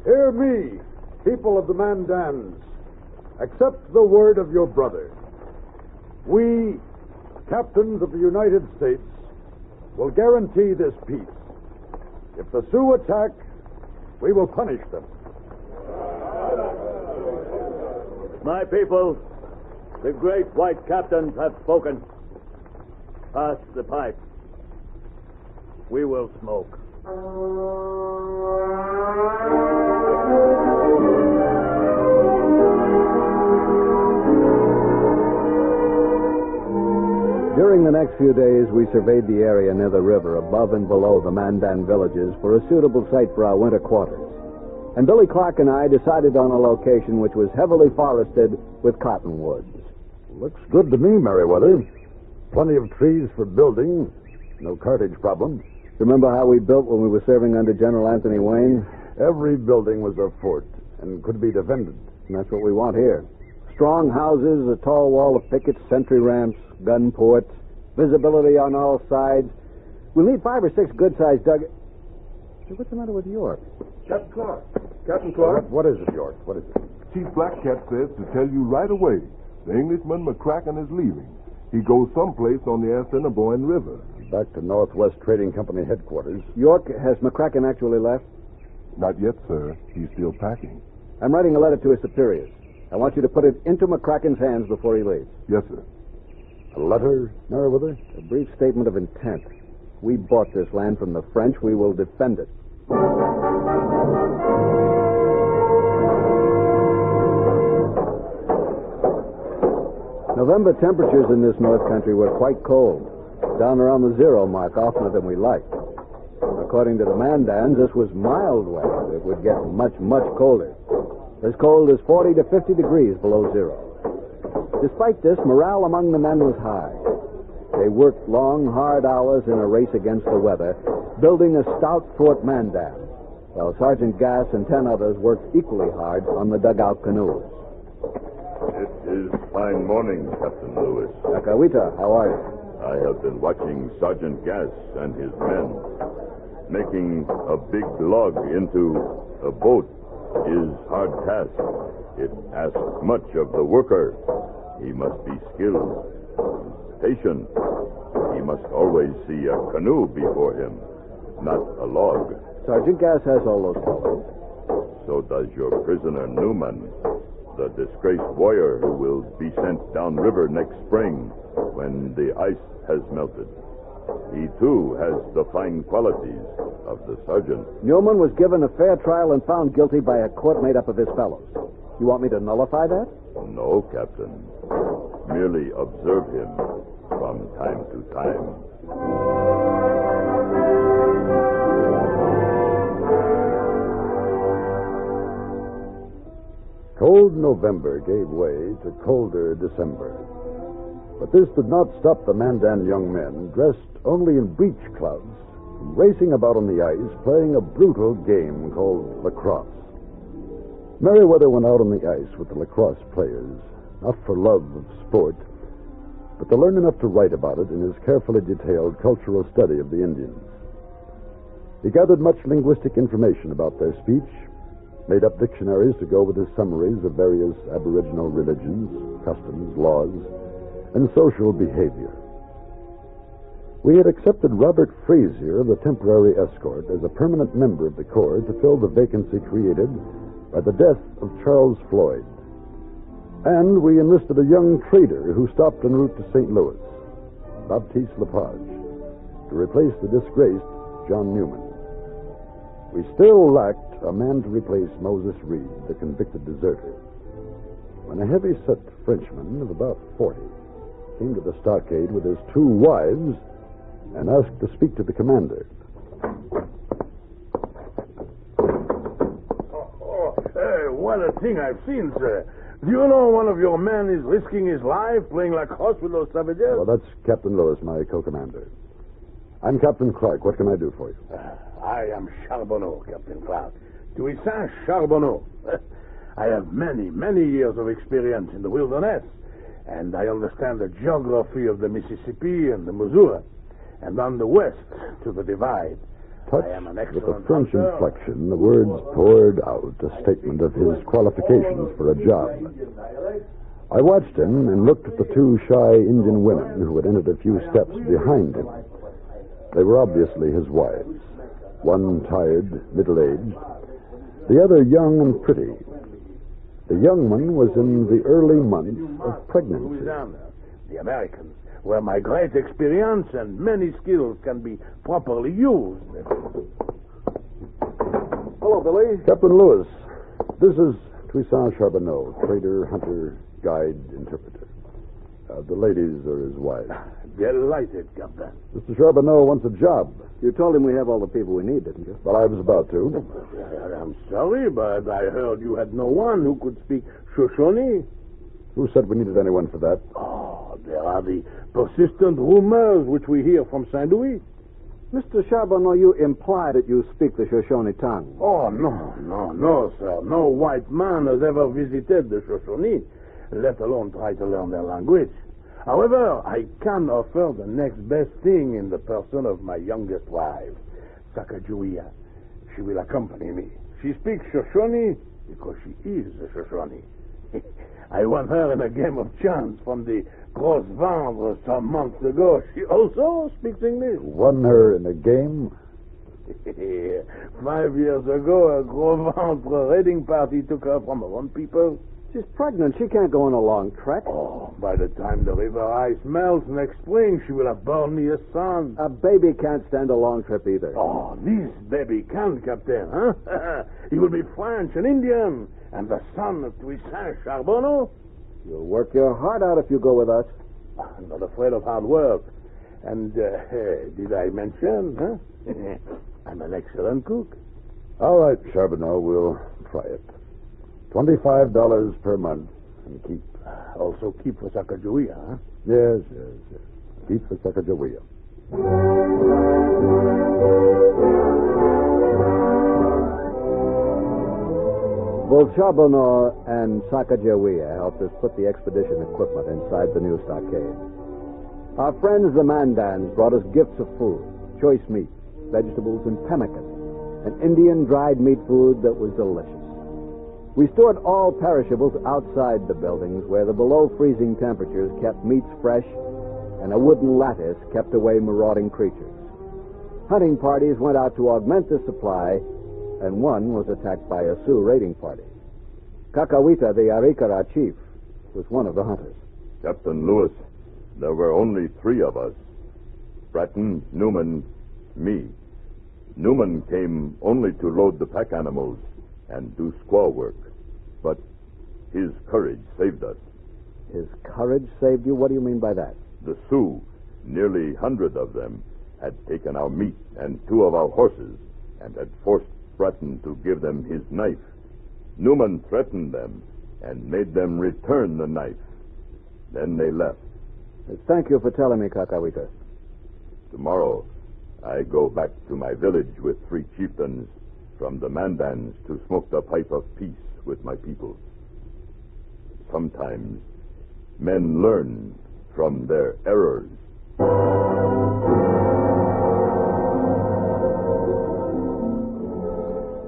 [SPEAKER 10] Hear me, people of the Mandans. Accept the word of your brother. We, captains of the United States, will guarantee this peace. If the Sioux attack, we will punish them.
[SPEAKER 11] My people, the great white captains have spoken. Pass the pipe. We will smoke.
[SPEAKER 2] During the next few days, we surveyed the area near the river, above and below the Mandan villages, for a suitable site for our winter quarters. And Billy Clark and I decided on a location which was heavily forested with cottonwoods.
[SPEAKER 10] Looks good to me, Meriwether. Plenty of trees for building. No cartage problem.
[SPEAKER 2] Remember how we built when we were serving under General Anthony Wayne?
[SPEAKER 10] Every building was a fort and could be defended.
[SPEAKER 2] And that's what we want here. Strong houses, a tall wall of pickets, sentry ramps, gun ports, visibility on all sides. We'll need 5 or 6 good-sized dugout. Hey, what's the matter with York?
[SPEAKER 12] Captain Clark. Captain Clark?
[SPEAKER 10] What is it, York? What is it?
[SPEAKER 12] Chief Blackcat says to tell you right away. The Englishman McCracken is leaving. He goes someplace on the Assiniboine River.
[SPEAKER 10] Back to Northwest Trading Company headquarters.
[SPEAKER 2] York, has McCracken actually left?
[SPEAKER 12] Not yet, sir. He's still packing.
[SPEAKER 2] I'm writing a letter to his superiors. I want you to put it into McCracken's hands before he leaves.
[SPEAKER 12] Yes, sir.
[SPEAKER 10] A letter, Meriwether?
[SPEAKER 2] A brief statement of intent. We bought this land from the French. We will defend it. November temperatures in this north country were quite cold, down around the 0 mark, oftener than we liked. According to the Mandans, this was mild weather. It would get much, much colder. As cold as 40 to 50 degrees below 0. Despite this, morale among the men was high. They worked long, hard hours in a race against the weather, building a stout Fort Mandan, while Sergeant Gass and 10 others worked equally hard on the dugout canoes.
[SPEAKER 23] It is fine morning, Captain Lewis.
[SPEAKER 2] Akawita, how are you?
[SPEAKER 23] I have been watching Sergeant Gass and his men. Making a big log into a boat is hard task. It asks much of the worker. He must be skilled, patient. He must always see a canoe before him, not a log.
[SPEAKER 2] Sergeant Gass has all those qualities.
[SPEAKER 23] So does your prisoner Newman, the disgraced warrior who will be sent downriver next spring when the ice has melted. He, too, has the fine qualities of the sergeant.
[SPEAKER 2] Newman was given a fair trial and found guilty by a court made up of his fellows. You want me to nullify that?
[SPEAKER 23] No, Captain. Merely observe him from time to time.
[SPEAKER 10] Cold November gave way to colder December. But this did not stop the Mandan young men, dressed only in breech clouds, from racing about on the ice, playing a brutal game called lacrosse. Meriwether went out on the ice with the lacrosse players, not for love of sport, but to learn enough to write about it in his carefully detailed cultural study of the Indians. He gathered much linguistic information about their speech, made up dictionaries to go with his summaries of various Aboriginal religions, customs, laws, and social behavior. We had accepted Robert Frazier of the temporary escort as a permanent member of the Corps to fill the vacancy created by the death of Charles Floyd. And we enlisted a young trader who stopped en route to St. Louis, Baptiste Lepage, to replace the disgraced John Newman. We still lacked a man to replace Moses Reed, the convicted deserter, when a heavy-set Frenchman of about 40 came to the stockade with his 2 wives and asked to speak to the commander.
[SPEAKER 1] Hey, what a thing I've seen, sir. Do you know one of your men is risking his life playing lacrosse with those savages?
[SPEAKER 10] Well, that's Captain Lewis, my co-commander. I'm Captain Clark. What can I do for you?
[SPEAKER 1] I am Charbonneau, Captain Clark. Toussaint Charbonneau. I have many, many years of experience in the wilderness, and I understand the geography of the Mississippi and the Missouri, and on the west to the divide.
[SPEAKER 10] Touched
[SPEAKER 1] I am an
[SPEAKER 10] with a
[SPEAKER 1] excellent
[SPEAKER 10] French
[SPEAKER 1] hunter.
[SPEAKER 10] inflection, the words poured out a statement of his qualifications for a job. I watched him and looked at the two shy Indian women who had entered a few steps behind him. They were obviously his wives, one tired, middle-aged, the other young and pretty. The young one was in the early months of pregnancy.
[SPEAKER 1] Louisiana, the Americans, where my great experience and many skills can be properly used.
[SPEAKER 2] Hello, Billy.
[SPEAKER 10] Captain Lewis, this is Toussaint Charbonneau, trader, hunter, guide, interpreter. The ladies are his wives.
[SPEAKER 1] Delighted, Captain.
[SPEAKER 10] Mr. Charbonneau wants a job.
[SPEAKER 2] You told him we have all the people we need, didn't you?
[SPEAKER 10] Well, I was about to.
[SPEAKER 1] I'm sorry, but I heard you had no one who could speak Shoshone.
[SPEAKER 10] Who said we needed anyone for that?
[SPEAKER 1] Oh, there are the persistent rumors which we hear from St. Louis.
[SPEAKER 2] Mr. Charbonneau, you imply that you speak the Shoshone tongue.
[SPEAKER 1] Oh, no, sir. No white man has ever visited the Shoshone, let alone try to learn their language. However, I can offer the next best thing in the person of my youngest wife, Sacagawea. She will accompany me. She speaks Shoshone because she is a Shoshone. I won her in a game of chance from the Gros Ventre some months ago. She also speaks English.
[SPEAKER 10] Won her in a game?
[SPEAKER 1] 5 years ago, a Gros Ventre raiding party took her from her own people.
[SPEAKER 2] She's pregnant. She can't go on a long trek.
[SPEAKER 1] Oh, by the time the river ice melts next spring, she will have borne me a son.
[SPEAKER 2] A baby can't stand a long trip either.
[SPEAKER 1] Oh, this baby can, Captain, huh? He will be French and Indian, and the son of Toussaint Charbonneau.
[SPEAKER 2] You'll work your heart out if you go with us.
[SPEAKER 1] I'm not afraid of hard work. And, did I mention, huh? I'm an excellent cook.
[SPEAKER 10] All right, Charbonneau, we'll try it. $25 per month, and keep.
[SPEAKER 1] Also keep for Sacagawea, huh?
[SPEAKER 10] Yes. Keep for Sacagawea.
[SPEAKER 2] Both Charbonneau and Sacagawea helped us put the expedition equipment inside the new stockade. Our friends, the Mandans, brought us gifts of food, choice meat, vegetables, and pemmican, an Indian dried meat food that was delicious. We stored all perishables outside the buildings where the below-freezing temperatures kept meats fresh and a wooden lattice kept away marauding creatures. Hunting parties went out to augment the supply, and one was attacked by a Sioux raiding party. Kakawita, the Arikara chief, was one of the hunters.
[SPEAKER 23] Captain Lewis, there were only 3 of us. Bratton, Newman, me. Newman came only to load the pack animals and do squaw work. But his courage saved us.
[SPEAKER 2] His courage saved you? What do you mean by that?
[SPEAKER 23] The Sioux, nearly 100 of them, had taken our meat and 2 of our horses and had forced Bratton to give them his knife. Newman threatened them and made them return the knife. Then they left.
[SPEAKER 2] Thank you for telling me, Kakawita.
[SPEAKER 23] Tomorrow, I go back to my village with 3 chieftains from the Mandans to smoke the pipe of peace with my people. Sometimes men learn from their errors.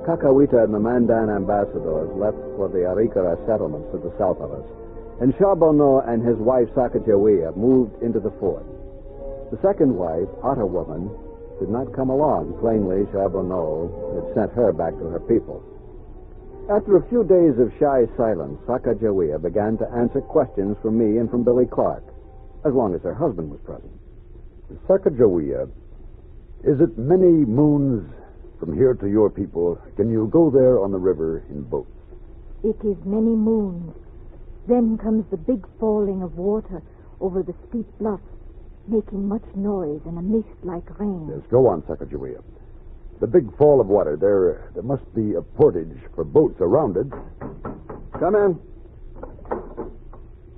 [SPEAKER 2] Kakawita and the Mandan ambassadors left for the Arikara settlements to the south of us, and Charbonneau and his wife Sacagawea moved into the fort. The second wife, Otter Woman, did not come along. Plainly, Charbonneau had sent her back to her people. After a few days of shy silence, Sacagawea began to answer questions from me and from Billy Clark, as long as her husband was present.
[SPEAKER 10] Sacagawea, is it many moons from here to your people? Can you go there on the river in boats?
[SPEAKER 3] It is many moons. Then comes the big falling of water over the steep bluffs, making much noise and a mist like rain.
[SPEAKER 10] Yes, go on, Sacagawea. The big fall of water, there must be a portage for boats around it.
[SPEAKER 2] Come in.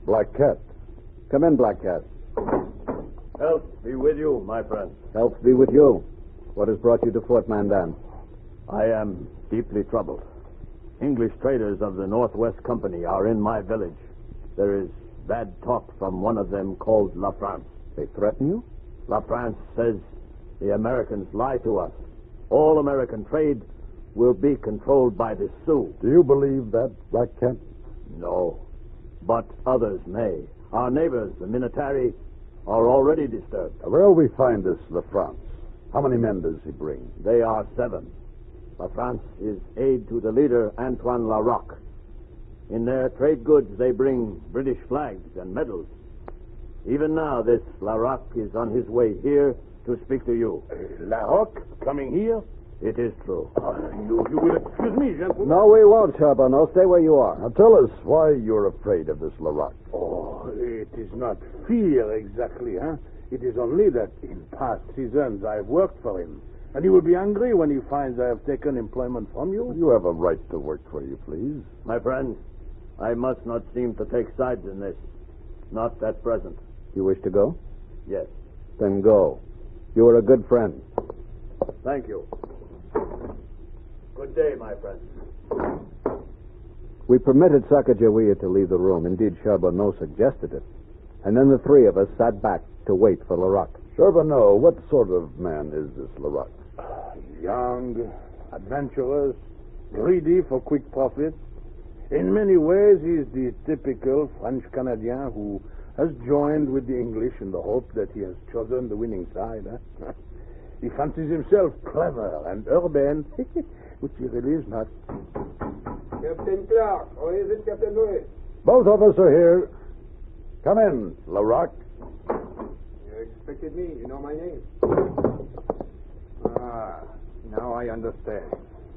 [SPEAKER 10] Black Cat.
[SPEAKER 2] Come in, Black Cat.
[SPEAKER 11] Health be with you, my friend.
[SPEAKER 2] Health be with you. What has brought you to Fort Mandan?
[SPEAKER 11] I am deeply troubled. English traders of the Northwest Company are in my village. There is bad talk from one of them called La France.
[SPEAKER 2] They threaten you?
[SPEAKER 11] La France says the Americans lie to us. All American trade will be controlled by the Sioux.
[SPEAKER 10] Do you believe that, Black Cat?
[SPEAKER 11] No, but others may. Our neighbors, the Minatari, are already disturbed.
[SPEAKER 10] Where will we find this La France? How many men does he bring?
[SPEAKER 11] They are 7. La France is aide to the leader, Antoine Larocque. In their trade goods, they bring British flags and medals. Even now, this Larocque is on his way here to speak to you.
[SPEAKER 1] Larocque coming here?
[SPEAKER 11] It is true.
[SPEAKER 1] You will excuse me, gentlemen.
[SPEAKER 2] No, we won't, Charbonneau. Stay where you are.
[SPEAKER 10] Now tell us why you're afraid of this Larocque.
[SPEAKER 1] Oh, it is not fear exactly, huh? It is only that in past seasons I've worked for him. And he will be angry when he finds I have taken employment from you.
[SPEAKER 10] You have a right to work for you, please.
[SPEAKER 11] My friend, I must not seem to take sides in this. Not at present.
[SPEAKER 2] You wish to go?
[SPEAKER 11] Yes.
[SPEAKER 2] Then go. You are a good friend.
[SPEAKER 11] Thank you. Good day, my friend.
[SPEAKER 2] We permitted Sacagawea to leave the room. Indeed, Charbonneau suggested it. And then the three of us sat back to wait for Larocque.
[SPEAKER 10] Charbonneau, what sort of man is this Larocque?
[SPEAKER 1] Young, adventurous, greedy for quick profit. In many ways, he is the typical French-Canadian who has joined with the English in the hope that he has chosen the winning side. Huh? He fancies himself clever and urban, which he really is not.
[SPEAKER 4] Captain Clark, or is it Captain Lewis?
[SPEAKER 10] Both of us are here. Come in, Larocque.
[SPEAKER 4] You expected me. You know my name. Ah, now I understand.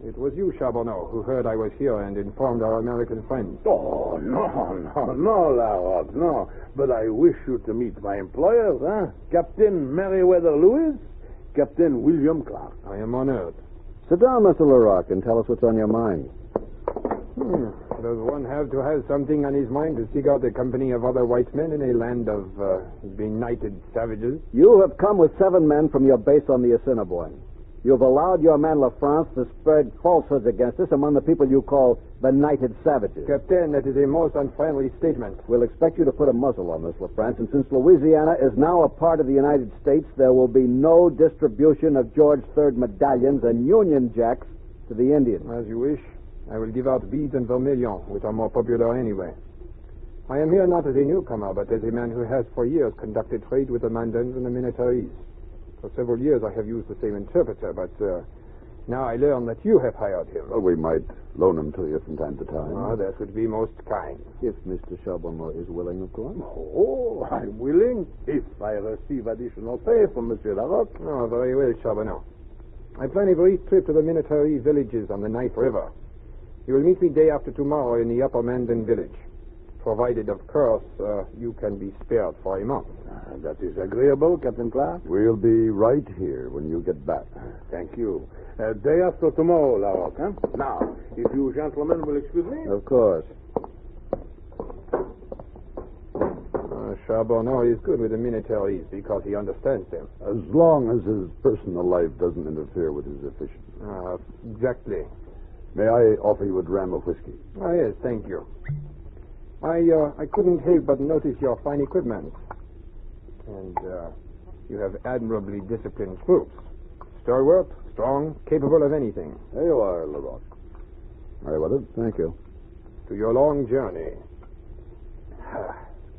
[SPEAKER 4] It was you, Charbonneau, who heard I was here and informed our American friends.
[SPEAKER 1] Oh, no, Larocque, no. But I wish you to meet my employers, huh? Captain Meriwether Lewis, Captain William Clark.
[SPEAKER 4] I am honored.
[SPEAKER 2] Sit down, Mr. Larocque, and tell us what's on your mind.
[SPEAKER 4] Does one have to have something on his mind to seek out a company of other white men in a land of benighted savages?
[SPEAKER 2] You have come with 7 men from your base on the Assiniboine. You have allowed your man La France to spread falsehoods against us among the people you call benighted savages.
[SPEAKER 4] Captain, that is a most unfriendly statement.
[SPEAKER 2] We'll expect you to put a muzzle on this, La France, and since Louisiana is now a part of the United States, there will be no distribution of George III medallions and Union Jacks to the Indians.
[SPEAKER 4] As you wish. I will give out beads and vermilion, which are more popular anyway. I am here not as a newcomer, but as a man who has for years conducted trade with the Mandans and the Minataris. For several years I have used the same interpreter, but now I learn that you have hired him.
[SPEAKER 10] Well, we might loan him to you from time to time.
[SPEAKER 4] Oh, that would be most kind.
[SPEAKER 2] If Mr. Charbonneau is willing, of course.
[SPEAKER 1] Oh, I'm willing, if I receive additional pay from Monsieur Larocque.
[SPEAKER 4] Oh, very well, Charbonneau. I plan a brief trip to the Minatari villages on the Knife River. You will meet me day after tomorrow in the Upper Mandan village, provided, of course, you can be spared for a month.
[SPEAKER 1] That is agreeable, Captain Clark.
[SPEAKER 10] We'll be right here when you get back.
[SPEAKER 1] Thank you. Day after tomorrow, Larocque, huh? Now, if you gentlemen will excuse me.
[SPEAKER 2] Of course.
[SPEAKER 4] Charbonneau is good with the Minataris because he understands them.
[SPEAKER 10] As long as his personal life doesn't interfere with his efficiency.
[SPEAKER 4] Exactly.
[SPEAKER 10] May I offer you a dram of whiskey?
[SPEAKER 4] Oh, yes, thank you. I couldn't help but notice your fine equipment. And you have admirably disciplined troops. Stalwart, strong, capable of anything.
[SPEAKER 10] There you are, Larocque. Meriwether,
[SPEAKER 2] thank you.
[SPEAKER 4] To your long journey.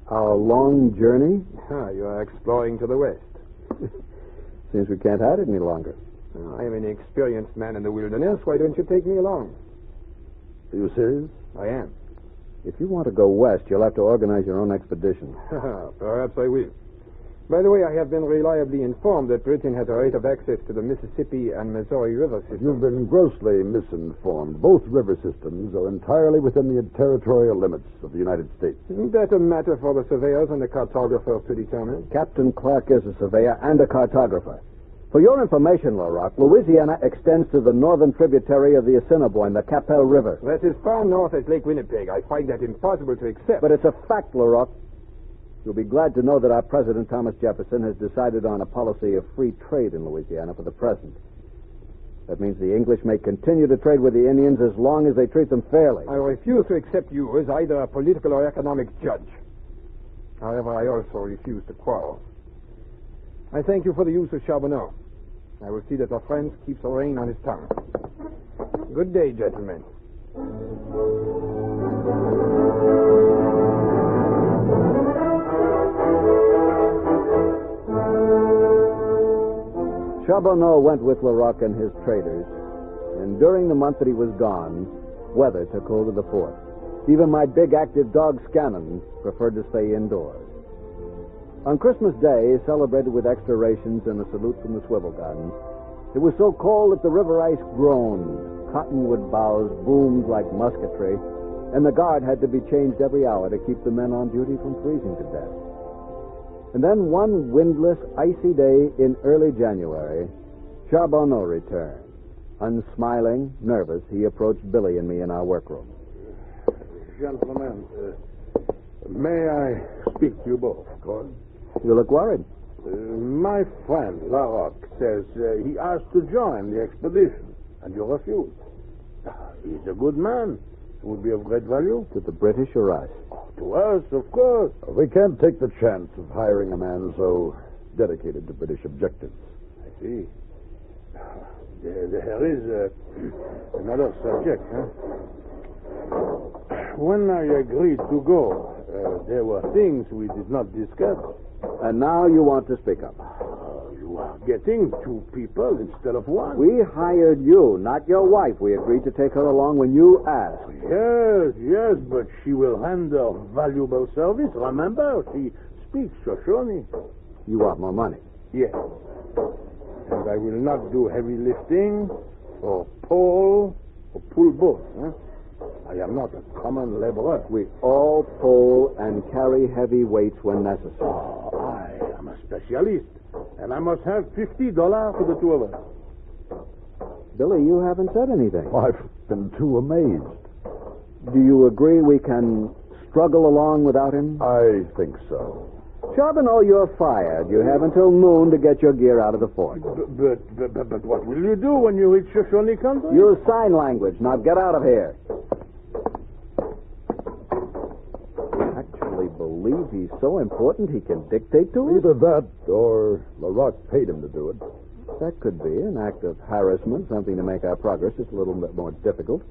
[SPEAKER 2] Our long journey?
[SPEAKER 4] You are exploring to the west.
[SPEAKER 2] Seems we can't hide it any longer.
[SPEAKER 4] I am an experienced man in the wilderness. Why don't you take me along?
[SPEAKER 10] Are you serious?
[SPEAKER 4] I am.
[SPEAKER 2] If you want to go west, you'll have to organize your own expedition.
[SPEAKER 4] Perhaps I will. By the way, I have been reliably informed that Britain has a right of access to the Mississippi and Missouri river systems.
[SPEAKER 10] You've been grossly misinformed. Both river systems are entirely within the territorial limits of the United States.
[SPEAKER 4] Isn't that a matter for the surveyors and the cartographers to determine?
[SPEAKER 2] Captain Clark is a surveyor and a cartographer. For your information, Larocque, Louisiana extends to the northern tributary of the Assiniboine, the Qu'Appelle River.
[SPEAKER 4] That's as far north as Lake Winnipeg. I find that impossible to accept.
[SPEAKER 2] But it's a fact, Larocque. You'll be glad to know that our President, Thomas Jefferson, has decided on a policy of free trade in Louisiana for the present. That means the English may continue to trade with the Indians as long as they treat them fairly.
[SPEAKER 4] I refuse to accept you as either a political or economic judge. However, I also refuse to quarrel. I thank you for the use of Charbonneau. I will see that our friend keeps a rein on his tongue. Good day, gentlemen.
[SPEAKER 2] Charbonneau went with Larocque and his traders, and during the month that he was gone, weather took hold of the fort. Even my big active dog Scannon preferred to stay indoors. On Christmas Day, celebrated with extra rations and a salute from the swivel guns, it was so cold that the river ice groaned, cottonwood boughs boomed like musketry, and the guard had to be changed every hour to keep the men on duty from freezing to death. And then one windless, icy day in early January, Charbonneau returned. Unsmiling, nervous, he approached Billy and me in our workroom.
[SPEAKER 1] Gentlemen, may I speak to you both? Of course.
[SPEAKER 2] You look worried.
[SPEAKER 1] My friend, Larocque, says he asked to join the expedition, and you refused. He's a good man. It would be of great value.
[SPEAKER 2] To the British or us?
[SPEAKER 1] To us, of course.
[SPEAKER 10] We can't take the chance of hiring a man so dedicated to British objectives.
[SPEAKER 1] I see. There is another subject, huh? When I agreed to go, there were things we did not discuss.
[SPEAKER 2] And now you want to speak up.
[SPEAKER 1] You are getting two people instead of one.
[SPEAKER 2] We hired you, not your wife. We agreed to take her along when you asked.
[SPEAKER 1] Yes, but she will render valuable service. Remember, she speaks Shoshone.
[SPEAKER 2] You want more money?
[SPEAKER 1] Yes. And I will not do heavy lifting or pull or pull both. Huh? I am not a common laborer.
[SPEAKER 2] We all pull and carry heavy weights when necessary.
[SPEAKER 1] I am a specialist, and I must have $50 for the two of us.
[SPEAKER 2] Billy, you haven't said anything.
[SPEAKER 10] I've been too amazed.
[SPEAKER 2] Do you agree we can struggle along without him?
[SPEAKER 10] I think so.
[SPEAKER 2] Charbonneau, you're fired. You have until noon to get your gear out of the fort.
[SPEAKER 1] But what will you do when you reach Shoshone country?
[SPEAKER 2] Use sign language. Now get out of here. I actually believe he's so important he can dictate to us?
[SPEAKER 10] Either that or Larocque paid him to do it.
[SPEAKER 2] That could be an act of harassment, something to make our progress just a little bit more difficult.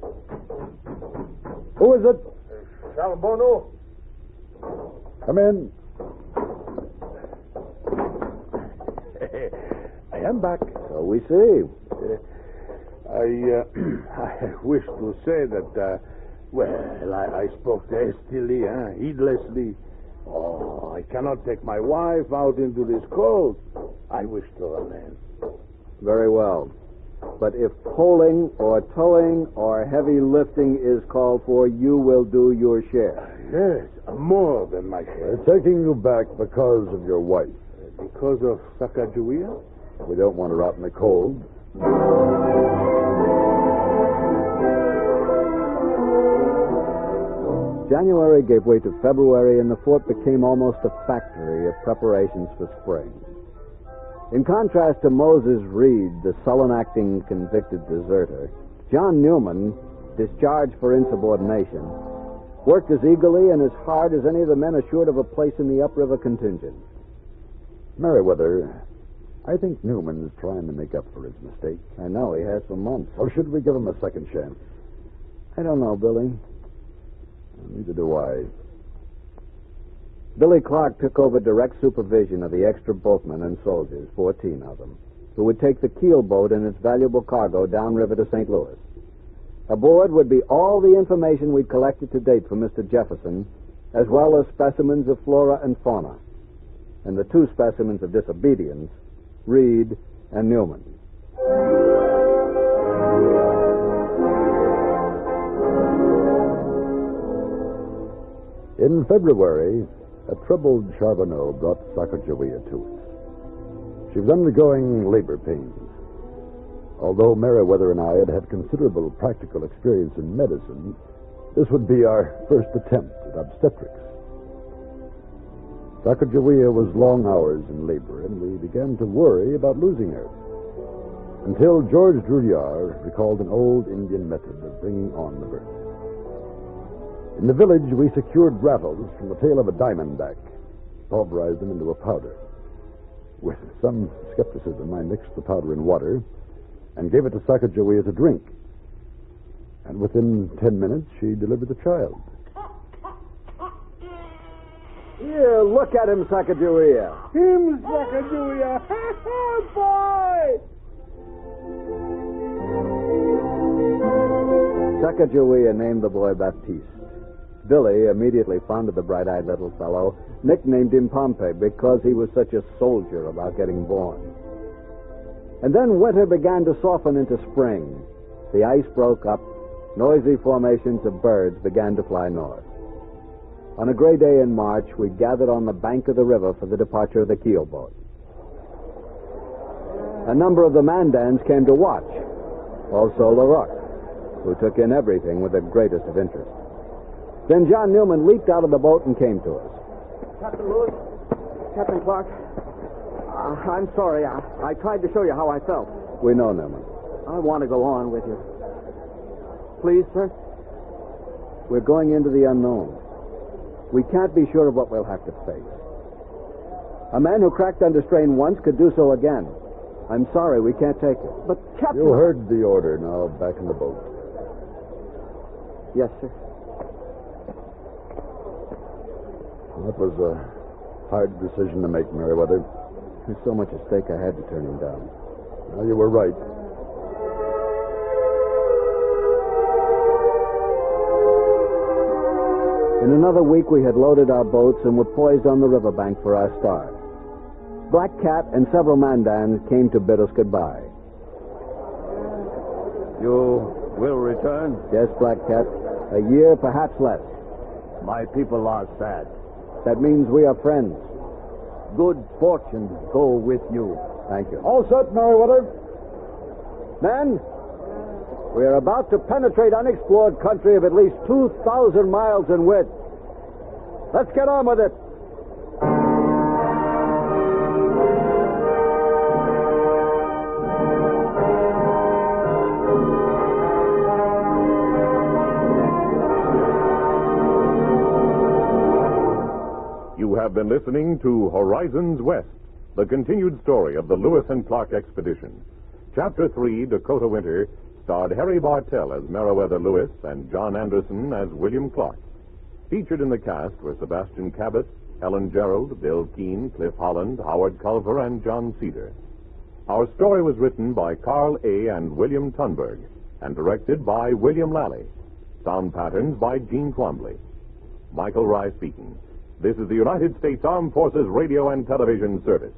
[SPEAKER 10] Who is it?
[SPEAKER 1] Charbonneau.
[SPEAKER 10] Come in.
[SPEAKER 1] I am back.
[SPEAKER 2] So we see.
[SPEAKER 1] I wish to say that, I spoke hastily, heedlessly. Oh, I cannot take my wife out into this cold. I wish to remain.
[SPEAKER 2] Very well. But if pulling or towing or heavy lifting is called for, you will do your share.
[SPEAKER 1] Yes, more than my share.
[SPEAKER 10] We're taking you back because of your wife.
[SPEAKER 1] Because of Sacagawea?
[SPEAKER 10] We don't want her out in the cold.
[SPEAKER 2] January gave way to February, and the fort became almost a factory of preparations for spring. In contrast to Moses Reed, the sullen-acting convicted deserter, John Newman, discharged for insubordination, worked as eagerly and as hard as any of the men assured of a place in the upriver contingent.
[SPEAKER 10] Meriwether, I think Newman's trying to make up for his mistake.
[SPEAKER 2] I know, he has for months.
[SPEAKER 10] Or should we give him a second chance?
[SPEAKER 2] I don't know, Billy.
[SPEAKER 10] Neither do I.
[SPEAKER 2] Billy Clark took over direct supervision of the extra boatmen and soldiers, 14 of them, who would take the keel boat and its valuable cargo downriver to St. Louis. Aboard would be all the information we'd collected to date from Mr. Jefferson, as well as specimens of flora and fauna, and the two specimens of disobedience, Reed and Newman.
[SPEAKER 10] In February, a troubled Charbonneau brought Sacagawea to us. She was undergoing labor pains. Although Meriwether and I had considerable practical experience in medicine, this would be our first attempt at obstetrics. Sacagawea was long hours in labor, and we began to worry about losing her. Until George Drouillard recalled an old Indian method of bringing on the birth. In the village, we secured rattles from the tail of a diamondback, pulverized them into a powder. With some skepticism, I mixed the powder in water and gave it to Sacagawea to drink. And within 10 minutes, she delivered the child.
[SPEAKER 2] Here, look at him, Sacagawea.
[SPEAKER 1] Him, Sacagawea. Boy!
[SPEAKER 2] Sacagawea named the boy Baptiste. Billy, immediately fond of the bright-eyed little fellow, nicknamed him Pompey because he was such a soldier about getting born. And then winter began to soften into spring. The ice broke up. Noisy formations of birds began to fly north. On a gray day in March, we gathered on the bank of the river for the departure of the keel boat. A number of the Mandans came to watch. Also Larocque, who took in everything with the greatest of interest. Then John Newman leaped out of the boat and came to us.
[SPEAKER 5] Captain Lewis, Captain Clark, I'm sorry. I tried to show you how I felt.
[SPEAKER 2] We know, Newman.
[SPEAKER 5] I want to go on with you. Please, sir?
[SPEAKER 2] We're going into the unknown. We can't be sure of what we'll have to face. A man who cracked under strain once could do so again. I'm sorry, we can't take it.
[SPEAKER 5] But, Captain...
[SPEAKER 10] You heard the order. Now back in the boat.
[SPEAKER 5] Yes, sir.
[SPEAKER 10] That was a hard decision to make, Meriwether.
[SPEAKER 2] There's so much at stake, I had to turn him down.
[SPEAKER 10] Well, you were right.
[SPEAKER 2] In another week, we had loaded our boats and were poised on the riverbank for our start. Black Cat and several Mandans came to bid us goodbye.
[SPEAKER 11] You will return?
[SPEAKER 2] Yes, Black Cat. A year, perhaps less.
[SPEAKER 11] My people are sad.
[SPEAKER 2] That means we are friends.
[SPEAKER 11] Good fortune go with you.
[SPEAKER 2] Thank you.
[SPEAKER 10] All set, Meriwether.
[SPEAKER 2] Men, we are about to penetrate unexplored country of at least 2,000 miles in width. Let's get on with it.
[SPEAKER 8] You have been listening to Horizons West, the continued story of the Lewis and Clark expedition. Chapter 3, Dakota Winter, starred Harry Bartell as Meriwether Lewis and John Anderson as William Clark. Featured in the cast were Sebastian Cabot, Helen Gerald, Bill Keane, Cliff Holland, Howard Culver, and John Cedar. Our story was written by Carl A. and William Tunberg and directed by William Lally. Sound patterns by Gene Twombly. Michael Rye speaking. This is the United States Armed Forces Radio and Television Service.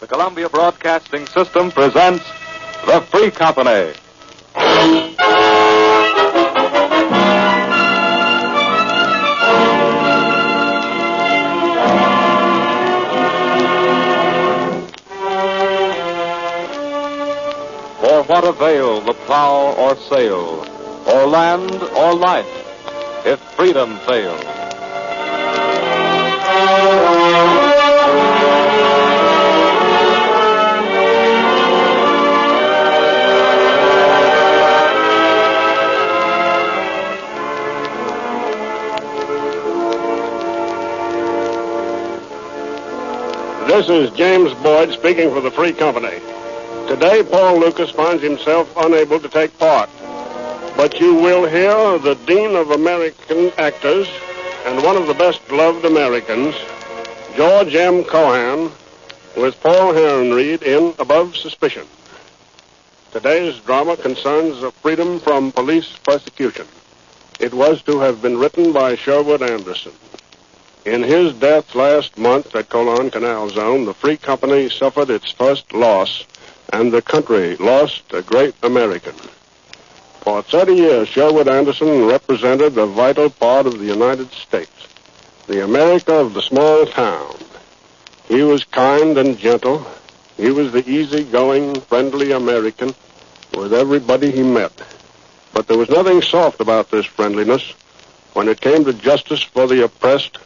[SPEAKER 6] Columbia Broadcasting System presents The Free Company.
[SPEAKER 7] avail the plow or sail, or land or life, if freedom fails.
[SPEAKER 9] This is James Boyd speaking for the Free Company. Today, Paul Lucas finds himself unable to take part. But you will hear the Dean of American Actors and one of the best-loved Americans, George M. Cohan, with Paul Herrenried in Above Suspicion. Today's drama concerns freedom from police persecution. It was to have been written by Sherwood Anderson. In his death last month at Colon Canal Zone, the Free Company suffered its first loss, and the country lost a great American. For 30 years, Sherwood Anderson represented a vital part of the United States, the America of the small town. He was kind and gentle. He was the easygoing, friendly American with everybody he met. But there was nothing soft about this friendliness. When it came to justice for the oppressed,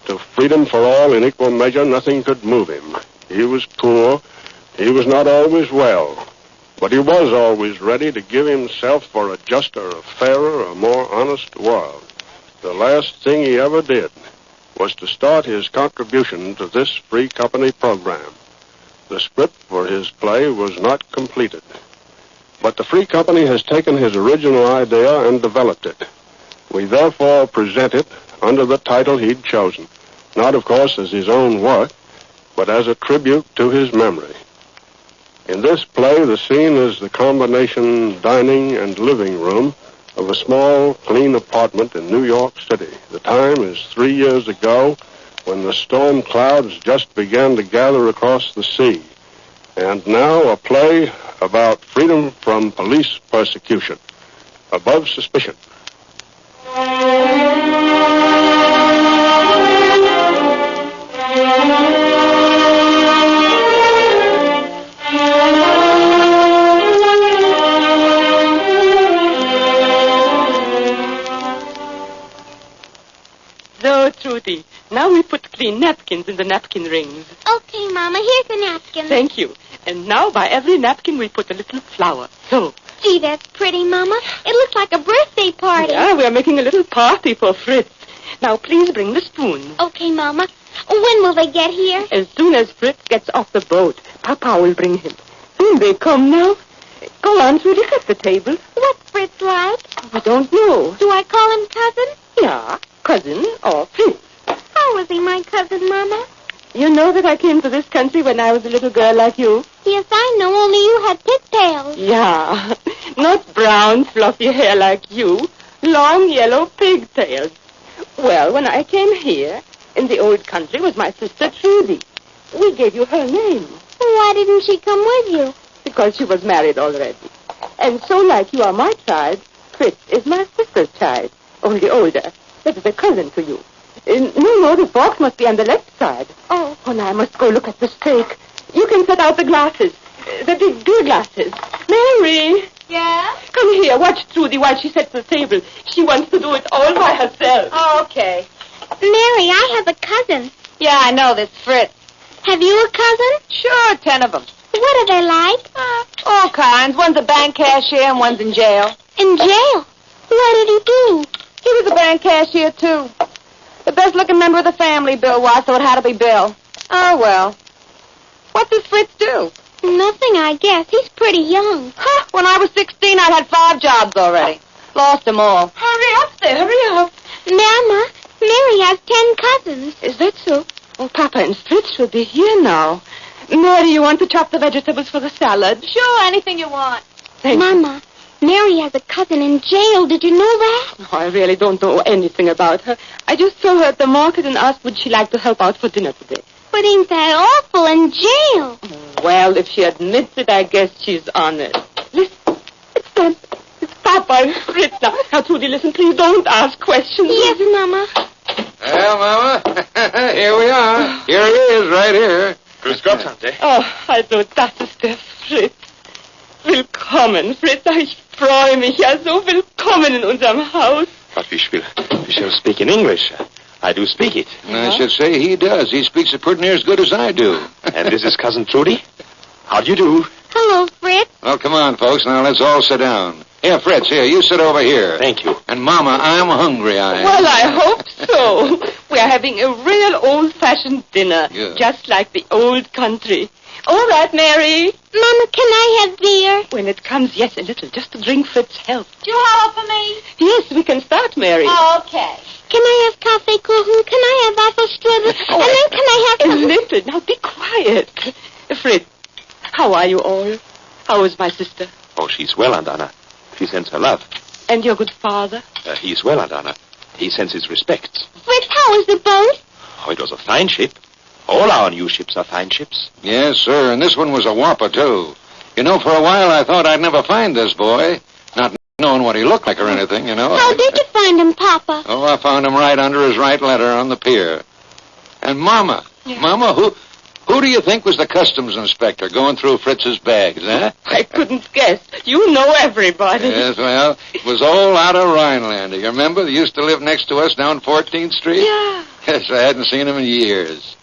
[SPEAKER 9] to freedom for all in equal measure, nothing could move him. He was poor. He was not always well. But he was always ready to give himself for a juster, a fairer, a more honest world. The last thing he ever did was to start his contribution to this Free Company program. The script for his play was not completed. But the Free Company has taken his original idea and developed it. We therefore present it under the title he'd chosen. Not, of course, as his own work, but as a tribute to his memory. In this play, the scene is the combination dining and living room of a small, clean apartment in New York City. The time is 3 years ago, when the storm clouds just began to gather across the sea. And now a play about freedom from police persecution. Above Suspicion.
[SPEAKER 21] So, Trudy, now we put clean napkins in the napkin rings.
[SPEAKER 24] Okay, Mama, here's the napkin.
[SPEAKER 21] Thank you. And now by every napkin we put a little flower. So.
[SPEAKER 24] Gee, that's pretty, Mama. It looks like a birthday party.
[SPEAKER 21] Yeah, we are making a little party for Fritz. Now, please bring the spoons.
[SPEAKER 24] Okay, Mama. When will they get here?
[SPEAKER 21] As soon as Fritz gets off the boat, Papa will bring him. They come now. Go on, Trudy, set the table.
[SPEAKER 24] What's Fritz like?
[SPEAKER 21] Oh, I don't know.
[SPEAKER 24] Do I call him cousin?
[SPEAKER 21] Yeah, cousin or Fritz.
[SPEAKER 24] How was he my cousin, Mama?
[SPEAKER 21] You know that I came to this country when I was a little girl like you?
[SPEAKER 24] Yes, I know, only you had pigtails.
[SPEAKER 21] Yeah, not brown, fluffy hair like you. Long, yellow pigtails. Well, when I came here, in the old country was my sister Trudy. We gave you her name.
[SPEAKER 24] Why didn't she come with you?
[SPEAKER 21] Because she was married already. And so like you are my child, Fritz is my sister's child, only older. That is a cousin to you. No, the box must be on the left side.
[SPEAKER 24] Oh.
[SPEAKER 21] Oh, now I must go look at the steak. You can set out the glasses. The big beer glasses. Mary!
[SPEAKER 24] Yeah?
[SPEAKER 21] Come here, watch Trudy while she sets the table. She wants to do it all by herself.
[SPEAKER 24] Oh, okay. Mary, I have a cousin.
[SPEAKER 25] Yeah, I know this, Fritz.
[SPEAKER 24] Have you a cousin?
[SPEAKER 25] Sure, 10 of them.
[SPEAKER 24] What are they like?
[SPEAKER 25] All kinds. One's a bank cashier and one's in jail.
[SPEAKER 24] In jail? What did he do?
[SPEAKER 25] He was a bank cashier, too. The best-looking member of the family, Bill was, so it had to be Bill. Oh, well. What does Fritz do?
[SPEAKER 24] Nothing, I guess. He's pretty young.
[SPEAKER 25] Huh, when I was 16, I'd had 5 jobs already. Lost them all.
[SPEAKER 21] Hurry up there, hurry up.
[SPEAKER 24] Mama, Mary has 10 cousins.
[SPEAKER 21] Is that so? Oh, Papa and Fritz should be here now. Mary, you want to chop the vegetables for the salad?
[SPEAKER 25] Sure, anything you want.
[SPEAKER 24] Mama, Mary has a cousin in jail. Did you know that?
[SPEAKER 21] Oh, I really don't know anything about her. I just saw her at the market and asked would she like to help out for dinner today.
[SPEAKER 24] But ain't that awful, in jail?
[SPEAKER 21] Well, if she admits it, I guess she's honest. Listen, it's them. It's Papa and Fritz now. Now, Trudy, listen, please don't ask questions.
[SPEAKER 24] Yes, Mama.
[SPEAKER 18] Well, Mama, here we are. Here he is, right here.
[SPEAKER 21] Grüß Gott, Tante. Oh, also, das ist der Fritz. Willkommen, Fritz. Ich freue mich ja so. Willkommen in unserem Haus.
[SPEAKER 13] But we shall speak in English. I do speak it.
[SPEAKER 15] I should say he does. He speaks it pretty near as good as I do.
[SPEAKER 13] And this is Cousin Trudy. How do you do?
[SPEAKER 24] Hello, Fritz.
[SPEAKER 15] Well, come on, folks. Now, let's all sit down. Here, Fritz, here, you sit over here.
[SPEAKER 13] Thank you.
[SPEAKER 15] And, Mama, I'm hungry, I am.
[SPEAKER 21] Well, I hope so. We are having a real old-fashioned dinner, just like the old country. All right, Mary.
[SPEAKER 24] Mama, can I have beer?
[SPEAKER 21] When it comes, yes, a little, just to drink Fritz's health.
[SPEAKER 19] Do you have for me?
[SPEAKER 21] Yes, we can start, Mary.
[SPEAKER 19] Okay.
[SPEAKER 24] Can I have coffee kuchen? Can I have waffle strudel? And then can I have...
[SPEAKER 21] A little. Now, be quiet. Fritz, how are you all? How is my sister?
[SPEAKER 13] Oh, she's well, Aunt Anna. She sends her love.
[SPEAKER 21] And your good father?
[SPEAKER 13] He's well, Aunt Anna. He sends his respects.
[SPEAKER 24] Fritz, how is the boat?
[SPEAKER 13] Oh, it was a fine ship. All our new ships are fine ships.
[SPEAKER 15] Yes, sir, and this one was a whopper, too. You know, for a while I thought I'd never find this boy. Not knowing what he looked like or anything, you know.
[SPEAKER 24] How did you find him, Papa?
[SPEAKER 15] Oh, I found him right under his right letter on the pier. And Mama, Mama, who do you think was the customs inspector going through Fritz's bags, huh?
[SPEAKER 21] I couldn't guess. You know everybody.
[SPEAKER 15] Yes, well, it was all out of Rhinelander. You remember? They used to live next to us down 14th Street?
[SPEAKER 21] Yeah.
[SPEAKER 15] Yes, I hadn't seen him in years.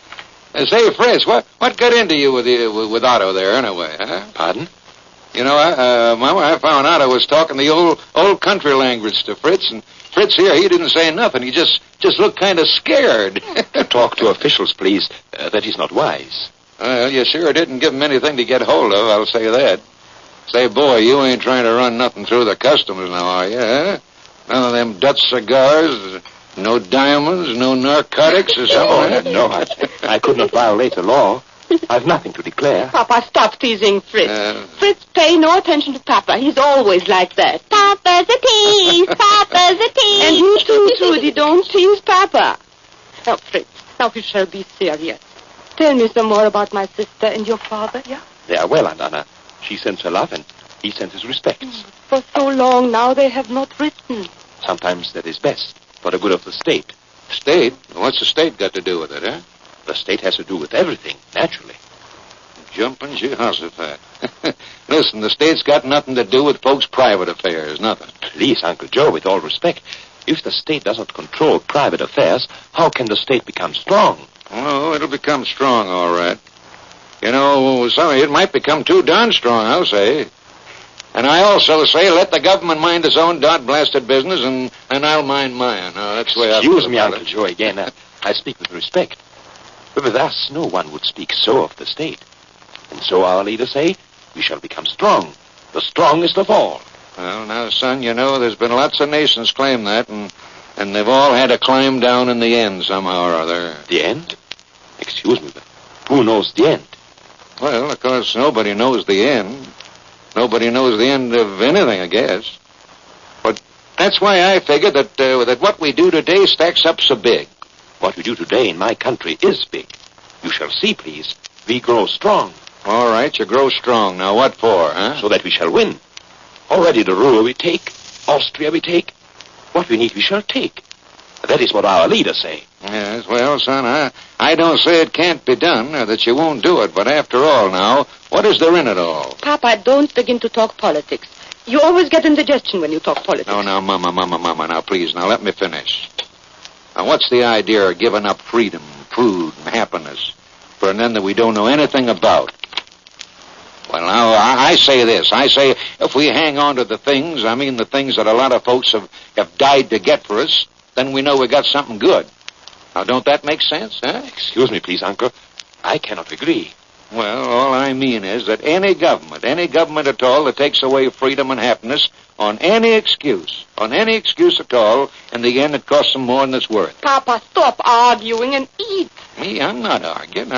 [SPEAKER 15] Say, Fritz, what got into you with Otto there, anyway, huh?
[SPEAKER 13] Pardon?
[SPEAKER 15] You know, Mama, I found Otto was talking the old country language to Fritz, and Fritz here, he didn't say nothing. He just looked kind of scared.
[SPEAKER 13] To talk to officials, please. That is not wise.
[SPEAKER 15] Well, you sure didn't give him anything to get hold of, I'll say that. Say, boy, you ain't trying to run nothing through the customs now, are you, huh? None of them Dutch cigars, no diamonds, no narcotics or something?
[SPEAKER 13] No, I could not violate the law. I've nothing to declare.
[SPEAKER 21] Papa, stop teasing Fritz. Fritz, pay no attention to Papa. He's always like that.
[SPEAKER 24] Papa's a tease. Papa's a tease.
[SPEAKER 21] And you too, Trudy. Don't tease Papa. Now, Fritz, now we shall be serious. Tell me some more about my sister and your father, yeah?
[SPEAKER 13] They are well, Aunt Anna. She sends her love and he sends his respects.
[SPEAKER 21] For so long now they have not written.
[SPEAKER 13] Sometimes that is best, for the good of the state.
[SPEAKER 15] State? What's the state got to do with it, huh?
[SPEAKER 13] The state has to do with everything, naturally.
[SPEAKER 15] Jumping Jehoshaphat. Listen, the state's got nothing to do with folks' private affairs, nothing.
[SPEAKER 13] Please, Uncle Joe, with all respect, if the state doesn't control private affairs, how can the state become strong?
[SPEAKER 15] Oh, it'll become strong, all right. You know, it might become too darn strong, I'll say. And I also say let the government mind its own dot-blasted business, and I'll mind mine. That's the way I feel.
[SPEAKER 13] Excuse me, Uncle Joe, again. I speak with respect. But with us, no one would speak so of the state. And so our leaders say, we shall become strong, the strongest of all.
[SPEAKER 15] Well, now, son, you know, there's been lots of nations claim that, and they've all had to climb down in the end somehow or other.
[SPEAKER 13] The end? Excuse me, but who knows the end?
[SPEAKER 15] Well, of course, nobody knows the end. Nobody knows the end of anything, I guess. But that's why I figure that what we do today stacks up so big.
[SPEAKER 13] What we do today in my country is big. You shall see, please. We grow strong.
[SPEAKER 15] All right, you grow strong. Now, what for, huh?
[SPEAKER 13] So that we shall win. Already the Ruhr we take, Austria we take. What we need we shall take. That is what our leaders say.
[SPEAKER 15] Yes, well, son, I don't say it can't be done, or that you won't do it, but after all now, what is there in it all?
[SPEAKER 21] Papa, don't begin to talk politics. You always get indigestion when you talk politics.
[SPEAKER 15] No, now, Mama, now, please, now, let me finish. Now, what's the idea of giving up freedom, food, and happiness for an end that we don't know anything about? Well, now, I say this. I say if we hang on to the things that a lot of folks have died to get for us, then we know we got something good. Now, don't that make sense, huh?
[SPEAKER 13] Excuse me, please, Uncle. I cannot agree.
[SPEAKER 15] Well, all I mean is that any government at all that takes away freedom and happiness on any excuse at all, in the end it costs them more than it's worth.
[SPEAKER 21] Papa, stop arguing and eat.
[SPEAKER 15] Me? I'm not arguing.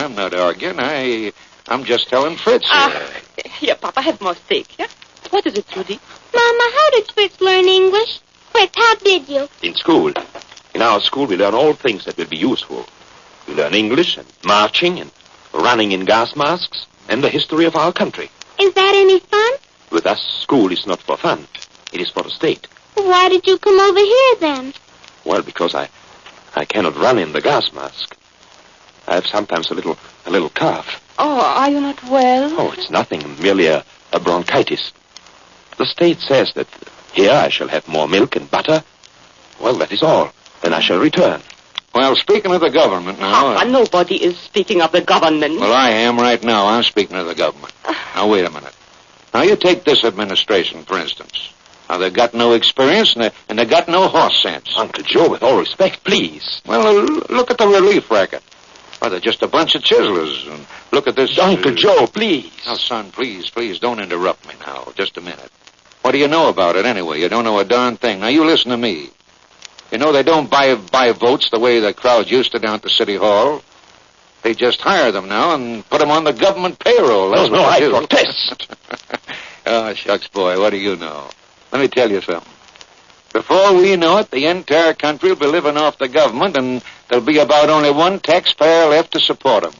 [SPEAKER 15] I'm just telling Fritz here.
[SPEAKER 21] Here, Papa, have more steak, yeah? What is it, Judy?
[SPEAKER 24] Mama, how did Fritz learn English? Fritz, how did you?
[SPEAKER 13] In school. In our school, we learn all things that will be useful. We learn English and marching and running in gas masks and the history of our country.
[SPEAKER 24] Is that any fun?
[SPEAKER 13] With us, school is not for fun. It is for the state.
[SPEAKER 24] Why did you come over here, then?
[SPEAKER 13] Well, because I cannot run in the gas mask. I have sometimes a little cough.
[SPEAKER 21] Oh, are you not well?
[SPEAKER 13] Oh, it's nothing. Merely a a bronchitis. The state says that here I shall have more milk and butter. Well, that is all. Then I shall return.
[SPEAKER 15] Well, speaking of the government now...
[SPEAKER 21] Papa, nobody is speaking of the government.
[SPEAKER 15] Well, I am right now. I'm speaking of the government. Now, wait a minute. Now, you take this administration, for instance. Now, they've got no experience, and they've got no horse sense.
[SPEAKER 13] Uncle Joe, with all respect, please.
[SPEAKER 15] Well, look at the relief racket. Well, they're just a bunch of chiselers. And look at this...
[SPEAKER 13] Uncle Joe, please.
[SPEAKER 15] Now, son, please, don't interrupt me now. Just a minute. What do you know about it, anyway? You don't know a darn thing. Now, you listen to me. You know, they don't buy votes the way the crowd used to down at the City Hall. They just hire them now and put them on the government payroll. That's
[SPEAKER 13] No,
[SPEAKER 15] what
[SPEAKER 13] I
[SPEAKER 15] they do.
[SPEAKER 13] protest.
[SPEAKER 15] Oh, shucks, boy, what do you know? Let me tell you something. Before we know it, the entire country will be living off the government, and there'll be about only one taxpayer left to support them.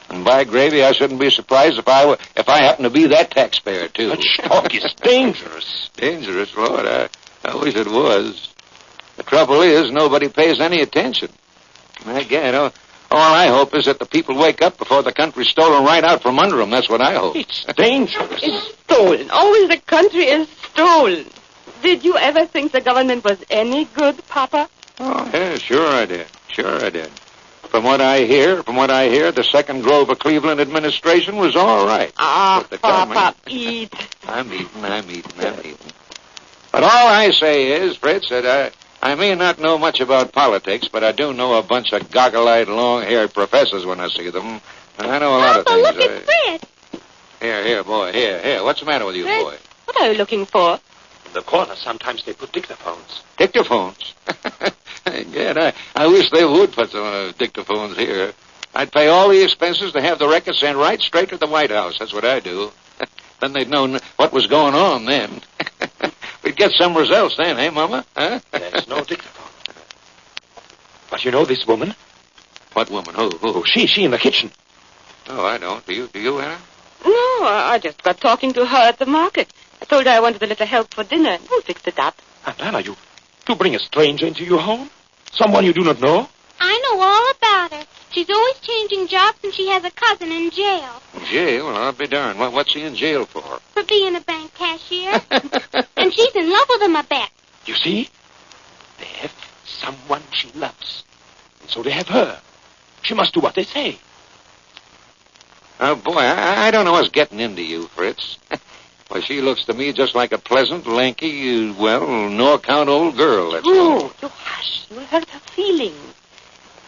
[SPEAKER 15] And by gravy, I shouldn't be surprised if I happen to be that taxpayer, too.
[SPEAKER 13] But talk is dangerous.
[SPEAKER 15] Dangerous, Lord. I wish it was. The trouble is, nobody pays any attention. Again, all I hope is that the people wake up before the country's stolen right out from under them. That's what I hope.
[SPEAKER 13] It's dangerous.
[SPEAKER 21] It's stolen. Always the country is stolen. Did you ever think the government was any good, Papa?
[SPEAKER 15] Oh, yeah, sure I did. From what I hear, the Second Grover Cleveland administration was all right.
[SPEAKER 21] Papa, eat.
[SPEAKER 15] I'm eating. But all I say is, Fritz, that I may not know much about politics, but I do know a bunch of goggle-eyed, long-haired professors when I see them. And I know a lot of things.
[SPEAKER 24] Papa, look at Fritz.
[SPEAKER 15] Here, boy, here. What's the matter with you,
[SPEAKER 21] Fritz,
[SPEAKER 15] boy?
[SPEAKER 21] What are you looking for?
[SPEAKER 13] In the corner, sometimes they put dictaphones.
[SPEAKER 15] Dictaphones? Gad, I wish they would put some dictaphones here. I'd pay all the expenses to have the record sent right straight to the White House. That's what I'd do. Then they'd know what was going on then. We'd get some results then, eh, Mama? Huh?
[SPEAKER 13] There's no dictaphone. But you know this woman?
[SPEAKER 15] What woman? Who?
[SPEAKER 13] She in the kitchen.
[SPEAKER 15] Oh, I don't. Do you, Anna?
[SPEAKER 21] No, I just got talking to her at the market. I told her I wanted a little help for dinner. We'll fix it up.
[SPEAKER 13] Aunt Anna, you bring a stranger into your home? Someone you do not know?
[SPEAKER 24] I know all about her. She's always changing jobs, and she has a cousin in jail.
[SPEAKER 15] In jail? Well, I'll be darned. What's she in jail for?
[SPEAKER 24] For being a bank cashier. And she's in love with him, I bet.
[SPEAKER 13] You see? They have someone she loves. And so they have her. She must do what they say.
[SPEAKER 15] Oh, boy, I don't know what's getting into you, Fritz. Well, she looks to me just like a pleasant, lanky, no-account old girl, that's all.
[SPEAKER 21] You hush. You'll hurt her feelings.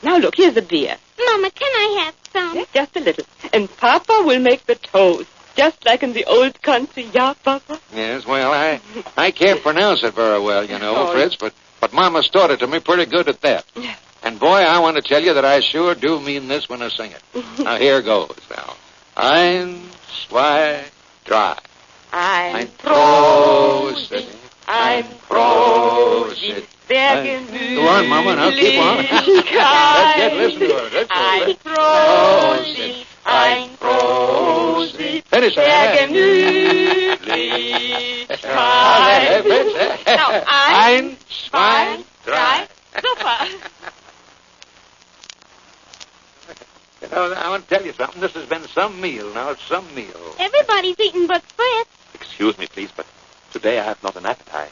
[SPEAKER 21] Now, look, here's the beer.
[SPEAKER 24] Mama, can I have some?
[SPEAKER 21] Yes, just a little. And Papa will make the toast, just like in the old country. Yeah, Papa?
[SPEAKER 15] Yes, well, I can't pronounce it very well, Fritz, but Mama's taught it to me pretty good at that.
[SPEAKER 21] Yeah.
[SPEAKER 15] And, boy, I want to tell you that I sure do mean this when I sing it. Now, here goes, now. Ein, zwei, drei.
[SPEAKER 21] Ein Prosit, ein Prosit, sehr gemütlich.
[SPEAKER 15] Go on, Mama, now keep on. That's it, listen to her. That's
[SPEAKER 21] ein Prosit, ein Prosit,
[SPEAKER 15] finish
[SPEAKER 21] sehr gemütlich. No, ein, zwei, drei. Super.
[SPEAKER 15] I want to tell you something. This has been some meal. Now, it's some meal.
[SPEAKER 24] Everybody's eating but Fritz.
[SPEAKER 13] Excuse me, please, but today I have not an appetite.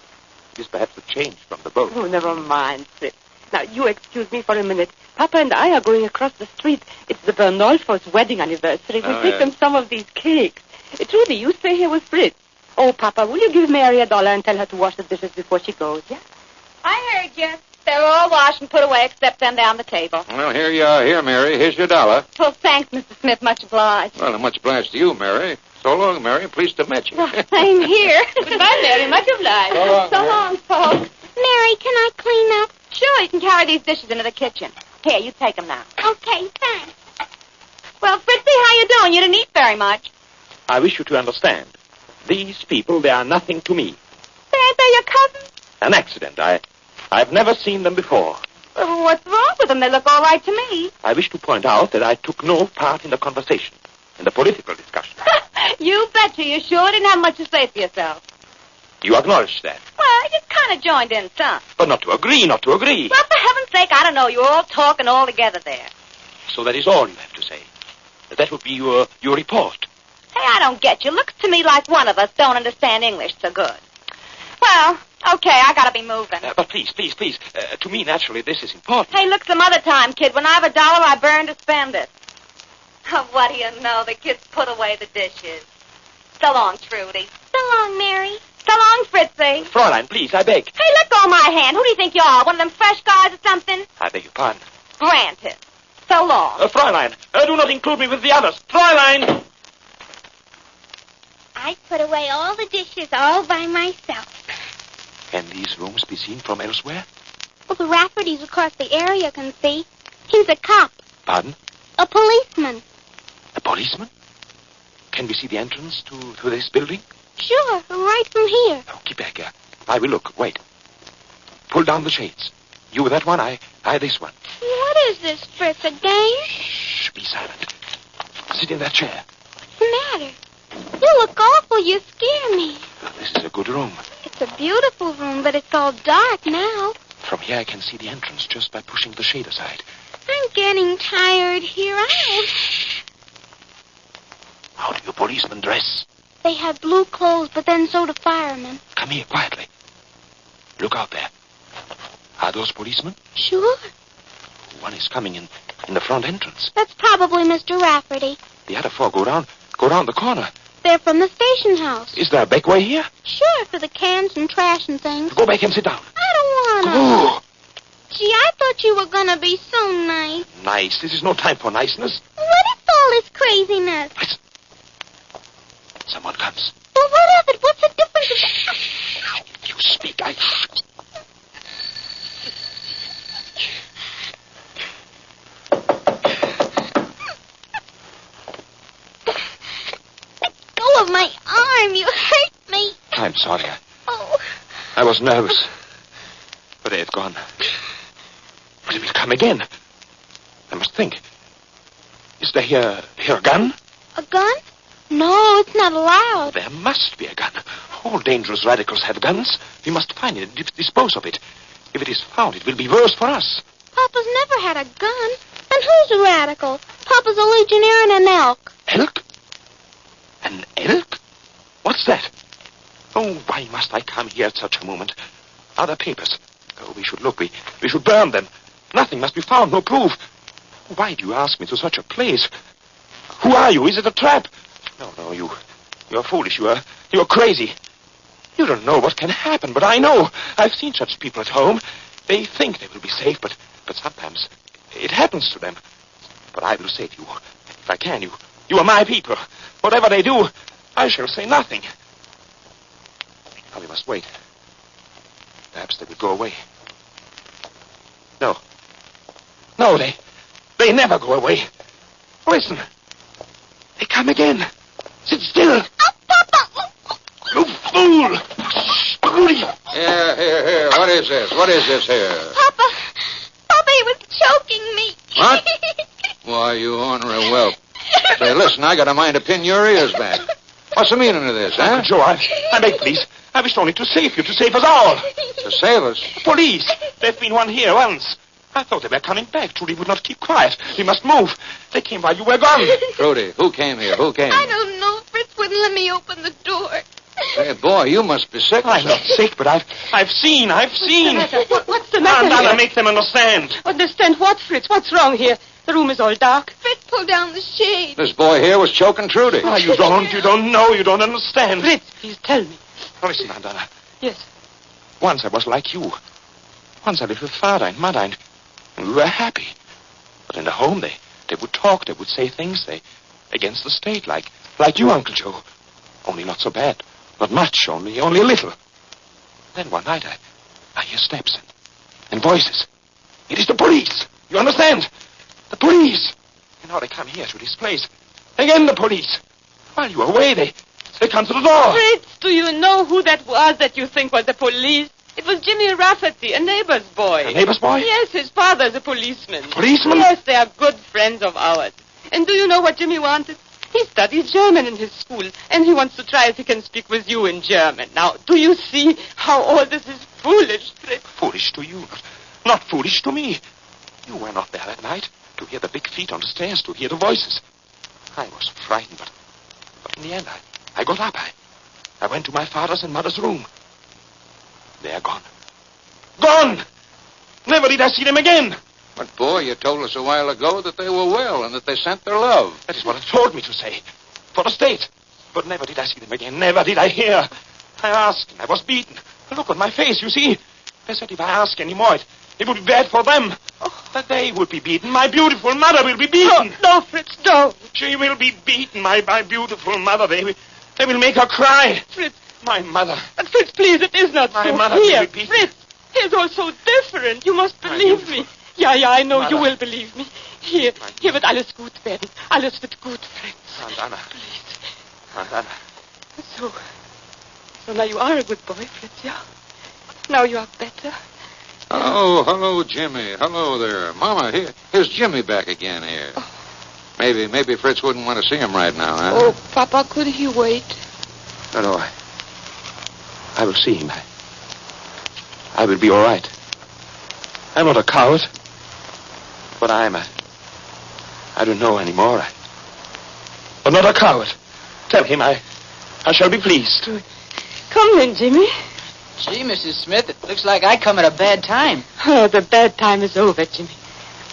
[SPEAKER 13] It is perhaps a change from the boat.
[SPEAKER 21] Oh, never mind, Fritz. Now, you excuse me for a minute. Papa and I are going across the street. It's the Bernolfo's wedding anniversary. We'll take them some of these cakes. Trudy, you stay here with Fritz. Oh, Papa, will you give Mary $1 and tell her to wash the dishes before she goes, yeah?
[SPEAKER 19] I heard you. They're all washed and put away except them down the table.
[SPEAKER 15] Well, here you are. Here, Mary. Here's your $1.
[SPEAKER 19] Well, thanks, Mr. Smith. Much obliged.
[SPEAKER 15] Well, much obliged to you, Mary. So long, Mary. Pleased to meet you.
[SPEAKER 19] Same here.
[SPEAKER 21] Goodbye, Mary. Much obliged.
[SPEAKER 15] So long,
[SPEAKER 19] folks.
[SPEAKER 24] Mary, can I clean up?
[SPEAKER 19] Sure, you can carry these dishes into the kitchen. Here, you take them now.
[SPEAKER 24] Okay, thanks.
[SPEAKER 19] Well, Fritzy, how you doing? You didn't eat very much.
[SPEAKER 13] I wish you to understand. These people, they are nothing to me.
[SPEAKER 19] Ain't they your cousins?
[SPEAKER 13] An accident. I've never seen them before.
[SPEAKER 19] Well, what's wrong with them? They look all right to me.
[SPEAKER 13] I wish to point out that I took no part in the conversation, in the political discussion.
[SPEAKER 19] You betcha. You sure didn't have much to say for yourself.
[SPEAKER 13] You acknowledge that?
[SPEAKER 19] Well, you kind of joined in some.
[SPEAKER 13] But not to agree.
[SPEAKER 19] Well, for heaven's sake, I don't know. You're all talking all together there.
[SPEAKER 13] So that is all you have to say. That would be your report.
[SPEAKER 19] Hey,
[SPEAKER 21] Hey, I don't get you. Looks to me like one of us don't understand English so good. Well, okay, I gotta be moving.
[SPEAKER 13] But please. To me, naturally, this is important.
[SPEAKER 21] Hey, look, some other time, kid. When I have $1, I burn to spend it. Oh, what do you know? The kids put away the dishes. So long, Trudy.
[SPEAKER 24] So long, Mary.
[SPEAKER 21] So long, Fritzy.
[SPEAKER 13] Fräulein, please, I beg.
[SPEAKER 21] Hey, let go of my hand. Who do you think you are? One of them fresh guys or something?
[SPEAKER 13] I beg your pardon.
[SPEAKER 21] Granted. So long.
[SPEAKER 13] Fräulein, do not include me with the others. Fräulein!
[SPEAKER 24] I put away all the dishes all by myself.
[SPEAKER 13] Can these rooms be seen from elsewhere?
[SPEAKER 24] Well, the Raffertys across the area can see. He's a cop.
[SPEAKER 13] Pardon?
[SPEAKER 24] A policeman.
[SPEAKER 13] A policeman? Can we see the entrance to this building?
[SPEAKER 24] Sure, right from here.
[SPEAKER 13] Oh, keep back here. I will look. Wait. Pull down the shades. You that one, I this one.
[SPEAKER 24] What is this, Fritz, a game?
[SPEAKER 13] Shh, be silent. Sit in that chair.
[SPEAKER 24] What's the matter? You look awful. You scare me.
[SPEAKER 13] Oh, this is a good room.
[SPEAKER 24] It's a beautiful room, but it's all dark now.
[SPEAKER 13] From here, I can see the entrance just by pushing the shade aside.
[SPEAKER 24] I'm getting tired here.
[SPEAKER 13] How do you policemen dress?
[SPEAKER 24] They have blue clothes, but then so do firemen.
[SPEAKER 13] Come here, quietly. Look out there. Are those policemen?
[SPEAKER 24] Sure.
[SPEAKER 13] One is coming in the front entrance.
[SPEAKER 24] That's probably Mr. Rafferty.
[SPEAKER 13] The other four go round the corner.
[SPEAKER 24] They're from the station house.
[SPEAKER 13] Is there a back way here?
[SPEAKER 24] Sure, for the cans and trash and things.
[SPEAKER 13] Go back and sit down.
[SPEAKER 24] I don't wanna.
[SPEAKER 13] Go.
[SPEAKER 24] Gee, I thought you were gonna be so nice.
[SPEAKER 13] Nice? This is no time for niceness.
[SPEAKER 24] What is all this craziness?
[SPEAKER 13] Listen. Someone comes.
[SPEAKER 24] Well, what of it? What's the difference?
[SPEAKER 13] If you speak, I...
[SPEAKER 24] Let go of my arm. You hurt me.
[SPEAKER 13] I'm sorry.
[SPEAKER 24] Oh.
[SPEAKER 13] I was nervous. But they have gone. But it will come again. I must think. Is there here a gun?
[SPEAKER 24] A gun? No, it's not allowed.
[SPEAKER 13] There must be a gun. All dangerous radicals have guns. We must find it and dispose of it. If it is found, it will be worse for us.
[SPEAKER 24] Papa's never had a gun. And who's a radical? Papa's a legionnaire and an elk.
[SPEAKER 13] Elk? An elk? What's that? Oh, why must I come here at such a moment? Other papers. Oh, we should look. We should burn them. Nothing must be found, no proof. Why do you ask me to such a place? Who are you? Is it a trap? No, you're foolish. You're crazy. You don't know what can happen, but I know. I've seen such people at home. They think they will be safe, but sometimes it happens to them. But I will save you. If I can, you are my people. Whatever they do, I shall say nothing. Now we must wait. Perhaps they will go away. No, they never go away. Listen. They come again. Sit still.
[SPEAKER 24] Oh, Papa!
[SPEAKER 13] You fool! Rudy!
[SPEAKER 15] Here. What is this here?
[SPEAKER 24] Papa, he was choking me.
[SPEAKER 15] What? Why, you ornery whelp. Say, listen, I got a mind to pin your ears back. What's the meaning of this, huh?
[SPEAKER 13] Joe, I beg, please. I wished only to save you, to save us all.
[SPEAKER 15] To save us?
[SPEAKER 13] Police. There's been one here once. I thought they were coming back. Trudy would not keep quiet. We must move. They came while you were gone.
[SPEAKER 15] Trudy, who came here? Who came?
[SPEAKER 24] I don't know. Fritz wouldn't let me open the door.
[SPEAKER 15] Hey, boy, you must be sick.
[SPEAKER 13] I'm not sick, but I've seen.
[SPEAKER 21] What's the matter?
[SPEAKER 13] Anna, make them understand.
[SPEAKER 21] Understand what, Fritz? What's wrong here? The room is all dark.
[SPEAKER 24] Fritz pulled down the shade.
[SPEAKER 15] This boy here was choking Trudy.
[SPEAKER 13] Oh, you don't know, you don't understand.
[SPEAKER 21] Fritz, please tell me.
[SPEAKER 13] Listen, Aunt Anna.
[SPEAKER 21] Yes.
[SPEAKER 13] Once I was like you. Once I lived with Father and Mother, and we were happy. But in the home, they would talk, they would say things, against the state, like you, Uncle Joe. Only not so bad. Not much, only a little. Then one night, I hear steps and voices. It is the police. You understand? The police. And now they come here to this place. Again, the police. While you are away, they come to the door.
[SPEAKER 21] Fritz, do you know who that was that you think was the police? It was Jimmy Rafferty, a neighbor's boy.
[SPEAKER 13] A neighbor's boy?
[SPEAKER 21] Yes, his father's a policeman.
[SPEAKER 13] Policeman?
[SPEAKER 21] Yes, they are good friends of ours. And do you know what Jimmy wanted? He studies German in his school, and he wants to try if he can speak with you in German. Now, do you see how all this is foolish, Fritz?
[SPEAKER 13] Foolish to you, not foolish to me. You were not there that night to hear the big feet on the stairs, to hear the voices. I was frightened, but In the end, I got up. I went to my father's and mother's room. They are gone. Gone! Never did I see them again.
[SPEAKER 15] But, boy, you told us a while ago that they were well and that they sent their love.
[SPEAKER 13] That is what it told me to say. For the state. But never did I see them again. Never did I hear. I asked and I was beaten. Look at my face, you see. They said if I ask any more, it would be bad for them. That they would be beaten. My beautiful mother will be beaten.
[SPEAKER 21] No, Fritz, no.
[SPEAKER 13] She will be beaten, my beautiful mother. They will make her cry.
[SPEAKER 21] Fritz.
[SPEAKER 13] My mother.
[SPEAKER 21] And Fritz, please, it is not
[SPEAKER 13] my
[SPEAKER 21] so.
[SPEAKER 13] Mother
[SPEAKER 21] Here,
[SPEAKER 13] will be beaten.
[SPEAKER 21] Fritz, he's all so different. You must believe me. Ja, I know
[SPEAKER 13] Mother.
[SPEAKER 21] you will believe me. Hier wird alles gut werden. Alles wird gut, Fritz.
[SPEAKER 13] Aunt Anna.
[SPEAKER 21] Please.
[SPEAKER 13] Aunt Anna.
[SPEAKER 21] So now you are a good boy, Fritz, yeah? Now you are better.
[SPEAKER 15] Hello, Jimmy. Hello there. Mama, here's Jimmy back again here. Maybe Fritz wouldn't want to see him right now, huh?
[SPEAKER 21] Oh, Papa, could he wait?
[SPEAKER 13] No, I will see him. I will be all right. I'm not a coward. But I don't know anymore. But not a coward. Tell him I shall be pleased.
[SPEAKER 21] Come then, Jimmy.
[SPEAKER 14] Gee, Mrs. Smith, it looks like I come at a bad time.
[SPEAKER 21] Oh, the bad time is over, Jimmy.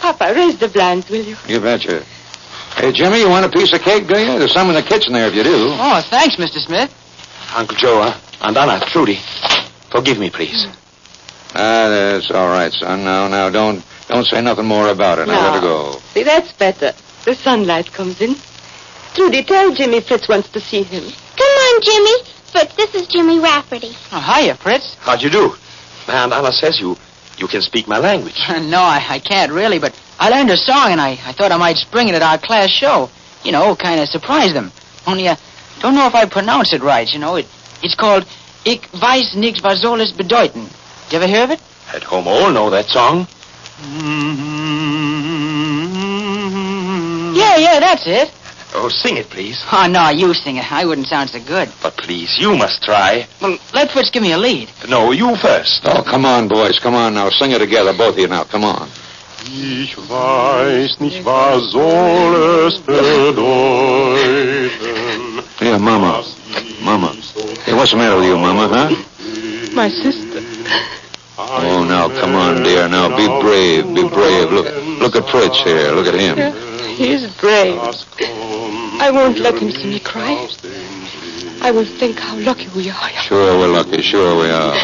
[SPEAKER 21] Papa, raise the blinds, will you?
[SPEAKER 15] You betcha. Hey, Jimmy, you want a piece of cake, do you? There's some in the kitchen there if you do.
[SPEAKER 14] Oh, thanks, Mr. Smith.
[SPEAKER 13] Uncle Joe, and Anna, Trudy, forgive me, please.
[SPEAKER 15] That's all right, son. Now, don't say nothing more about it. Now, let her go.
[SPEAKER 21] See, that's better. The sunlight comes in. Trudy, tell Jimmy Fritz wants to see him.
[SPEAKER 24] Come on, Jimmy. Fritz, this is Jimmy Rafferty.
[SPEAKER 14] Oh, hiya, Fritz.
[SPEAKER 13] How'd you do? And Anna says you can speak my language.
[SPEAKER 14] No, I can't really, but I learned a song, and I thought I might spring it at our class show. You know, kind of surprise them. Only I don't know if I pronounce it right, you know. It's called Ich weiß nicht, was soll es bedeuten. Did you ever hear of it?
[SPEAKER 13] At home all know that song.
[SPEAKER 14] Yeah, that's it.
[SPEAKER 13] Oh, sing it, please.
[SPEAKER 14] Oh, no, you sing it. I wouldn't sound so good.
[SPEAKER 13] But please, you must try.
[SPEAKER 14] Well, let Fritz give me a lead.
[SPEAKER 13] No, you first.
[SPEAKER 15] Oh, come on, boys. Come on now. Sing it together, both of you now. Come on.
[SPEAKER 16] Ich weiß nicht, was soll es bedeuten.
[SPEAKER 15] Yeah, Mama. Hey, what's the matter with you, Mama, huh?
[SPEAKER 21] My sister.
[SPEAKER 15] Oh, now, come on, dear. Now, be brave. Look at Fritz here. Look at him.
[SPEAKER 21] Yeah, he is brave. I won't let him see me cry. I will think how lucky we are.
[SPEAKER 15] Sure we're lucky. Sure we are.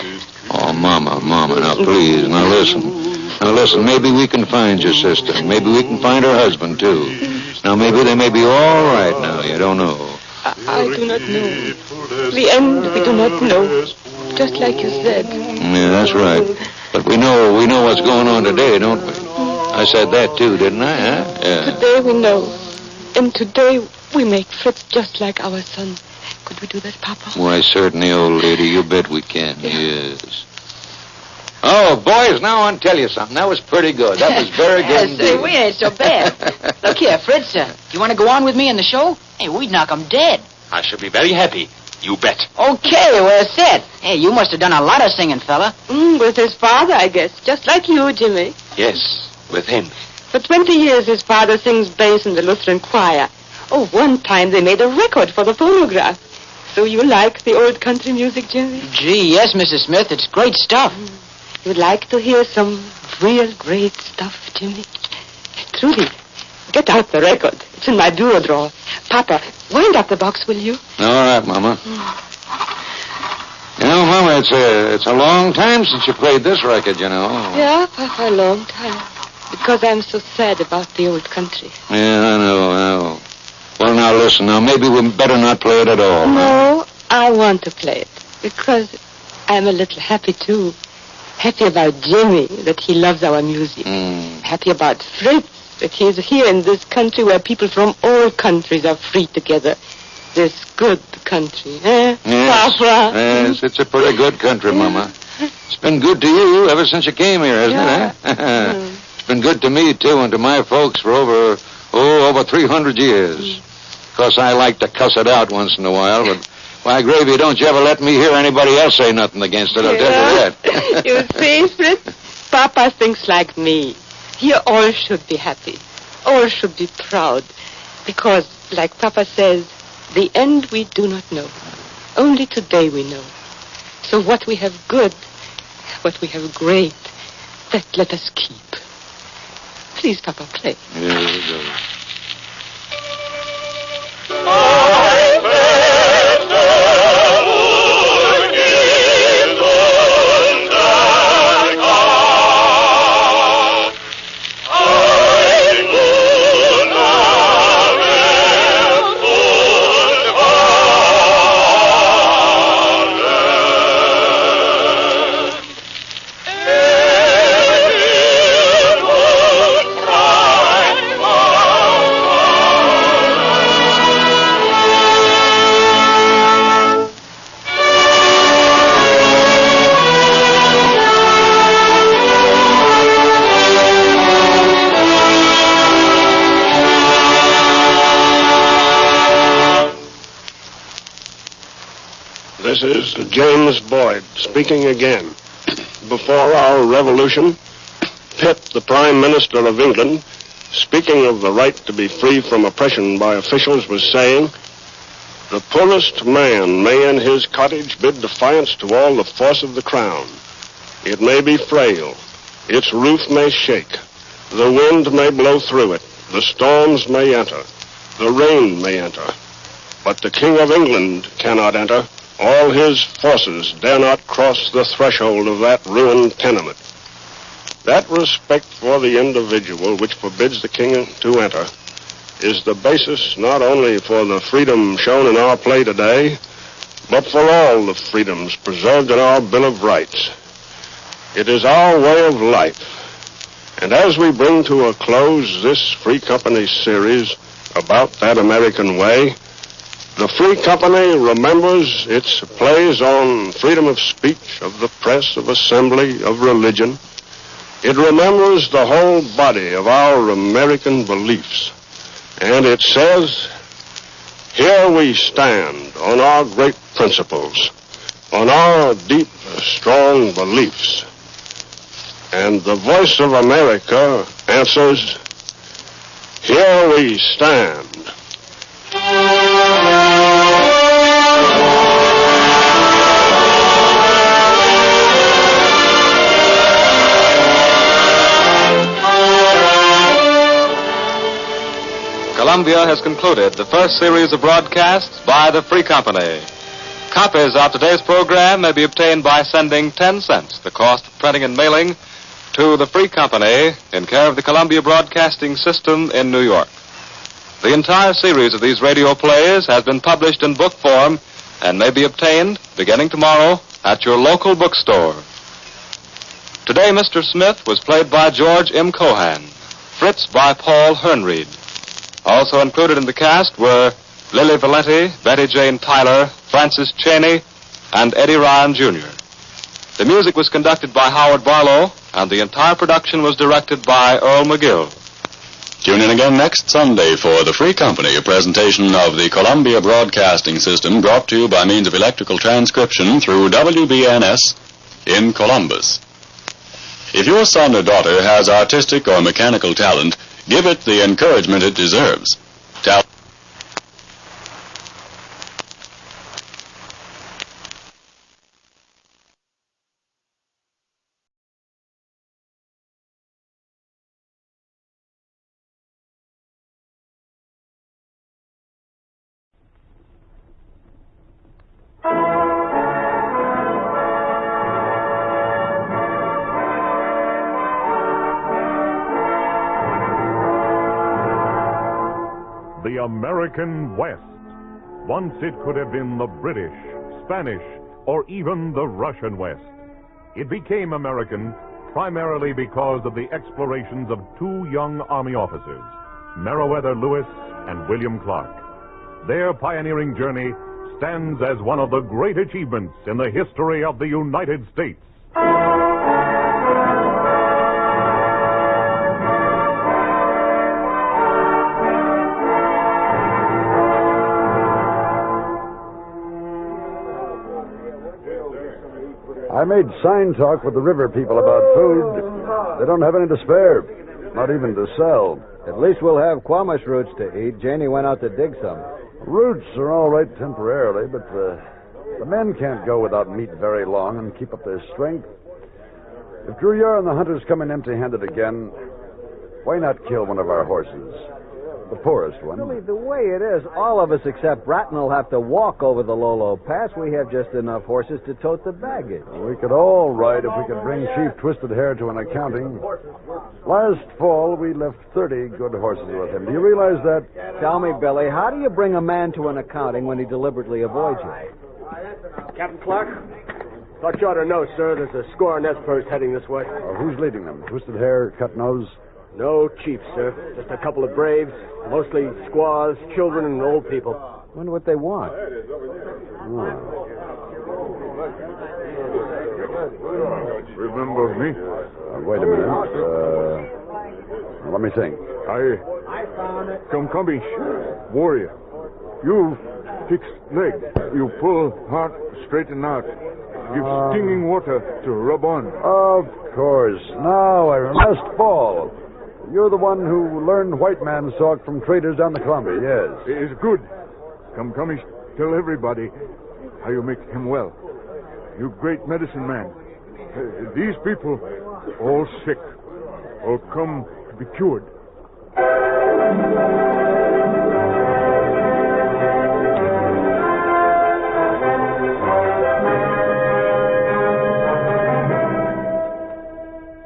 [SPEAKER 15] Oh, Mama. Now, please. Now, listen. Maybe we can find your sister. Maybe we can find her husband, too. Now, maybe they may be all right now. You don't know.
[SPEAKER 21] I do not know. The end we do not know. Just like you said.
[SPEAKER 15] Yeah, that's right. But we know what's going on today, don't we? I said that too, didn't I, huh? Yeah.
[SPEAKER 21] Today we know. And today we make Fritz just like our son. Could we do that, Papa?
[SPEAKER 15] Why, certainly, old lady. You bet we can, yes. Oh, boys, now I'll tell you something. That was pretty good. That was very good indeed.
[SPEAKER 14] Say, we ain't so bad. Look here, Fritz, do you want to go on with me in the show? Hey, we'd knock 'em dead.
[SPEAKER 13] I shall be very happy. You bet.
[SPEAKER 14] Okay, we're set. Hey, you must have done a lot of singing, fella.
[SPEAKER 21] With his father, I guess. Just like you, Jimmy.
[SPEAKER 13] Yes, with him.
[SPEAKER 21] For 20 years, his father sings bass in the Lutheran choir. Oh, one time they made a record for the phonograph. So you like the old country music, Jimmy?
[SPEAKER 14] Gee, yes, Mrs. Smith. It's great stuff.
[SPEAKER 21] You'd like to hear some real great stuff, Jimmy? Trudy, get out the record. It's in my bureau drawer. Papa, wind up the box, will you?
[SPEAKER 15] All right, Mama. You know, Mama, it's a long time since you played this record, you know.
[SPEAKER 21] Yeah, Papa, a long time. Because I'm so sad about the old country.
[SPEAKER 15] Yeah, I know. Well, now, listen. Now, maybe we better not play it at all.
[SPEAKER 21] No, I want to play it. Because I'm a little happy, too. Happy about Jimmy, that he loves our music. Happy about Fritz, that he's here in this country where people from all countries are free together. This good country, eh?
[SPEAKER 15] Yes.
[SPEAKER 21] Papa?
[SPEAKER 15] Yes, it's a pretty good country, Mama. It's been good to you ever since you came here, hasn't it, eh? It's been good to me, too, and to my folks for over 300 years. Of course, I like to cuss it out once in a while, but why, Gravy, don't you ever let me hear anybody else say nothing against it, I'll tell you that.
[SPEAKER 21] You see, Fritz? Papa thinks like me. Here all should be happy. All should be proud. Because, like Papa says, The end we do not know. Only today we know. So what we have good, what we have great, that let us keep. Please, Papa, play.
[SPEAKER 15] Here we go.
[SPEAKER 9] This is James Boyd speaking again. Before our revolution, Pitt, the Prime Minister of England, speaking of the right to be free from oppression by officials, was saying, "The poorest man may in his cottage bid defiance to all the force of the crown. It may be frail, its roof may shake, the wind may blow through it, the storms may enter, the rain may enter, but the King of England cannot enter. All his forces dare not cross the threshold of that ruined tenement." That respect for the individual which forbids the king to enter is the basis not only for the freedom shown in our play today, but for all the freedoms preserved in our Bill of Rights. It is our way of life. And as we bring to a close this Free Company series about that American way, the Free Company remembers its plays on freedom of speech, of the press, of assembly, of religion. It remembers the whole body of our American beliefs. And it says, "Here we stand on our great principles, on our deep, strong beliefs." And the Voice of America answers, "Here we stand."
[SPEAKER 7] Columbia has concluded the first series of broadcasts by the Free Company. Copies of today's program may be obtained by sending 10 cents, the cost of printing and mailing, to the Free Company in care of the Columbia Broadcasting System in New York. The entire series of these radio plays has been published in book form and may be obtained beginning tomorrow at your local bookstore. Today, Mr. Smith was played by George M. Cohan, Fritz by Paul Hernreid. Also included in the cast were Lily Valenti, Betty Jane Tyler, Francis Cheney, and Eddie Ryan, Jr. The music was conducted by Howard Barlow, and the entire production was directed by Earl McGill.
[SPEAKER 12] Tune in again next Sunday for The Free Company, a presentation of the Columbia Broadcasting System brought to you by means of electrical transcription through WBNS in Columbus. If your son or daughter has artistic or mechanical talent, give it the encouragement it deserves.
[SPEAKER 8] The American West. Once it could have been the British, Spanish, or even the Russian West. It became American primarily because of the explorations of two young Army officers, Meriwether Lewis and William Clark. Their pioneering journey stands as one of the great achievements in the history of the United States.
[SPEAKER 10] I made sign talk with the river people about food. They don't have any to spare. not even to sell.
[SPEAKER 2] At least we'll have quamash roots to eat. Janie went out to dig some.
[SPEAKER 10] Roots are all right temporarily, but the men can't go without meat very long and keep up their strength. If Druyard and the hunters come in empty-handed again, why not kill one of our horses? The poorest one.
[SPEAKER 2] Really, the way it is, all of us except Bratton will have to walk over the Lolo Pass. We have just enough horses to tote the baggage.
[SPEAKER 10] We could all ride if we could bring Chief Twisted Hair to an accounting. Last fall, we left 30 good horses with him. Do you realize that?
[SPEAKER 2] Tell me, Billy, how do you bring a man to an accounting when he deliberately avoids you?
[SPEAKER 5] Captain Clark? Thought you ought to know, sir. There's a score of Nez heading this way.
[SPEAKER 10] Who's leading them? Twisted Hair, Cut Nose?
[SPEAKER 5] No chief, sir. Just a couple of braves, mostly squaws, children, and old people.
[SPEAKER 2] Wonder what they want.
[SPEAKER 8] Remember me?
[SPEAKER 10] Wait a minute. Let me think.
[SPEAKER 8] Kamkamish, warrior. You fix leg. You pull heart straighten out. Give stinging water to rub on.
[SPEAKER 10] Of course. Now I must fall. You're the one who learned white man's talk from traders down the Columbia, yes.
[SPEAKER 8] It's good. Kamkamish, tell everybody how you make him well. You great medicine man. These people, all sick, all come to be cured.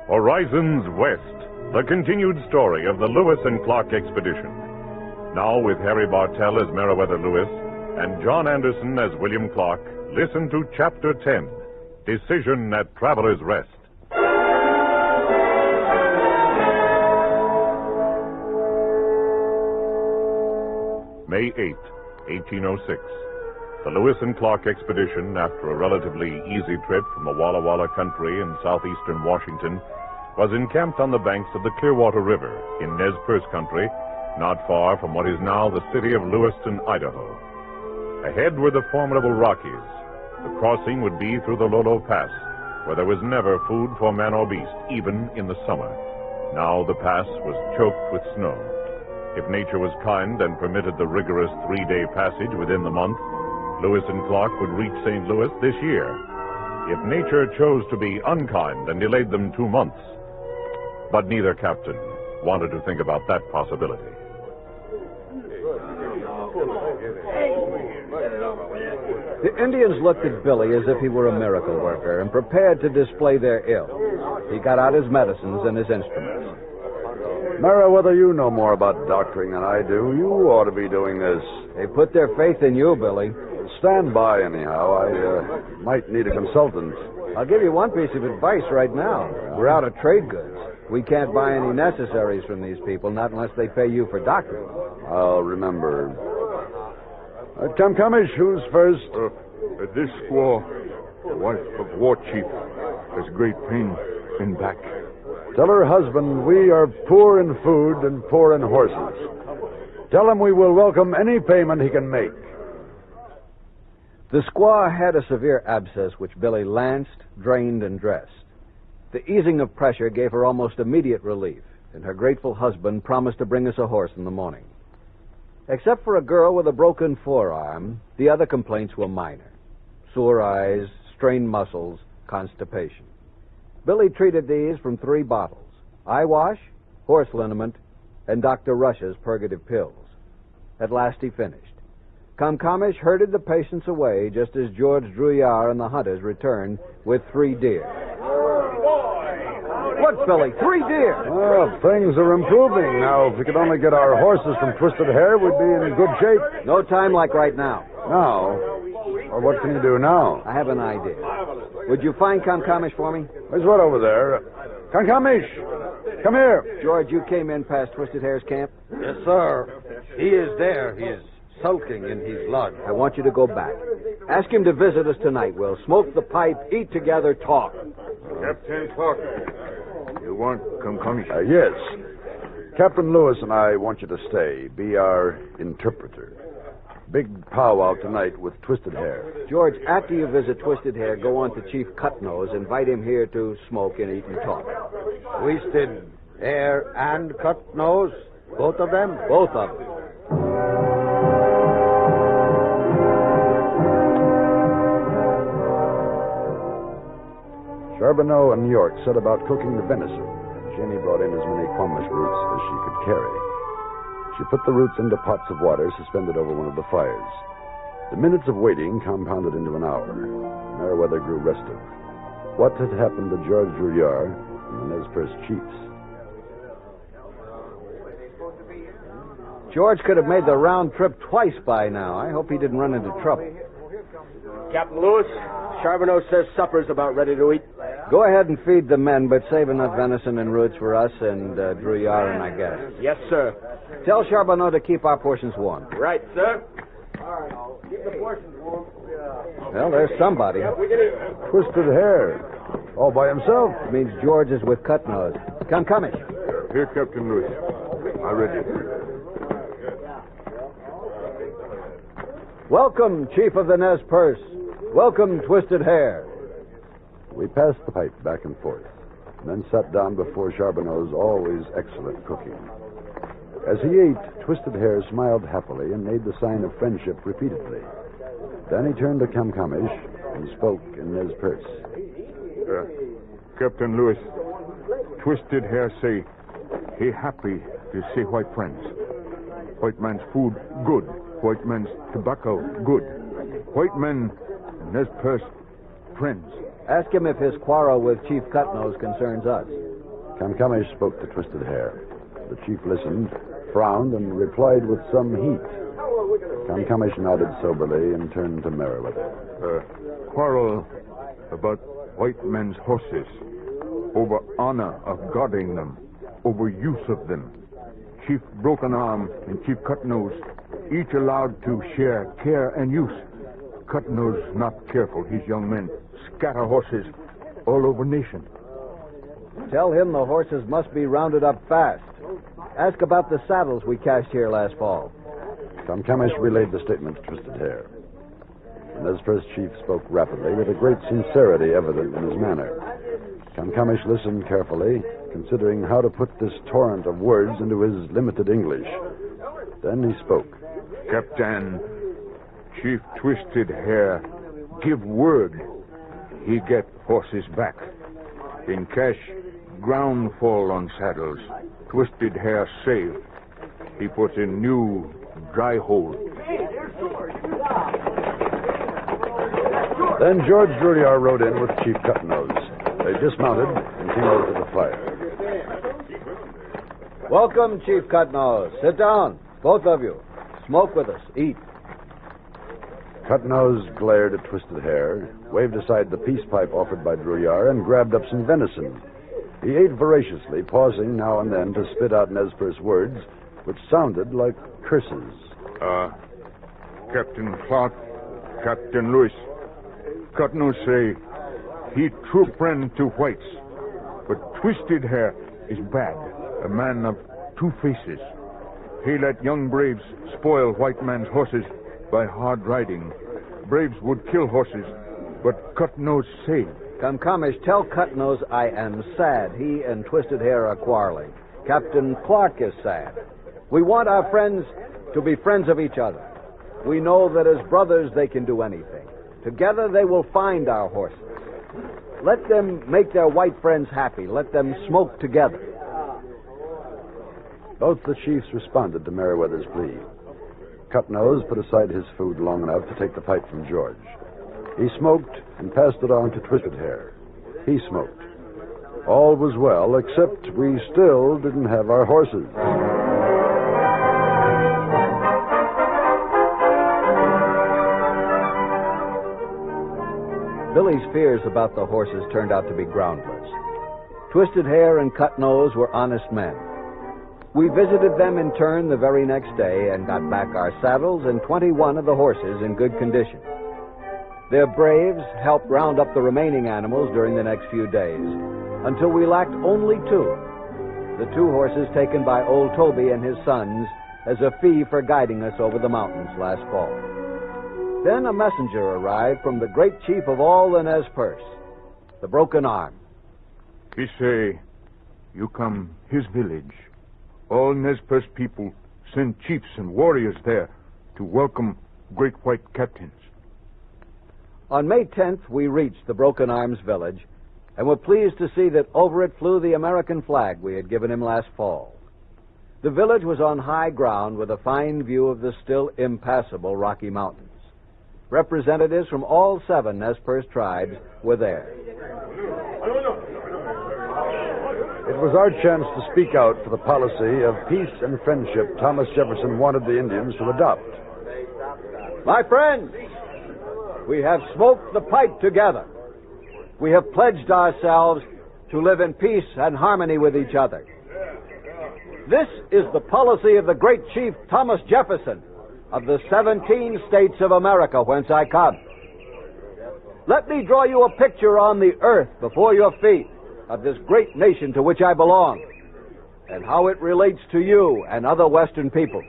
[SPEAKER 8] Horizons West, the continued story of the Lewis and Clark expedition. Now with Harry Bartell as Meriwether Lewis and John Anderson as William Clark, listen to Chapter 10, Decision at Traveler's Rest. May 8, 1806. The Lewis and Clark expedition, after a relatively easy trip from the Walla Walla country in southeastern Washington, was encamped on the banks of the Clearwater River in Nez Perce country, not far from what is now the city of Lewiston, Idaho. Ahead were the formidable Rockies. The crossing would be through the Lolo Pass, where there was never food for man or beast, even in the summer. Now the pass was choked with snow. If nature was kind and permitted the rigorous 3-day passage within the month, Lewis and Clark would reach St. Louis this year. If nature chose to be unkind and delayed them 2 months, but neither captain wanted to think about that possibility.
[SPEAKER 2] The Indians looked at Billy as if he were a miracle worker and prepared to display their ills. He got out his medicines and his instruments.
[SPEAKER 10] Meriwether, you know more about doctoring than I do. You ought to be doing this.
[SPEAKER 2] They put their faith in you, Billy.
[SPEAKER 10] Stand by, anyhow. I might need a consultant.
[SPEAKER 2] I'll give you one piece of advice right now. We're out of trade goods. We can't buy any necessaries from these people, not unless they pay you for doctoring.
[SPEAKER 10] I'll remember. Kamkamish, who's first?
[SPEAKER 8] This squaw, the wife of War Chief, has great pain in back.
[SPEAKER 10] Tell her husband we are poor in food and poor in horses. Tell him we will welcome any payment he can make.
[SPEAKER 2] The squaw had a severe abscess which Billy lanced, drained, and dressed. The easing of pressure gave her almost immediate relief, and her grateful husband promised to bring us a horse in the morning. Except for a girl with a broken forearm, the other complaints were minor. Sore eyes, strained muscles, constipation. Billy treated these from 3 bottles: eye wash, horse liniment, and Dr. Rush's purgative pills. At last he finished. Kamkamish herded the patients away just as George Druyard and the hunters returned with 3 deer. Look, Billy, 3 deer!
[SPEAKER 10] Well, things are improving. Now, if we could only get our horses from Twisted Hair, we'd be in good shape.
[SPEAKER 2] No time like right now.
[SPEAKER 10] Now? Well, what can you do now?
[SPEAKER 2] I have an idea. Would you find Kamkamish for me?
[SPEAKER 10] There's one over there. Kamkamish! Come here.
[SPEAKER 2] George, you came in past Twisted Hair's camp?
[SPEAKER 3] Yes, sir. He is there. He is sulking in his lodge.
[SPEAKER 2] I want you to go back. Ask him to visit us tonight. We'll smoke the pipe, eat together, talk.
[SPEAKER 8] Captain Clark, you want Kamkamish?
[SPEAKER 10] Yes. Captain Lewis and I want you to stay. Be our interpreter. Big powwow tonight with Twisted Hair.
[SPEAKER 2] George, after you visit Twisted Hair, go on to Chief Cutnose. Invite him here to smoke and eat and talk.
[SPEAKER 3] Twisted Hair and cut nose? Both of them?
[SPEAKER 2] Both of them.
[SPEAKER 10] Charbonneau and York set about cooking the venison. Jenny brought in as many quamash roots as she could carry. She put the roots into pots of water suspended over one of the fires. The minutes of waiting compounded into an hour. Meriwether grew restive. What had happened to George Drouillard and the Nez Perce chiefs?
[SPEAKER 2] George could have made the round trip twice by now. I hope he didn't run into trouble.
[SPEAKER 5] Captain Lewis, Charbonneau says supper's about ready to eat.
[SPEAKER 2] Go ahead and feed the men, but save enough venison and roots for us and Drouillard and I guess.
[SPEAKER 5] Yes, sir.
[SPEAKER 2] Tell Charbonneau to keep our portions warm.
[SPEAKER 5] Right, sir. All right, keep the portions warm.
[SPEAKER 2] Well, there's somebody.
[SPEAKER 10] Twisted Hair. All by himself.
[SPEAKER 2] It means George is with Cut Nose. Come.
[SPEAKER 8] Here, Captain Lewis. I'm ready.
[SPEAKER 2] Welcome, Chief of the Nez Perce. Welcome, Twisted Hair.
[SPEAKER 10] We passed the pipe back and forth, and then sat down before Charbonneau's always excellent cooking. As he ate, Twisted Hair smiled happily and made the sign of friendship repeatedly. Then he turned to Kamkamish and spoke in Nez Perce.
[SPEAKER 8] Captain Lewis, Twisted Hair say he happy to see white friends. White man's food, good. White man's tobacco, good. White men, Nez Perce, friends.
[SPEAKER 2] Ask him if his quarrel with Chief Cutnose concerns us.
[SPEAKER 10] Kamkamish spoke to Twisted Hair. The chief listened, frowned, and replied with some heat. Kamkamish nodded soberly and turned to Meriwether.
[SPEAKER 8] Quarrel about white men's horses, over honor of guarding them, over use of them. Chief Broken Arm and Chief Cutnose, each allowed to share care and use. Cutnose not careful, his young men scatter horses all over nation.
[SPEAKER 2] Tell him the horses must be rounded up fast. Ask about the saddles we cached here last fall.
[SPEAKER 10] Kamkamish relayed the statement to Twisted Hair. The Nez Perce chief spoke rapidly with a great sincerity evident in his manner. Kamkamish listened carefully, considering how to put this torrent of words into his limited English. Then he spoke.
[SPEAKER 8] Captain, Chief Twisted Hair, give word he get horses back. In cash, ground fall on saddles. Twisted Hair saved. He puts in new dry hole.
[SPEAKER 10] Then George Drouillard rode in with Chief Cutnose. They dismounted and came over to the fire.
[SPEAKER 2] Welcome, Chief Cutnose. Sit down, both of you. Smoke with us. Eat.
[SPEAKER 10] Cutnose glared at Twisted Hair, waved aside the peace pipe offered by Drouillard, and grabbed up some venison. He ate voraciously, pausing now and then to spit out Nez Perce words, which sounded like curses.
[SPEAKER 8] Captain Clark, Captain Lewis, Cutnose say he true friend to whites, but Twisted Hair is bad, a man of two faces. He let young braves spoil white man's horses by hard riding. Braves would kill horses, but Cutnose saved.
[SPEAKER 2] Kamkamish, tell Cutnose I am sad. He and Twisted Hair are quarreling. Captain Clark is sad. We want our friends to be friends of each other. We know that as brothers they can do anything. Together they will find our horses. Let them make their white friends happy. Let them smoke together.
[SPEAKER 10] Both the chiefs responded to Meriwether's plea. Cutnose put aside his food long enough to take the pipe from George. He smoked and passed it on to Twisted Hair. He smoked. All was well, except we still didn't have our horses.
[SPEAKER 2] Billy's fears about the horses turned out to be groundless. Twisted Hair and Cutnose were honest men. We visited them in turn the very next day and got back our saddles and 21 of the horses in good condition. Their braves helped round up the remaining animals during the next few days, until we lacked only 2. The 2 horses taken by old Toby and his sons as a fee for guiding us over the mountains last fall. Then a messenger arrived from the great chief of all the Nez Perce, the Broken Arm.
[SPEAKER 8] He say,
[SPEAKER 4] You come his village. All Nez Perce people send chiefs and warriors there to welcome great white captains.
[SPEAKER 2] On May 10th, we reached the Broken Arms village and were pleased to see that over it flew the American flag we had given him last fall. The village was on high ground with a fine view of the still impassable Rocky Mountains. Representatives from all 7 Nez Perce tribes were there.
[SPEAKER 10] It was our chance to speak out for the policy of peace and friendship Thomas Jefferson wanted the Indians to adopt.
[SPEAKER 2] My friends, we have smoked the pipe together. We have pledged ourselves to live in peace and harmony with each other. This is the policy of the great chief Thomas Jefferson of the 17 states of America whence I come. Let me draw you a picture on the earth before your feet of this great nation to which I belong and how it relates to you and other Western peoples.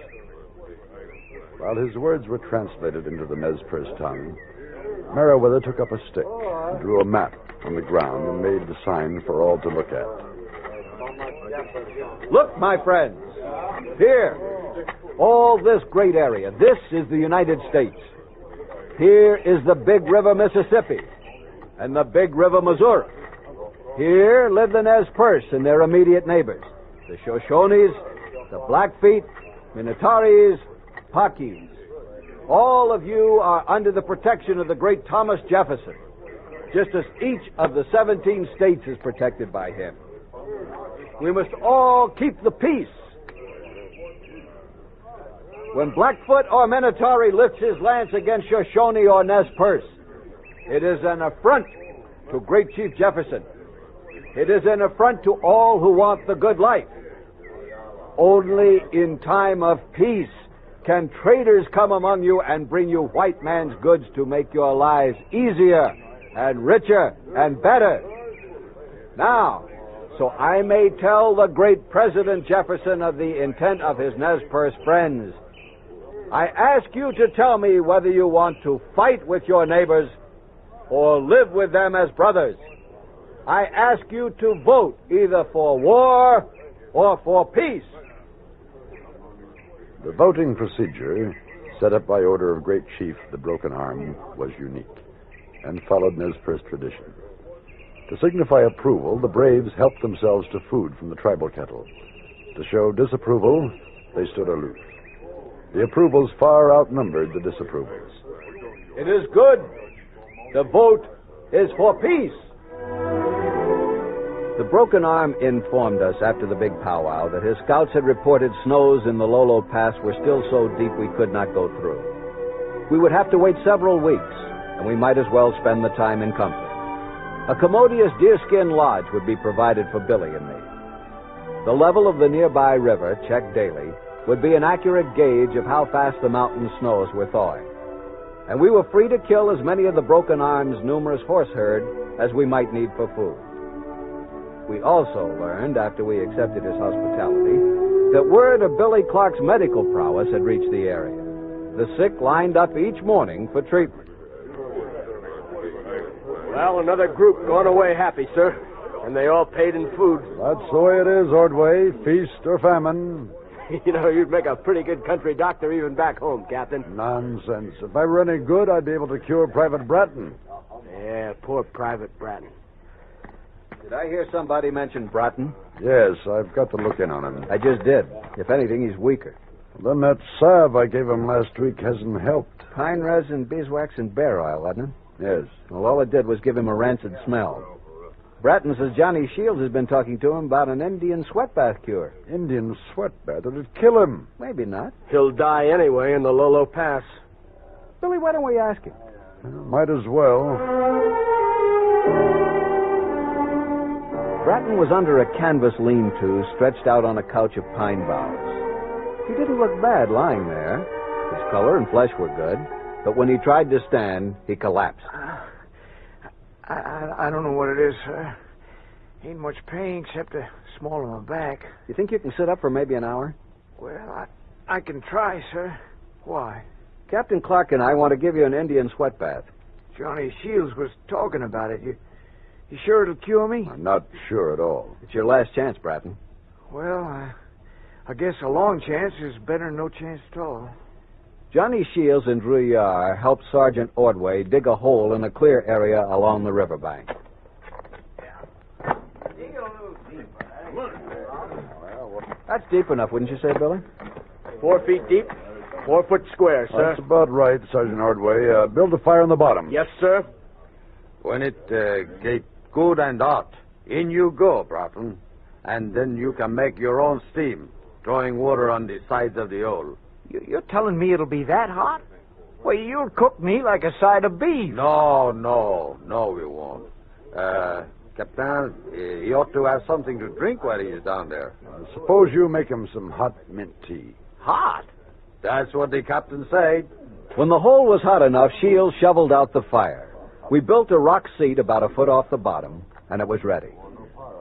[SPEAKER 10] While his words were translated into the Nez Perce tongue, Meriwether took up a stick and drew a map on the ground and made the sign for all to look at.
[SPEAKER 2] Look, my friends, here, all this great area, this is the United States. Here is the big river Mississippi and the big river Missouri. Here live the Nez Perce and their immediate neighbors, the Shoshones, the Blackfeet, Minnetarees, Pawnees. All of you are under the protection of the great Thomas Jefferson, just as each of the 17 states is protected by him. We must all keep the peace. When Blackfoot or Minnetare lifts his lance against Shoshone or Nez Perce, it is an affront to great Chief Jefferson. It is an affront to all who want the good life. Only in time of peace can traders come among you and bring you white man's goods to make your lives easier and richer and better. Now, so I may tell the great President Jefferson of the intent of his Nez Perce friends, I ask you to tell me whether you want to fight with your neighbors or live with them as brothers. I ask you to vote either for war or for peace.
[SPEAKER 10] The voting procedure, set up by order of Great Chief the Broken Arm, was unique and followed Nez Perce tradition. To signify approval, the braves helped themselves to food from the tribal kettle. To show disapproval, they stood aloof. The approvals far outnumbered the disapprovals.
[SPEAKER 2] It is good. The vote is for peace. The Broken Arm informed us after the big powwow that his scouts had reported snows in the Lolo Pass were still so deep we could not go through. We would have to wait several weeks, and we might as well spend the time in comfort. A commodious deerskin lodge would be provided for Billy and me. The level of the nearby river, checked daily, would be an accurate gauge of how fast the mountain snows were thawing. And we were free to kill as many of the Broken Arm's numerous horse herd as we might need for food. We also learned, after we accepted his hospitality, that word of Billy Clark's medical prowess had reached the area. The sick lined up each morning for treatment.
[SPEAKER 5] Well, another group gone away happy, sir. And they all paid in food.
[SPEAKER 10] That's the way it is, Ordway. Feast or famine.
[SPEAKER 5] You know, you'd make a pretty good country doctor even back home, Captain.
[SPEAKER 10] Nonsense. If I were any good, I'd be able to cure Private Bratton.
[SPEAKER 5] Yeah, poor Private Bratton.
[SPEAKER 2] Did I hear somebody mention Bratton?
[SPEAKER 10] Yes, I've got to look in on him.
[SPEAKER 2] I just did. If anything, he's weaker.
[SPEAKER 10] Then that salve I gave him last week hasn't helped.
[SPEAKER 2] Pine resin, beeswax, and bear oil, wasn't it?
[SPEAKER 10] Yes.
[SPEAKER 2] Well, all it did was give him a rancid smell. Bratton says Johnny Shields has been talking to him about an Indian sweat bath cure.
[SPEAKER 10] Indian sweat bath? It'd kill him.
[SPEAKER 2] Maybe not.
[SPEAKER 5] He'll die anyway in the Lolo Pass.
[SPEAKER 2] Billy, why don't we ask him?
[SPEAKER 10] Might as well.
[SPEAKER 2] Bratton was under a canvas lean-to stretched out on a couch of pine boughs. He didn't look bad lying there. His color and flesh were good, but when he tried to stand, he collapsed.
[SPEAKER 17] I don't know what it is, sir. Ain't much pain except a small on my back.
[SPEAKER 2] You think you can sit up for maybe an hour?
[SPEAKER 17] Well, I can try, sir. Why?
[SPEAKER 2] Captain Clark and I want to give you an Indian sweat bath.
[SPEAKER 17] Johnny Shields was talking about it. You sure it'll cure me?
[SPEAKER 10] I'm not sure at all.
[SPEAKER 2] It's your last chance, Bratton.
[SPEAKER 17] Well, I guess a long chance is better than no chance at all.
[SPEAKER 2] Johnny Shields and Drew Yar helped Sergeant Ordway dig a hole in a clear area along the riverbank. That's deep enough, wouldn't you say, Billy?
[SPEAKER 5] 4 feet deep, 4 foot square, sir.
[SPEAKER 10] That's about right, Sergeant Ordway. Build a fire on the bottom.
[SPEAKER 5] Yes, sir.
[SPEAKER 3] When it get good and hot, in you go, Bratton. And then you can make your own steam, throwing water on the sides of the hole.
[SPEAKER 17] You're telling me it'll be that hot? Well, you'll cook me like a side of beef.
[SPEAKER 3] No, we won't. Captain, he ought to have something to drink while he's down there.
[SPEAKER 10] Suppose you make him some hot mint tea.
[SPEAKER 3] Hot? That's what the captain said.
[SPEAKER 2] When the hole was hot enough, Shields shoveled out the fire. We built a rock seat about a foot off the bottom, and it was ready.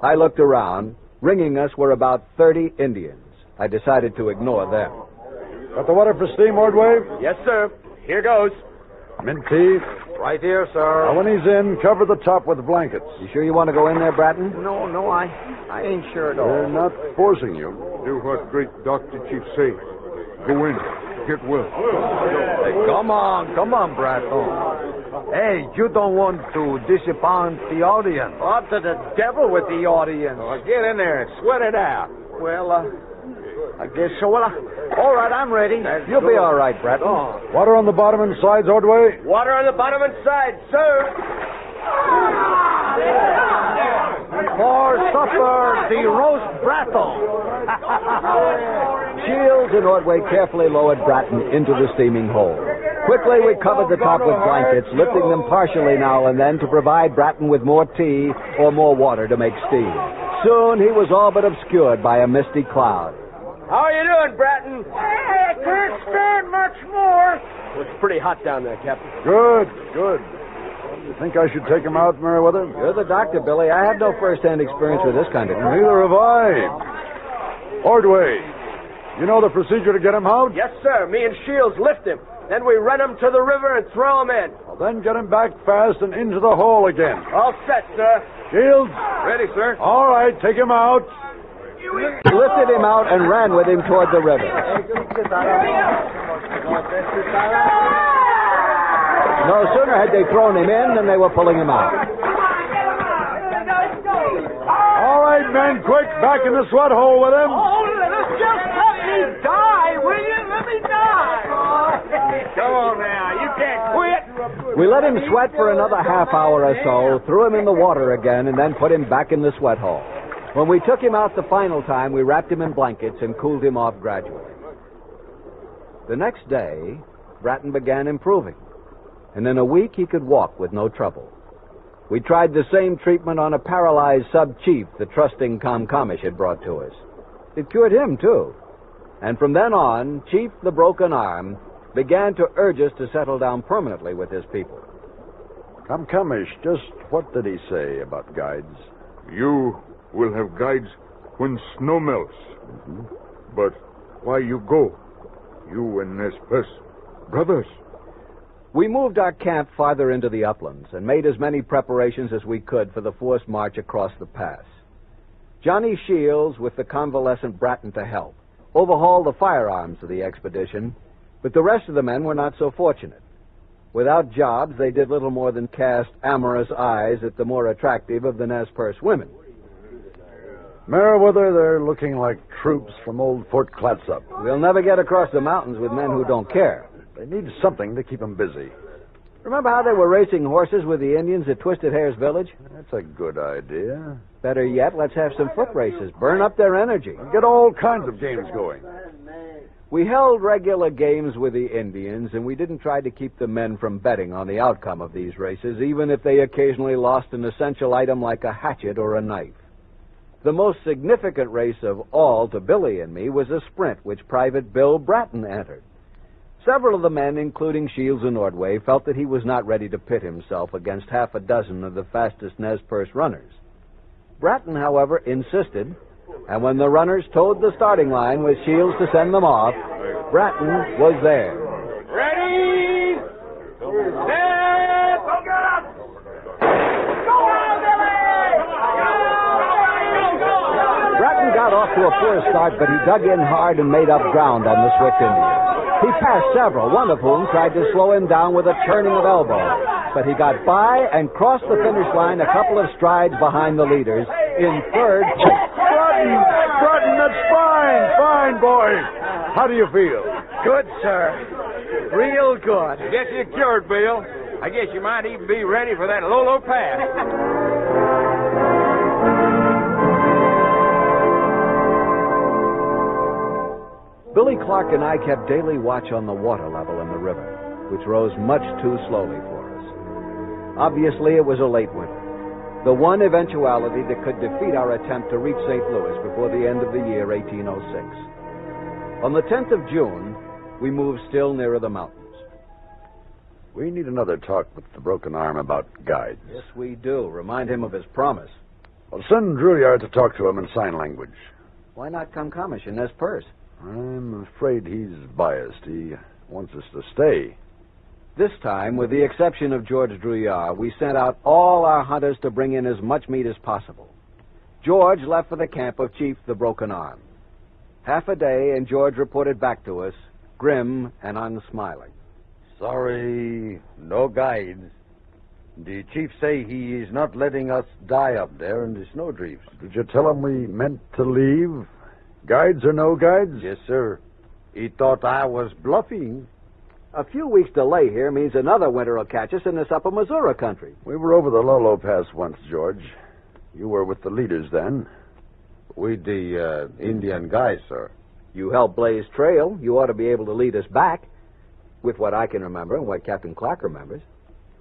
[SPEAKER 2] I looked around. Ringing us were about 30 Indians. I decided to ignore them.
[SPEAKER 10] Got the water for steam, Ordway?
[SPEAKER 5] Yes, sir. Here goes.
[SPEAKER 10] Mint tea?
[SPEAKER 3] Right here, sir.
[SPEAKER 10] Now, when he's in, cover the top with blankets.
[SPEAKER 2] You sure you want to go in there, Bratton?
[SPEAKER 17] No, I ain't sure at all.
[SPEAKER 10] They're not forcing you.
[SPEAKER 4] Do what great Dr. Chief say. Go in. Get well.
[SPEAKER 3] Hey, come on, Bratton. Hey, you don't want to disappoint the audience.
[SPEAKER 5] Up to the devil with the audience. Get in there and sweat it out. Well, I guess so. Well, all right, I'm ready.
[SPEAKER 2] You'll be all right, Bratton.
[SPEAKER 10] Water on the bottom and sides, Ordway?
[SPEAKER 5] Water on the bottom and sides, sir.
[SPEAKER 3] For supper, the roast Bratton.
[SPEAKER 2] Shields and Ordway carefully lowered Bratton into the steaming hole. Quickly, we covered the top with blankets, lifting them partially now and then to provide Bratton with more tea or more water to make steam. Soon, he was all but obscured by a misty cloud.
[SPEAKER 5] How are you doing, Bratton?
[SPEAKER 17] I can't stand much more.
[SPEAKER 5] Well, it's pretty hot down there, Captain.
[SPEAKER 10] Good. You think I should take him out, Meriwether?
[SPEAKER 2] You're the doctor, Billy. I have no first-hand experience with this kind of thing.
[SPEAKER 10] Neither have I. Ordway, you know the procedure to get him out?
[SPEAKER 5] Yes, sir. Me and Shields lift him. Then we run him to the river and throw him in.
[SPEAKER 10] Well, then get him back fast and into the hole again.
[SPEAKER 5] All set, sir.
[SPEAKER 10] Shields?
[SPEAKER 5] Ready, sir.
[SPEAKER 10] All right, take him out.
[SPEAKER 2] We lifted him out and ran with him toward the river. No sooner had they thrown him in than they were pulling him out.
[SPEAKER 10] All right, men, quick, back in the sweat hole with him.
[SPEAKER 17] Oh, just let me die, will you? Let me die.
[SPEAKER 5] Come on now, you can't quit.
[SPEAKER 2] We let him sweat for another half hour or so, threw him in the water again, and then put him back in the sweat hole. When we took him out the final time, we wrapped him in blankets and cooled him off gradually. The next day, Bratton began improving, and in a week he could walk with no trouble. We tried the same treatment on a paralyzed sub-chief the trusting Comcomish had brought to us. It cured him, too. And from then on, Chief the Broken Arm began to urge us to settle down permanently with his people.
[SPEAKER 10] Comcomish, just what did he say about guides?
[SPEAKER 4] You will have guides when snow melts.
[SPEAKER 10] Mm-hmm.
[SPEAKER 4] But why you go? You and Nez Perce, brothers.
[SPEAKER 2] We moved our camp farther into the uplands and made as many preparations as we could for the forced march across the pass. Johnny Shields, with the convalescent Bratton to help, overhauled the firearms of the expedition, but the rest of the men were not so fortunate. Without jobs, they did little more than cast amorous eyes at the more attractive of the Nez Perce women.
[SPEAKER 10] Meriwether, they're looking like troops from old Fort Clatsop.
[SPEAKER 2] We'll never get across the mountains with men who don't care.
[SPEAKER 10] They need something to keep them busy.
[SPEAKER 2] Remember how they were racing horses with the Indians at Twisted Hare's village?
[SPEAKER 10] That's a good idea.
[SPEAKER 2] Better yet, let's have some foot races. Burn up their energy.
[SPEAKER 10] Get all kinds of games going.
[SPEAKER 2] We held regular games with the Indians, and we didn't try to keep the men from betting on the outcome of these races, even if they occasionally lost an essential item like a hatchet or a knife. The most significant race of all to Billy and me was a sprint which Private Bill Bratton entered. Several of the men, including Shields and Ordway, felt that he was not ready to pit himself against half a dozen of the fastest Nez Perce runners. Bratton, however, insisted, and when the runners towed the starting line with Shields to send them off, Bratton was there.
[SPEAKER 5] Ready? Set! Go on, Billy!
[SPEAKER 2] a poor start, but he dug in hard and made up ground on the swift Indians. He passed several, one of whom tried to slow him down with a turning of elbows. But he got by and crossed the finish line a couple of strides behind the leaders in third place.
[SPEAKER 1] Broughton, that's fine. Fine, boy. How do you feel?
[SPEAKER 5] Good, sir. Real good.
[SPEAKER 1] Guess you're cured, Bill. I guess you might even be ready for that Lolo Pass.
[SPEAKER 2] Billy Clark and I kept daily watch on the water level in the river, which rose much too slowly for us. Obviously, it was a late winter, the one eventuality that could defeat our attempt to reach St. Louis before the end of the year 1806. On the 10th of June, we moved still nearer the mountains.
[SPEAKER 10] We need another talk with the broken arm about guides.
[SPEAKER 2] Yes, we do. Remind him of his promise.
[SPEAKER 10] Well, send Drouillard to talk to him in sign language.
[SPEAKER 2] Why not Concomish in Nez Perce?
[SPEAKER 10] I'm afraid he's biased. He wants us to stay.
[SPEAKER 2] This time, with the exception of George Drouillard, we sent out all our hunters to bring in as much meat as possible. George left for the camp of Chief the Broken Arm. Half a day, and George reported back to us, grim and unsmiling.
[SPEAKER 3] Sorry, no guides. The chief say he is not letting us die up there in the snowdrifts.
[SPEAKER 10] Did you tell him we meant to leave? Guides or no guides?
[SPEAKER 3] Yes, sir. He thought I was bluffing.
[SPEAKER 2] A few weeks' delay here means another winter will catch us in this upper Missouri country.
[SPEAKER 10] We were over the Lolo Pass once, George. You were with the leaders then.
[SPEAKER 3] With the Indian guys, sir.
[SPEAKER 2] You helped blaze trail. You ought to be able to lead us back, with what I can remember and what Captain Clark remembers.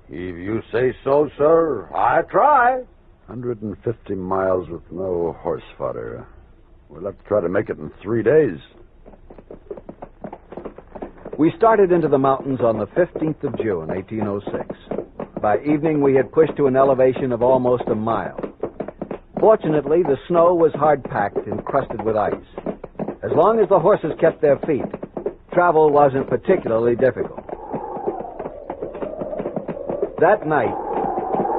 [SPEAKER 3] If you say so, sir, I try.
[SPEAKER 10] 150 miles with no horse fodder. We'll have to try to make it in 3 days.
[SPEAKER 2] We started into the mountains on the 15th of June, 1806. By evening, we had pushed to an elevation of almost a mile. Fortunately, the snow was hard-packed and crusted with ice. As long as the horses kept their feet, travel wasn't particularly difficult. That night,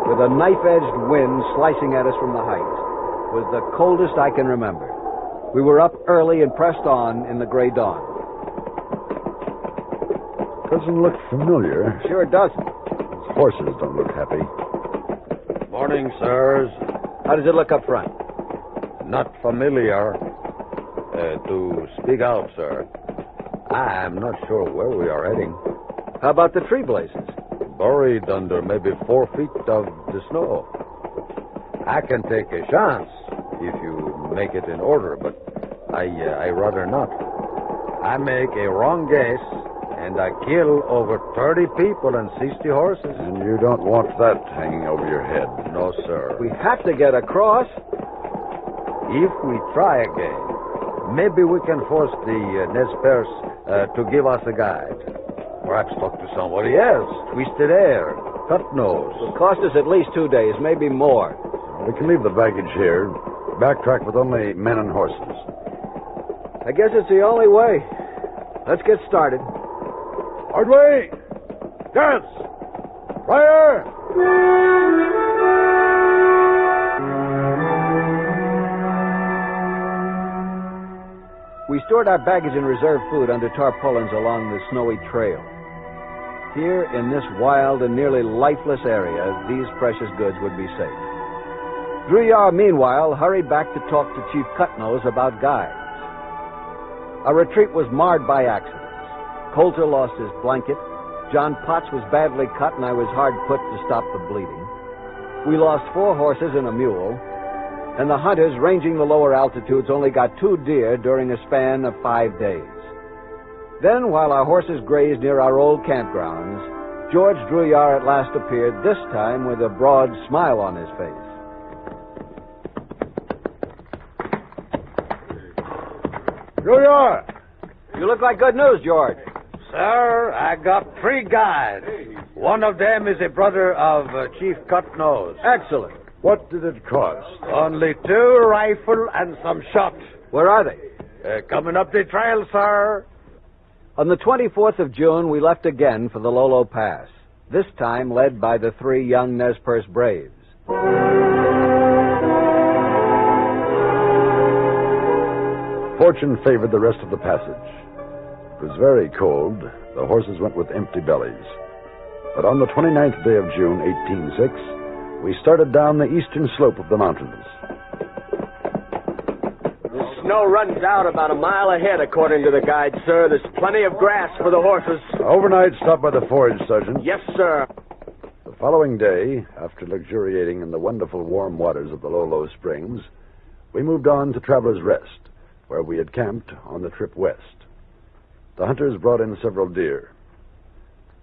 [SPEAKER 2] with a knife-edged wind slicing at us from the heights, was the coldest I can remember. We were up early and pressed on in the gray dawn.
[SPEAKER 10] Doesn't look familiar.
[SPEAKER 2] Sure doesn't.
[SPEAKER 10] Those horses don't look happy.
[SPEAKER 3] Morning, sirs.
[SPEAKER 2] How does it look up front?
[SPEAKER 3] Not familiar. To speak out, sir, I am not sure where we are heading.
[SPEAKER 2] How about the tree blazes?
[SPEAKER 3] Buried under maybe 4 feet of the snow. I can take a chance if you make it in order, but I rather not. I make a wrong guess, and I kill over 30 people and 60 horses.
[SPEAKER 10] And you don't want that hanging over your head.
[SPEAKER 3] No, sir.
[SPEAKER 2] We have to get across.
[SPEAKER 3] If we try again, maybe we can force the Nez Perce to give us a guide. Perhaps talk to somebody else. Twisted Air, Cut Nose.
[SPEAKER 2] It'll cost us at least 2 days, maybe more.
[SPEAKER 10] We can leave the baggage here. Backtrack with only men and horses.
[SPEAKER 2] I guess it's the only way. Let's get started.
[SPEAKER 1] Hard way! Dance! Fire!
[SPEAKER 2] We stored our baggage and reserve food under tarpaulins along the snowy trail. Here, in this wild and nearly lifeless area, these precious goods would be safe. Drouillard, meanwhile, hurried back to talk to Chief Cutnose about guides. Our retreat was marred by accidents. Coulter lost his blanket. John Potts was badly cut, and I was hard put to stop the bleeding. We lost 4 horses and a mule, and the hunters ranging the lower altitudes only got 2 deer during a span of 5 days. Then, while our horses grazed near our old campgrounds, George Drouillard at last appeared, this time with a broad smile on his face.
[SPEAKER 1] Drouillard!
[SPEAKER 2] You look like good news, George.
[SPEAKER 3] Sir, I got 3 guides. One of them is a brother of Chief Cutnose.
[SPEAKER 2] Excellent.
[SPEAKER 10] What did it cost?
[SPEAKER 3] Only 2 rifles and some shot.
[SPEAKER 2] Where are they?
[SPEAKER 3] Coming up the trail, sir.
[SPEAKER 2] On the 24th of June, we left again for the Lolo Pass, this time led by the 3 young Nez Perce braves.
[SPEAKER 10] fortune favored the rest of the passage. It was very cold. The horses went with empty bellies. But on the 29th day of June, 1806, we started down the eastern slope of the mountains.
[SPEAKER 6] The snow runs out about a mile ahead, according to the guide, sir. There's plenty of grass for the horses.
[SPEAKER 10] Overnight, stop by the forage, Sergeant.
[SPEAKER 6] Yes, sir.
[SPEAKER 10] The following day, after luxuriating in the wonderful warm waters of the Lolo Springs, we moved on to Traveler's Rest, where we had camped on the trip west. The hunters brought in several deer.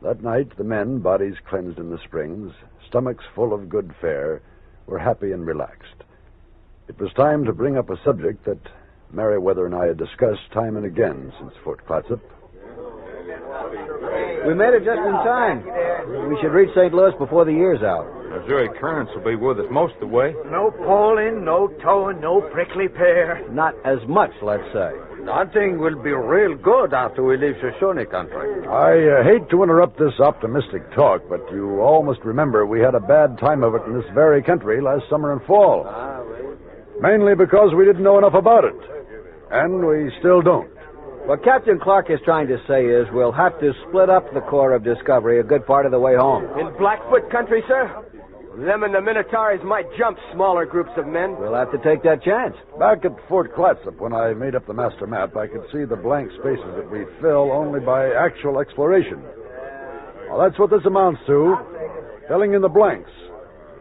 [SPEAKER 10] That night, the men, bodies cleansed in the springs, stomachs full of good fare, were happy and relaxed. It was time to bring up a subject that Meriwether and I had discussed time and again since Fort Clatsop.
[SPEAKER 2] We made it just in time. We should reach St. Louis before the year's out.
[SPEAKER 4] Missouri Currents will be with us most of the way.
[SPEAKER 17] No poling, no towing, no prickly pear.
[SPEAKER 2] Not as much, let's say.
[SPEAKER 3] Hunting will be real good after we leave Shoshone country.
[SPEAKER 10] I hate to interrupt this optimistic talk, but you all must remember we had a bad time of it in this very country last summer and fall. Mainly because we didn't know enough about it. And we still don't.
[SPEAKER 2] What Captain Clark is trying to say is we'll have to split up the Corps of Discovery a good part of the way home.
[SPEAKER 6] In Blackfoot country, sir? Them and the Minotaurs might jump smaller groups of men.
[SPEAKER 2] We'll have to take that chance.
[SPEAKER 10] Back at Fort Clatsop, when I made up the master map, I could see the blank spaces that we fill only by actual exploration. Well, that's what this amounts to, filling in the blanks.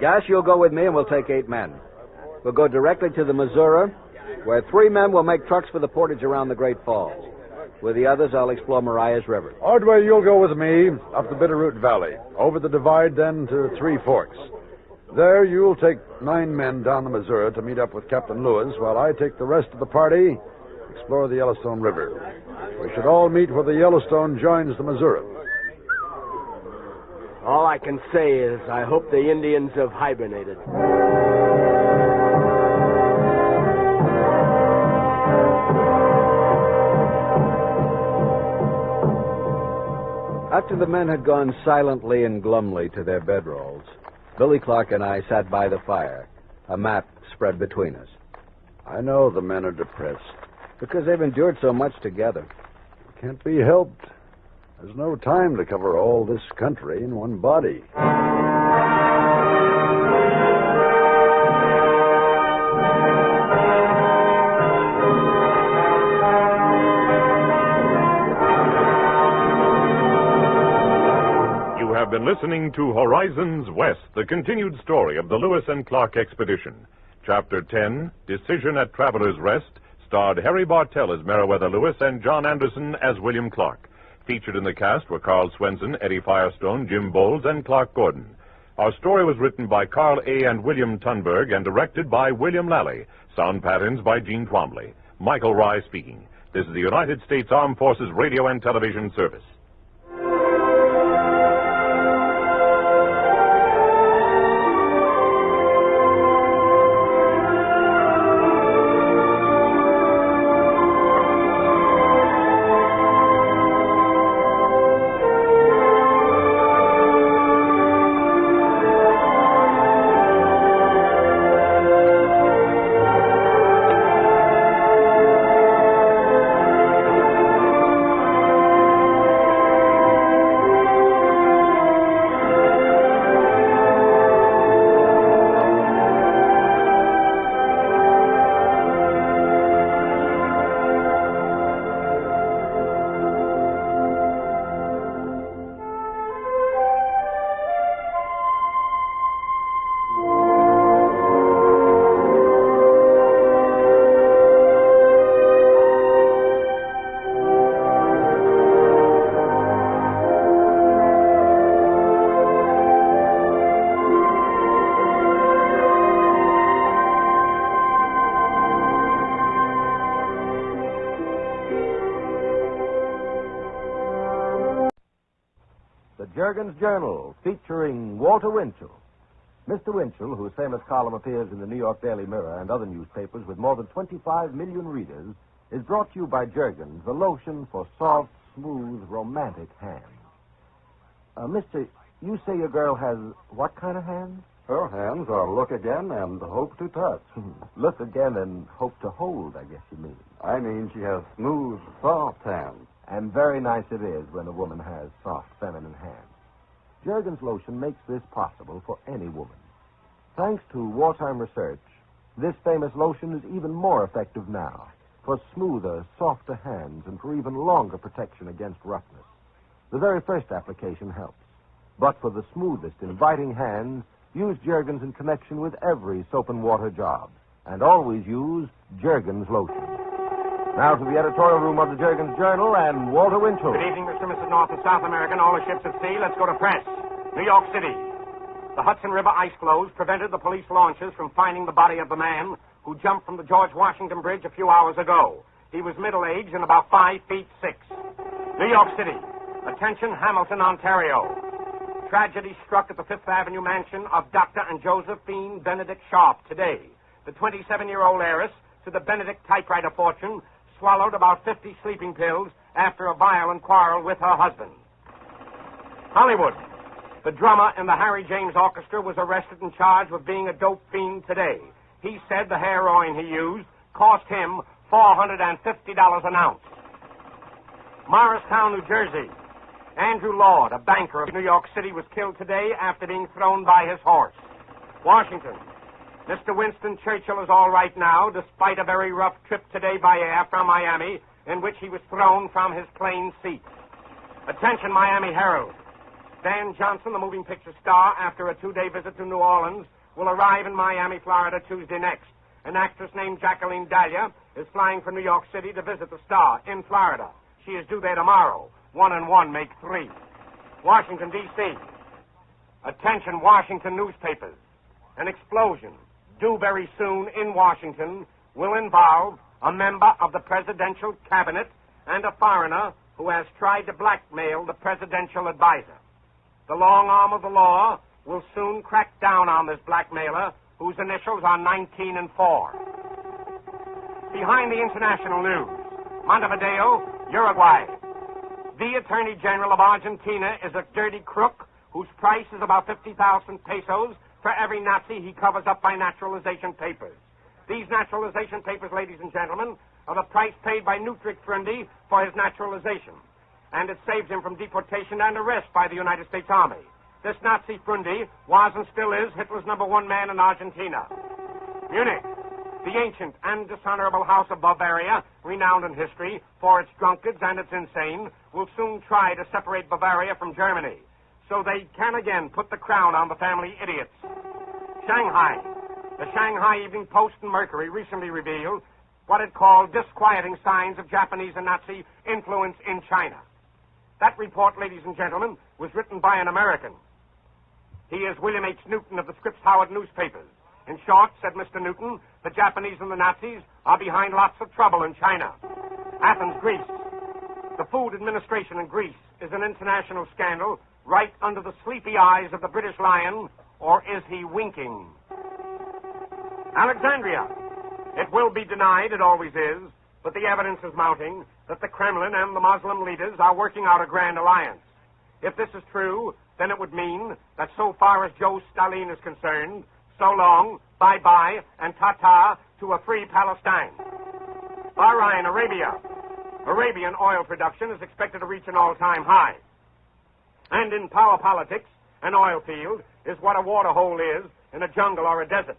[SPEAKER 2] Gas, you'll go with me and we'll take 8 men. We'll go directly to the Missouri, where 3 men will make trucks for the portage around the Great Falls. With the others, I'll explore Mariah's River.
[SPEAKER 10] Ordway, you'll go with me up the Bitterroot Valley, over the divide, then to Three Forks. There, you'll take 9 men down the Missouri to meet up with Captain Lewis, while I take the rest of the party, explore the Yellowstone River. We should all meet where the Yellowstone joins the Missouri.
[SPEAKER 6] All I can say is I hope the Indians have hibernated.
[SPEAKER 2] After the men had gone silently and glumly to their bedrolls, Billy Clark and I sat by the fire, a map spread between us.
[SPEAKER 10] I know the men are depressed.
[SPEAKER 2] Because they've endured so much together.
[SPEAKER 10] It can't be helped. There's no time to cover all this country in one body.
[SPEAKER 8] You have been listening to Horizons West, the continued story of the Lewis and Clark expedition. Chapter 10, Decision at Traveler's Rest, starred Harry Bartell as Meriwether Lewis and John Anderson as William Clark. Featured in the cast were Carl Swenson, Eddie Firestone, Jim Bowles, and Clark Gordon. Our story was written by Carl A. and William Tunberg and directed by William Lally. Sound patterns by Gene Twombly. Michael Rye speaking. This is the United States Armed Forces Radio and Television Service.
[SPEAKER 11] Jurgens Journal, featuring Walter Winchell. Mr. Winchell, whose famous column appears in the New York Daily Mirror and other newspapers with more than 25 million readers, is brought to you by Jurgens, the lotion for soft, smooth, romantic hands. Mister, you say your girl has what kind of hands? Her hands are look again and hope to touch. Look again and hope to hold, I guess you mean.
[SPEAKER 2] I mean she has smooth, soft hands.
[SPEAKER 11] And very nice it is when a woman has soft, feminine hands. Jergens lotion makes this possible for any woman. Thanks to wartime research, this famous lotion is even more effective now for smoother, softer hands and for even longer protection against roughness. The very first application helps. But for the smoothest, inviting hands, use Jergens in connection with every soap and water job. And always use Jergens lotion. Now to the editorial room of the Jergens Journal and Walter Winchell.
[SPEAKER 18] Good evening, Mr. and Mrs. North and South American, all the ships at sea. Let's go to press. New York City. The Hudson River ice floes prevented the police launches from finding the body of the man who jumped from the George Washington Bridge a few hours ago. He was middle-aged and about 5'6". New York City. Attention, Hamilton, Ontario. Tragedy struck at the Fifth Avenue mansion of Dr. and Josephine Benedict Sharp today. The 27-year-old heiress to the Benedict typewriter fortune swallowed about 50 sleeping pills after a violent quarrel with her husband. Hollywood. The drummer in the Harry James Orchestra was arrested and charged with being a dope fiend today. He said the heroin he used cost him $450 an ounce. Morristown, New Jersey. Andrew Lord, a banker of New York City, was killed today after being thrown by his horse. Washington. Mr. Winston Churchill is all right now, despite a very rough trip today by air from Miami, in which he was thrown from his plane seat. Attention, Miami Herald. Dan Johnson, the moving picture star, after a 2-day visit to New Orleans, will arrive in Miami, Florida, Tuesday next. An actress named Jacqueline Dahlia is flying from New York City to visit the star in Florida. She is due there tomorrow. 1 and 1 make 3. Washington, D.C. Attention, Washington newspapers. An explosion, due very soon in Washington, will involve a member of the presidential cabinet and a foreigner who has tried to blackmail the presidential advisor. The long arm of the law will soon crack down on this blackmailer, whose initials are 19 and 4. Behind the international news, Montevideo, Uruguay. The Attorney General of Argentina is a dirty crook whose price is about 50,000 pesos for every Nazi he covers up by naturalization papers. These naturalization papers, ladies and gentlemen, are the price paid by Nutric Frundi for his naturalization. And it saves him from deportation and arrest by the United States Army. This Nazi Frundi was and still is Hitler's #1 man in Argentina. Munich. The ancient and dishonorable House of Bavaria, renowned in history for its drunkards and its insane, will soon try to separate Bavaria from Germany, so they can again put the crown on the family idiots. Shanghai. The Shanghai Evening Post and Mercury recently revealed what it called disquieting signs of Japanese and Nazi influence in China. That report, ladies and gentlemen, was written by an American. He is William H. Newton of the Scripps Howard newspapers. In short, said Mr. Newton, the Japanese and the Nazis are behind lots of trouble in China. Athens, Greece. The Food Administration in Greece is an international scandal right under the sleepy eyes of the British lion, or is he winking? Alexandria. It will be denied, it always is, but the evidence is mounting that the Kremlin and the Muslim leaders are working out a grand alliance. If this is true, then it would mean that so far as Joe Stalin is concerned, so long, bye-bye, and ta-ta to a free Palestine. Bahrain, Arabia. Arabian oil production is expected to reach an all-time high. And in power politics, an oil field is what a water hole is in a jungle or a desert.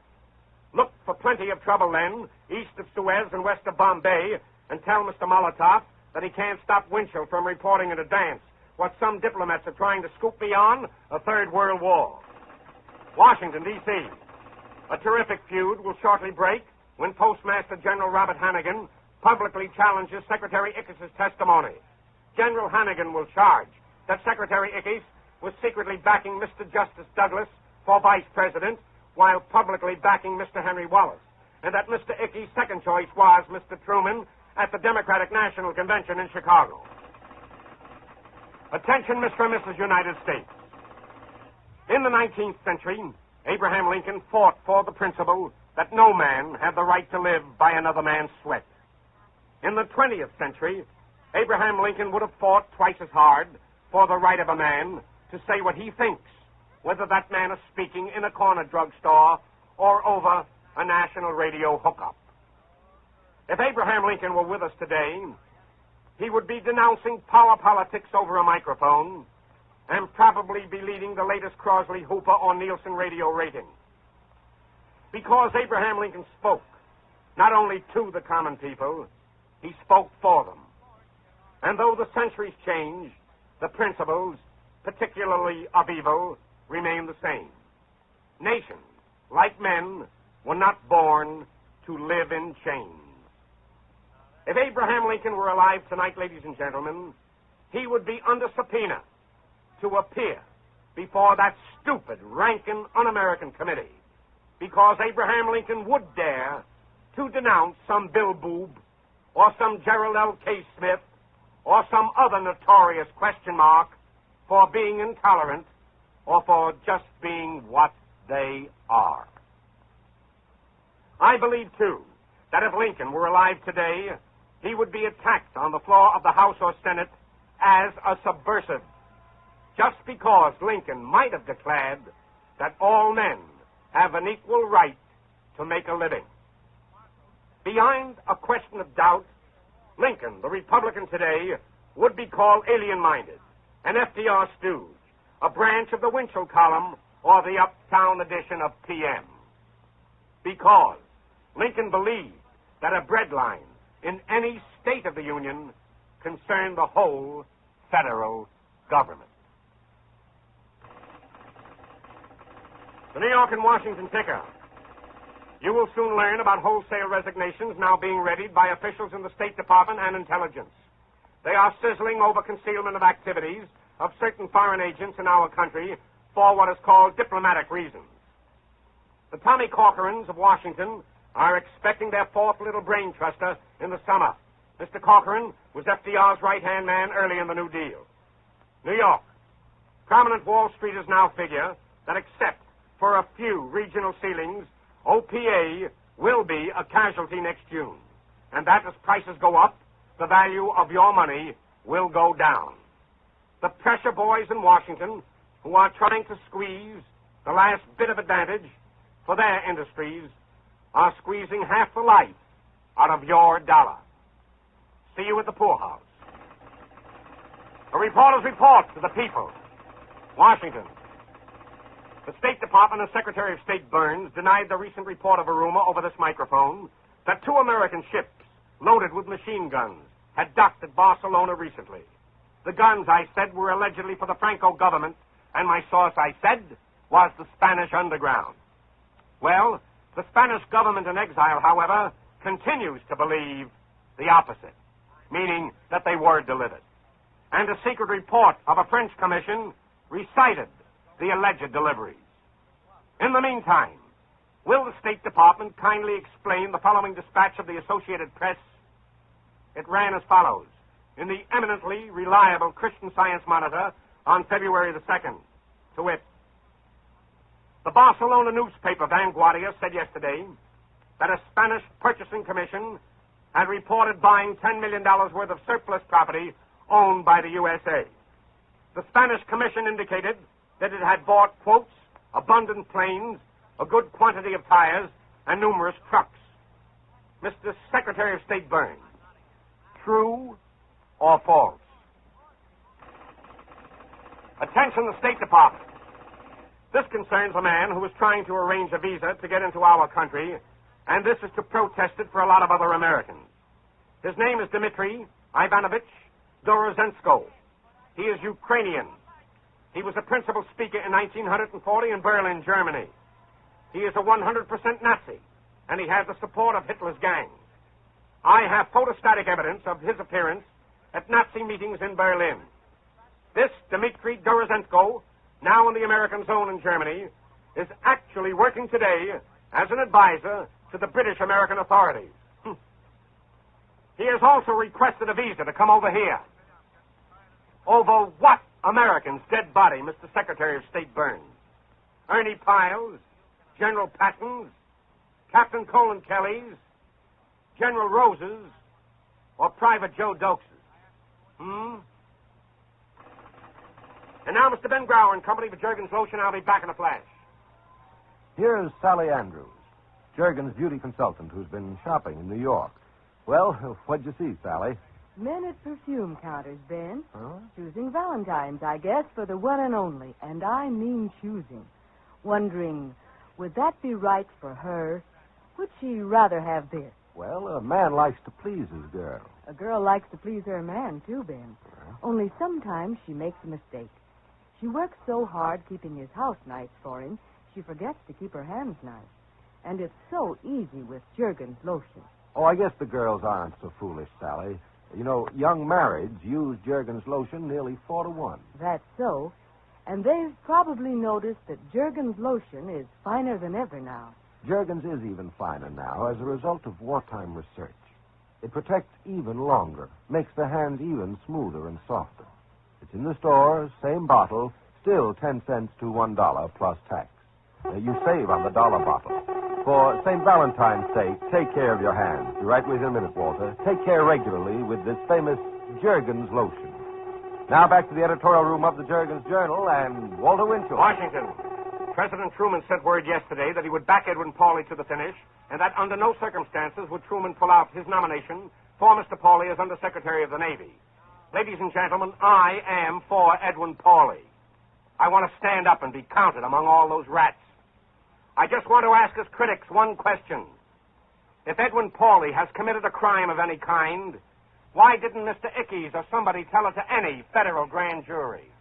[SPEAKER 18] Look for plenty of trouble, then, east of Suez and west of Bombay, and tell Mr. Molotov that he can't stop Winchell from reporting in advance what some diplomats are trying to scoop me on, a third world war. Washington, D.C. A terrific feud will shortly break when Postmaster General Robert Hannigan publicly challenges Secretary Ickes' testimony. General Hannigan will charge that Secretary Ickes was secretly backing Mr. Justice Douglas for vice president while publicly backing Mr. Henry Wallace, and that Mr. Ickes' second choice was Mr. Truman at the Democratic National Convention in Chicago. Attention, Mr. and Mrs. United States. In the 19th century, Abraham Lincoln fought for the principle that no man had the right to live by another man's sweat. In the 20th century, Abraham Lincoln would have fought twice as hard for the right of a man to say what he thinks whether that man is speaking in a corner drugstore or over a national radio hookup. If Abraham Lincoln were with us today, he would be denouncing power politics over a microphone and probably be leading the latest Crosley Hooper or Nielsen radio rating. Because Abraham Lincoln spoke not only to the common people, he spoke for them. And though the centuries change, the principles, particularly of evil, remain the same. Nations, like men, were not born to live in chains. If Abraham Lincoln were alive tonight, ladies and gentlemen, he would be under subpoena to appear before that stupid, ranking, un-American committee, because Abraham Lincoln would dare to denounce some Bill Boob or some Gerald L.K. Smith or some other notorious question mark for being intolerant or for just being what they are. I believe, too, that if Lincoln were alive today, he would be attacked on the floor of the House or Senate as a subversive, just because Lincoln might have declared that all men have an equal right to make a living. Beyond a question of doubt, Lincoln, the Republican today, would be called alien-minded, an FDR stooge, a branch of the Winchell column or the uptown edition of PM. Because Lincoln believed that a breadline in any state of the Union concerned the whole federal government. The New York and Washington ticker. You will soon learn about wholesale resignations now being readied by officials in the State Department and intelligence. They are sizzling over concealment of activities of certain foreign agents in our country for what is called diplomatic reasons. The Tommy Corcorans of Washington are expecting their fourth little brain truster in the summer. Mr. Corcoran was FDR's right-hand man early in the New Deal. New York. Prominent Wall Streeters now figure that except for a few regional ceilings, OPA will be a casualty next June. And that as prices go up, the value of your money will go down. The pressure boys in Washington who are trying to squeeze the last bit of advantage for their industries are squeezing half the life out of your dollar. See you at the poorhouse. A reporter's report to the people. Washington. The State Department and Secretary of State Burns denied the recent report of a rumor over this microphone that 2 American ships loaded with machine guns had docked at Barcelona recently. The guns, I said, were allegedly for the Franco government, and my source, I said, was the Spanish underground. Well, the Spanish government in exile, however, continues to believe the opposite, meaning that they were delivered. And a secret report of a French commission recited the alleged deliveries. In the meantime, will the State Department kindly explain the following dispatch of the Associated Press? It ran as follows in the eminently reliable Christian Science Monitor on February the 2nd, to wit, the Barcelona newspaper Vanguardia said yesterday that a Spanish purchasing commission had reported buying $10 million worth of surplus property owned by the USA. The Spanish commission indicated that it had bought, quotes, abundant planes, a good quantity of tires, and numerous trucks. Mr. Secretary of State Burns, true or false? Attention, the State Department. This concerns a man who is trying to arrange a visa to get into our country, and this is to protest it for a lot of other Americans. His name is Dmitry Ivanovich Dorozenko. He is Ukrainian. He was a principal speaker in 1940 in Berlin, Germany. He is a 100% Nazi, and he has the support of Hitler's gang. I have photostatic evidence of his appearance at Nazi meetings in Berlin. This Dmitry Dorozenko, now in the American zone in Germany, is actually working today as an advisor to the British American authorities. He has also requested a visa to come over here. Over what American's dead body, Mr. Secretary of State Burns? Ernie Piles, General Patton's, Captain Colin Kelly's, General Rose's, or Private Joe Dokes's? And now, Mr. Ben Grauer and company for Jergens Lotion. I'll be back in a flash.
[SPEAKER 11] Here's Sally Andrews, Jergens' beauty consultant who's been shopping in New York. Well, what'd you see, Sally?
[SPEAKER 19] Men at perfume counters, Ben.
[SPEAKER 11] Huh?
[SPEAKER 19] Choosing Valentine's, I guess, for the one and only. And I mean choosing. Wondering, would that be right for her? Would she rather have this?
[SPEAKER 11] Well, a man likes to please his girl.
[SPEAKER 19] A girl likes to please her man, too, Ben. Only sometimes she makes a mistake. She works so hard keeping his house nice for him, she forgets to keep her hands nice. And it's so easy with Jergens lotion.
[SPEAKER 11] Oh, I guess the girls aren't so foolish, Sally. You know, young marrieds use Jergens lotion nearly 4-to-1.
[SPEAKER 19] That's so. And they've probably noticed that Jergens lotion is finer than ever now.
[SPEAKER 11] Jergens is even finer now as a result of wartime research. It protects even longer, makes the hands even smoother and softer. It's in the stores, same bottle, still 10 cents to $1 plus tax. You save on the dollar bottle. For St. Valentine's sake, take care of your hands. Be right with you in a minute, Walter. Take care regularly with this famous Jergens lotion. Now back to the editorial room of the Jergens Journal and Walter Winchell.
[SPEAKER 18] Washington. President Truman sent word yesterday that he would back Edwin Pauley to the finish, and that under no circumstances would Truman pull out his nomination for Mr. Pauley as Undersecretary of the Navy. Ladies and gentlemen, I am for Edwin Pauley. I want to stand up and be counted among all those rats. I just want to ask his critics one question. If Edwin Pauley has committed a crime of any kind, why didn't Mr. Ickes or somebody tell it to any federal grand jury?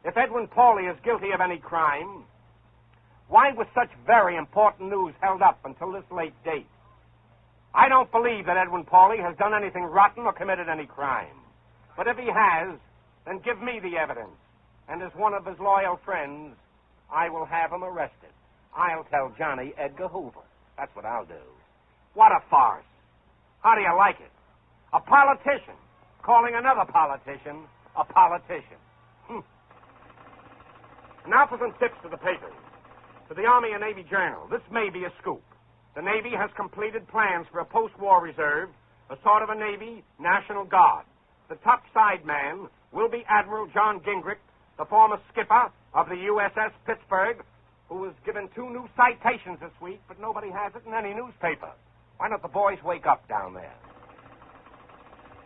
[SPEAKER 18] If Edwin Pauley is guilty of any crime, why was such very important news held up until this late date? I don't believe that Edwin Pauley has done anything rotten or committed any crime. But if he has, then give me the evidence. And as one of his loyal friends, I will have him arrested. I'll tell Johnny Edgar Hoover. That's what I'll do. What a farce. How do you like it? A politician calling another politician a politician. Now for some tips to the papers. To the Army and Navy Journal. This may be a scoop. The Navy has completed plans for a post-war reserve, a sort of a Navy National Guard. The top side man will be Admiral John Gingrich, the former skipper of the USS Pittsburgh, who was given 2 new citations this week, but nobody has it in any newspaper. Why don't the boys wake up down there?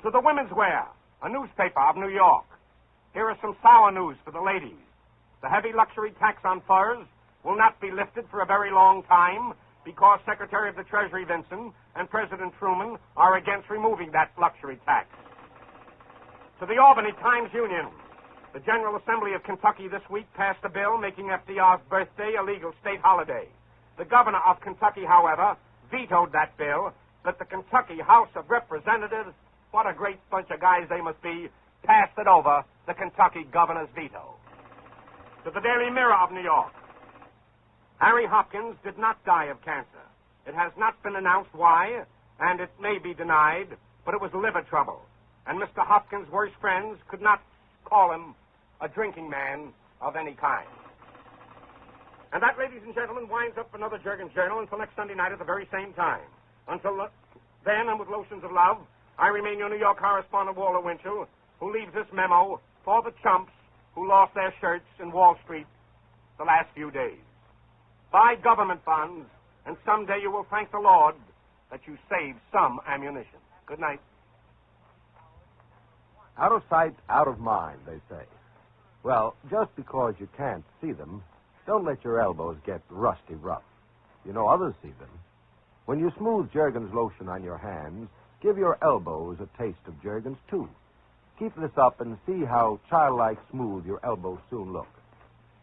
[SPEAKER 18] To the Women's Wear, a newspaper of New York. Here is some sour news for the ladies. The heavy luxury tax on furs will not be lifted for a very long time because Secretary of the Treasury Vinson and President Truman are against removing that luxury tax. To the Albany Times-Union, the General Assembly of Kentucky this week passed a bill making FDR's birthday a legal state holiday. The governor of Kentucky, however, vetoed that bill, but the Kentucky House of Representatives, what a great bunch of guys they must be, passed it over, the Kentucky governor's veto. To the Daily Mirror of New York, Harry Hopkins did not die of cancer. It has not been announced why, and it may be denied, but it was liver trouble. And Mr. Hopkins' worst friends could not call him a drinking man of any kind. And that, ladies and gentlemen, winds up another Jergens Journal until next Sunday night at the very same time. Until then, and with lotions of love, I remain your New York correspondent, Walter Winchell, who leaves this memo for the chumps who lost their shirts in Wall Street the last few days. Buy government bonds, and someday you will thank the Lord that you saved some ammunition. Good night.
[SPEAKER 11] Out of sight, out of mind, they say. Well, just because you can't see them, don't let your elbows get rusty rough. You know others see them. When you smooth Jergens lotion on your hands, give your elbows a taste of Jergens, too. Keep this up and see how childlike smooth your elbows soon look.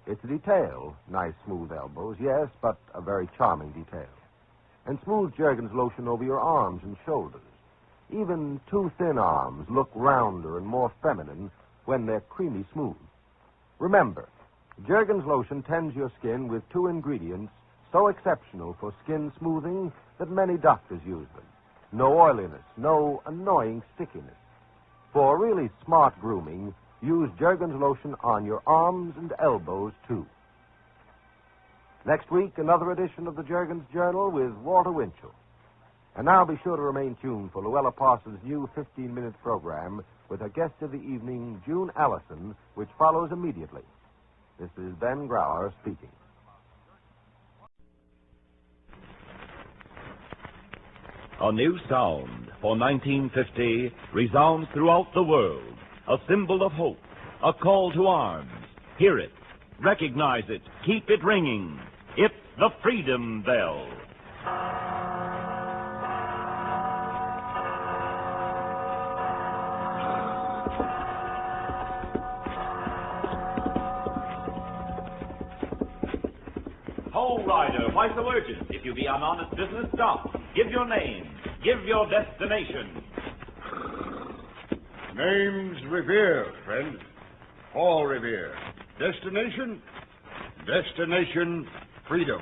[SPEAKER 11] It's a detail, nice smooth elbows, yes, but a very charming detail. And smooth Jergens lotion over your arms and shoulders. Even too thin arms look rounder and more feminine when they're creamy smooth. Remember, Jergens lotion tends your skin with 2 ingredients so exceptional for skin smoothing that many doctors use them. No oiliness, no annoying stickiness. For really smart grooming, use Jergens lotion on your arms and elbows, too. Next week, another edition of the Jergens Journal with Walter Winchell. And now be sure to remain tuned for Luella Parsons' new 15-minute program with her guest of the evening, June Allison, which follows immediately. This is Ben Grauer speaking.
[SPEAKER 20] A new sound for 1950 resounds throughout the world. A symbol of hope, a call to arms. Hear it, recognize it, keep it ringing. It's the Freedom Bell. Ho, rider, why so urgent? If you be on honest business, stop. Give your name. Give your destination.
[SPEAKER 1] Name's Revere, friend. Paul Revere. Destination? Destination Freedom.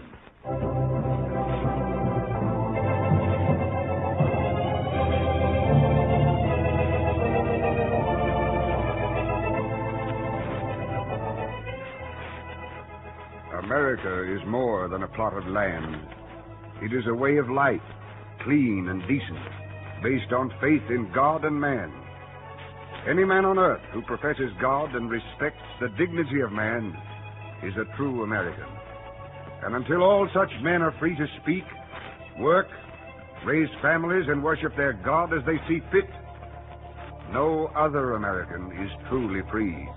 [SPEAKER 1] America is more than a plot of land. It is a way of life, clean and decent, based on faith in God and man. Any man on earth who professes God and respects the dignity of man is a true American. And until all such men are free to speak, work, raise families, and worship their God as they see fit, no other American is truly free.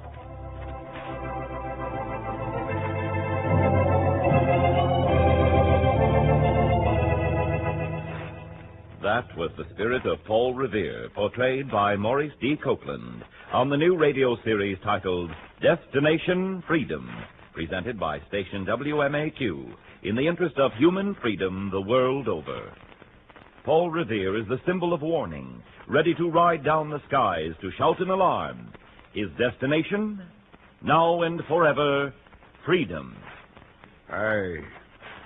[SPEAKER 20] That was the spirit of Paul Revere, portrayed by Maurice D. Copeland on the new radio series titled Destination Freedom, presented by station WMAQ in the interest of human freedom the world over. Paul Revere is the symbol of warning, ready to ride down the skies to shout an alarm. His destination? Now and forever, freedom.
[SPEAKER 1] Aye,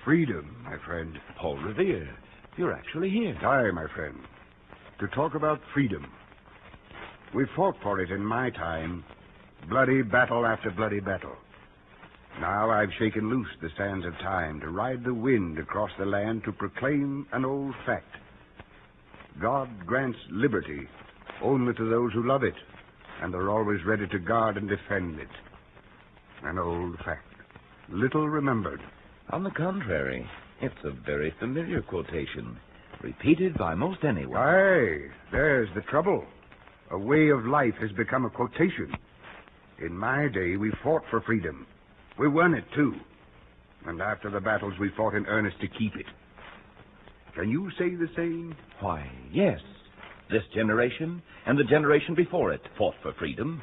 [SPEAKER 1] freedom, my friend.
[SPEAKER 20] Paul Revere. You're actually here.
[SPEAKER 1] Aye, my friend. To talk about freedom. We fought for it in my time. Bloody battle after bloody battle. Now I've shaken loose the sands of time to ride the wind across the land to proclaim an old fact. God grants liberty only to those who love it, and are always ready to guard and defend it. An old fact, little remembered.
[SPEAKER 20] On the contrary, it's a very familiar quotation, repeated by most anyone.
[SPEAKER 1] Aye, there's the trouble. A way of life has become a quotation. In my day, we fought for freedom. We won it, too. And after the battles, we fought in earnest to keep it. Can you say the same?
[SPEAKER 20] Why, yes. This generation and the generation before it fought for freedom.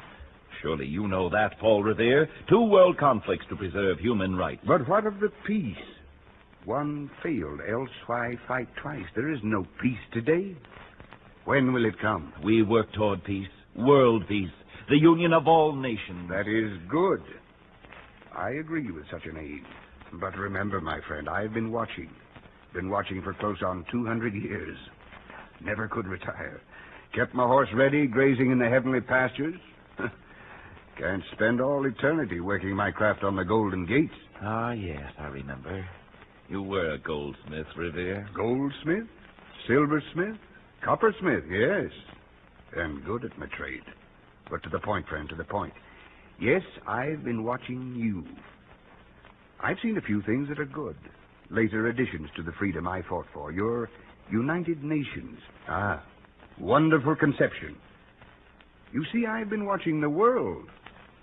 [SPEAKER 20] Surely you know that, Paul Revere. 2 world conflicts to preserve human rights.
[SPEAKER 1] But what of the peace? One failed, else why fight twice? There is no peace today. When will it come?
[SPEAKER 20] We work toward peace, world peace, the union of all nations.
[SPEAKER 1] That is good. I agree with such an aim. But remember, my friend, I've been watching. Been watching for close on 200 years. Never could retire. Kept my horse ready, grazing in the heavenly pastures. Can't spend all eternity working my craft on the Golden Gates.
[SPEAKER 20] Ah, yes, I remember. You were a goldsmith, Revere.
[SPEAKER 1] Goldsmith? Silversmith? Coppersmith, yes. And good at my trade. But to the point, friend, to the point. Yes, I've been watching you. I've seen a few things that are good. Later additions to the freedom I fought for. Your United Nations. Ah, wonderful conception. You see, I've been watching the world,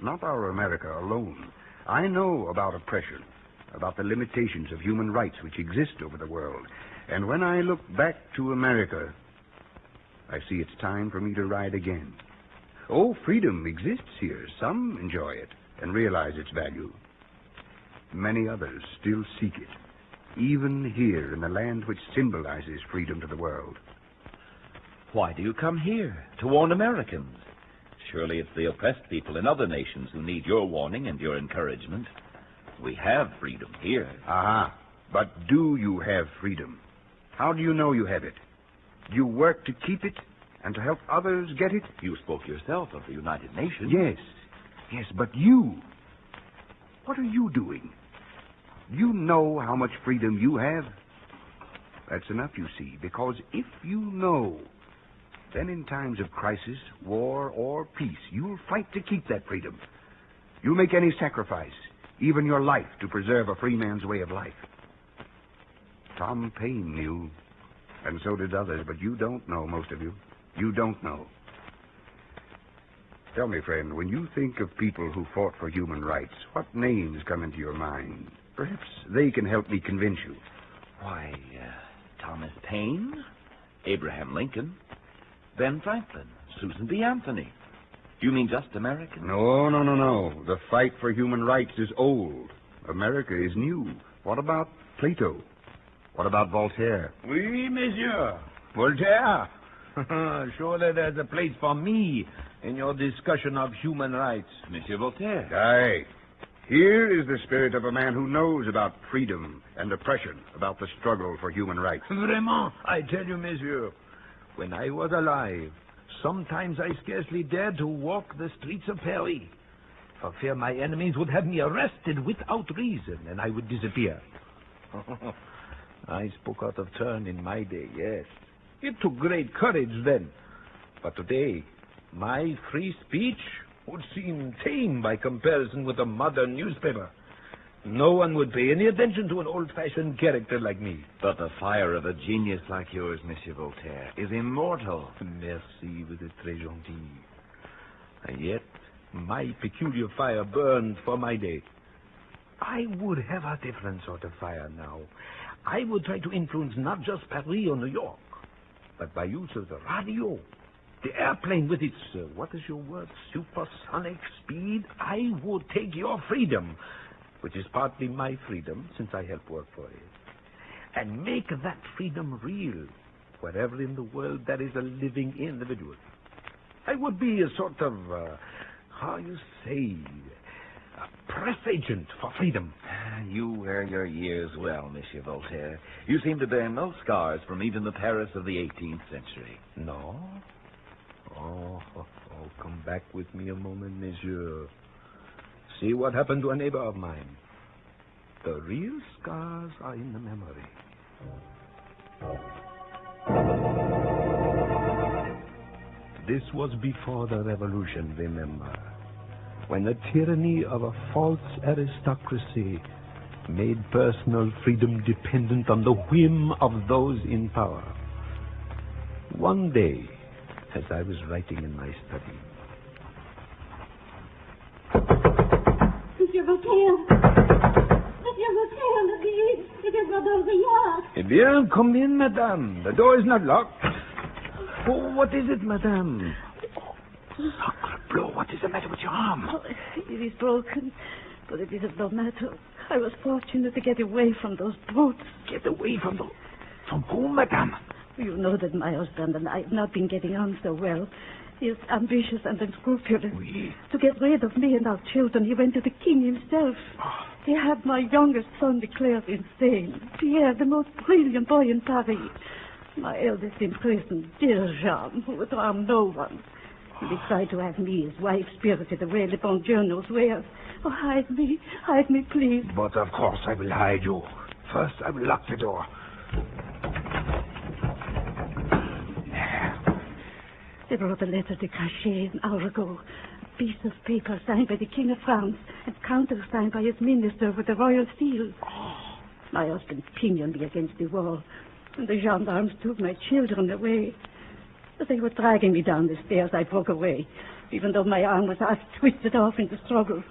[SPEAKER 1] not our America alone. I know about oppression, about the limitations of human rights which exist over the world. And when I look back to America, I see it's time for me to ride again. Oh, freedom exists here. Some enjoy it and realize its value. Many others still seek it, even here in the land which symbolizes freedom to the world.
[SPEAKER 20] Why do you come here? To warn Americans? Surely it's the oppressed people in other nations who need your warning and your encouragement. We have freedom here.
[SPEAKER 1] Aha. But do you have freedom? How do you know you have it? Do you work to keep it and to help others get it?
[SPEAKER 20] You spoke yourself of the United Nations.
[SPEAKER 1] Yes, but you. What are you doing? You know how much freedom you have. That's enough, you see, because if you know, then in times of crisis, war, or peace, you'll fight to keep that freedom. You'll make any sacrifice, even your life, to preserve a free man's way of life. Tom Paine knew, and so did others, but you don't know, most of you. You don't know. Tell me, friend, when you think of people who fought for human rights, what names come into your mind? Perhaps they can help me convince you.
[SPEAKER 20] Why, Thomas Paine, Abraham Lincoln, Ben Franklin, Susan B. Anthony. You mean just Americans?
[SPEAKER 1] No. The fight for human rights is old. America is new. What about Plato? What about Voltaire?
[SPEAKER 16] Oui, monsieur. Voltaire. Surely there's a place for me in your discussion of human rights.
[SPEAKER 20] Monsieur Voltaire.
[SPEAKER 1] Aye. Here is the spirit of a man who knows about freedom and oppression, about the struggle for human rights.
[SPEAKER 16] Vraiment, I tell you, monsieur, when I was alive, sometimes I scarcely dared to walk the streets of Paris, for fear my enemies would have me arrested without reason, and I would disappear. I spoke out of turn in my day, yes. It took great courage then. But today, my free speech would seem tame by comparison with a modern newspaper. No one would pay any attention to an old-fashioned character like me.
[SPEAKER 20] But the fire of a genius like yours, Monsieur Voltaire, is immortal.
[SPEAKER 16] Merci, vous êtes très gentil. And yet, my peculiar fire burned for my day. I would have a different sort of fire now. I would try to influence not just Paris or New York, but by use of the radio, the airplane with its, what is your word, supersonic speed. I would take your freedom, which is partly my freedom, since I help work for it, and make that freedom real wherever in the world there is a living individual. I would be a sort of, how you say, a press agent for freedom.
[SPEAKER 20] You wear your years well, Monsieur Voltaire. You seem to bear no scars from even the Paris of the 18th century.
[SPEAKER 16] No? Oh, come back with me a moment, monsieur. See what happened to a neighbor of mine. The real scars are in the memory. This was before the revolution, remember, when the tyranny of a false aristocracy made personal freedom dependent on the whim of those in power. One day, as I was writing in my study.
[SPEAKER 22] Monsieur Voltaire! Monsieur Voltaire, it is Madame Villard.
[SPEAKER 16] Eh bien, come in, madame. The door is not locked. Oh, what is it, madame? Sacre bleu, what is the matter with your arm?
[SPEAKER 22] Oh, it is broken, but it is of no matter. I was fortunate to get away from those brutes.
[SPEAKER 16] Get away from them? From whom, madame?
[SPEAKER 22] You know that my husband and I have not been getting on so well. He is ambitious and unscrupulous.
[SPEAKER 16] Oui.
[SPEAKER 22] To get rid of me and our children, he went to the king himself.
[SPEAKER 16] Oh.
[SPEAKER 22] He had my youngest son declared insane. Pierre, the most brilliant boy in Paris. My eldest in prison, dear Jean, who would harm no one. He tried to have me, his wife, spirited away Le Bon journals. Where? Oh, hide me, please.
[SPEAKER 16] But of course I will hide you. First, I will lock the door.
[SPEAKER 22] They brought a letter de cachet an hour ago. A piece of paper signed by the King of France and countersigned by his minister with the royal seal. My husband pinioned me against the wall, and the gendarmes took my children away. As they were dragging me down the stairs, I broke away, even though my arm was half twisted off in the struggle.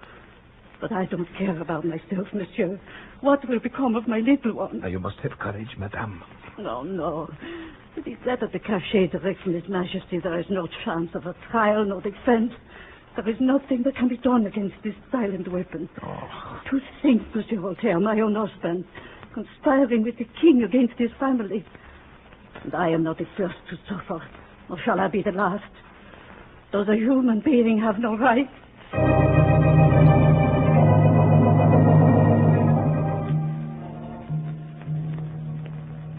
[SPEAKER 22] But I don't care about myself, monsieur. What will become of my little one?
[SPEAKER 16] Now, you must have courage, madame.
[SPEAKER 22] No. It is that of the cachet direct from His Majesty. There is no chance of a trial, no defense. There is nothing that can be done against this silent weapon.
[SPEAKER 16] Oh.
[SPEAKER 22] To think, Monsieur Voltaire, my own husband, conspiring with the king against his family. And I am not the first to suffer, nor shall I be the last. Does a human being have no right?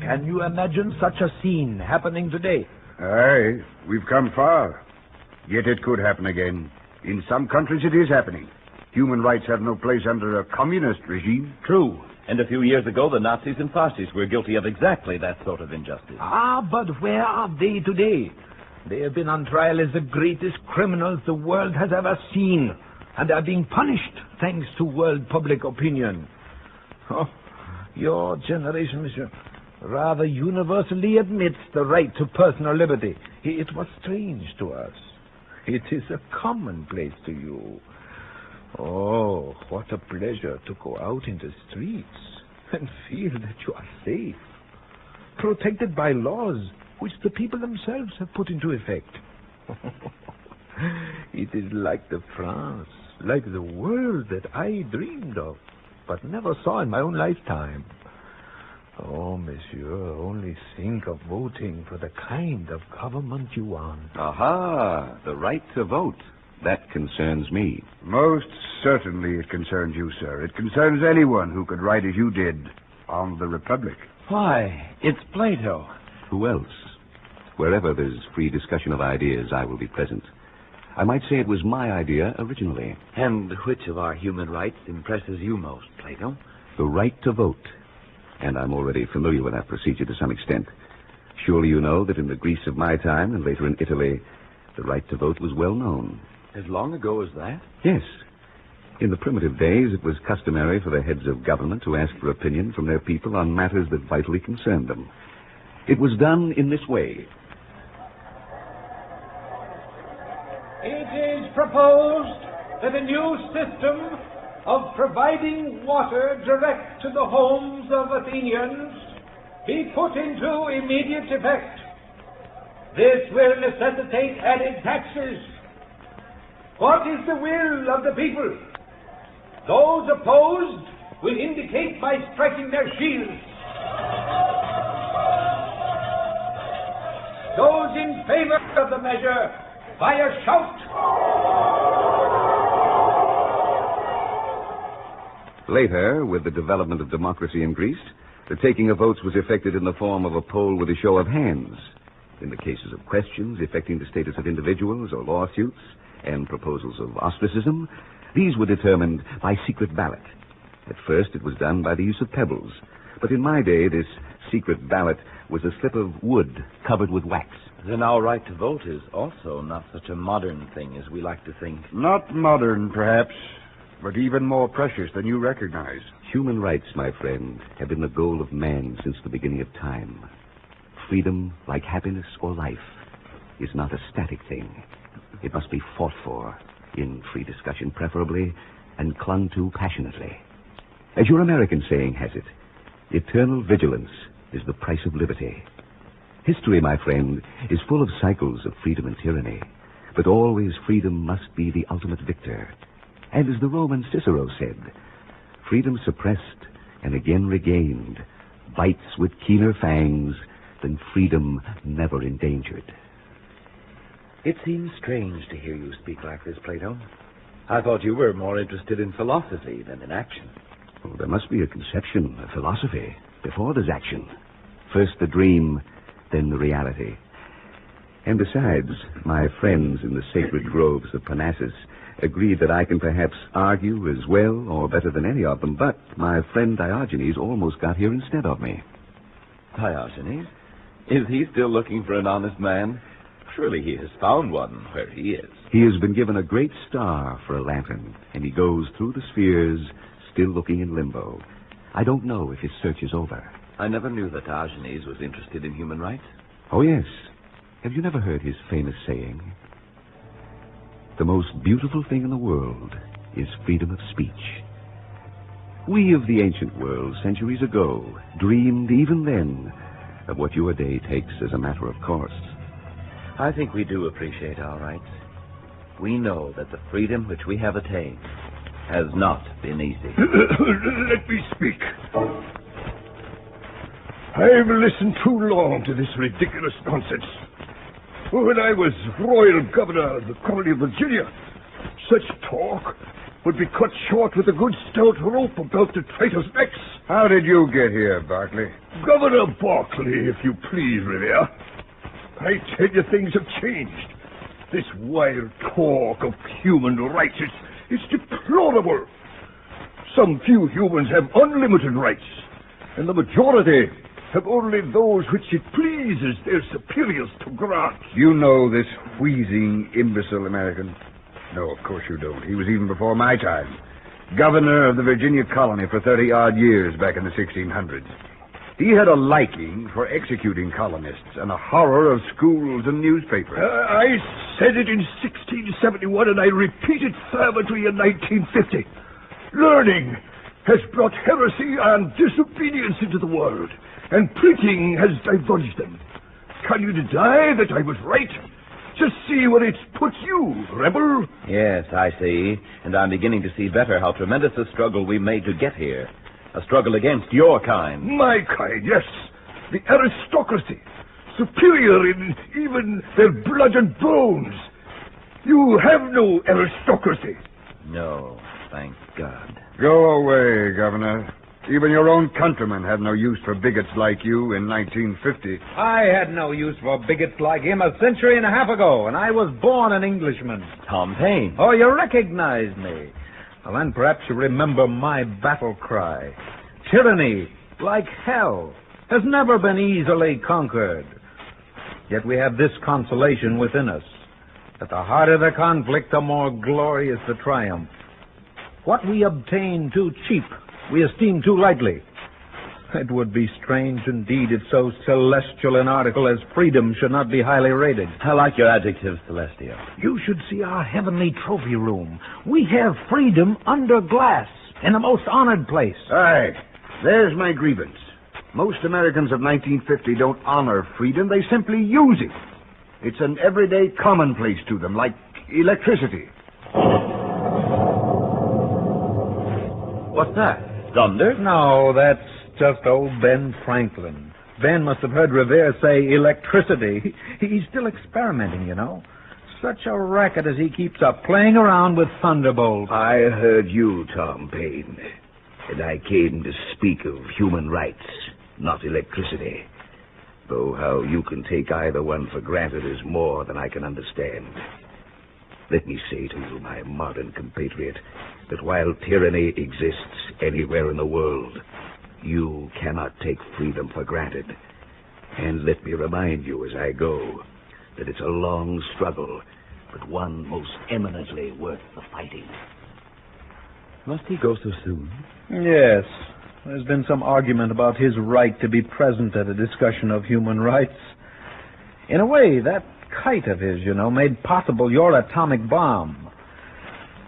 [SPEAKER 16] Can you imagine such a scene happening today?
[SPEAKER 1] Aye, we've come far. Yet it could happen again. In some countries it is happening. Human rights have no place under a communist regime.
[SPEAKER 16] True.
[SPEAKER 20] And a few years ago, the Nazis and fascists were guilty of exactly that sort of injustice.
[SPEAKER 16] Ah, but where are they today? They have been on trial as the greatest criminals the world has ever seen, and are being punished thanks to world public opinion. Oh, your generation, monsieur, rather universally admits the right to personal liberty. It was strange to us. It is a commonplace to you. Oh, what a pleasure to go out in the streets and feel that you are safe, protected by laws which the people themselves have put into effect. It is like the France, like the world that I dreamed of, but never saw in my own lifetime. Oh, monsieur, only think of voting for the kind of government you want.
[SPEAKER 13] Aha, the right to vote. That concerns me.
[SPEAKER 1] Most certainly it concerns you, sir. It concerns anyone who could write as you did on the Republic.
[SPEAKER 13] Why, it's Plato. Who else? Wherever there's free discussion of ideas, I will be present. I might say it was my idea originally.
[SPEAKER 14] And which of our human rights impresses you most, Plato?
[SPEAKER 13] The right to vote. And I'm already familiar with that procedure to some extent. Surely you know that in the Greece of my time and later in Italy, the right to vote was well known.
[SPEAKER 14] As long ago as that?
[SPEAKER 13] Yes. In the primitive days, it was customary for the heads of government to ask for opinion from their people on matters that vitally concerned them. It was done in this way.
[SPEAKER 16] It is proposed that a new system of providing water direct to the homes of Athenians be put into immediate effect. This will necessitate added taxes. What is the will of the people? Those opposed will indicate by striking their shields. Those in favor of the measure by a shout.
[SPEAKER 13] Later, with the development of democracy in Greece, the taking of votes was effected in the form of a poll with a show of hands. In the cases of questions affecting the status of individuals or lawsuits and proposals of ostracism, these were determined by secret ballot. At first, it was done by the use of pebbles. But in my day, this secret ballot was a slip of wood covered with wax.
[SPEAKER 14] Then our right to vote is also not such a modern thing as we like to think.
[SPEAKER 1] Not modern, perhaps, but even more precious than you recognize.
[SPEAKER 13] Human rights, my friend, have been the goal of man since the beginning of time. Freedom, like happiness or life, is not a static thing. It must be fought for, in free discussion preferably, and clung to passionately. As your American saying has it, eternal vigilance is the price of liberty. History, my friend, is full of cycles of freedom and tyranny, but always freedom must be the ultimate victor. And as the Roman Cicero said, freedom suppressed and again regained bites with keener fangs than freedom never endangered.
[SPEAKER 14] It seems strange to hear you speak like this, Plato. I thought you were more interested in philosophy than in action.
[SPEAKER 13] Oh, there must be a conception, a philosophy, before there's action. First the dream, then the reality. And besides, my friends in the sacred groves of Parnassus agreed that I can perhaps argue as well or better than any of them, but my friend Diogenes almost got here instead of me.
[SPEAKER 20] Diogenes? Is he still looking for an honest man? Surely he has found one where he is.
[SPEAKER 13] He has been given a great star for a lantern, and he goes through the spheres, still looking in limbo. I don't know if his search is over.
[SPEAKER 14] I never knew that Diogenes was interested in human rights.
[SPEAKER 13] Oh, yes. Have you never heard his famous saying? The most beautiful thing in the world is freedom of speech. We of the ancient world, centuries ago, dreamed even then of what your day takes as a matter of course.
[SPEAKER 14] I think we do appreciate our rights. We know that the freedom which we have attained has not been easy.
[SPEAKER 23] Let me speak. I've listened too long to this ridiculous nonsense. When I was royal governor of the colony of Virginia, such talk would be cut short with a good stout rope about the traitors' necks.
[SPEAKER 1] How did you get here, Berkeley?
[SPEAKER 23] Governor Berkeley, if you please, Revere. I tell you, things have changed. This wild talk of human rights is deplorable. Some few humans have unlimited rights, and the majority have only those which it pleases their superiors to grant.
[SPEAKER 1] You know this wheezing, imbecile American? No, of course you don't. He was even before my time. Governor of the Virginia colony for 30-odd years back in the 1600s. He had a liking for executing colonists and a horror of schools and newspapers.
[SPEAKER 23] I said it in 1671, and I repeat it fervently in 1950. Learning has brought heresy and disobedience into the world, and printing has divulged them. Can you deny that I was right? Just see where it's put you, rebel.
[SPEAKER 14] Yes, I see. And I'm beginning to see better how tremendous a struggle we made to get here. A struggle against your kind.
[SPEAKER 23] My kind, yes. The aristocracy. Superior in even their blood and bones. You have no aristocracy.
[SPEAKER 14] No, thank God.
[SPEAKER 1] Go away, Governor. Even your own countrymen had no use for bigots like you in 1950.
[SPEAKER 9] I had no use for bigots like him a century and a half ago, and I was born an Englishman.
[SPEAKER 14] Tom Paine.
[SPEAKER 9] Oh, you recognize me. Well, then perhaps you remember my battle cry. Tyranny, like hell, has never been easily conquered. Yet we have this consolation within us. At the heart of the conflict, the more glorious the triumph. What we obtain too cheap, we esteem too lightly. It would be strange indeed if so celestial an article as freedom should not be highly rated.
[SPEAKER 14] I like your adjective, celestial.
[SPEAKER 9] You should see our heavenly trophy room. We have freedom under glass, in the most honored place.
[SPEAKER 1] Aye, there's my grievance. Most Americans of 1950 don't honor freedom, they simply use it. It's an everyday commonplace to them, like electricity.
[SPEAKER 14] What's that? Thunder?
[SPEAKER 9] No, that's just old Ben Franklin. Ben must have heard Revere say electricity. He's still experimenting, you know. Such a racket as he keeps up, playing around with thunderbolts.
[SPEAKER 15] I heard you, Tom Paine, and I came to speak of human rights, not electricity. Though how you can take either one for granted is more than I can understand. Let me say to you, my modern compatriot, that while tyranny exists anywhere in the world, you cannot take freedom for granted. And let me remind you as I go that it's a long struggle, but one most eminently worth the fighting.
[SPEAKER 14] Must he go so soon?
[SPEAKER 9] Yes. There's been some argument about his right to be present at a discussion of human rights. In a way, that kite of his, you know, made possible your atomic bomb.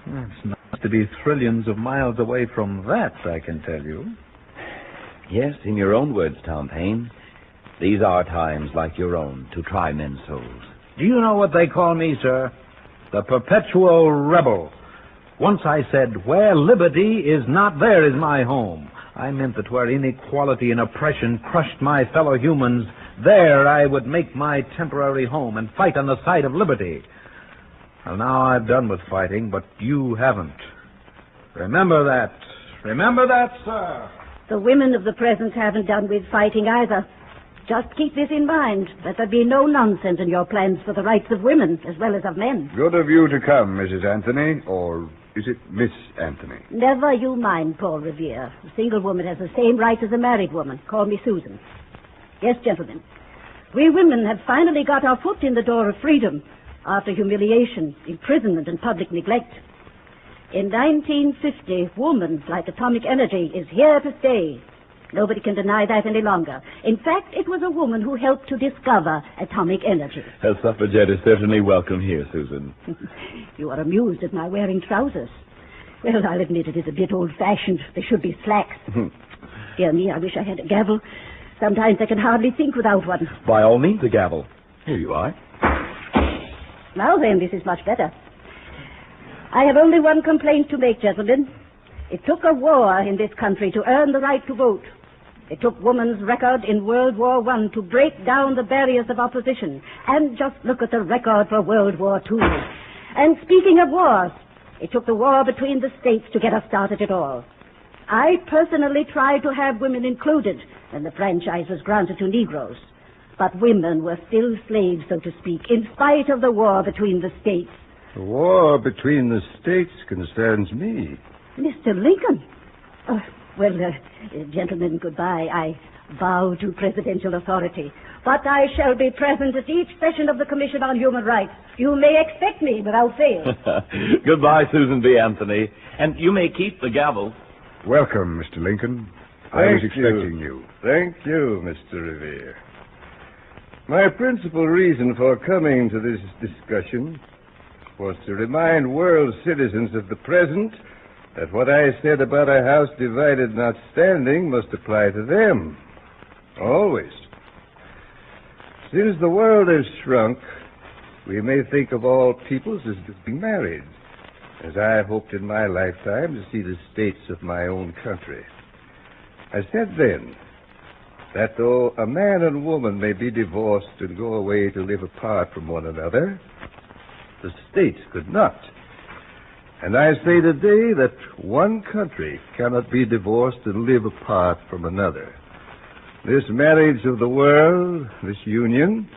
[SPEAKER 9] It's nice to be trillions of miles away from that, I can tell you.
[SPEAKER 14] Yes, in your own words, Tom Paine. These are times like your own to try men's souls.
[SPEAKER 9] Do you know what they call me, sir? The perpetual rebel. Once I said, where liberty is not, there is my home. I meant that where inequality and oppression crushed my fellow humans, there I would make my temporary home and fight on the side of liberty. Well, now I've done with fighting, but you haven't. Remember that. Remember that, sir.
[SPEAKER 22] The women of the present haven't done with fighting either. Just keep this in mind, that there be no nonsense in your plans for the rights of women as well as of men.
[SPEAKER 1] Good of you to come, Mrs. Anthony, or is it Miss Anthony?
[SPEAKER 22] Never you mind, Paul Revere. A single woman has the same rights as a married woman. Call me Susan. Yes, gentlemen. We women have finally got our foot in the door of freedom after humiliation, imprisonment, and public neglect. In 1950, woman, like atomic energy, is here to stay. Nobody can deny that any longer. In fact, it was a woman who helped to discover atomic energy.
[SPEAKER 14] A suffragette is certainly welcome here, Susan.
[SPEAKER 22] You are amused at my wearing trousers. Well, I'll admit it is a bit old-fashioned. They should be slacks. Dear me, I wish I had a gavel. Sometimes I can hardly think without one.
[SPEAKER 14] By all means, a gavel. Here you are.
[SPEAKER 22] Now then, this is much better. I have only one complaint to make, gentlemen. It took a war in this country to earn the right to vote. It took woman's record in World War I to break down the barriers of opposition. And just look at the record for World War II. And speaking of wars, it took the war between the states to get us started at all. I personally tried to have women included when the franchise was granted to Negroes. But women were still slaves, so to speak, in spite of the war between the states.
[SPEAKER 21] The war between the states concerns me.
[SPEAKER 22] Mr. Lincoln, Gentlemen, goodbye. I bow to presidential authority. But I shall be present at each session of the Commission on Human Rights. You may expect me without fail.
[SPEAKER 14] Goodbye, Susan B. Anthony. And you may keep the gavel.
[SPEAKER 1] Welcome, Mr. Lincoln. I was expecting you.
[SPEAKER 7] Thank you, Mr. Revere. My principal reason for coming to this discussion was to remind world citizens of the present that what I said about a house divided not standing must apply to them. Always. Since the world has shrunk, we may think of all peoples as being married, as I hoped in my lifetime to see the states of my own country. I said then that though a man and woman may be divorced and go away to live apart from one another, the states could not. And I say today that one country cannot be divorced and live apart from another. This marriage of the world, this union,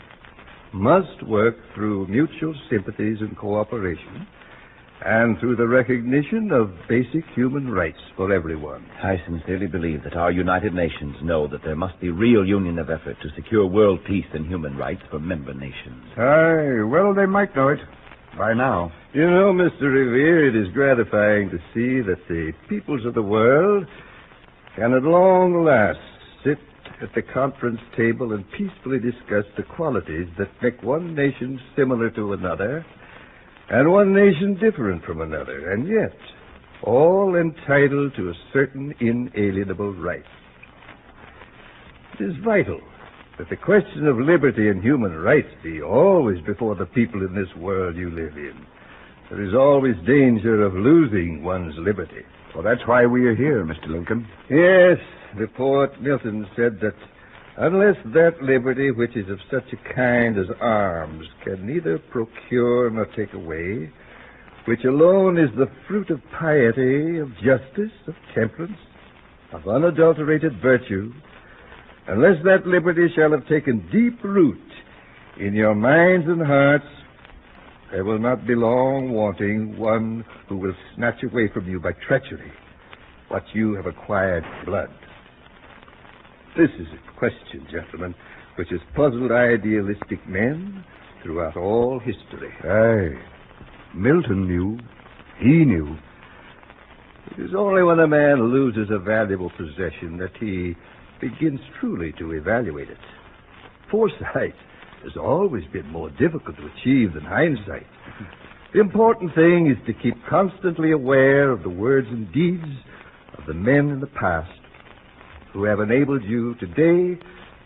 [SPEAKER 7] must work through mutual sympathies and cooperation, and through the recognition of basic human rights for everyone.
[SPEAKER 14] I sincerely believe that our United Nations know that there must be real union of effort to secure world peace and human rights for member nations.
[SPEAKER 1] Aye, well, they might know it by now.
[SPEAKER 7] You know, Mr. Revere, it is gratifying to see that the peoples of the world can at long last sit at the conference table and peacefully discuss the qualities that make one nation similar to another and one nation different from another, and yet all entitled to a certain inalienable right. It is vital that the question of liberty and human rights be always before the people in this world you live in. There is always danger of losing one's liberty.
[SPEAKER 1] Well, that's why we are here, Mr. Lincoln.
[SPEAKER 7] Yes, the poet Milton said that unless that liberty which is of such a kind as arms can neither procure nor take away, which alone is the fruit of piety, of justice, of temperance, of unadulterated virtue, unless that liberty shall have taken deep root in your minds and hearts, there will not be long wanting one who will snatch away from you by treachery what you have acquired in blood. This is a question, gentlemen, which has puzzled idealistic men throughout all history.
[SPEAKER 1] Aye. Milton knew. He knew.
[SPEAKER 7] It is only when a man loses a valuable possession that he begins truly to evaluate it. Foresight has always been more difficult to achieve than hindsight. The important thing is to keep constantly aware of the words and deeds of the men in the past who have enabled you today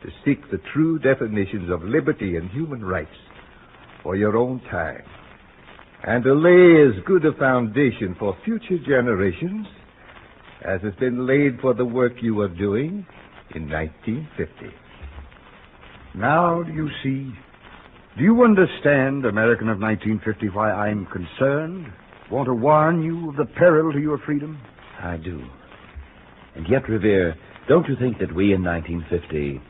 [SPEAKER 7] to seek the true definitions of liberty and human rights for your own time, and to lay as good a foundation for future generations as has been laid for the work you are doing in 1950.
[SPEAKER 1] Now, do you see? Do you understand, American of 1950, why I'm concerned? Want to warn you of the peril to your freedom?
[SPEAKER 14] I do. And yet, Revere, don't you think that we in 1950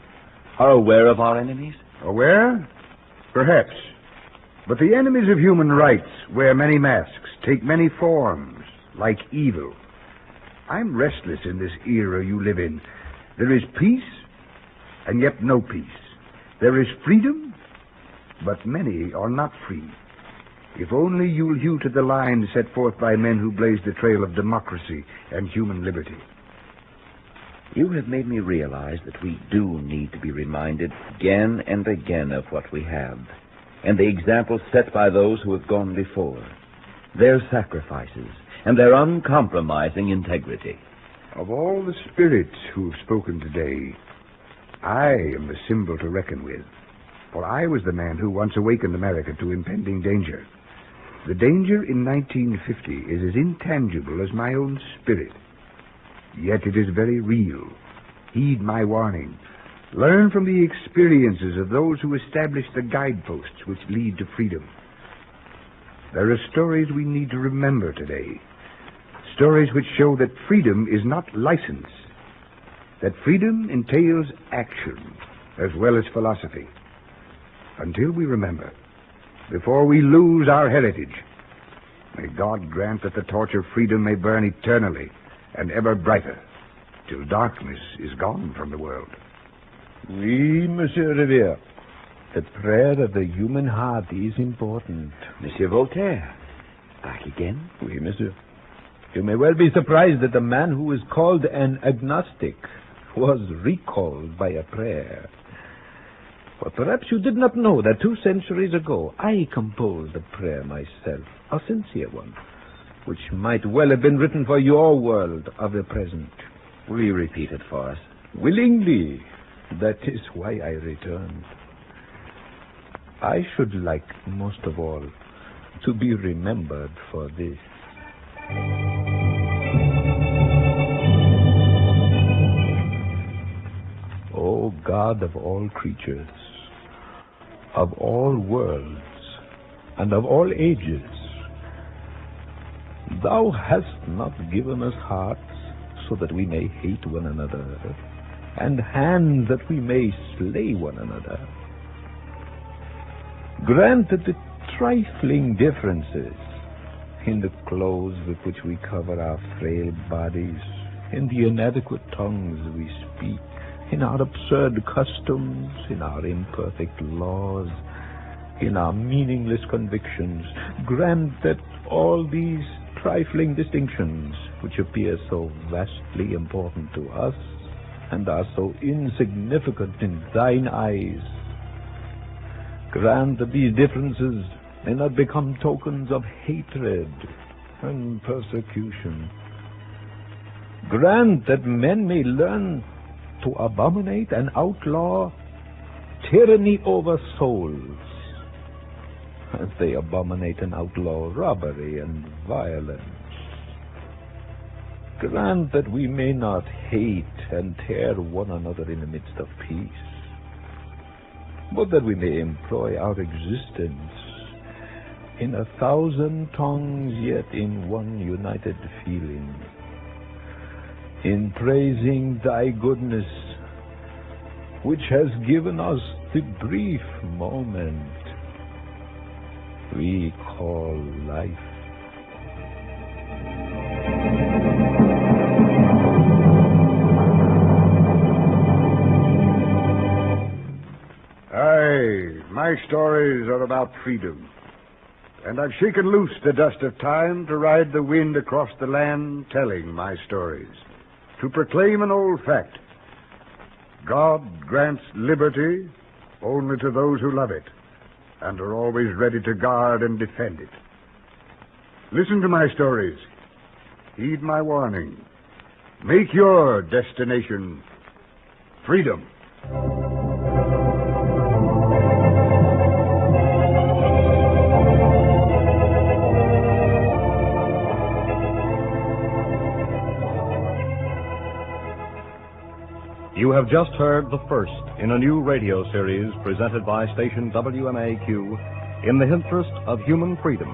[SPEAKER 14] are aware of our enemies?
[SPEAKER 1] Aware? Perhaps. But the enemies of human rights wear many masks, take many forms, like evil. I'm restless in this era you live in. There is peace, and yet no peace. There is freedom, but many are not free. If only you'll hew to the line set forth by men who blazed the trail of democracy and human liberty.
[SPEAKER 14] You have made me realize that we do need to be reminded again and again of what we have, and the examples set by those who have gone before, their sacrifices, and their uncompromising integrity.
[SPEAKER 1] Of all the spirits who have spoken today, I am the symbol to reckon with, for I was the man who once awakened America to impending danger. The danger in 1950 is as intangible as my own spirit. Yet it is very real. Heed my warning. Learn from the experiences of those who established the guideposts which lead to freedom. There are stories we need to remember today. Stories which show that freedom is not license. That freedom entails action as well as philosophy. Until we remember, before we lose our heritage, may God grant that the torch of freedom may burn eternally
[SPEAKER 5] and ever brighter, till darkness is gone from the world.
[SPEAKER 16] Oui, Monsieur Revere. The prayer of the human heart is important.
[SPEAKER 13] Monsieur Voltaire, back again?
[SPEAKER 16] Oui, monsieur. You may well be surprised that the man who is called an agnostic was recalled by a prayer. But perhaps you did not know that 2 centuries ago I composed a prayer myself, a sincere one, which might well have been written for your world of the present.
[SPEAKER 13] Will you repeat it for us?
[SPEAKER 16] Willingly. That is why I returned. I should like, most of all, to be remembered for this. O God of all creatures, of all worlds, and of all ages, Thou hast not given us hearts so that we may hate one another, and hands that we may slay one another. Grant that the trifling differences in the clothes with which we cover our frail bodies, in the inadequate tongues we speak, in our absurd customs, in our imperfect laws, in our meaningless convictions, grant that all these trifling distinctions, which appear so vastly important to us and are so insignificant in thine eyes, grant that these differences may not become tokens of hatred and persecution. Grant that men may learn to abominate and outlaw tyranny over souls, as they abominate and outlaw robbery and violence. Grant that we may not hate and tear one another in the midst of peace, but that we may employ our existence in 1,000 tongues, yet in one united feeling, in praising thy goodness, which has given us the brief moment we call life.
[SPEAKER 1] Aye, my stories are about freedom. And I've shaken loose the dust of time to ride the wind across the land telling my stories, to proclaim an old fact. God grants liberty only to those who love it and are always ready to guard and defend it. Listen to my stories. Heed my warning. Make your destination freedom.
[SPEAKER 12] You have just heard the first in a new radio series presented by station WMAQ in the interest of human freedom.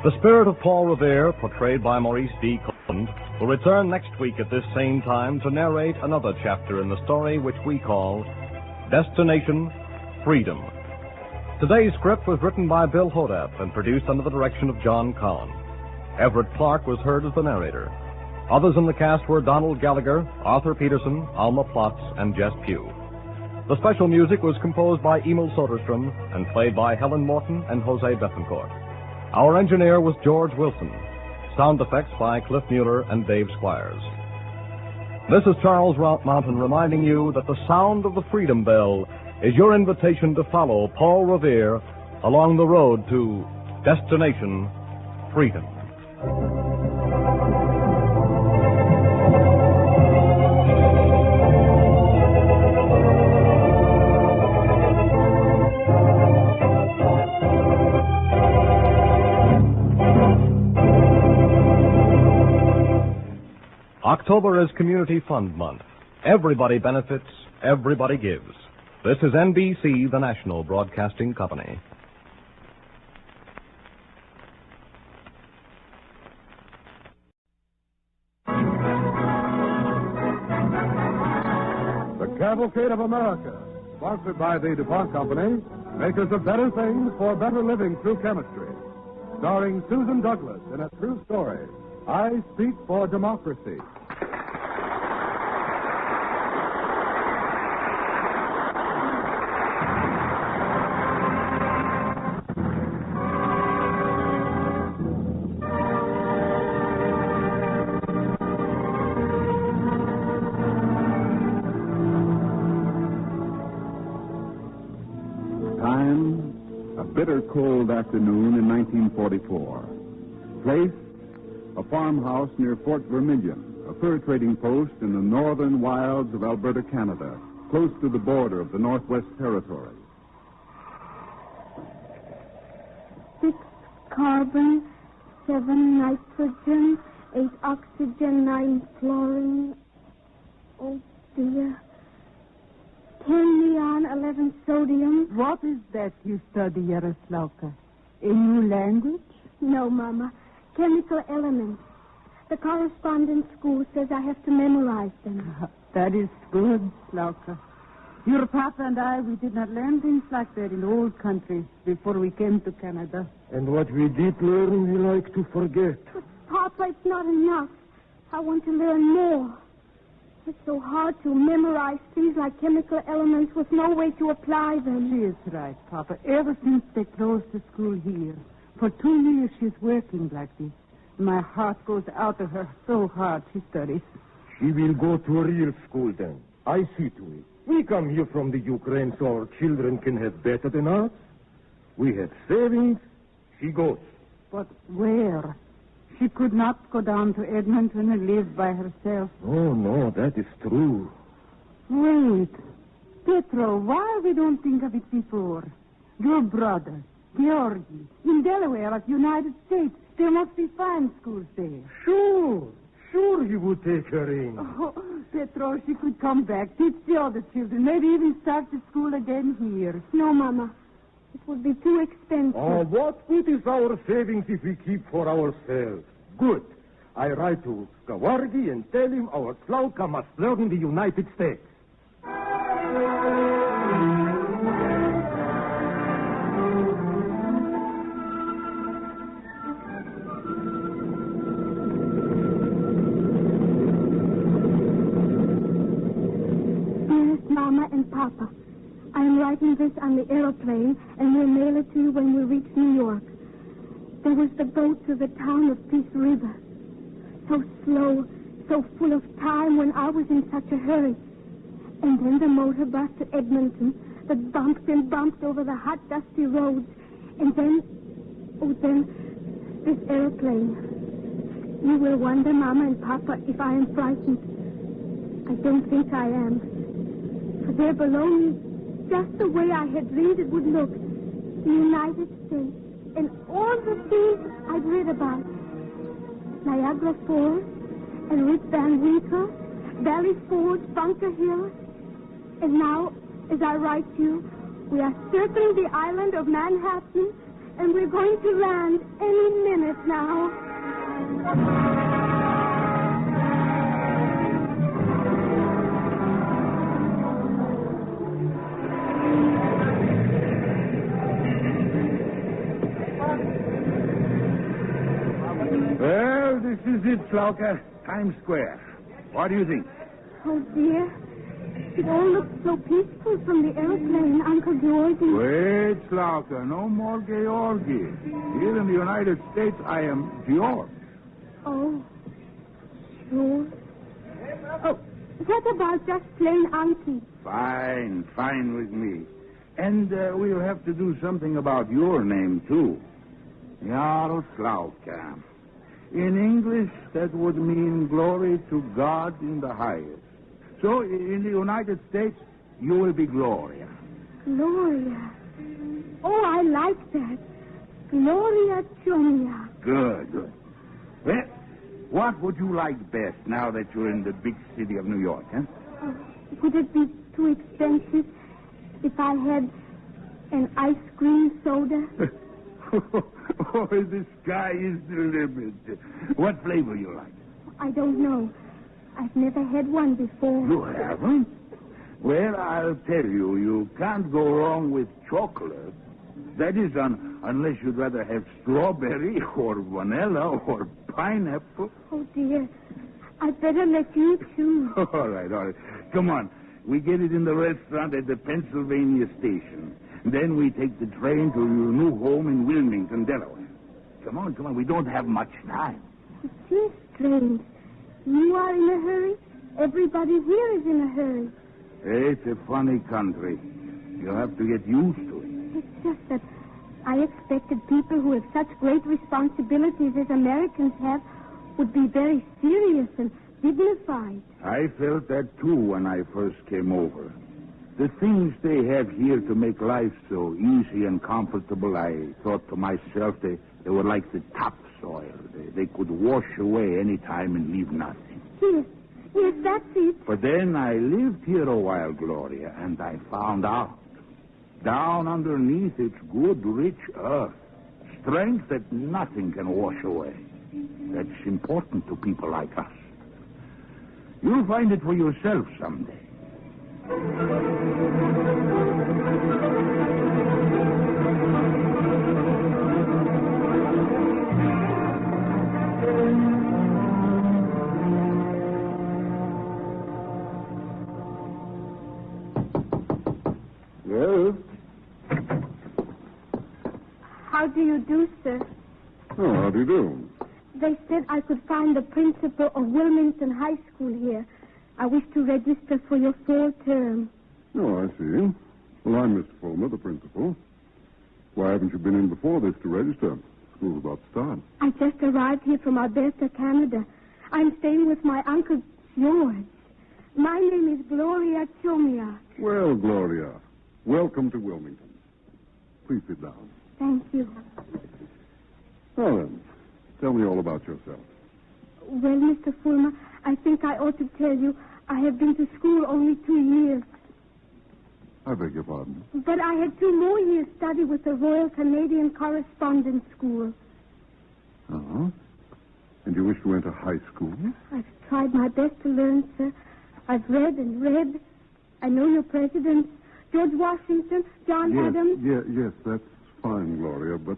[SPEAKER 12] The spirit of Paul Revere, portrayed by Maurice D. Copeland, will return next week at this same time to narrate another chapter in the story which we call Destination Freedom. Today's script was written by Bill Hodap and produced under the direction of John Collin. Everett Clark was heard as the narrator. Others in the cast were Donald Gallagher, Arthur Peterson, Alma Plotz, and Jess Pugh. The special music was composed by Emil Soderstrom and played by Helen Morton and Jose Bethencourt. Our engineer was George Wilson. Sound effects by Cliff Mueller and Dave Squires. This is Charles Mountain reminding you that the sound of the Freedom Bell is your invitation to follow Paul Revere along the road to Destination Freedom. October is Community Fund Month. Everybody benefits, everybody gives. This is NBC, the national broadcasting company.
[SPEAKER 8] The Cavalcade of America, sponsored by the DuPont Company, makers of better things for better living through chemistry. Starring Susan Douglas in a true story,
[SPEAKER 4] I speak for democracy. Bitter cold afternoon in 1944. Place, a farmhouse near Fort Vermilion, a fur trading post in the northern wilds of Alberta, Canada, close to the border of the Northwest Territories.
[SPEAKER 17] 6 carbon, 7 nitrogen, 8 oxygen, 9 chlorine. Oh, dear. 10 neon, 11 sodium.
[SPEAKER 21] What is that you study, Yaroslavka? A new language?
[SPEAKER 17] No, Mama. Chemical elements. The correspondence school says I have to memorize them.
[SPEAKER 21] That is good, Slavka. Your papa and I, we did not learn things like that in old countries before we came to Canada.
[SPEAKER 23] And what we did learn, we like to forget.
[SPEAKER 17] But, Papa, it's not enough. I want to learn more. It's so hard to memorize things like chemical elements with no way to apply them.
[SPEAKER 21] She is right, Papa. Ever since they closed the school here, for 2 years she's working like this. My heart goes out to her so hard she studies.
[SPEAKER 23] She will go to a real school then. I see to it. We come here from the Ukraine so our children can have better than us. We have savings. She goes.
[SPEAKER 21] But where? She could not go down to Edmonton and live by herself.
[SPEAKER 23] Oh, no, that is true.
[SPEAKER 21] Wait. Petro, why we don't think of it before? Your brother, Georgi, in Delaware at United States. There must be fine schools there.
[SPEAKER 23] Sure he would take her in.
[SPEAKER 21] Oh, Petro, she could come back, teach the other children, maybe even start the school again here.
[SPEAKER 17] No, Mama. It would be too expensive.
[SPEAKER 23] Oh, what good is our savings if we keep for ourselves? Good. I write to Georgi and tell him our Slavka must learn in the United States.
[SPEAKER 17] Dearest Mama and Papa, I am writing this on the aeroplane, and we'll mail it to you when we reach New York. There was the boat to the town of Peace River. So slow, so full of time when I was in such a hurry. And then the motor bus to Edmonton that bumped and bumped over the hot, dusty roads. And then this airplane. You will wonder, Mama and Papa, if I am frightened. I don't think I am. For there below me, just the way I had dreamed it would look. The United States and all the things I'd read about. Niagara Falls and Rip Van Winkle, Valley Forge, Bunker Hill. And now, as I write you, we are circling the island of Manhattan, and we're going to land any minute now.
[SPEAKER 23] Well, this is it, Slavka. Times Square. What do you think?
[SPEAKER 17] Oh, dear. It all looks so peaceful from the airplane, Uncle Georgie.
[SPEAKER 4] Wait, Slavka. No more Georgi. Here in the United States, I am George.
[SPEAKER 17] Oh, sure. Oh, what about just plain Unky?
[SPEAKER 4] Fine with me. And we'll have to do something about your name, too. Yaroslavka. In English, that would mean glory to God in the highest. So, in the United States, you will be Gloria.
[SPEAKER 17] Gloria. Oh, I like that. Gloria Junia.
[SPEAKER 4] Good. Well, what would you like best now that you're in the big city of New York, huh?
[SPEAKER 17] Would it be too expensive if I had an ice cream soda?
[SPEAKER 4] Oh, the sky is the limit. What flavor you like?
[SPEAKER 17] I don't know. I've never had one before.
[SPEAKER 4] You haven't? Well, I'll tell you, you can't go wrong with chocolate.
[SPEAKER 3] That is, unless you'd rather have strawberry or vanilla or pineapple.
[SPEAKER 17] Oh, dear. I'd better let you choose.
[SPEAKER 3] All right. Come on. We get it in the restaurant at the Pennsylvania station. Then we take the train to your new home in Wilmington, Delaware. Come on. We don't have much time.
[SPEAKER 17] It is strange. You are in a hurry. Everybody here is in a hurry.
[SPEAKER 3] It's a funny country. You'll have to get used to it.
[SPEAKER 17] It's just that I expected people who have such great responsibilities as Americans have would be very serious and dignified.
[SPEAKER 3] I felt that, too, when I first came over. The things they have here to make life so easy and comfortable, I thought to myself they were like the topsoil. They could wash away any time and leave nothing.
[SPEAKER 17] Yes, that's it.
[SPEAKER 3] But then I lived here a while, Gloria, and I found out. Down underneath it's good, rich earth. Strength that nothing can wash away. That's important to people like us. You'll find it for yourself someday.
[SPEAKER 4] Yes?
[SPEAKER 17] How do you do, sir?
[SPEAKER 4] Oh, how do you do?
[SPEAKER 17] They said I could find the principal of Wilmington High School here. I wish to register for your fall term.
[SPEAKER 4] Oh, I see. Well, I'm Mr. Fulmer, the principal. Why haven't you been in before this to register? School's about to start.
[SPEAKER 17] I just arrived here from Alberta, Canada. I'm staying with my Uncle George. My name is Gloria Chomiak.
[SPEAKER 4] Well, Gloria, welcome to Wilmington. Please sit down.
[SPEAKER 17] Thank you.
[SPEAKER 4] Now then, tell me all about yourself.
[SPEAKER 17] Well, Mr. Fulmer, I think I ought to tell you I have been to school only 2 years.
[SPEAKER 4] I beg your pardon?
[SPEAKER 17] But I had 2 more years study with the Royal Canadian Correspondence School.
[SPEAKER 4] Uh-huh. And you wish to enter high school?
[SPEAKER 17] I've tried my best to learn, sir. I've read and read. I know your presidents, George Washington, John Adams.
[SPEAKER 4] Yes, that's fine, Gloria, but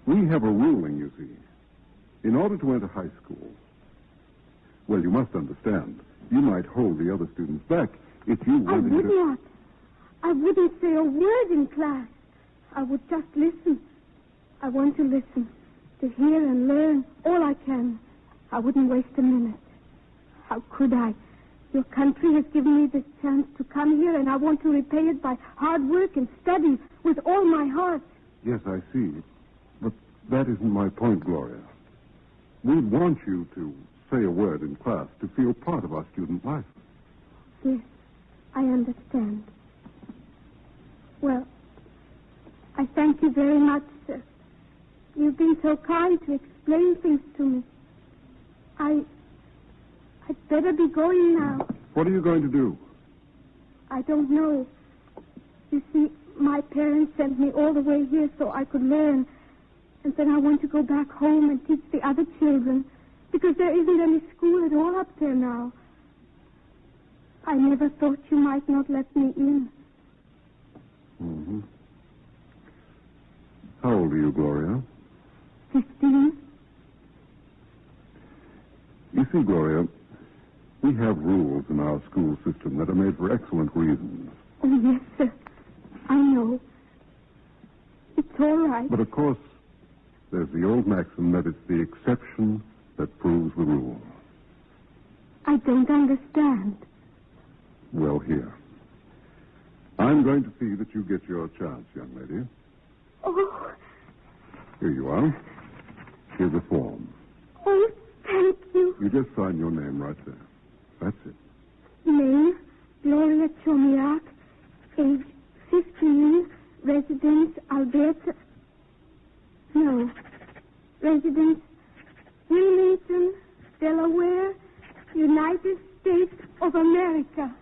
[SPEAKER 4] we have a ruling, you see. In order to enter high school, well, you must understand, you might hold the other students back if you wanted
[SPEAKER 17] I would not. I wouldn't say a word in class. I would just listen. I want to listen, to hear and learn all I can. I wouldn't waste a minute. How could I? Your country has given me this chance to come here, and I want to repay it by hard work and study with all my heart.
[SPEAKER 4] Yes, I see. But that isn't my point, Gloria. We want you to say a word in class to feel part of our student life.
[SPEAKER 17] Yes, I understand. Well, I thank you very much, sir. You've been so kind to explain things to me. I'd better be going now.
[SPEAKER 4] What are you going to do?
[SPEAKER 17] I don't know. You see, my parents sent me all the way here so I could learn. And then I want to go back home and teach the other children, because there isn't any school at all up there now. I never thought you might not let me in.
[SPEAKER 4] Mm-hmm. How old are you, Gloria?
[SPEAKER 17] 15.
[SPEAKER 4] You see, Gloria, we have rules in our school system that are made for excellent reasons.
[SPEAKER 17] Oh, yes, sir. I know. It's all right.
[SPEAKER 4] But, of course, there's the old maxim that it's the exception that proves the rule.
[SPEAKER 17] I don't understand.
[SPEAKER 4] Well, here. I'm going to see that you get your chance, young lady.
[SPEAKER 17] Oh.
[SPEAKER 4] Here you are. Here's a form.
[SPEAKER 17] Oh, thank you.
[SPEAKER 4] You just sign your name right there. That's it.
[SPEAKER 17] Name, Gloria Chomiak. Age, 15. Residence, Alberta. No. Residence, Wilmington, Delaware, United States of America.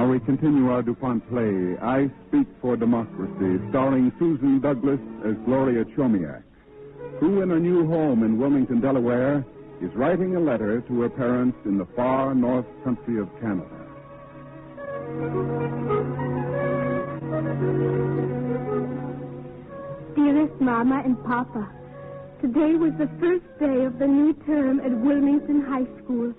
[SPEAKER 4] Now we continue our DuPont play, I Speak for Democracy, starring Susan Douglas as Gloria Chomiak, who in her new home in Wilmington, Delaware, is writing a letter to her parents in the far north country of Canada.
[SPEAKER 17] Dearest Mama and Papa, today was the first day of the new term at Wilmington High School.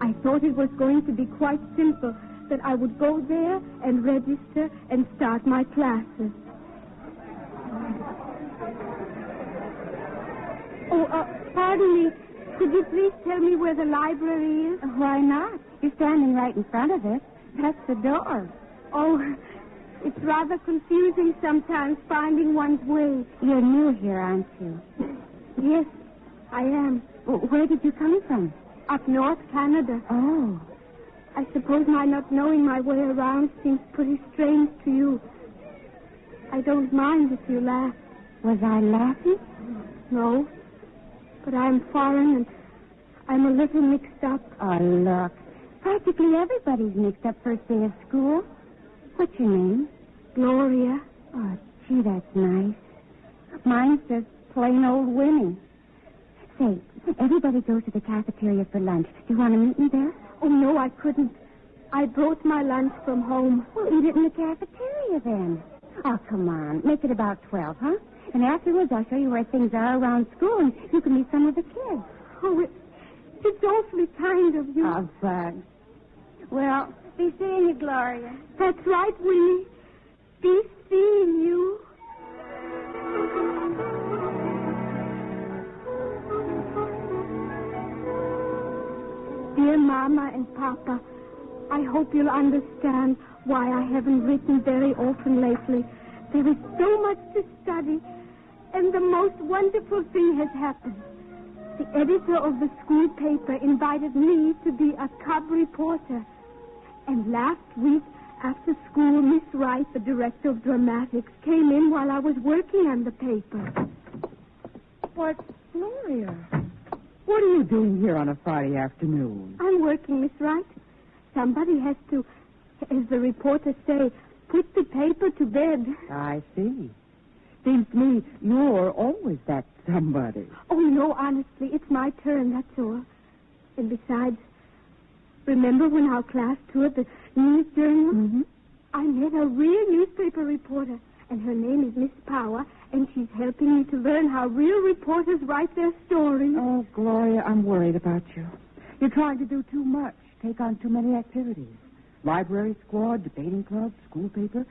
[SPEAKER 17] I thought it was going to be quite simple, that I would go there and register and start my classes. Pardon me. Could you please tell me where the library is?
[SPEAKER 21] Why not? You're standing right in front of it. That's the door.
[SPEAKER 17] Oh, it's rather confusing sometimes finding one's way.
[SPEAKER 21] You're new here, aren't you?
[SPEAKER 17] Yes, I am.
[SPEAKER 21] Where did you come from?
[SPEAKER 17] Up north, Canada.
[SPEAKER 21] Oh.
[SPEAKER 17] I suppose my not knowing my way around seems pretty strange to you. I don't mind if you laugh.
[SPEAKER 21] Was I laughing?
[SPEAKER 17] No. But I'm foreign and I'm a little mixed up.
[SPEAKER 21] Oh, look. Practically everybody's mixed up first day of school. What's your name?
[SPEAKER 17] Gloria.
[SPEAKER 21] Oh, gee, that's nice. Mine's just plain old Winnie. Say, everybody goes to the cafeteria for lunch. Do you want to meet me there?
[SPEAKER 17] Oh, no, I couldn't. I brought my lunch from home.
[SPEAKER 21] Well, eat it in the cafeteria then. Oh, come on. Make it about 12, huh? And afterwards, I'll show you where things are around school, and you can meet some of the kids.
[SPEAKER 17] Oh, it's awfully kind of you.
[SPEAKER 21] Oh, fun. Well, be seeing you, Gloria.
[SPEAKER 17] That's right, Winnie. Be seeing you. Dear Mama and Papa, I hope you'll understand why I haven't written very often lately. There is so much to study, and the most wonderful thing has happened. The editor of the school paper invited me to be a cub reporter. And last week, after school, Miss Wright, the director of dramatics, came in while I was working on the paper.
[SPEAKER 2] What, Gloria? What are you doing here on a Friday afternoon?
[SPEAKER 17] I'm working, Miss Wright. Somebody has to, as the reporters say, put the paper to bed.
[SPEAKER 2] I see. Seems to me you're always that somebody.
[SPEAKER 17] Oh, no, honestly, it's my turn, that's all. And besides, remember when our class toured the news journal?
[SPEAKER 2] Mm-hmm.
[SPEAKER 17] I met a real newspaper reporter, and her name is Miss Power, and she's helping me to learn how real reporters write their stories.
[SPEAKER 2] Oh, Gloria, I'm worried about you. You're trying to do too much, take on too many activities. Library squad, debating club, school paper.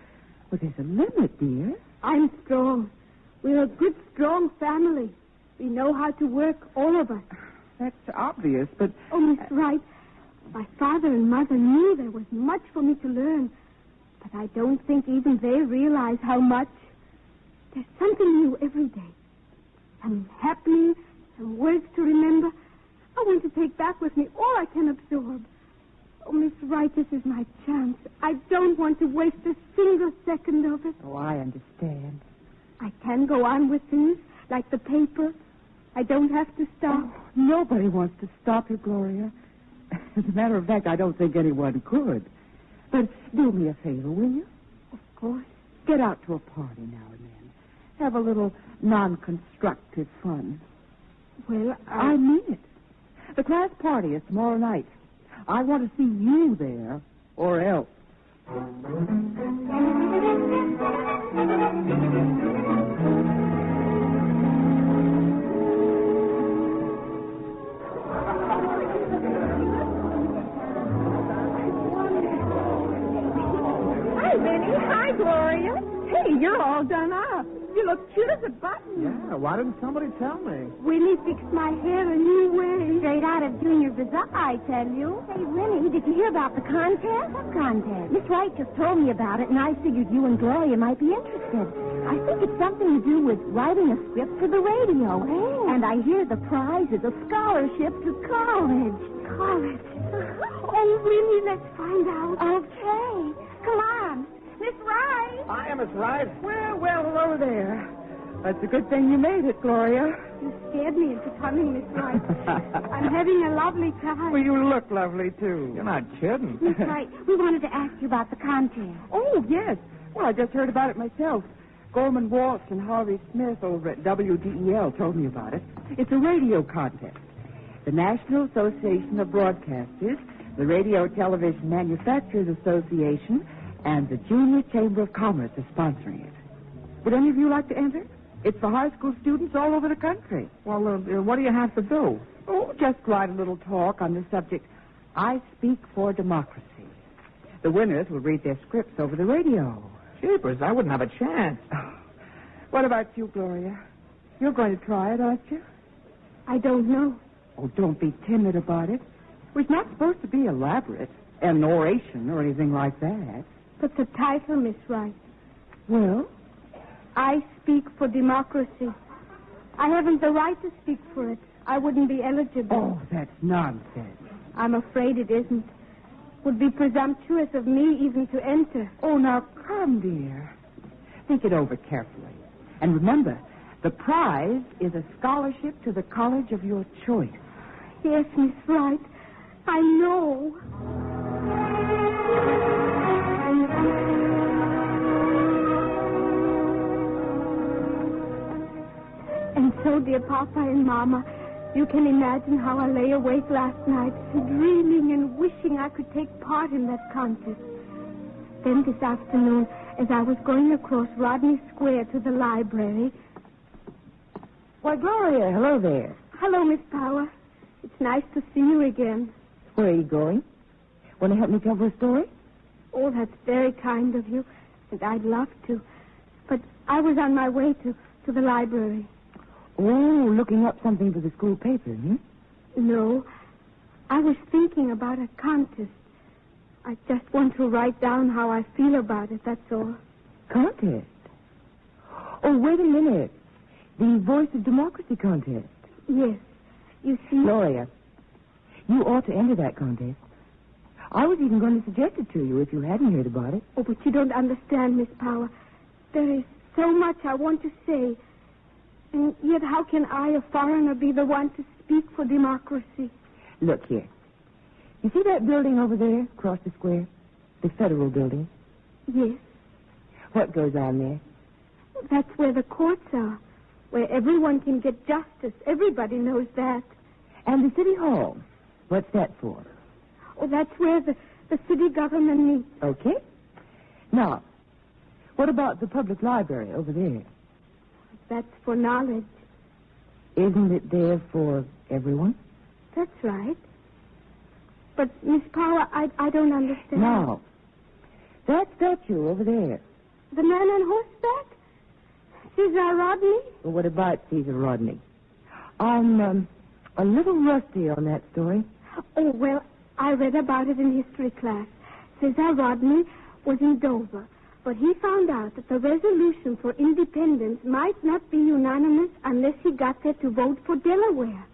[SPEAKER 2] But there's a limit, dear.
[SPEAKER 17] I'm strong. We're a good, strong family. We know how to work, all of us.
[SPEAKER 2] That's obvious, but...
[SPEAKER 17] Oh, Miss Wright, my father and mother knew there was much for me to learn, but I don't think even they realize how much. There's something new every day. Some happening, some words to remember. I want to take back with me all I can absorb. Oh, Miss Wright, this is my chance. I don't want to waste a single second of it.
[SPEAKER 2] Oh, I understand.
[SPEAKER 17] I can go on with things, like the paper. I don't have to stop.
[SPEAKER 2] Oh, nobody wants to stop you, Gloria. As a matter of fact, I don't think anyone could. But do me a favor, will you?
[SPEAKER 17] Of course.
[SPEAKER 2] Get out to a party now and then. Have a little non-constructive fun.
[SPEAKER 17] Well,
[SPEAKER 2] I mean it. The class party is tomorrow night. I want to see you there, or else.
[SPEAKER 21] Hi, Minnie. Hi, Gloria. Hey, you're all done up. You look cute as a button.
[SPEAKER 6] Yeah, why didn't somebody tell me?
[SPEAKER 17] Winnie fixed my hair a new way.
[SPEAKER 21] Straight out of Junior Bazaar, I tell you. Hey, Winnie, did you hear about the contest? What contest? Miss Wright just told me about it, and I figured you and Gloria might be interested. I think it's something to do with writing a script for the radio. Oh. And I hear the prize is a scholarship to college.
[SPEAKER 17] College? Oh, Winnie, let's find out.
[SPEAKER 21] Okay. Come on. Miss Wright.
[SPEAKER 6] Hi, Miss Wright. Well, hello there.
[SPEAKER 2] That's a good thing you made it, Gloria.
[SPEAKER 17] You scared me into coming, Miss Wright. I'm having a lovely time.
[SPEAKER 6] Well, you look lovely, too.
[SPEAKER 9] You're not kidding.
[SPEAKER 21] Miss Wright, we wanted to ask you about the contest.
[SPEAKER 2] Oh, yes. Well, I just heard about it myself. Gorman Walsh and Harvey Smith over at WDEL told me about it. It's a radio contest. The National Association of Broadcasters, the Radio Television Manufacturers Association, and the Junior Chamber of Commerce are sponsoring it. Would any of you like to enter? It's for high school students all over the country.
[SPEAKER 6] Well, what do you have to do?
[SPEAKER 2] Oh, just write a little talk on the subject, I Speak for Democracy. The winners will read their scripts over the radio.
[SPEAKER 6] Jeepers, I wouldn't have a chance.
[SPEAKER 2] What about you, Gloria? You're going to try it, aren't you?
[SPEAKER 17] I don't know.
[SPEAKER 2] Oh, don't be timid about it. It's not supposed to be elaborate, an oration or anything like that.
[SPEAKER 17] But the title, Miss Wright.
[SPEAKER 2] Well?
[SPEAKER 17] I Speak for Democracy. I haven't the right to speak for it. I wouldn't be eligible.
[SPEAKER 2] Oh, that's nonsense.
[SPEAKER 17] I'm afraid it isn't. Would be presumptuous of me even to enter.
[SPEAKER 2] Oh, now come, dear. Think it over carefully. And remember, the prize is a scholarship to the college of your choice.
[SPEAKER 17] Yes, Miss Wright. I know. And so, dear Papa and Mama, you can imagine how I lay awake last night, dreaming and wishing I could take part in that contest. Then this afternoon, as I was going across Rodney Square to the library...
[SPEAKER 2] Why, Gloria, hello there.
[SPEAKER 17] Hello, Miss Power. It's nice to see you again.
[SPEAKER 2] Where are you going? Want to help me cover a story?
[SPEAKER 17] Oh, that's very kind of you, and I'd love to. But I was on my way to the library.
[SPEAKER 2] Oh, looking up something for the school paper,
[SPEAKER 17] No. I was thinking about a contest. I just want to write down how I feel about it, that's all.
[SPEAKER 2] Contest? Oh, wait a minute. The Voice of Democracy contest.
[SPEAKER 17] Yes. You see...
[SPEAKER 2] Gloria, you ought to enter that contest. I was even going to suggest it to you if you hadn't heard about it.
[SPEAKER 17] Oh, but you don't understand, Miss Power. There is so much I want to say. And yet how can I, a foreigner, be the one to speak for democracy?
[SPEAKER 2] Look here. You see that building over there across the square? The federal building?
[SPEAKER 17] Yes.
[SPEAKER 2] What goes on there?
[SPEAKER 17] That's where the courts are, where everyone can get justice. Everybody knows that.
[SPEAKER 2] And the city hall? What's that for?
[SPEAKER 17] Oh, that's where the city government meets.
[SPEAKER 2] Okay. Now, what about the public library over there?
[SPEAKER 17] That's for knowledge.
[SPEAKER 2] Isn't it there for everyone?
[SPEAKER 17] That's right. But, Miss Power, I don't understand.
[SPEAKER 2] Now, that statue over there.
[SPEAKER 17] The man on horseback? Caesar Rodney?
[SPEAKER 2] Well, what about Caesar Rodney? I'm a little rusty on that story.
[SPEAKER 17] Oh, well, I read about it in history class. Caesar Rodney was in Dover, but he found out that the resolution for independence might not be unanimous unless he got there to vote for Delaware.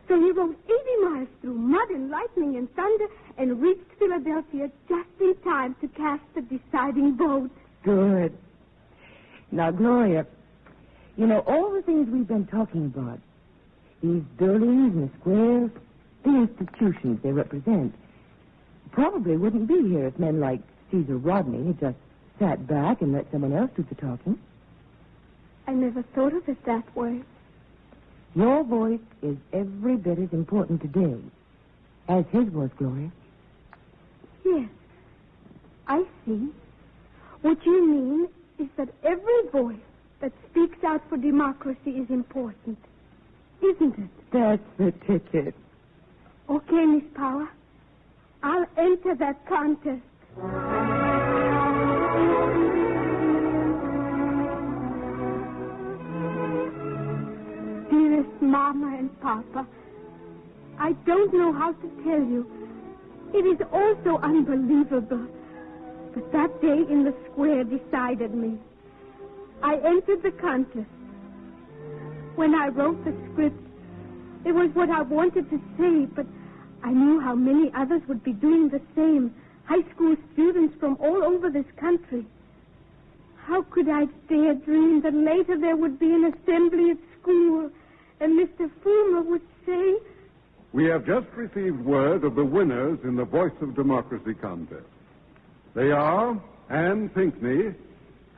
[SPEAKER 17] So he rode 80 miles through mud and lightning and thunder and reached Philadelphia just in time to cast the deciding vote.
[SPEAKER 2] Good. Now, Gloria, you know, all the things we've been talking about, these buildings and the squares, the institutions they represent, probably wouldn't be here if men like Caesar Rodney had just sat back and let someone else do the talking.
[SPEAKER 17] I never thought of it that way.
[SPEAKER 2] Your voice is every bit as important today as his was, Gloria.
[SPEAKER 17] Yes, I see. What you mean is that every voice that speaks out for democracy is important, isn't it?
[SPEAKER 2] That's the ticket.
[SPEAKER 17] Okay, Miss Power. I'll enter that contest. Dearest Mama and Papa, I don't know how to tell you. It is all so unbelievable. But that day in the square decided me. I entered the contest. When I wrote the script, it was what I wanted to say, but I knew how many others would be doing the same. High school students from all over this country. How could I dare dream that later there would be an assembly at school and Mr. Fulmer would say...
[SPEAKER 4] We have just received word of the winners in the Voice of Democracy contest. They are Ann Pinckney,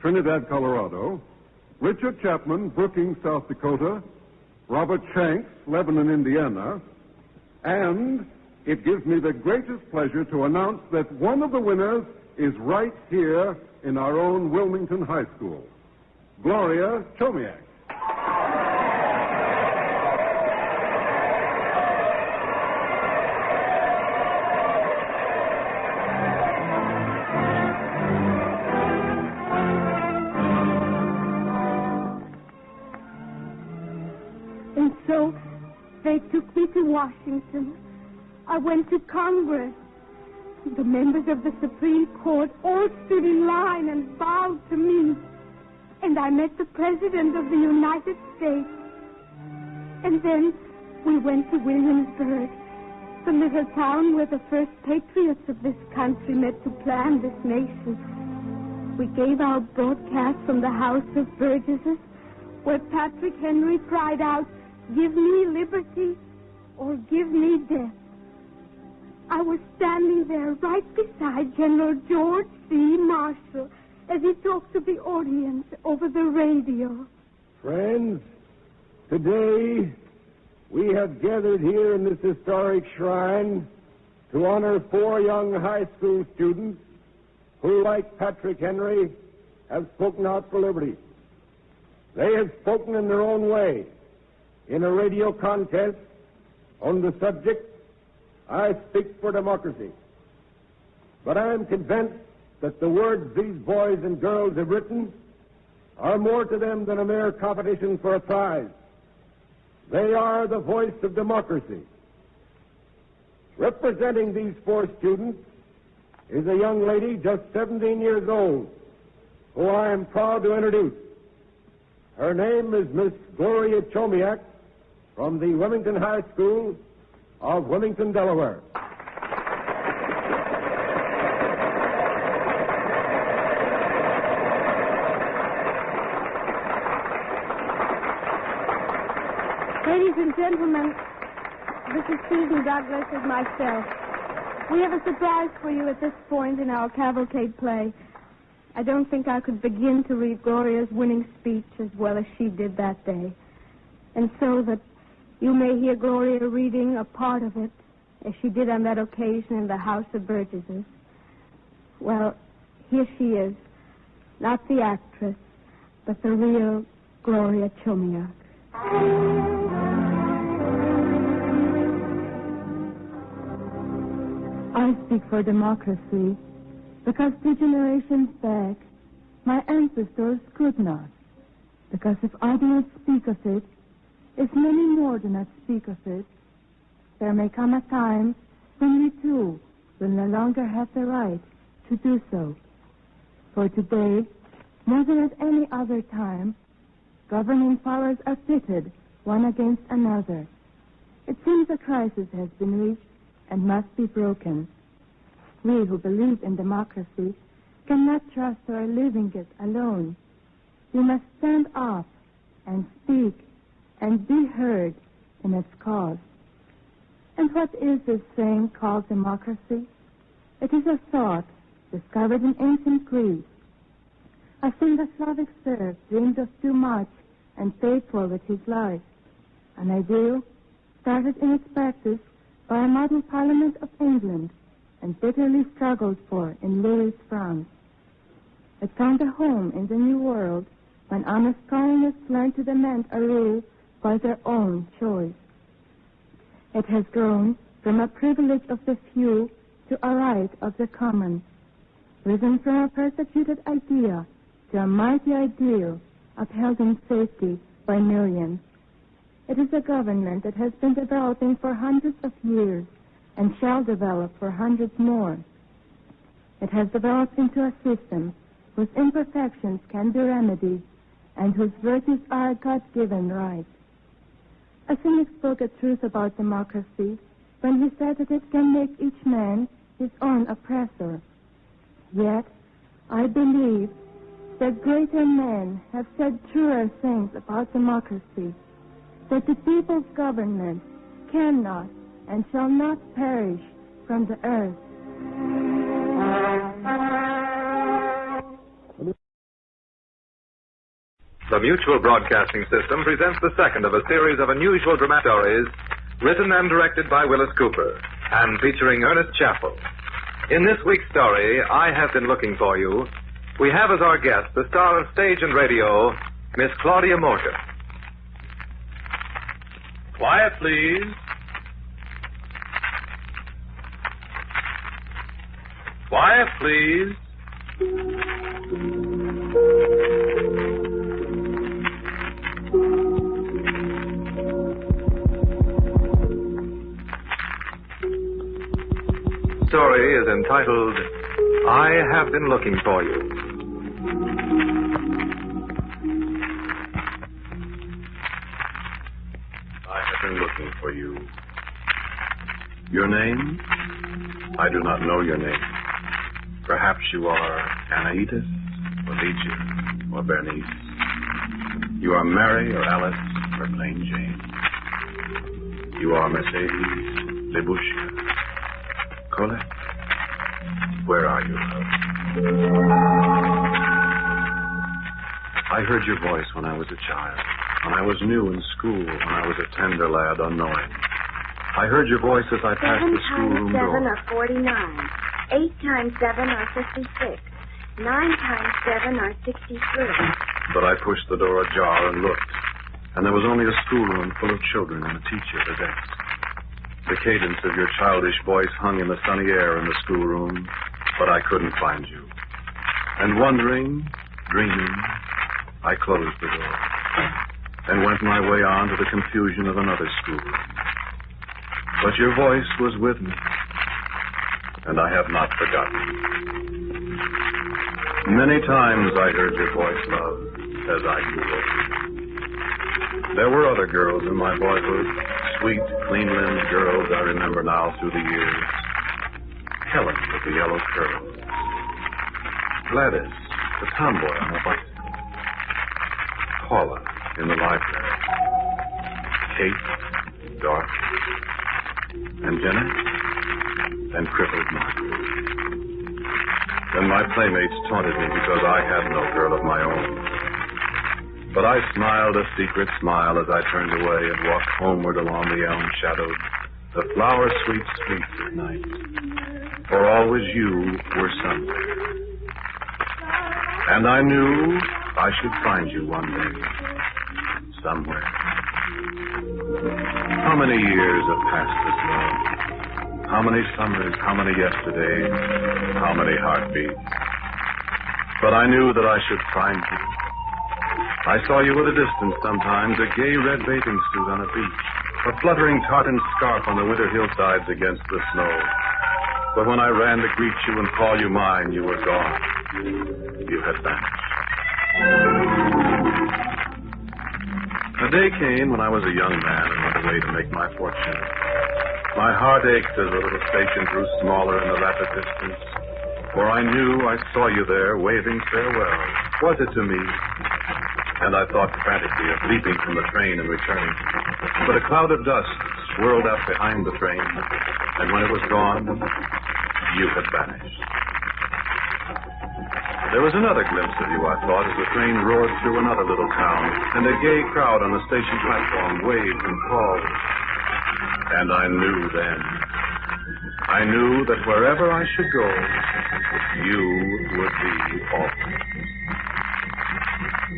[SPEAKER 4] Trinidad, Colorado; Richard Chapman, Brookings, South Dakota; Robert Shanks, Lebanon, Indiana; and it gives me the greatest pleasure to announce that one of the winners is right here in our own Wilmington High School, Gloria Chomiak.
[SPEAKER 17] And so they took me to Washington. I went to Congress. The members of the Supreme Court all stood in line and bowed to me. And I met the President of the United States. And then we went to Williamsburg, the little town where the first patriots of this country met to plan this nation. We gave our broadcast from the House of Burgesses, where Patrick Henry cried out, "Give me liberty or give me death." I was standing there right beside General George C. Marshall as he talked to the audience over the radio.
[SPEAKER 10] Friends, today we have gathered here in this historic shrine to honor 4 young high school students who, like Patrick Henry, have spoken out for liberty. They have spoken in their own way in a radio contest on the subject, "I Speak for Democracy." But I am convinced that the words these boys and girls have written are more to them than a mere competition for a prize. They are the voice of democracy. Representing these 4 students is a young lady just 17 years old, who I am proud to introduce. Her name is Miss Gloria Chomiak from the Wilmington High School of Wilmington, Delaware.
[SPEAKER 17] Ladies and gentlemen, this is Susan Douglas and myself. We have a surprise for you at this point in our cavalcade play. I don't think I could begin to read Gloria's winning speech as well as she did that day. And so that you may hear Gloria reading a part of it, as she did on that occasion in the House of Burgesses. Well, here she is, not the actress, but the real Gloria Chomiak.
[SPEAKER 18] I speak for democracy because 2 generations back my ancestors could not. Because if I do not speak of it, if many more do not speak of it, there may come a time when we too will no longer have the right to do so. For today, more than at any other time, governing powers are pitted one against another. It seems a crisis has been reached and must be broken. We who believe in democracy cannot trust our living it alone. We must stand up and speak and be heard in its cause. And what is this thing called democracy? It is a thought discovered in ancient Greece, a thing the Slavic serf dreamed of too much and paid for with his life, an ideal started in its practice by a model parliament of England and bitterly struggled for in Louis, France. It found a home in the New World when honest colonists learned to demand a rule by their own choice. It has grown from a privilege of the few to a right of the common, risen from a persecuted idea to a mighty ideal upheld in safety by millions. It is a government that has been developing for hundreds of years and shall develop for hundreds more. It has developed into a system whose imperfections can be remedied and whose virtues are a God-given right. A cynic spoke a truth about democracy when he said that it can make each man his own oppressor. Yet, I believe that greater men have said truer things about democracy, that the people's government cannot and shall not perish from the earth.
[SPEAKER 11] The Mutual Broadcasting System presents the second of a series of unusual dramatic stories written and directed by Willis Cooper and featuring Ernest Chappell. In this week's story, I Have Been Looking for You, we have as our guest the star of stage and radio, Miss Claudia Morgan. Quiet, please. Quiet, please. The story is entitled, I Have Been Looking for You.
[SPEAKER 19] I have been looking for you. Your name? I do not know your name. Perhaps you are Anaitas, or Ligia, or Bernice. You are Mary, or Alice, or plain Jane. You are Mercedes, Lebushka, Colette. Where are you, love? I heard your voice when I was a child, when I was new in school, when I was a tender lad unknowing. I heard your voice as I passed the schoolroom door.
[SPEAKER 20] 7 times 7 are 49. 8 times 7 are 56. 9 times 7 are 63.
[SPEAKER 19] But I pushed the door ajar and looked, and there was only a schoolroom full of children and a teacher at a desk. The cadence of your childish voice hung in the sunny air in the schoolroom, but I couldn't find you. And wondering, dreaming, I closed the door and went my way on to the confusion of another schoolroom. But your voice was with me, and I have not forgotten. Many times I heard your voice, love, as I grew older. There were other girls in my boyhood, sweet, clean-limbed girls I remember now through the years. Helen with the yellow curls. Gladys, the tomboy on a bicycle. Paula in the library. Kate, Dorothy, and Jenny, and crippled Margaret. Then my playmates taunted me because I had no girl of my own. But I smiled a secret smile as I turned away and walked homeward along the elm-shadowed, the flower-sweet streets at night. For always you were somewhere. And I knew I should find you one day, somewhere. How many years have passed this long? How many summers, how many yesterdays, how many heartbeats? But I knew that I should find you. I saw you at a distance sometimes, a gay red bathing suit on a beach, a fluttering tartan scarf on the winter hillsides against the snow. But when I ran to greet you and call you mine, you were gone. You had vanished. A day came when I was a young man and went away to make my fortune. My heart ached as the little station grew smaller in the rapid distance, for I knew I saw you there waving farewell. Was it to me? And I thought frantically of leaping from the train and returning. But a cloud of dust swirled up behind the train, and when it was gone, you had vanished. There was another glimpse of you, I thought, as the train roared through another little town, and a gay crowd on the station platform waved and called. And I knew then. I knew that wherever I should go, you would be also.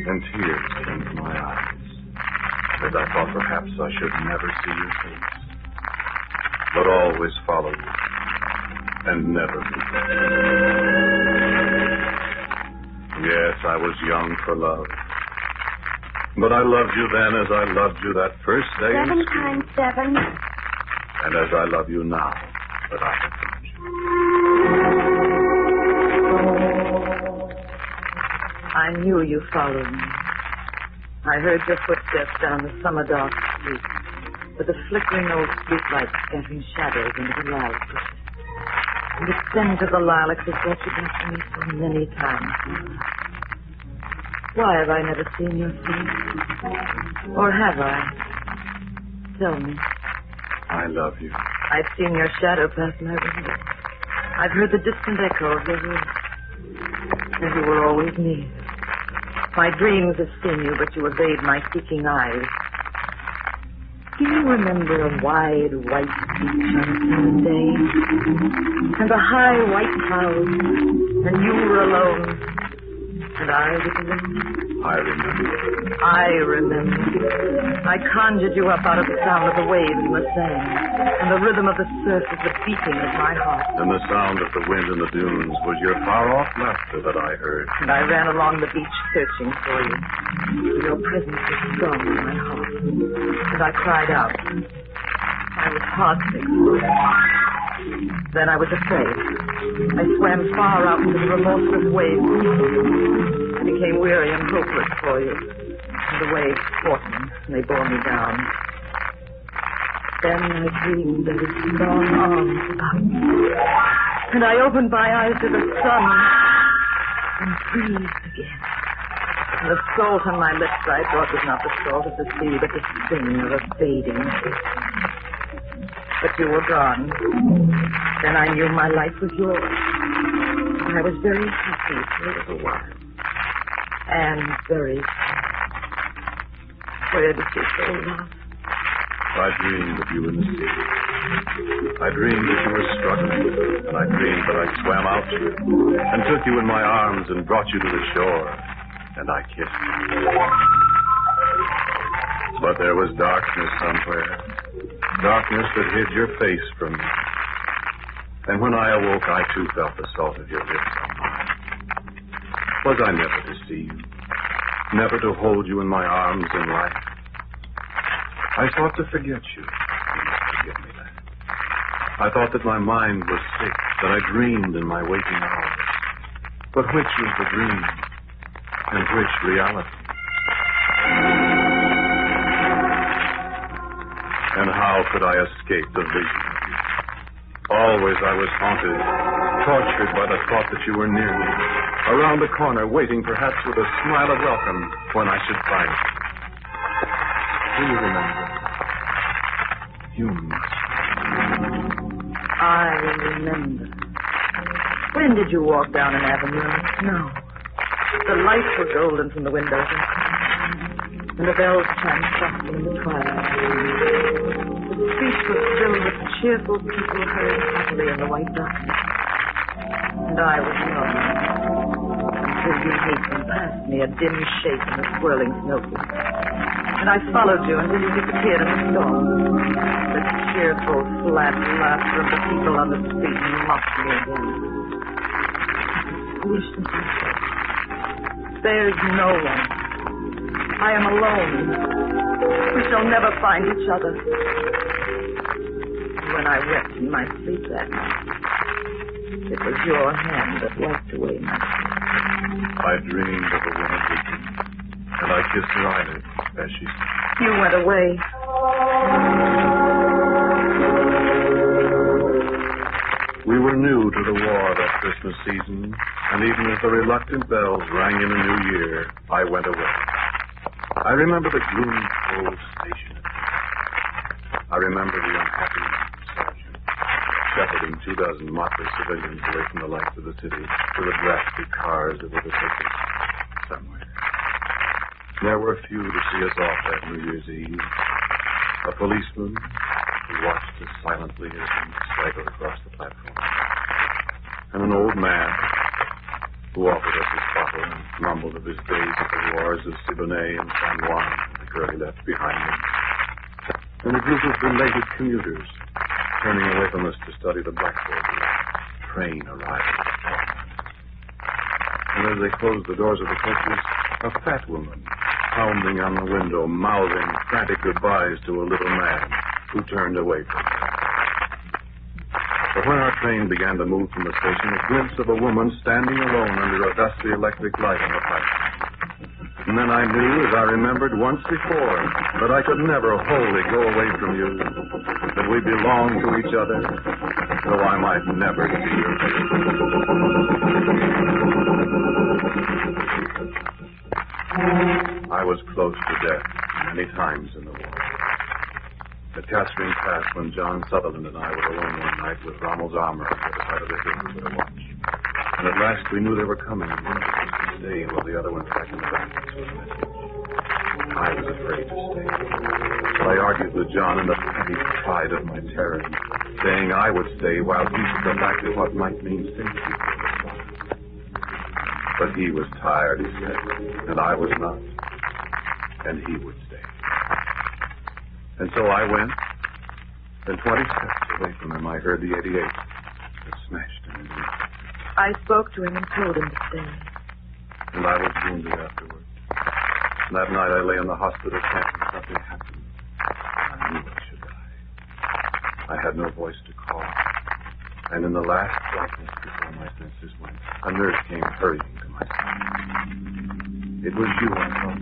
[SPEAKER 19] And tears came to my eyes, as I thought perhaps I should never see your face, but always follow you, and never forget. Yes, I was young for love, but I loved you then as I loved you that first day in
[SPEAKER 20] 7
[SPEAKER 19] school.
[SPEAKER 20] times 7.
[SPEAKER 19] And as I love you now that I have found you.
[SPEAKER 24] I knew you followed me. I heard your footsteps down the summer dark street, with the flickering old streetlights scattering shadows into the lilac bushes. And the scent of the lilacs has brought you back to me so many times. Why have I never seen your face? Or have I? Tell me.
[SPEAKER 19] I love you.
[SPEAKER 24] I've seen your shadow pass my window. I've heard the distant echo of your voice. And you were always near. My dreams have seen you, but you evade my seeking eyes. Do you remember a wide white beach on a summer day? And a high white cloud? And you were alone? And I was alone?
[SPEAKER 19] I remember.
[SPEAKER 24] I remember. I conjured you up out of the sound of the waves in the sand, and the rhythm of the surf is the beating of my heart.
[SPEAKER 19] And the sound of the wind in the dunes was your far-off laughter that I heard.
[SPEAKER 24] And I ran along the beach searching for you. Your presence was strong in my heart. And I cried out. I was heartsick. Then I was afraid. I swam far out into the remorseless waves. I became weary and hopeless for you. And the waves fought me, and they bore me down. Then I dreamed there were strong arms about me. And I opened my eyes to the sun and breathed again. And the salt on my lips I thought was not the salt of the sea, but the sting of a fading kiss. But you were gone. Then I knew my life was yours. And I was very happy for a little while. And very sad. Where did you go, love?
[SPEAKER 19] I dreamed of you in the sea. I dreamed that you were struggling, and I dreamed that I swam out to you and took you in my arms and brought you to the shore, and I kissed you. But there was darkness somewhere, darkness that hid your face from me. And when I awoke, I too felt the salt of your lips on mine. Was I never to see you, never to hold you in my arms in life? I thought to forget you. You must forgive me that. I thought that my mind was sick, that I dreamed in my waking hours. But which was the dream, and which reality? And how could I escape the vision of you? Always I was haunted, tortured by the thought that you were near me, around the corner, waiting perhaps with a smile of welcome when I should find you. Do you remember? You must.
[SPEAKER 24] I remember. When did you walk down an avenue in the snow? The lights were golden from the windows, and the bells chimed softly in the twilight. The streets were filled with cheerful people hurrying happily in the white darkness. And I was alone. Until you hastened past me, a dim shape in the swirling snowflakes. And I followed you until you disappeared in the storm. The cheerful, flat laughter of the people on the street mocked me again. Foolishness I said. There's no one. I am alone. We shall never find each other. When I wept in my sleep that night, it was your hand that wiped away my tears.
[SPEAKER 19] I dreamed of a woman weeping, and I kissed her eyelids as she said.
[SPEAKER 24] You went away.
[SPEAKER 19] We were new to the war that Christmas season, and even as the reluctant bells rang in a new year, I went away. I remember the gloomy, cold station. I remember the unhappy sergeant shepherding 24 motley civilians away from the lights of the city to the drastic cars that were to take us somewhere. There were few to see us off that New Year's Eve. A policeman who watched us silently as we staggered across the platform. And an old man who offered us his bottle and mumbled of his days at the wars of Siboney and San Juan, the girl he left behind him. And a group of belated commuters turning away from us to study the blackboard as the train arrived. And as they closed the doors of the coaches, a fat woman pounding on the window, mouthing frantic goodbyes to a little man who turned away from her. But when our train began to move from the station, a glimpse of a woman standing alone under a dusty electric light on the platform. And then I knew, as I remembered once before, that I could never wholly go away from you, that we belonged to each other, though I might never see your face. I was close to death many times in the war. At Chesterton Pass, when John Sutherland and I were alone one night with Rommel's armor at the side of the hill with a watch. And at last we knew they were coming and one of us was to stay while the other went back in the back to his message. I was afraid to stay. But I argued with John in the petty pride of my terror, saying I would stay while he should go back to what might mean safety. But he was tired, he said, and I was not. And he would stay. And so I went. Then 20 steps away from him, I heard the 88. It smashed in his knee.
[SPEAKER 24] I spoke to him and told him to stay.
[SPEAKER 19] And I was wounded afterward. And that night I lay in the hospital camp and something happened. I knew I should die. I had no voice to call. And in the last darkness before my senses went, a nurse came hurrying to my side. It was you, I thought.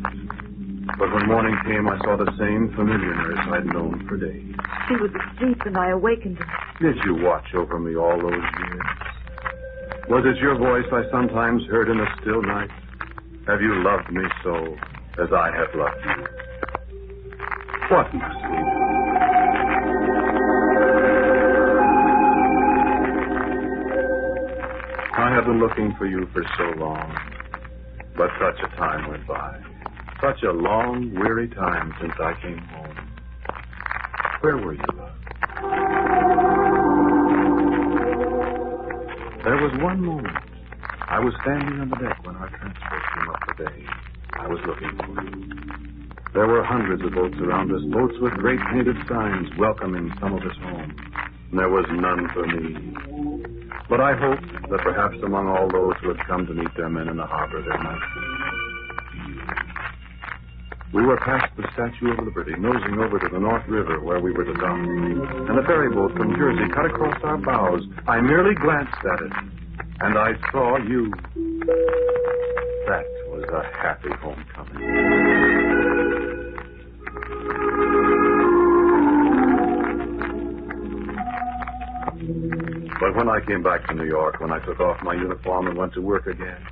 [SPEAKER 19] But when morning came, I saw the same familiar nurse I'd known for days.
[SPEAKER 24] He was asleep, and I awakened him.
[SPEAKER 19] Did you watch over me all those years? Was it your voice I sometimes heard in the still night? Have you loved me so as I have loved you? What must we do? I have been looking for you for so long, but such a time went by. Such a long, weary time since I came home. Where were you, love? There was one moment. I was standing on the deck when our transport came up the bay. I was looking for you. There were hundreds of boats around us, boats with great painted signs welcoming some of us home. And there was none for me. But I hoped that perhaps among all those who had come to meet their men in the harbor there might be. We were past the Statue of Liberty, nosing over to the North River where we were to dock. And a ferry boat from Jersey cut across our bows. I merely glanced at it, and I saw you. That was a happy homecoming. But when I came back to New York, when I took off my uniform and went to work again,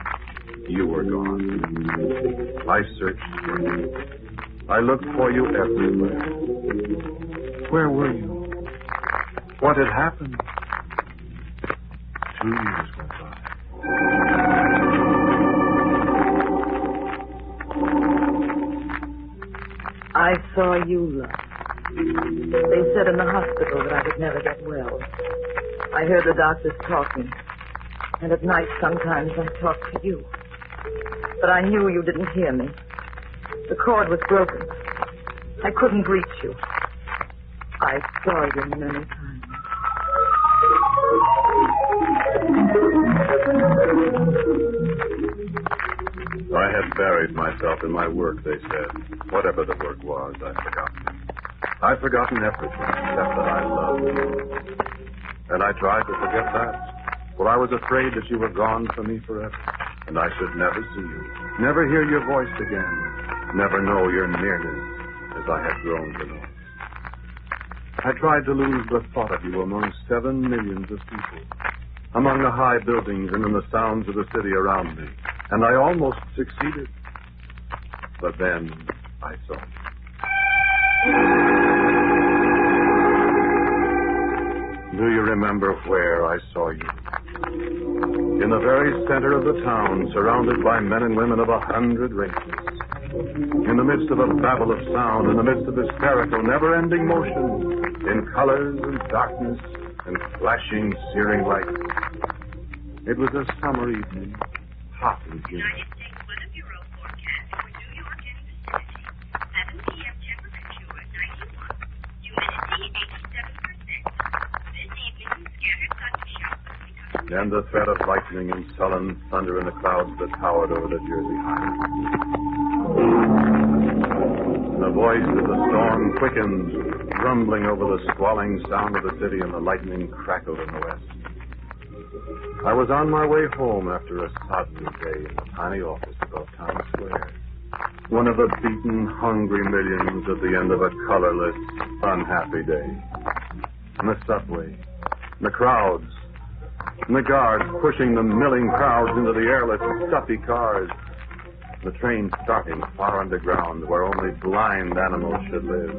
[SPEAKER 19] you were gone. I searched for you. I looked for you everywhere. Where were you? What had happened? 2 years went by.
[SPEAKER 24] I saw you, love. They said in the hospital that I would never get well. I heard the doctors talking. And at night, sometimes I talked to you. But I knew you didn't hear me. The cord was broken. I couldn't reach you. I saw you many times.
[SPEAKER 19] I had buried myself in my work, they said. Whatever the work was, I'd forgotten. I'd forgotten everything except that I loved you. And I tried to forget that. Well, I was afraid that you were gone from me forever. And I should never see you, never hear your voice again, never know your nearness as I had grown to know. I tried to lose the thought of you among 7 millions of people, among the high buildings and in the sounds of the city around me, and I almost succeeded. But then I saw you. Do you remember where I saw you? In the very center of the town, surrounded by men and women of 100 races. In the midst of a babel of sound, in the midst of hysterical, never-ending motion, in colors and darkness and flashing, searing lights. It was a summer evening, hot and humid. And the threat of lightning and sullen thunder in the clouds that towered over the Jersey highway. The voice of the storm quickened, rumbling over the squalling sound of the city, and the lightning crackled in the west. I was on my way home after a sodden day in the tiny office above Town Square. One of the beaten, hungry millions at the end of a colorless, unhappy day. And the subway, and the crowds, and the guards pushing the milling crowds into the airless, stuffy cars. The train starting far underground where only blind animals should live.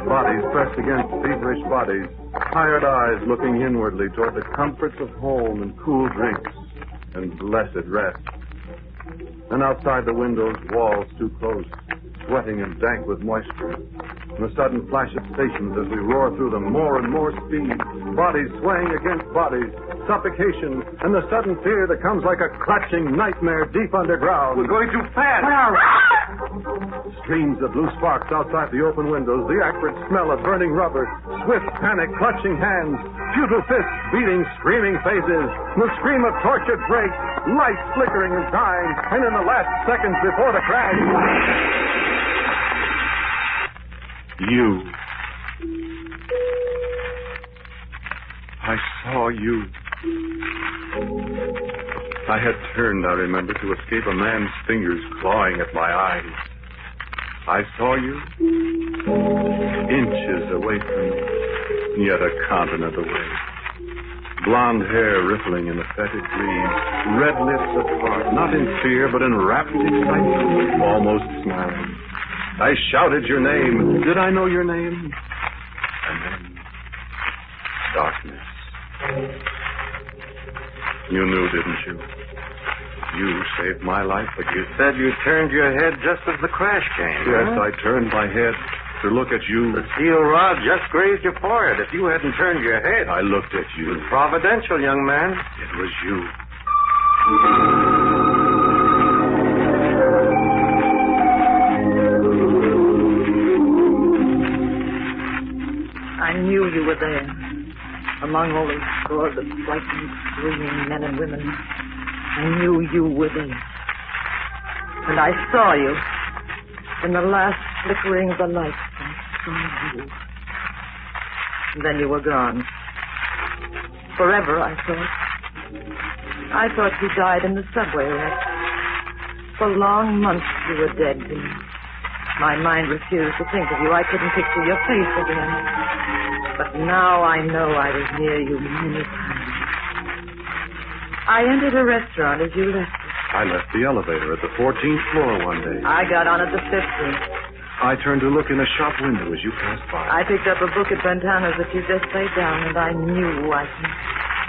[SPEAKER 19] Bodies pressed against feverish bodies, tired eyes looking inwardly toward the comforts of home and cool drinks and blessed rest. And outside the windows, walls too close, sweating and dank with moisture. And the sudden flash of stations as we roar through them, more and more speed, bodies swaying against bodies, suffocation, and the sudden fear that comes like a clutching nightmare deep underground.
[SPEAKER 1] We're going too fast.
[SPEAKER 19] Streams of blue sparks outside the open windows, the acrid smell of burning rubber, swift panic, clutching hands, futile fists beating screaming faces, the scream of tortured brakes, lights flickering and dying, and in the last seconds before the crash... You. I saw you. I had turned, I remember, to escape a man's fingers clawing at my eyes. I saw you, inches away from me, yet a continent away. Blonde hair rippling in the fetid breeze, red lips apart, not in fear, but in rapt excitement, almost smiling. I shouted your name. Did I know your name? And then, darkness. You knew, didn't you? You saved my life, but you said you turned your head just as the crash came. Yes, I turned my head to look at you. The steel rod just grazed your forehead. If you hadn't turned your head... I looked at you. It was providential, young man. It was you.
[SPEAKER 24] I knew you were there, among all those scores of frightened, screaming men and women. I knew you were there. And I saw you in the last flickering of the light. I saw you. And then you were gone. Forever, I thought. I thought you died in the subway wreck. For long months you were dead to me. My mind refused to think of you. I couldn't picture your face again. But now I know I was near you many times. I entered a restaurant as you left it.
[SPEAKER 19] I left the elevator at the 14th floor one day.
[SPEAKER 24] I got on at the 15th.
[SPEAKER 19] I turned to look in a shop window as you passed by.
[SPEAKER 24] I picked up a book at Bentana's that you just laid down, and I knew I could.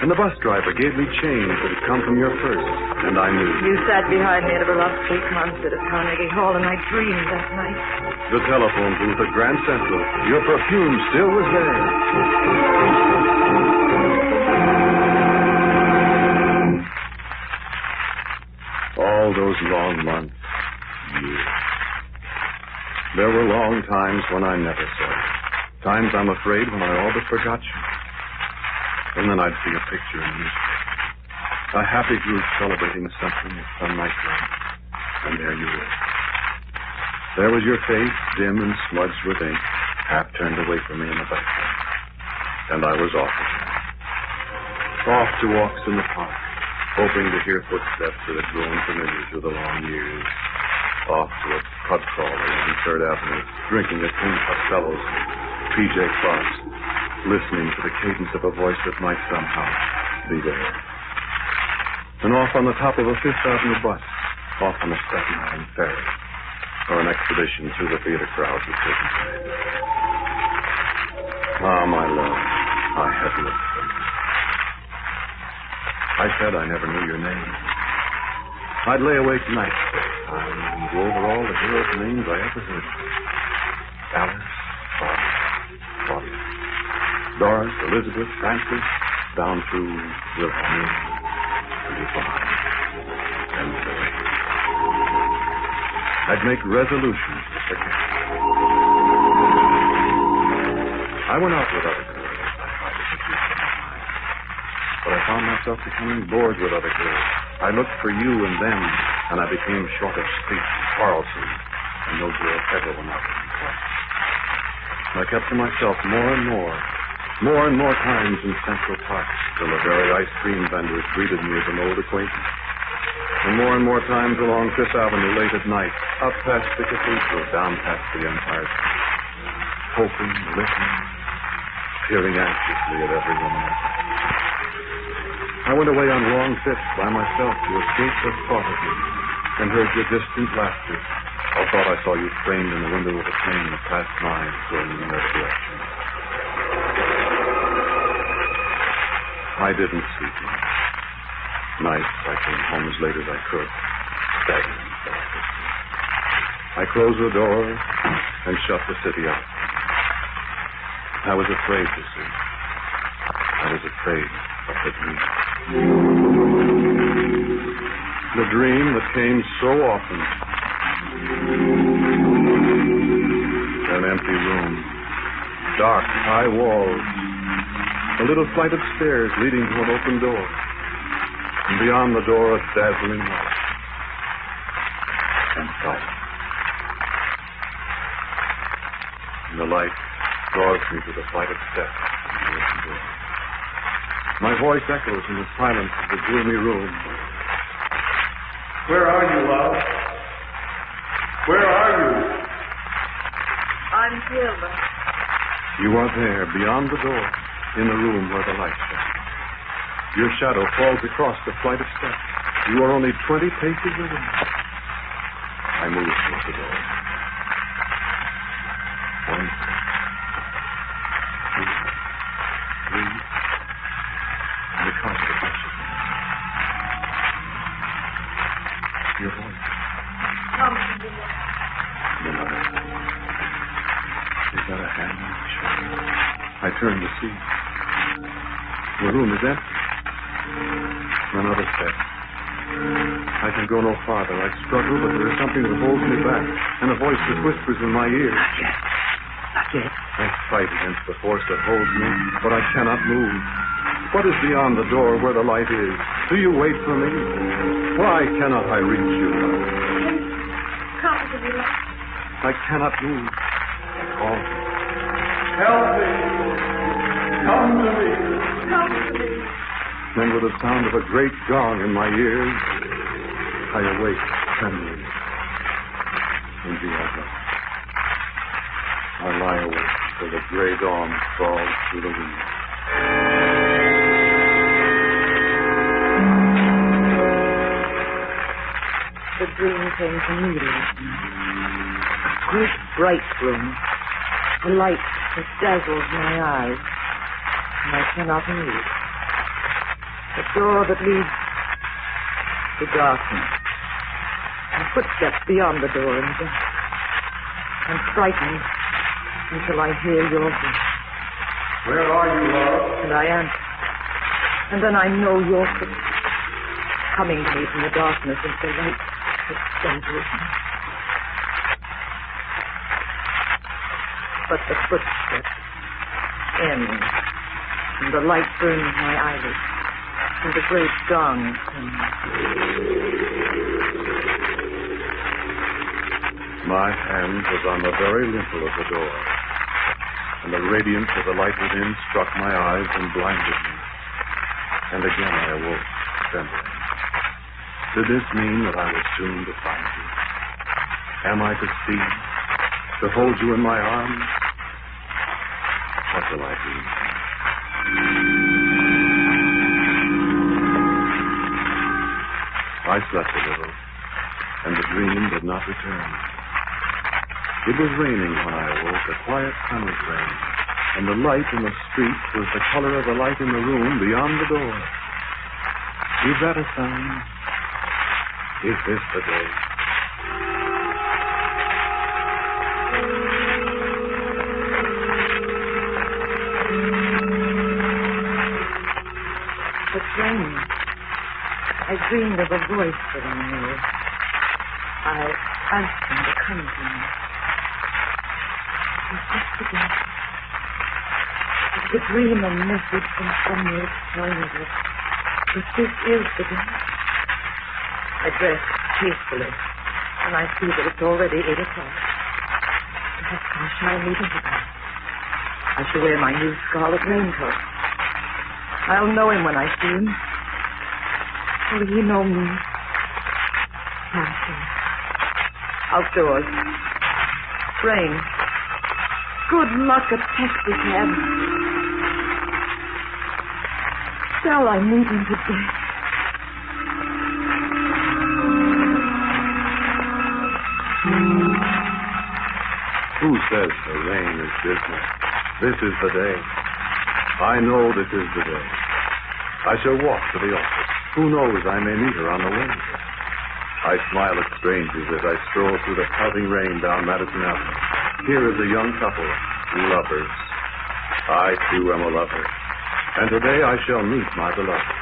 [SPEAKER 19] And the bus driver gave me change that had come from your purse, and I knew.
[SPEAKER 24] You sat behind me at a beloved Street concert at Carnegie Hall, and I dreamed that night.
[SPEAKER 19] The telephone booth at Grand Central. Your perfume still was there. All those long months, years. There were long times when I never saw you. Times, I'm afraid, when I all but forgot you. And then I'd see a picture in the newspaper. A happy group celebrating something at some nightclub. And there you were. There was your face, dim and smudged with ink, half turned away from me in the background. And I was off again. Off to walks in the park, hoping to hear footsteps that had grown familiar through the long years. Off to a pub crawler on 3rd Avenue, drinking at King Costello's, P.J. Clark's, listening to the cadence of a voice that might somehow be there. And off on the top of a 5th Avenue bus, off on a Staten Island ferry, or an expedition through the theater crowds at certain times. Ah, my love, I have looked for you. I said I never knew your name. I'd lay awake nights and go over all the heroes' names I ever heard. Alice, Claudia, Doris, Elizabeth, Frances, down through Wilhelmina, Yvonne, and Zoe. I'd make resolutions to forget. I went out with other girls. I tried to keep from my mind. But I found myself becoming bored with other girls. I looked for you and them, and I became short of speech, quarrelsome, and no girl ever went out with me twice. I kept to myself more and more times in Central Park, till the very ice cream vendors greeted me as an old acquaintance. And more times along 5th Avenue late at night, up past the cathedral, down past the Empire State, hoping, listening, peering anxiously at every woman I passed. I went away on long trips by myself to escape the thought of you. and heard your distant laughter, or thought I saw you framed in the window of a train that passed mine going in another direction. I didn't sleep much. Nights I came home as late as I could, staggering. I closed the door and shut the city out. I was afraid to sleep. I was afraid of the dream. The dream that came so often. An empty room. Dark, high walls. A little flight of stairs leading to an open door. And beyond the door, a dazzling light. And silence. And the light draws me to the flight of steps. My voice echoes in the silence of the gloomy room.
[SPEAKER 7] Where are you, love? Where are you?
[SPEAKER 24] I'm here, love.
[SPEAKER 19] You are there, beyond the door, in the room where the light shines. Your shadow falls across the flight of steps. You are only 20 paces away. I move toward the door. 1, 2, 3. And the carpet touches me. Your voice.
[SPEAKER 24] Come to me.
[SPEAKER 19] Another. Is that a hand on my shoulder? I turn to see. The room is empty. Another step. I can go no farther. I struggle, but there is something that holds me back, and a voice that whispers in my ear.
[SPEAKER 24] Not yet. Not yet.
[SPEAKER 19] I fight against the force that holds me, but I cannot move. What is beyond the door where the light is? Do you wait for me? Why cannot I reach you?
[SPEAKER 24] Come to me, love.
[SPEAKER 19] I cannot move. Call me.
[SPEAKER 7] Help me. Come to me.
[SPEAKER 24] Come to me.
[SPEAKER 19] Then with the sound of a great gong in my ears, I awake trembling. And you are gone. I lie awake till the gray dawn crawls through the window.
[SPEAKER 24] The dream came to me last night. A great bright room. A light that dazzles my eyes. And I cannot move. A door that leads to darkness. And footsteps beyond the door in the dark. I'm frightened until I hear your voice.
[SPEAKER 7] Where are you, love?
[SPEAKER 24] And I answer. And then I know your footsteps coming to me from the darkness into the light that dazzles me. But the footsteps end, and the light burns my eyelids, and the great gong comes.
[SPEAKER 19] My hand was on the very lintel of the door, and the radiance of the light within struck my eyes and blinded me. And again I awoke, trembling. Did this mean that I was soon to find you? Am I to see, to hold you in my arms? What will I do? I slept a little, and the dream did not return. It was raining when I awoke, a quiet summer's rain, and the light in the street was the color of the light in the room beyond the door. Is that a sign? Is this the day?
[SPEAKER 24] It's raining. I dreamed of a voice that I knew. I asked him to come to me. Is this the day? Is the dream a message from somewhere telling me that this is the day? I dress hastily, and I see that it's already 8 o'clock. Perhaps I shall meet him again. I shall wear my new scarlet raincoat. I'll know him when I see him. Will he know me? Passing. Outdoors. Rain. Good luck at Texas Head. Shall I meet him today?
[SPEAKER 19] Who says the rain is business? This is the day. I know this is the day. I shall walk to the office. Who knows, I may meet her on the way. I smile at strangers as I stroll through the pelting rain down Madison Avenue. Here is a young couple, lovers. I, too, am a lover. And today I shall meet my beloved.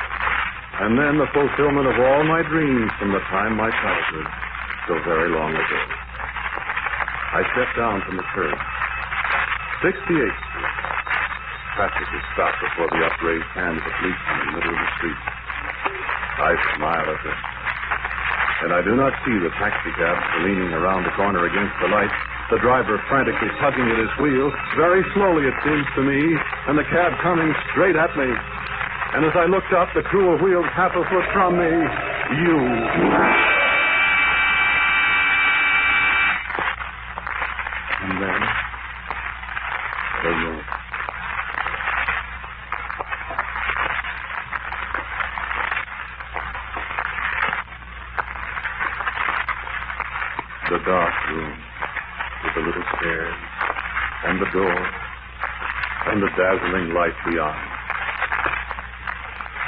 [SPEAKER 19] And then the fulfillment of all my dreams from the time my childhood, so very long ago. I step down from the curb. 68th Street. Traffic is stopped before the upraised hand of the policeman in the middle of the street. I smile at her. And I do not see the taxicab leaning around the corner against the light, the driver frantically tugging at his wheel, very slowly it seems to me, and the cab coming straight at me. And as I looked up, the cruel wheels half a foot from me, you. And then, the road. The dark room with the little stairs and the door and the dazzling light beyond.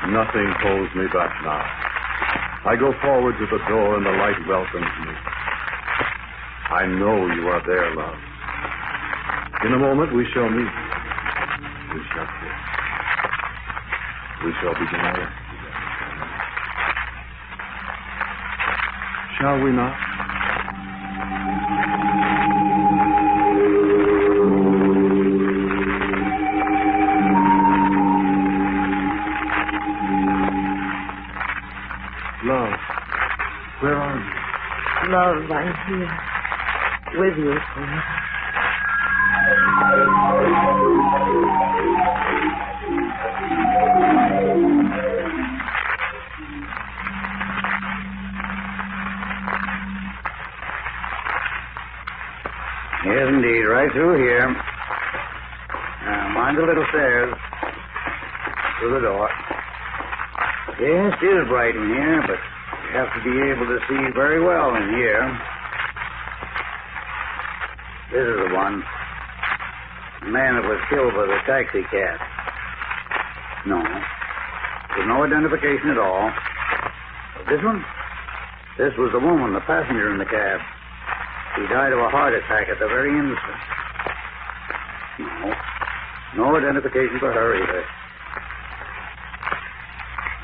[SPEAKER 19] Nothing holds me back now. I go forward to the door and the light welcomes me. I know you are there, love. In a moment we shall meet. We shall kiss. We shall begin our life together. Shall we not? Love, where are you?
[SPEAKER 24] Love, I'm here. With you forever.
[SPEAKER 5] Yes, indeed. Right through here. Now, mind the little stairs. Through the door. Yes, it is bright in here, but you have to be able to see very well in here. This is the one. The man that was killed by the taxi cab. No. There's no identification at all. But this one? This was the woman, the passenger in the cab. She died of a heart attack at the very instant. No. No identification for her either.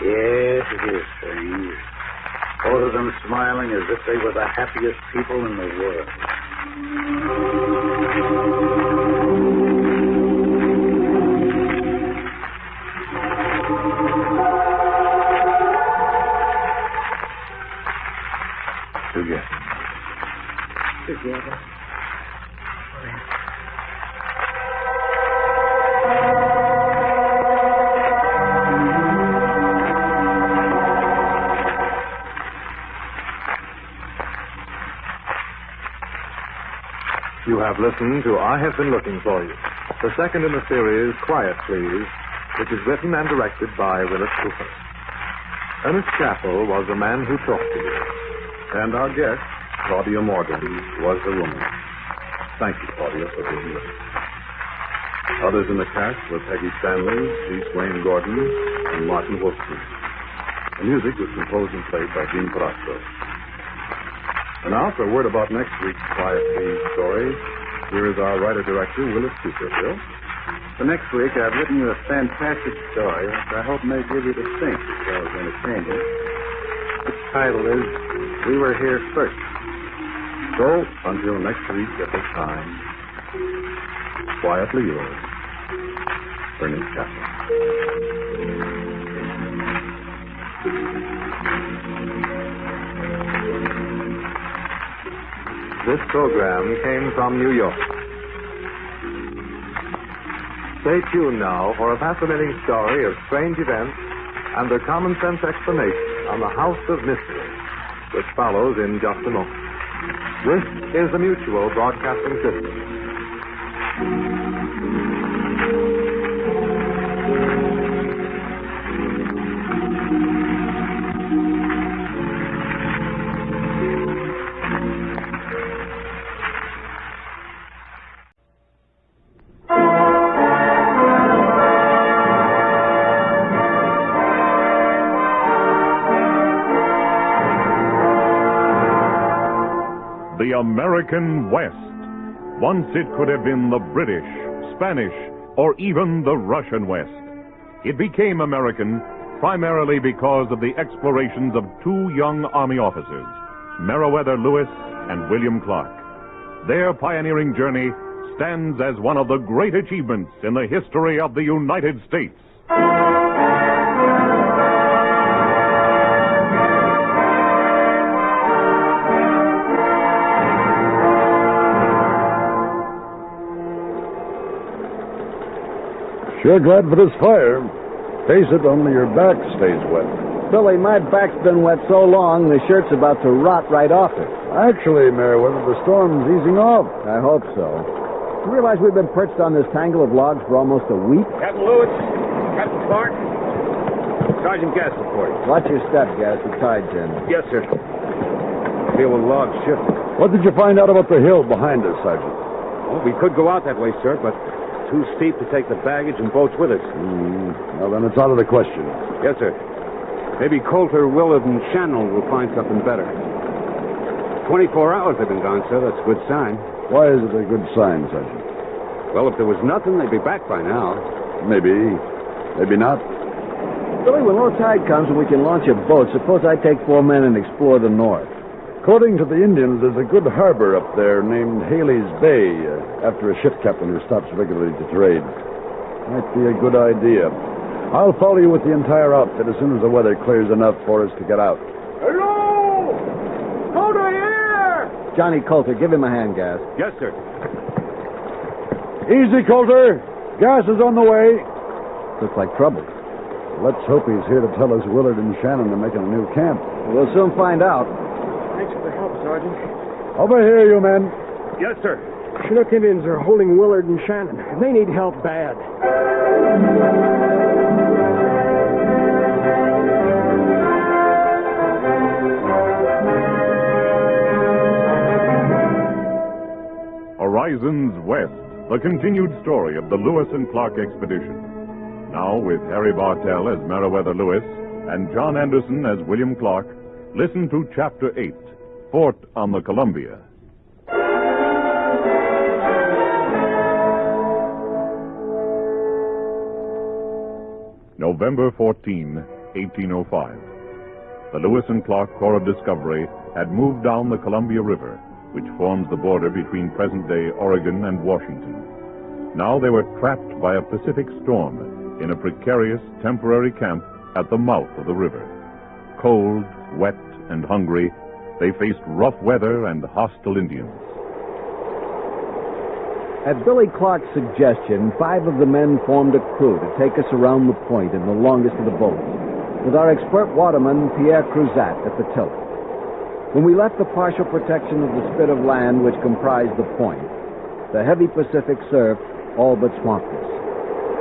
[SPEAKER 5] Yes, it is strange. Both of them smiling as if they were the happiest people in the world.
[SPEAKER 24] Together.
[SPEAKER 11] You have listened to I Have Been Looking for You, the second in the series, Quiet Please, which is written and directed by Willis Cooper. Ernest Chappell was the man who talked to you, and our guest, Claudia Morgan, was the woman. Thank you, Claudia, for being with us. Others in the cast were Peggy Stanley, G. Swain Gordon, and Martin Wolfson. The music was composed and played by Gene Parasco. And now for a word about next week's Quiet Please story. Here is our writer-director, Willis Cooper. Bill?
[SPEAKER 5] For next week, I've written you a fantastic story, which I hope may give you the think as well as entertainment. Its title is We Were Here First.
[SPEAKER 11] So, until next week at this time, quietly yours, Ernest Chappell. This program came from New York. Stay tuned now for a fascinating story of strange events and their common sense explanation on the House of Mystery, which follows in just a moment. This is the Mutual Broadcasting System.
[SPEAKER 8] the American West. Once it could have been the British, Spanish, or even the Russian West. It became American primarily because of the explorations of two young Army officers, Meriwether Lewis and William Clark. Their pioneering journey stands as one of the great achievements in the history of the United States.
[SPEAKER 13] Sure glad for this fire. Face it, only your back stays wet.
[SPEAKER 14] Billy, my back's been wet so long, the shirt's about to rot right off it.
[SPEAKER 13] Actually, Meriwether, the storm's easing off.
[SPEAKER 14] I hope so. You realize we've been perched on this tangle of logs for almost a week?
[SPEAKER 15] Captain Lewis, Captain Clark, Sergeant Gas report.
[SPEAKER 14] Watch your step, Gas. The tide's in.
[SPEAKER 15] Yes, sir. Feel the logs shifting.
[SPEAKER 13] What did you find out about the hill behind us, Sergeant?
[SPEAKER 15] Well, we could go out that way, sir, but too steep to take the baggage and boats with us.
[SPEAKER 13] Well, then it's out of the question.
[SPEAKER 15] Yes, sir. Maybe Coulter, Willard, and Shannon will find something better. 24 hours they've been gone, sir. That's a good sign.
[SPEAKER 13] Why is it a good sign, Sergeant?
[SPEAKER 15] Well, if there was nothing, they'd be back by now.
[SPEAKER 13] Maybe. Maybe not.
[SPEAKER 14] Billy, when low tide comes and we can launch a boat, suppose I take 4 men and explore the north.
[SPEAKER 13] According to the Indians, there's a good harbor up there named Haley's Bay, after a ship captain who stops regularly to trade. Might be a good idea. I'll follow you with the entire outfit as soon as the weather clears enough for us to get out.
[SPEAKER 10] Hello! Coulter here!
[SPEAKER 14] Johnny Coulter, give him a hand, Gas.
[SPEAKER 15] Yes, sir.
[SPEAKER 13] Easy, Coulter. Gas is on the way.
[SPEAKER 14] Looks like trouble.
[SPEAKER 13] Let's hope he's here to tell us Willard and Shannon are making a new camp.
[SPEAKER 14] We'll soon find out.
[SPEAKER 15] Thanks for the help, Sergeant.
[SPEAKER 13] Over here, you men.
[SPEAKER 15] Yes, sir.
[SPEAKER 10] Chinook Indians are holding Willard and Shannon. They need help bad.
[SPEAKER 8] Horizons West, the continued story of the Lewis and Clark expedition. Now with Harry Bartell as Meriwether Lewis and John Anderson as William Clark, listen to Chapter 8, Fort on the Columbia. November 14, 1805. The Lewis and Clark Corps of Discovery had moved down the Columbia River, which forms the border between present-day Oregon and Washington. Now they were trapped by a Pacific storm in a precarious temporary camp at the mouth of the river. Cold, wet, and hungry, they faced rough weather and hostile Indians.
[SPEAKER 14] At Billy Clark's suggestion, 5 of the men formed a crew to take us around the point in the longest of the boats, with our expert waterman, Pierre Cruzat, at the tiller. When we left the partial protection of the spit of land which comprised the point, the heavy Pacific surf all but swamped us.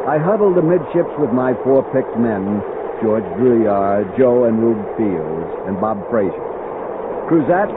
[SPEAKER 14] I huddled amidships with my 4 picked men, George Drouillard, Joe and Rube Fields, and Bob Frazier. Cruzat